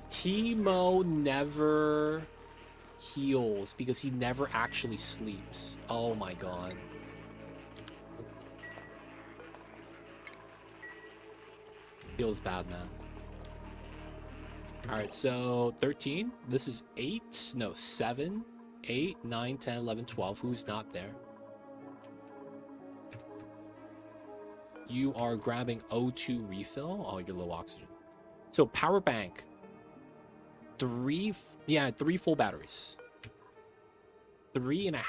Timo never heals because he never actually sleeps. Oh my god. Feels bad, man. Alright, so 13. This is 8. No, 7, 8, 9, 10, 11, 12. Who's not there? You are grabbing O2 refill. Oh, you're low oxygen. So power bank. 3 full batteries. 3.5.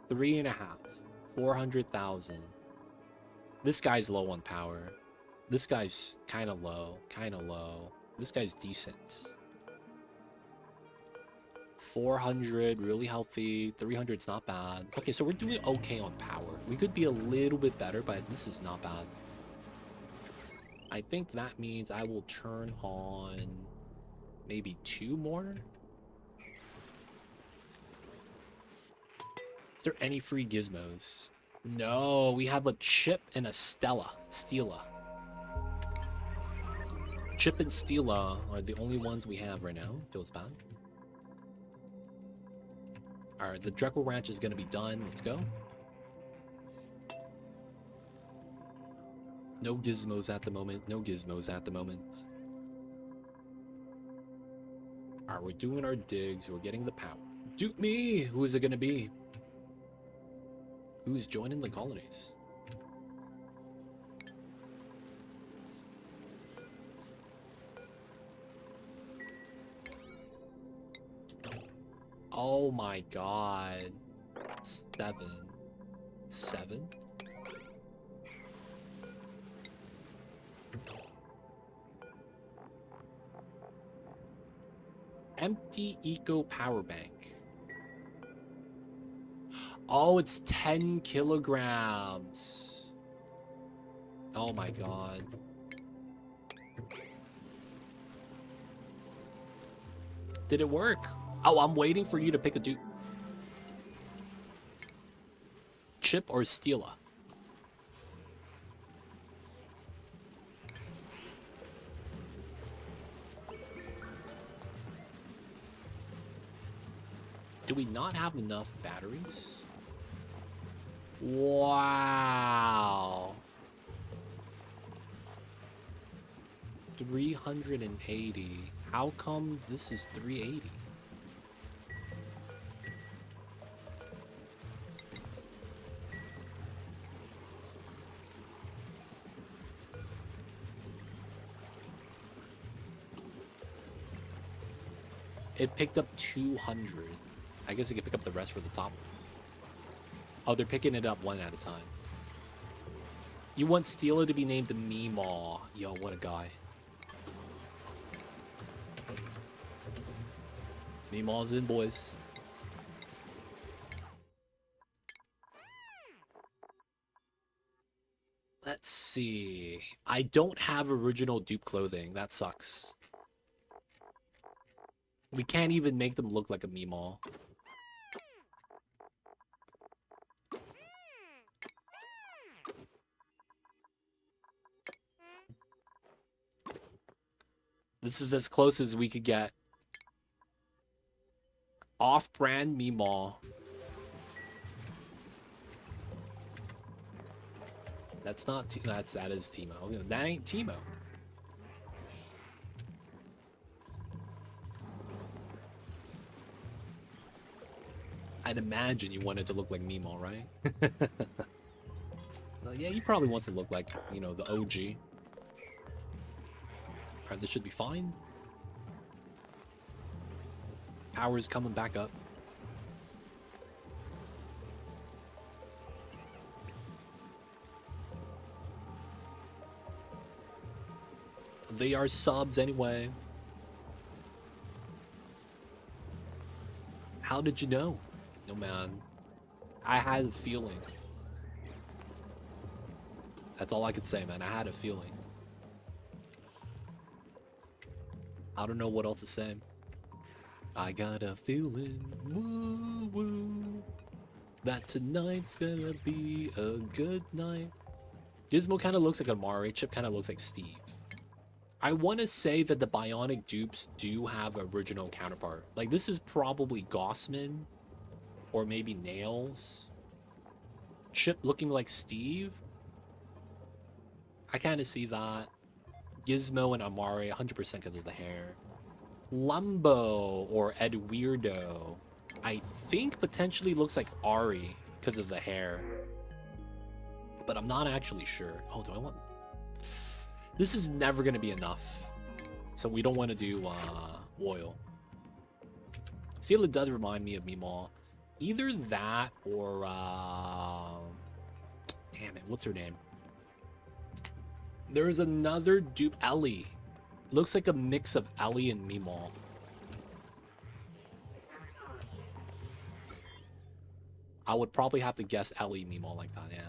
3.5. 400,000. This guy's low on power. This guy's kind of low. Kind of low. This guy's decent. 400, really healthy. 300's not bad. Okay, so we're doing okay on power. We could be a little bit better, but this is not bad. I think that means I will turn on maybe 2 more. Is there any free gizmos? No, we have a chip and a Stella. Chip and Stella are the only ones we have right now. Feels bad. Alright, the Dreckle Ranch is going to be done. Let's go. No gizmos at the moment. No gizmos at the moment. Alright, we're doing our digs. We're getting the power. Dupe me! Who is it going to be? Who's joining the colonies? Oh my god. 7. Empty eco power bank. Oh, it's 10 kilograms. Oh my god. Did it work? Oh, I'm waiting for you to pick a dupe. Chip or Stella? Do we not have enough batteries? Wow. 380. How come this is 380? It picked up 200. I guess it could pick up the rest for the top. Oh, they're picking it up one at a time. You want Steeler to be named the Meemaw. Yo, what a guy. Meemaw's in, boys. Let's see. I don't have original dupe clothing. That sucks. We can't even make them look like a Meemaw. This is as close as we could get. Off-brand Meemaw. That's not that is Teemo. That ain't Teemo. I'd imagine you want it to look like Meemaw, right? Yeah, you probably want to look like, you know, the OG. Alright, this should be fine. Power's coming back up. They are subs anyway. How did you know? No, man. I had a feeling. That's all I could say, man. I had a feeling. I don't know what else to say. I got a feeling, woo woo, that tonight's gonna be a good night. Gizmo kind of looks like Amari. Chip kind of looks like Steve. I want to say that the Bionic Dupes do have an original counterpart. Like, this is probably Gossman or maybe Nails. Chip looking like Steve. I kind of see that. Gizmo and Amari, 100% because of the hair. Lumbo or Ed Weirdo, I think potentially looks like Ari because of the hair. But I'm not actually sure. Oh, do I want... This is never going to be enough. So we don't want to do oil. Steela does remind me of Meemaw. Either that or... damn it, what's her name? There's another dupe, Ellie. Looks like a mix of Ellie and Meemaw. I would probably have to guess Ellie Meemaw like that, yeah.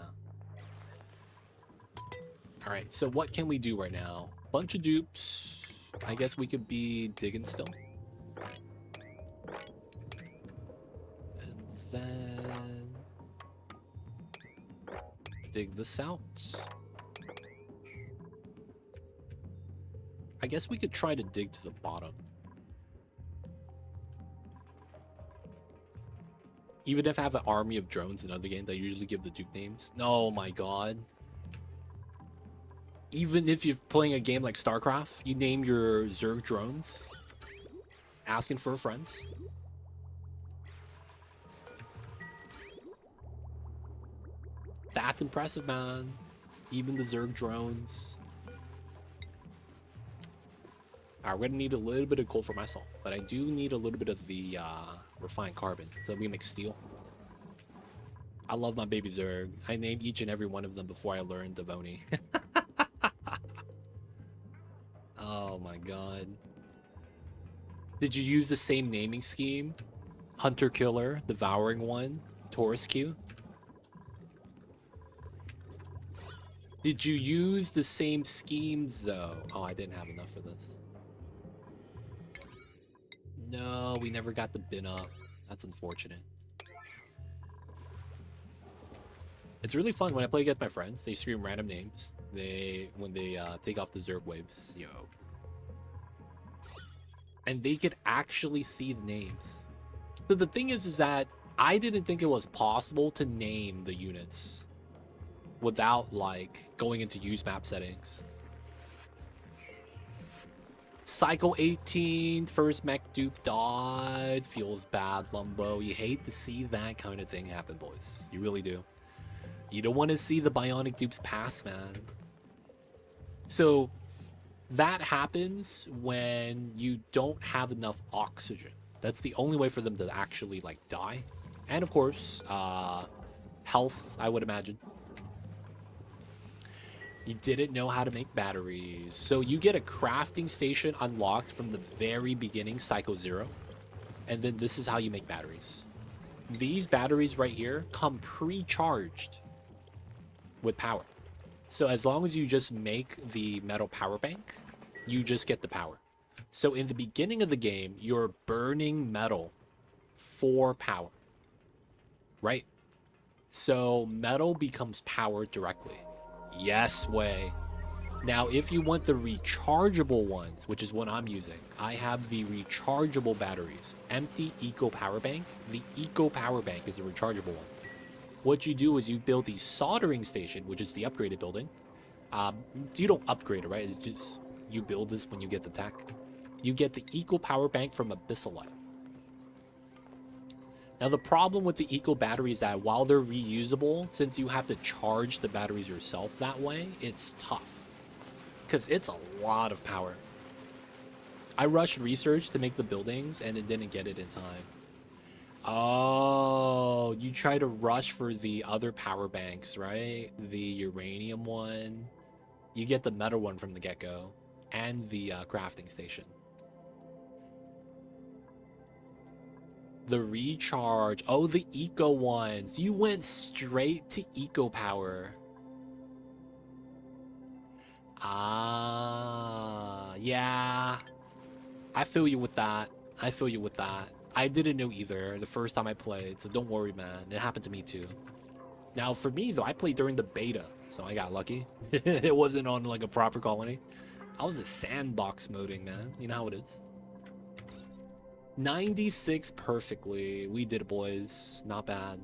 Alright, so what can we do right now? Bunch of dupes. I guess we could be digging still. And then... dig this out. I guess we could try to dig to the bottom. Even if I have an army of drones in other games, I usually give the dupe names. Oh my god. Even if you're playing a game like StarCraft, you name your Zerg drones. Asking for friends. That's impressive, man. Even the Zerg drones. Alright, we're gonna need a little bit of coal for my salt, but I do need a little bit of the refined carbon, so we make steel. I love my baby Zerg. I named each and every one of them before I learned Devoni. Oh my god. Did you use the same naming scheme? Hunter Killer, Devouring One, Taurus Q? Did you use the same schemes though? Oh, I didn't have enough for this. No, we never got the bin up. That's unfortunate. It's really fun when I play against my friends. They scream random names. When they take off the Zerg waves. Yo. And they could actually see the names. So the thing is that I didn't think it was possible to name the units without like going into use map settings. Cycle 18, first mech dupe died. Feels bad, Lumbo. You hate to see that kind of thing happen, boys. You really do. You don't want to see the Bionic Dupes pass, man. So that happens when you don't have enough oxygen. That's the only way for them to actually like die. And of course, health, I would imagine. You didn't know how to make batteries. So you get a crafting station unlocked from the very beginning, Cycle 0. And then this is how you make batteries. These batteries right here come pre-charged with power. So as long as you just make the metal power bank, you just get the power. So in the beginning of the game, you're burning metal for power, right? So metal becomes power directly. Yes way. Now, if you want the rechargeable ones, which is what I'm using, I have the rechargeable batteries. Empty Eco Power Bank. The Eco Power Bank is a rechargeable one. What you do is you build the soldering station, which is the upgraded building. You don't upgrade it, right? It's just you build this when you get the tech. You get the Eco Power Bank from Abyssalite. Now, the problem with the Eco battery is that while they're reusable, since you have to charge the batteries yourself that way, it's tough. Because it's a lot of power. I rushed research to make the buildings and it didn't get it in time. Oh, you try to rush for the other power banks, right? The uranium one. You get the metal one from the get-go. And the crafting station. The recharge. Oh, the eco ones. You went straight to eco power. Ah, yeah. I feel you with that. I feel you with that. I didn't know either the first time I played, so don't worry, man. It happened to me too. Now, for me, though, I played during the beta, so I got lucky. It wasn't on, like, a proper colony. I was a sandbox moding, man. You know how it is. 96 perfectly. We did it, boys. Not bad.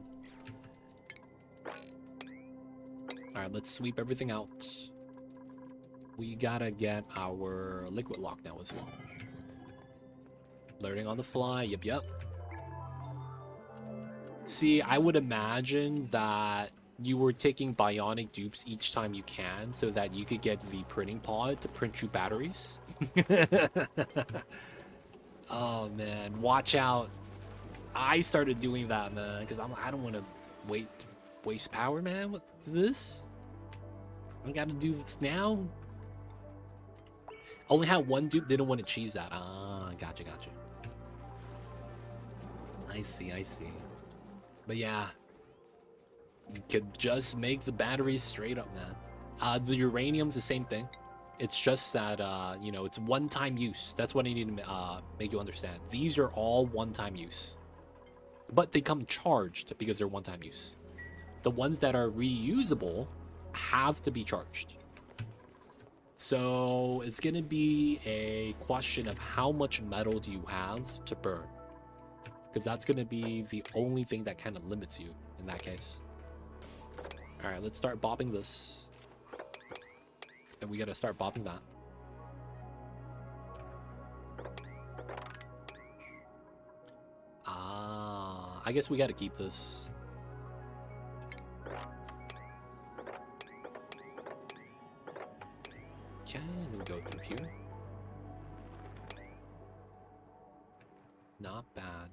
Alright, let's sweep everything out. We gotta get our liquid lock now as well. Learning on the fly. Yep. See, I would imagine that you were taking bionic dupes each time you can so that you could get the printing pod to print you batteries. Oh, man. Watch out. I started doing that, man, because I don't want to waste power, man. What is this? I gotta do this now? Only had one dupe, didn't want to cheese that. Ah, gotcha. I see. But yeah, you could just make the batteries straight up, man. The uranium's the same thing. It's just that, you know, it's one-time use. That's what I need to make you understand. These are all one-time use. But they come charged because they're one-time use. The ones that are reusable have to be charged. So it's going to be a question of how much metal do you have to burn? Because that's going to be the only thing that kind of limits you in that case. All right, let's start bobbing this. And we got to start bobbing that. Ah, I guess we got to keep this. Okay, and then we go through here. Not bad.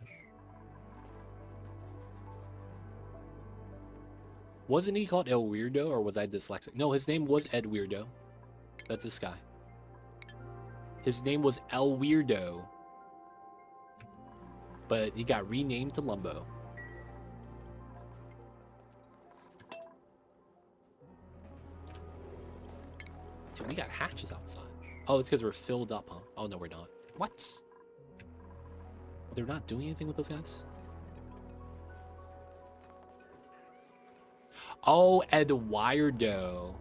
Wasn't he called El Weirdo, or was I dyslexic? No, his name was Ed Weirdo. That's this guy. His name was El Weirdo. But he got renamed to Lumbo. Dude, we got hatches outside. Oh, it's because we're filled up, huh? Oh, no, we're not. What? They're not doing anything with those guys? Oh, Eduardo.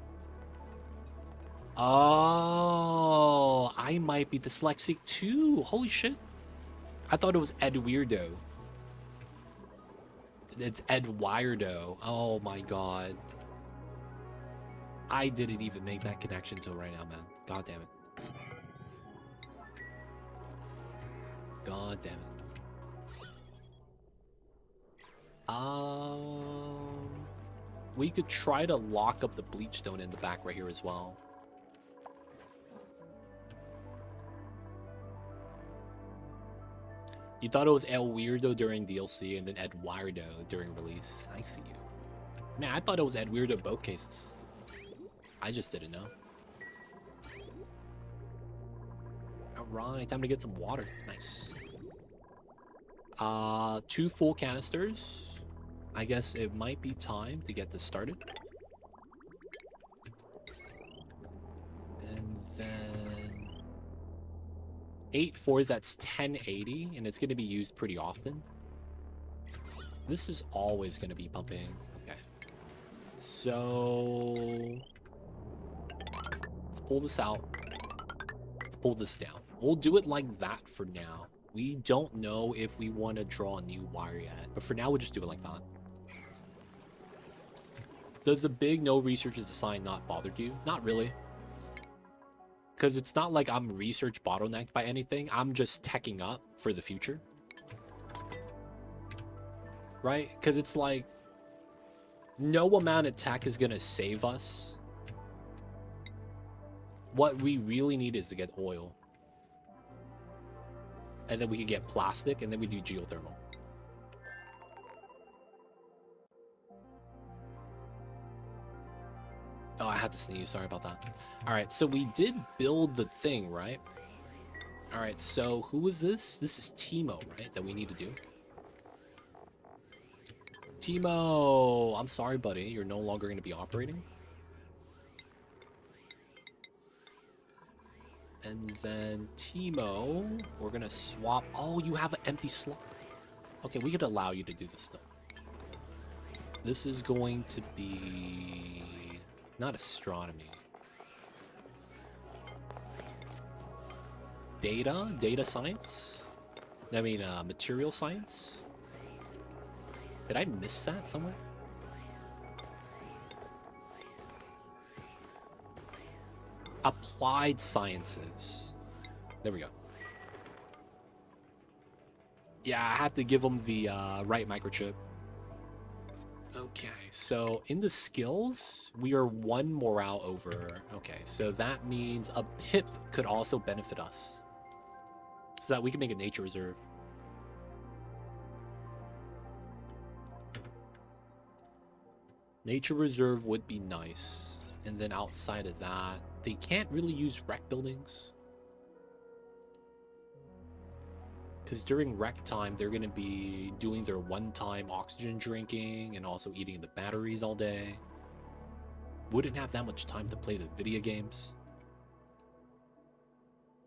Oh, I might be dyslexic too. Holy shit. I thought it was Ed Weirdo. It's Ed Weirdo. Oh my god. I didn't even make that connection till right now, man. God damn it. God damn it. We could try to lock up the bleach stone in the back right here as well. You thought it was El Weirdo during DLC and then Ed Weirdo during release. I see you. Man, I thought it was Ed Weirdo both cases. I just didn't know. Alright, time to get some water. Nice. 2 full canisters. I guess it might be time to get this started. And then 8 fours, that's 1080, and it's going to be used pretty often. This is always going to be pumping. Okay. So let's pull this out. Let's pull this down. We'll do it like that for now. We don't know if we want to draw a new wire yet, but for now we'll just do it like that. Does the big no research is assigned not bothered you? Not really. Because it's not like I'm research bottlenecked by anything. I'm just teching up for the future. Right? Because it's like no amount of tech is going to save us. What we really need is to get oil. And then we can get plastic, and then we do geothermal. Oh, I had to sneeze. Sorry about that. All right, so we did build the thing, right? All right, so who is this? This is Timo, right? That we need to do. Timo, I'm sorry, buddy. You're no longer going to be operating. And then Timo, we're going to swap. Oh, you have an empty slot. Okay, we could allow you to do this, though. This is going to be not astronomy. Data science? I mean, material science? Did I miss that somewhere? Applied sciences. There we go. Yeah, I had to give them the right microchip. Okay, so in the skills, we are 1 morale over. Okay, so that means a pip could also benefit us. So that we can make a nature reserve. Nature reserve would be nice. And then outside of that, they can't really use rec buildings. Because during rec time, they're going to be doing their one-time oxygen drinking and also eating the batteries all day. Wouldn't have that much time to play the video games.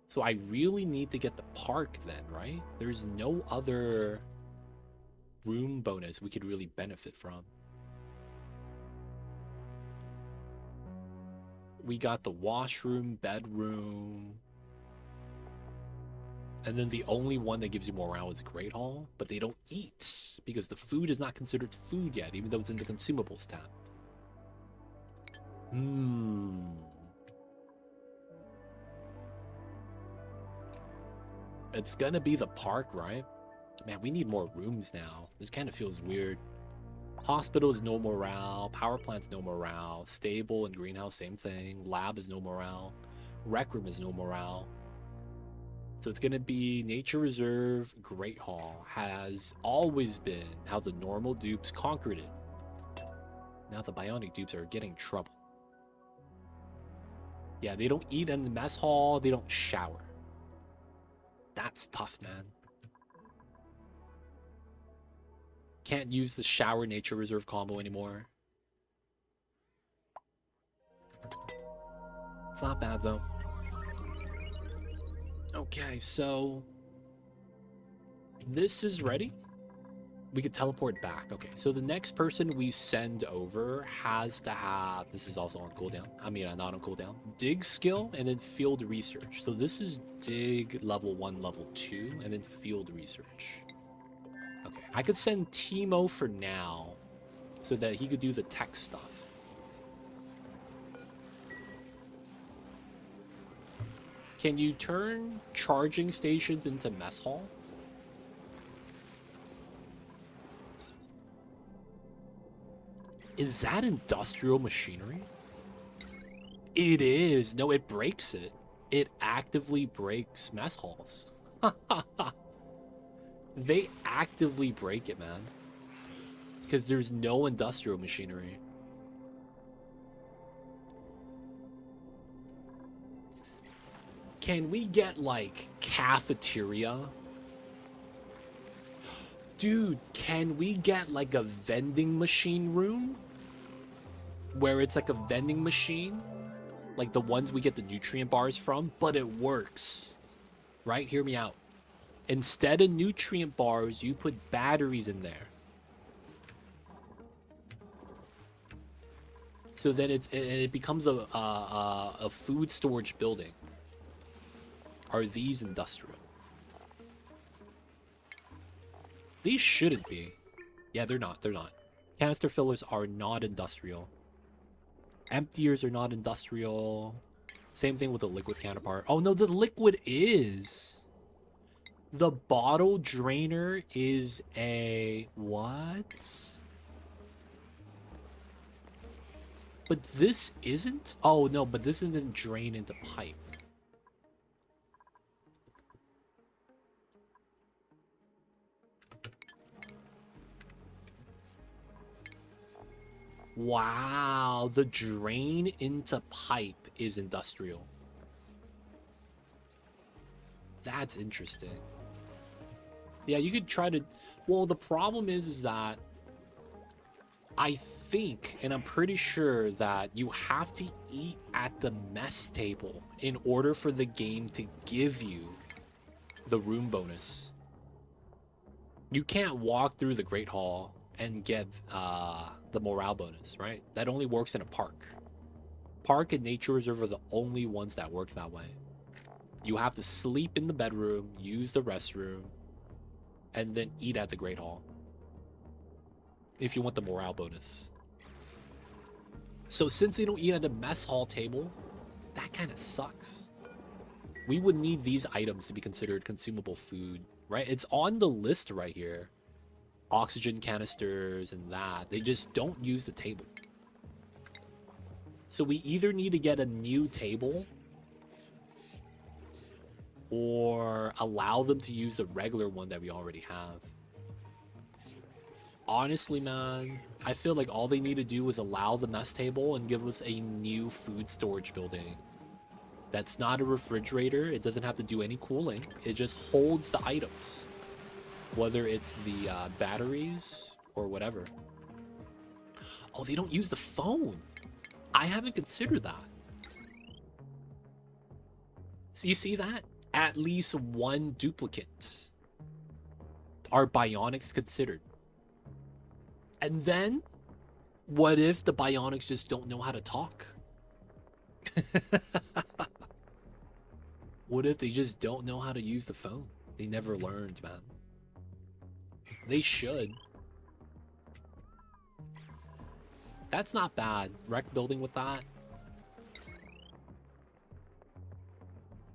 So I really need to get the park then, right? There's no other room bonus we could really benefit from. We got the washroom, bedroom. And then the only one that gives you morale is Great Hall, but they don't eat because the food is not considered food yet, even though it's in the consumables tab. It's gonna be the park, right? Man, we need more rooms now. This kind of feels weird. Hospital is no morale. Power plant's no morale. Stable and greenhouse, same thing. Lab is no morale. Rec room is no morale. So it's gonna be Nature Reserve. Great Hall has always been how the normal dupes conquered it. Now the bionic dupes are getting trouble. Yeah, they don't eat in the mess hall. They don't shower. That's tough, man. Can't use the shower nature reserve combo anymore. It's not bad, though. Okay, so this is ready. We could teleport back. Okay, so the next person we send over has to have, this is also on cooldown. I mean, not on cooldown. Dig skill and then field research. So this is dig level 1, level 2, and then field research. Okay, I could send Timo for now so that he could do the tech stuff. Can you turn charging stations into mess hall? Is that industrial machinery? It is. No, it breaks it. It actively breaks mess halls. They actively break it, man. Because there's no industrial machinery. Can we get, like, cafeteria? Dude, can we get, like, a vending machine room? Where it's like a vending machine? Like the ones we get the nutrient bars from, but it works. Right? Hear me out. Instead of nutrient bars, you put batteries in there. So then it becomes a food storage building. Are these industrial? These shouldn't be. Yeah, they're not. They're not. Canister fillers are not industrial. Emptiers are not industrial. Same thing with the liquid counterpart. Oh no, the liquid is. The bottle drainer is a what? But this isn't? Oh no, but this isn't drain into pipe. Wow, the drain into pipe is industrial. That's interesting. Yeah, you could try to... Well, the problem is that I think, and I'm pretty sure that you have to eat at the mess table in order for the game to give you the room bonus. You can't walk through the Great Hall and get the morale bonus, right? That only works in a park. Park and nature reserve are the only ones that work that way. You have to sleep in the bedroom, use the restroom, and then eat at the Great Hall if you want the morale bonus. So since they don't eat at the mess hall table, that kind of sucks. We would need these items to be considered consumable food, right? It's on the list right here. Oxygen canisters and that. They just don't use the table. So we either need to get a new table or allow them to use the regular one that we already have. Honestly, man, I feel like all they need to do is allow the mess table and give us a new food storage building. That's not a refrigerator. It doesn't have to do any cooling. It just holds the items. Whether it's the batteries or whatever. Oh, they don't use the phone. I haven't considered that. So you see that? At least one duplicate. Are bionics considered? And then, what if the bionics just don't know how to talk? What if they just don't know how to use the phone? They never learned, man. They should. That's not bad. Rec building with that.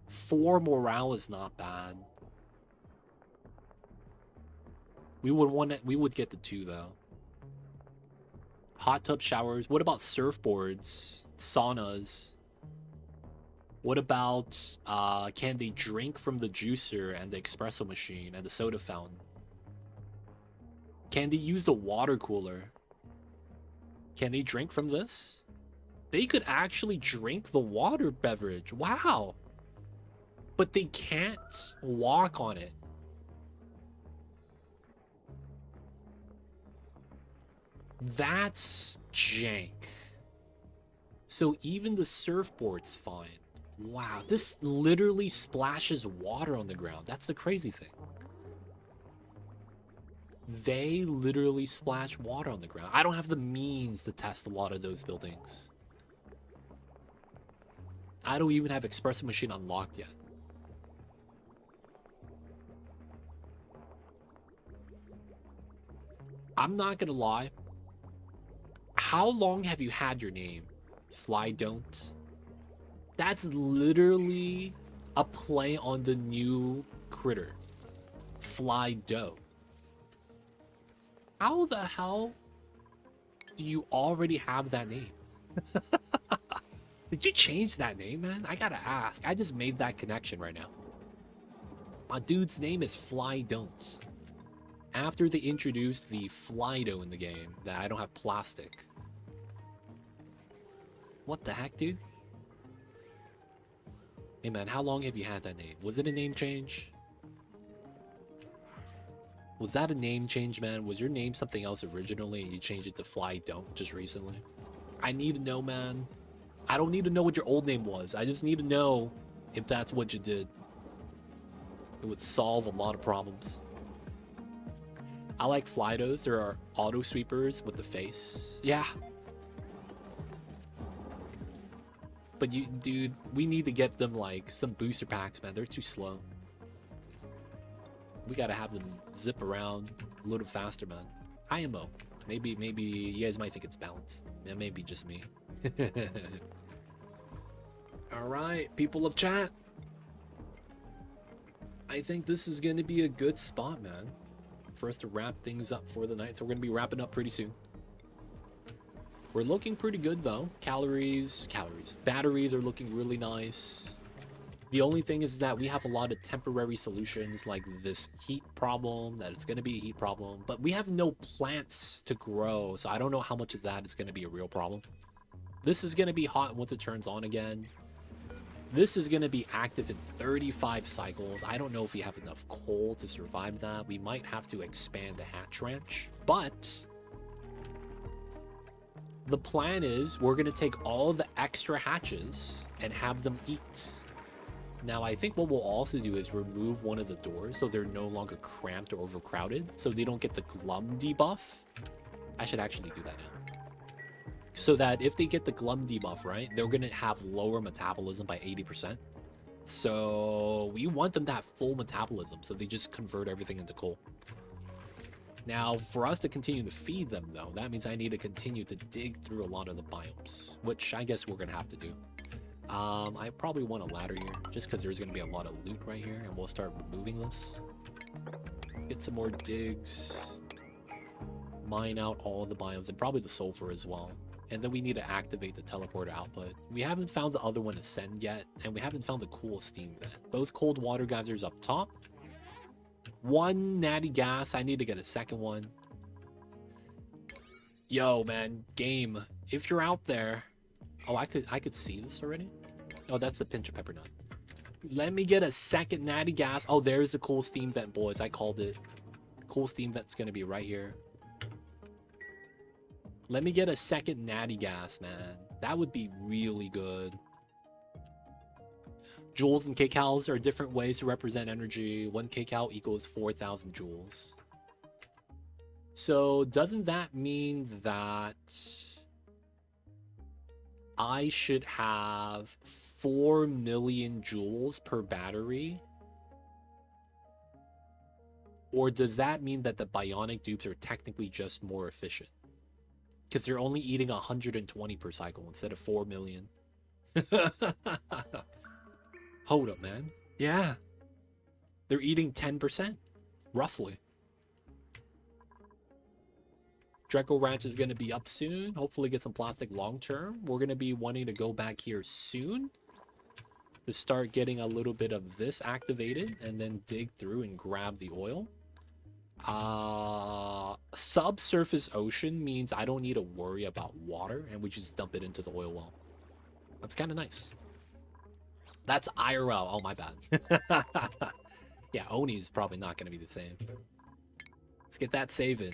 4 morale is not bad. We would get the 2 though. Hot tub showers. What about surfboards? Saunas? What about can they drink from the juicer and the espresso machine and the soda fountain? Can they use the water cooler? Can they drink from this? They could actually drink the water beverage. Wow. But they can't walk on it. That's jank. So even the surfboard's fine. Wow, this literally splashes water on the ground. That's the crazy thing. They literally splash water on the ground. I don't have the means to test a lot of those buildings. I don't even have espresso machine unlocked yet. I'm not gonna lie. How long have you had your name? Fly Don't? That's literally a play on the new critter. Fly Dough. How the hell do you already have that name? Did you change that name, man? I gotta ask. I just made that connection right now. My dude's name is Fly Don't. After they introduced the Fly-Doh in the game, that I don't have plastic. What the heck, dude? Hey man, how long have you had that name? Was it a name change? Was that a name change, man? Was your name something else originally and you changed it to Fly Don't just recently? I need to know, man. I don't need to know what your old name was. I just need to know if that's what you did. It would solve a lot of problems. I like Flydos. There are auto sweepers with the face. Yeah. But you, dude, we need to get them like some booster packs, man. They're too slow. We gotta have them zip around a little faster, man. IMO. Maybe you guys might think it's balanced. It may be just me. All right, people of chat. I think this is going to be a good spot, man, for us to wrap things up for the night. So we're going to be wrapping up pretty soon. We're looking pretty good, though. Calories. Batteries are looking really nice. The only thing is that we have a lot of temporary solutions, like this heat problem, that it's going to be a heat problem. But we have no plants to grow, so I don't know how much of that is going to be a real problem. This is going to be hot once it turns on again. This is going to be active in 35 cycles. I don't know if we have enough coal to survive that. We might have to expand the hatch ranch. But the plan is we're going to take all the extra hatches and have them eat. Now, I think what we'll also do is remove one of the doors so they're no longer cramped or overcrowded, so they don't get the glum debuff. I should actually do that now. So that if they get the glum debuff, right, they're going to have lower metabolism by 80%. So we want them to have full metabolism, so they just convert everything into coal. Now, for us to continue to feed them, though, that means I need to continue to dig through a lot of the biomes, which I guess we're going to have to do. I probably want a ladder here, just because there's going to be a lot of loot right here, and we'll start removing this. Get some more digs. Mine out all the biomes, and probably the sulfur as well. And then we need to activate the teleporter output. We haven't found the other one, Ascend, yet, and we haven't found the cool steam vent. Those cold water geysers up top. One natty gas. I need to get a second one. Yo, man, game. If you're out there... Oh, I could see this already? Oh, that's the pinch of pepper nut. Let me get a second natty gas. Oh, there's the cool steam vent, boys. I called it. Cool steam vent's gonna be right here. Let me get a second natty gas, man. That would be really good. Joules and kcals are different ways to represent energy. 1 kcal equals 4,000 joules. So doesn't that mean that I should have 4 million joules per battery? Or does that mean that the bionic dupes are technically just more efficient? Because they're only eating 120 per cycle instead of 4 million. Hold up, man. Yeah. They're eating 10%, roughly. Draco Ranch is going to be up soon. Hopefully get some plastic long term. We're going to be wanting to go back here soon to start getting a little bit of this activated and then dig through and grab the oil. Subsurface ocean means I don't need to worry about water and we just dump it into the oil well. That's kind of nice. That's IRL. Oh, my bad. Yeah, Oni is probably not going to be the same. Let's get that save in.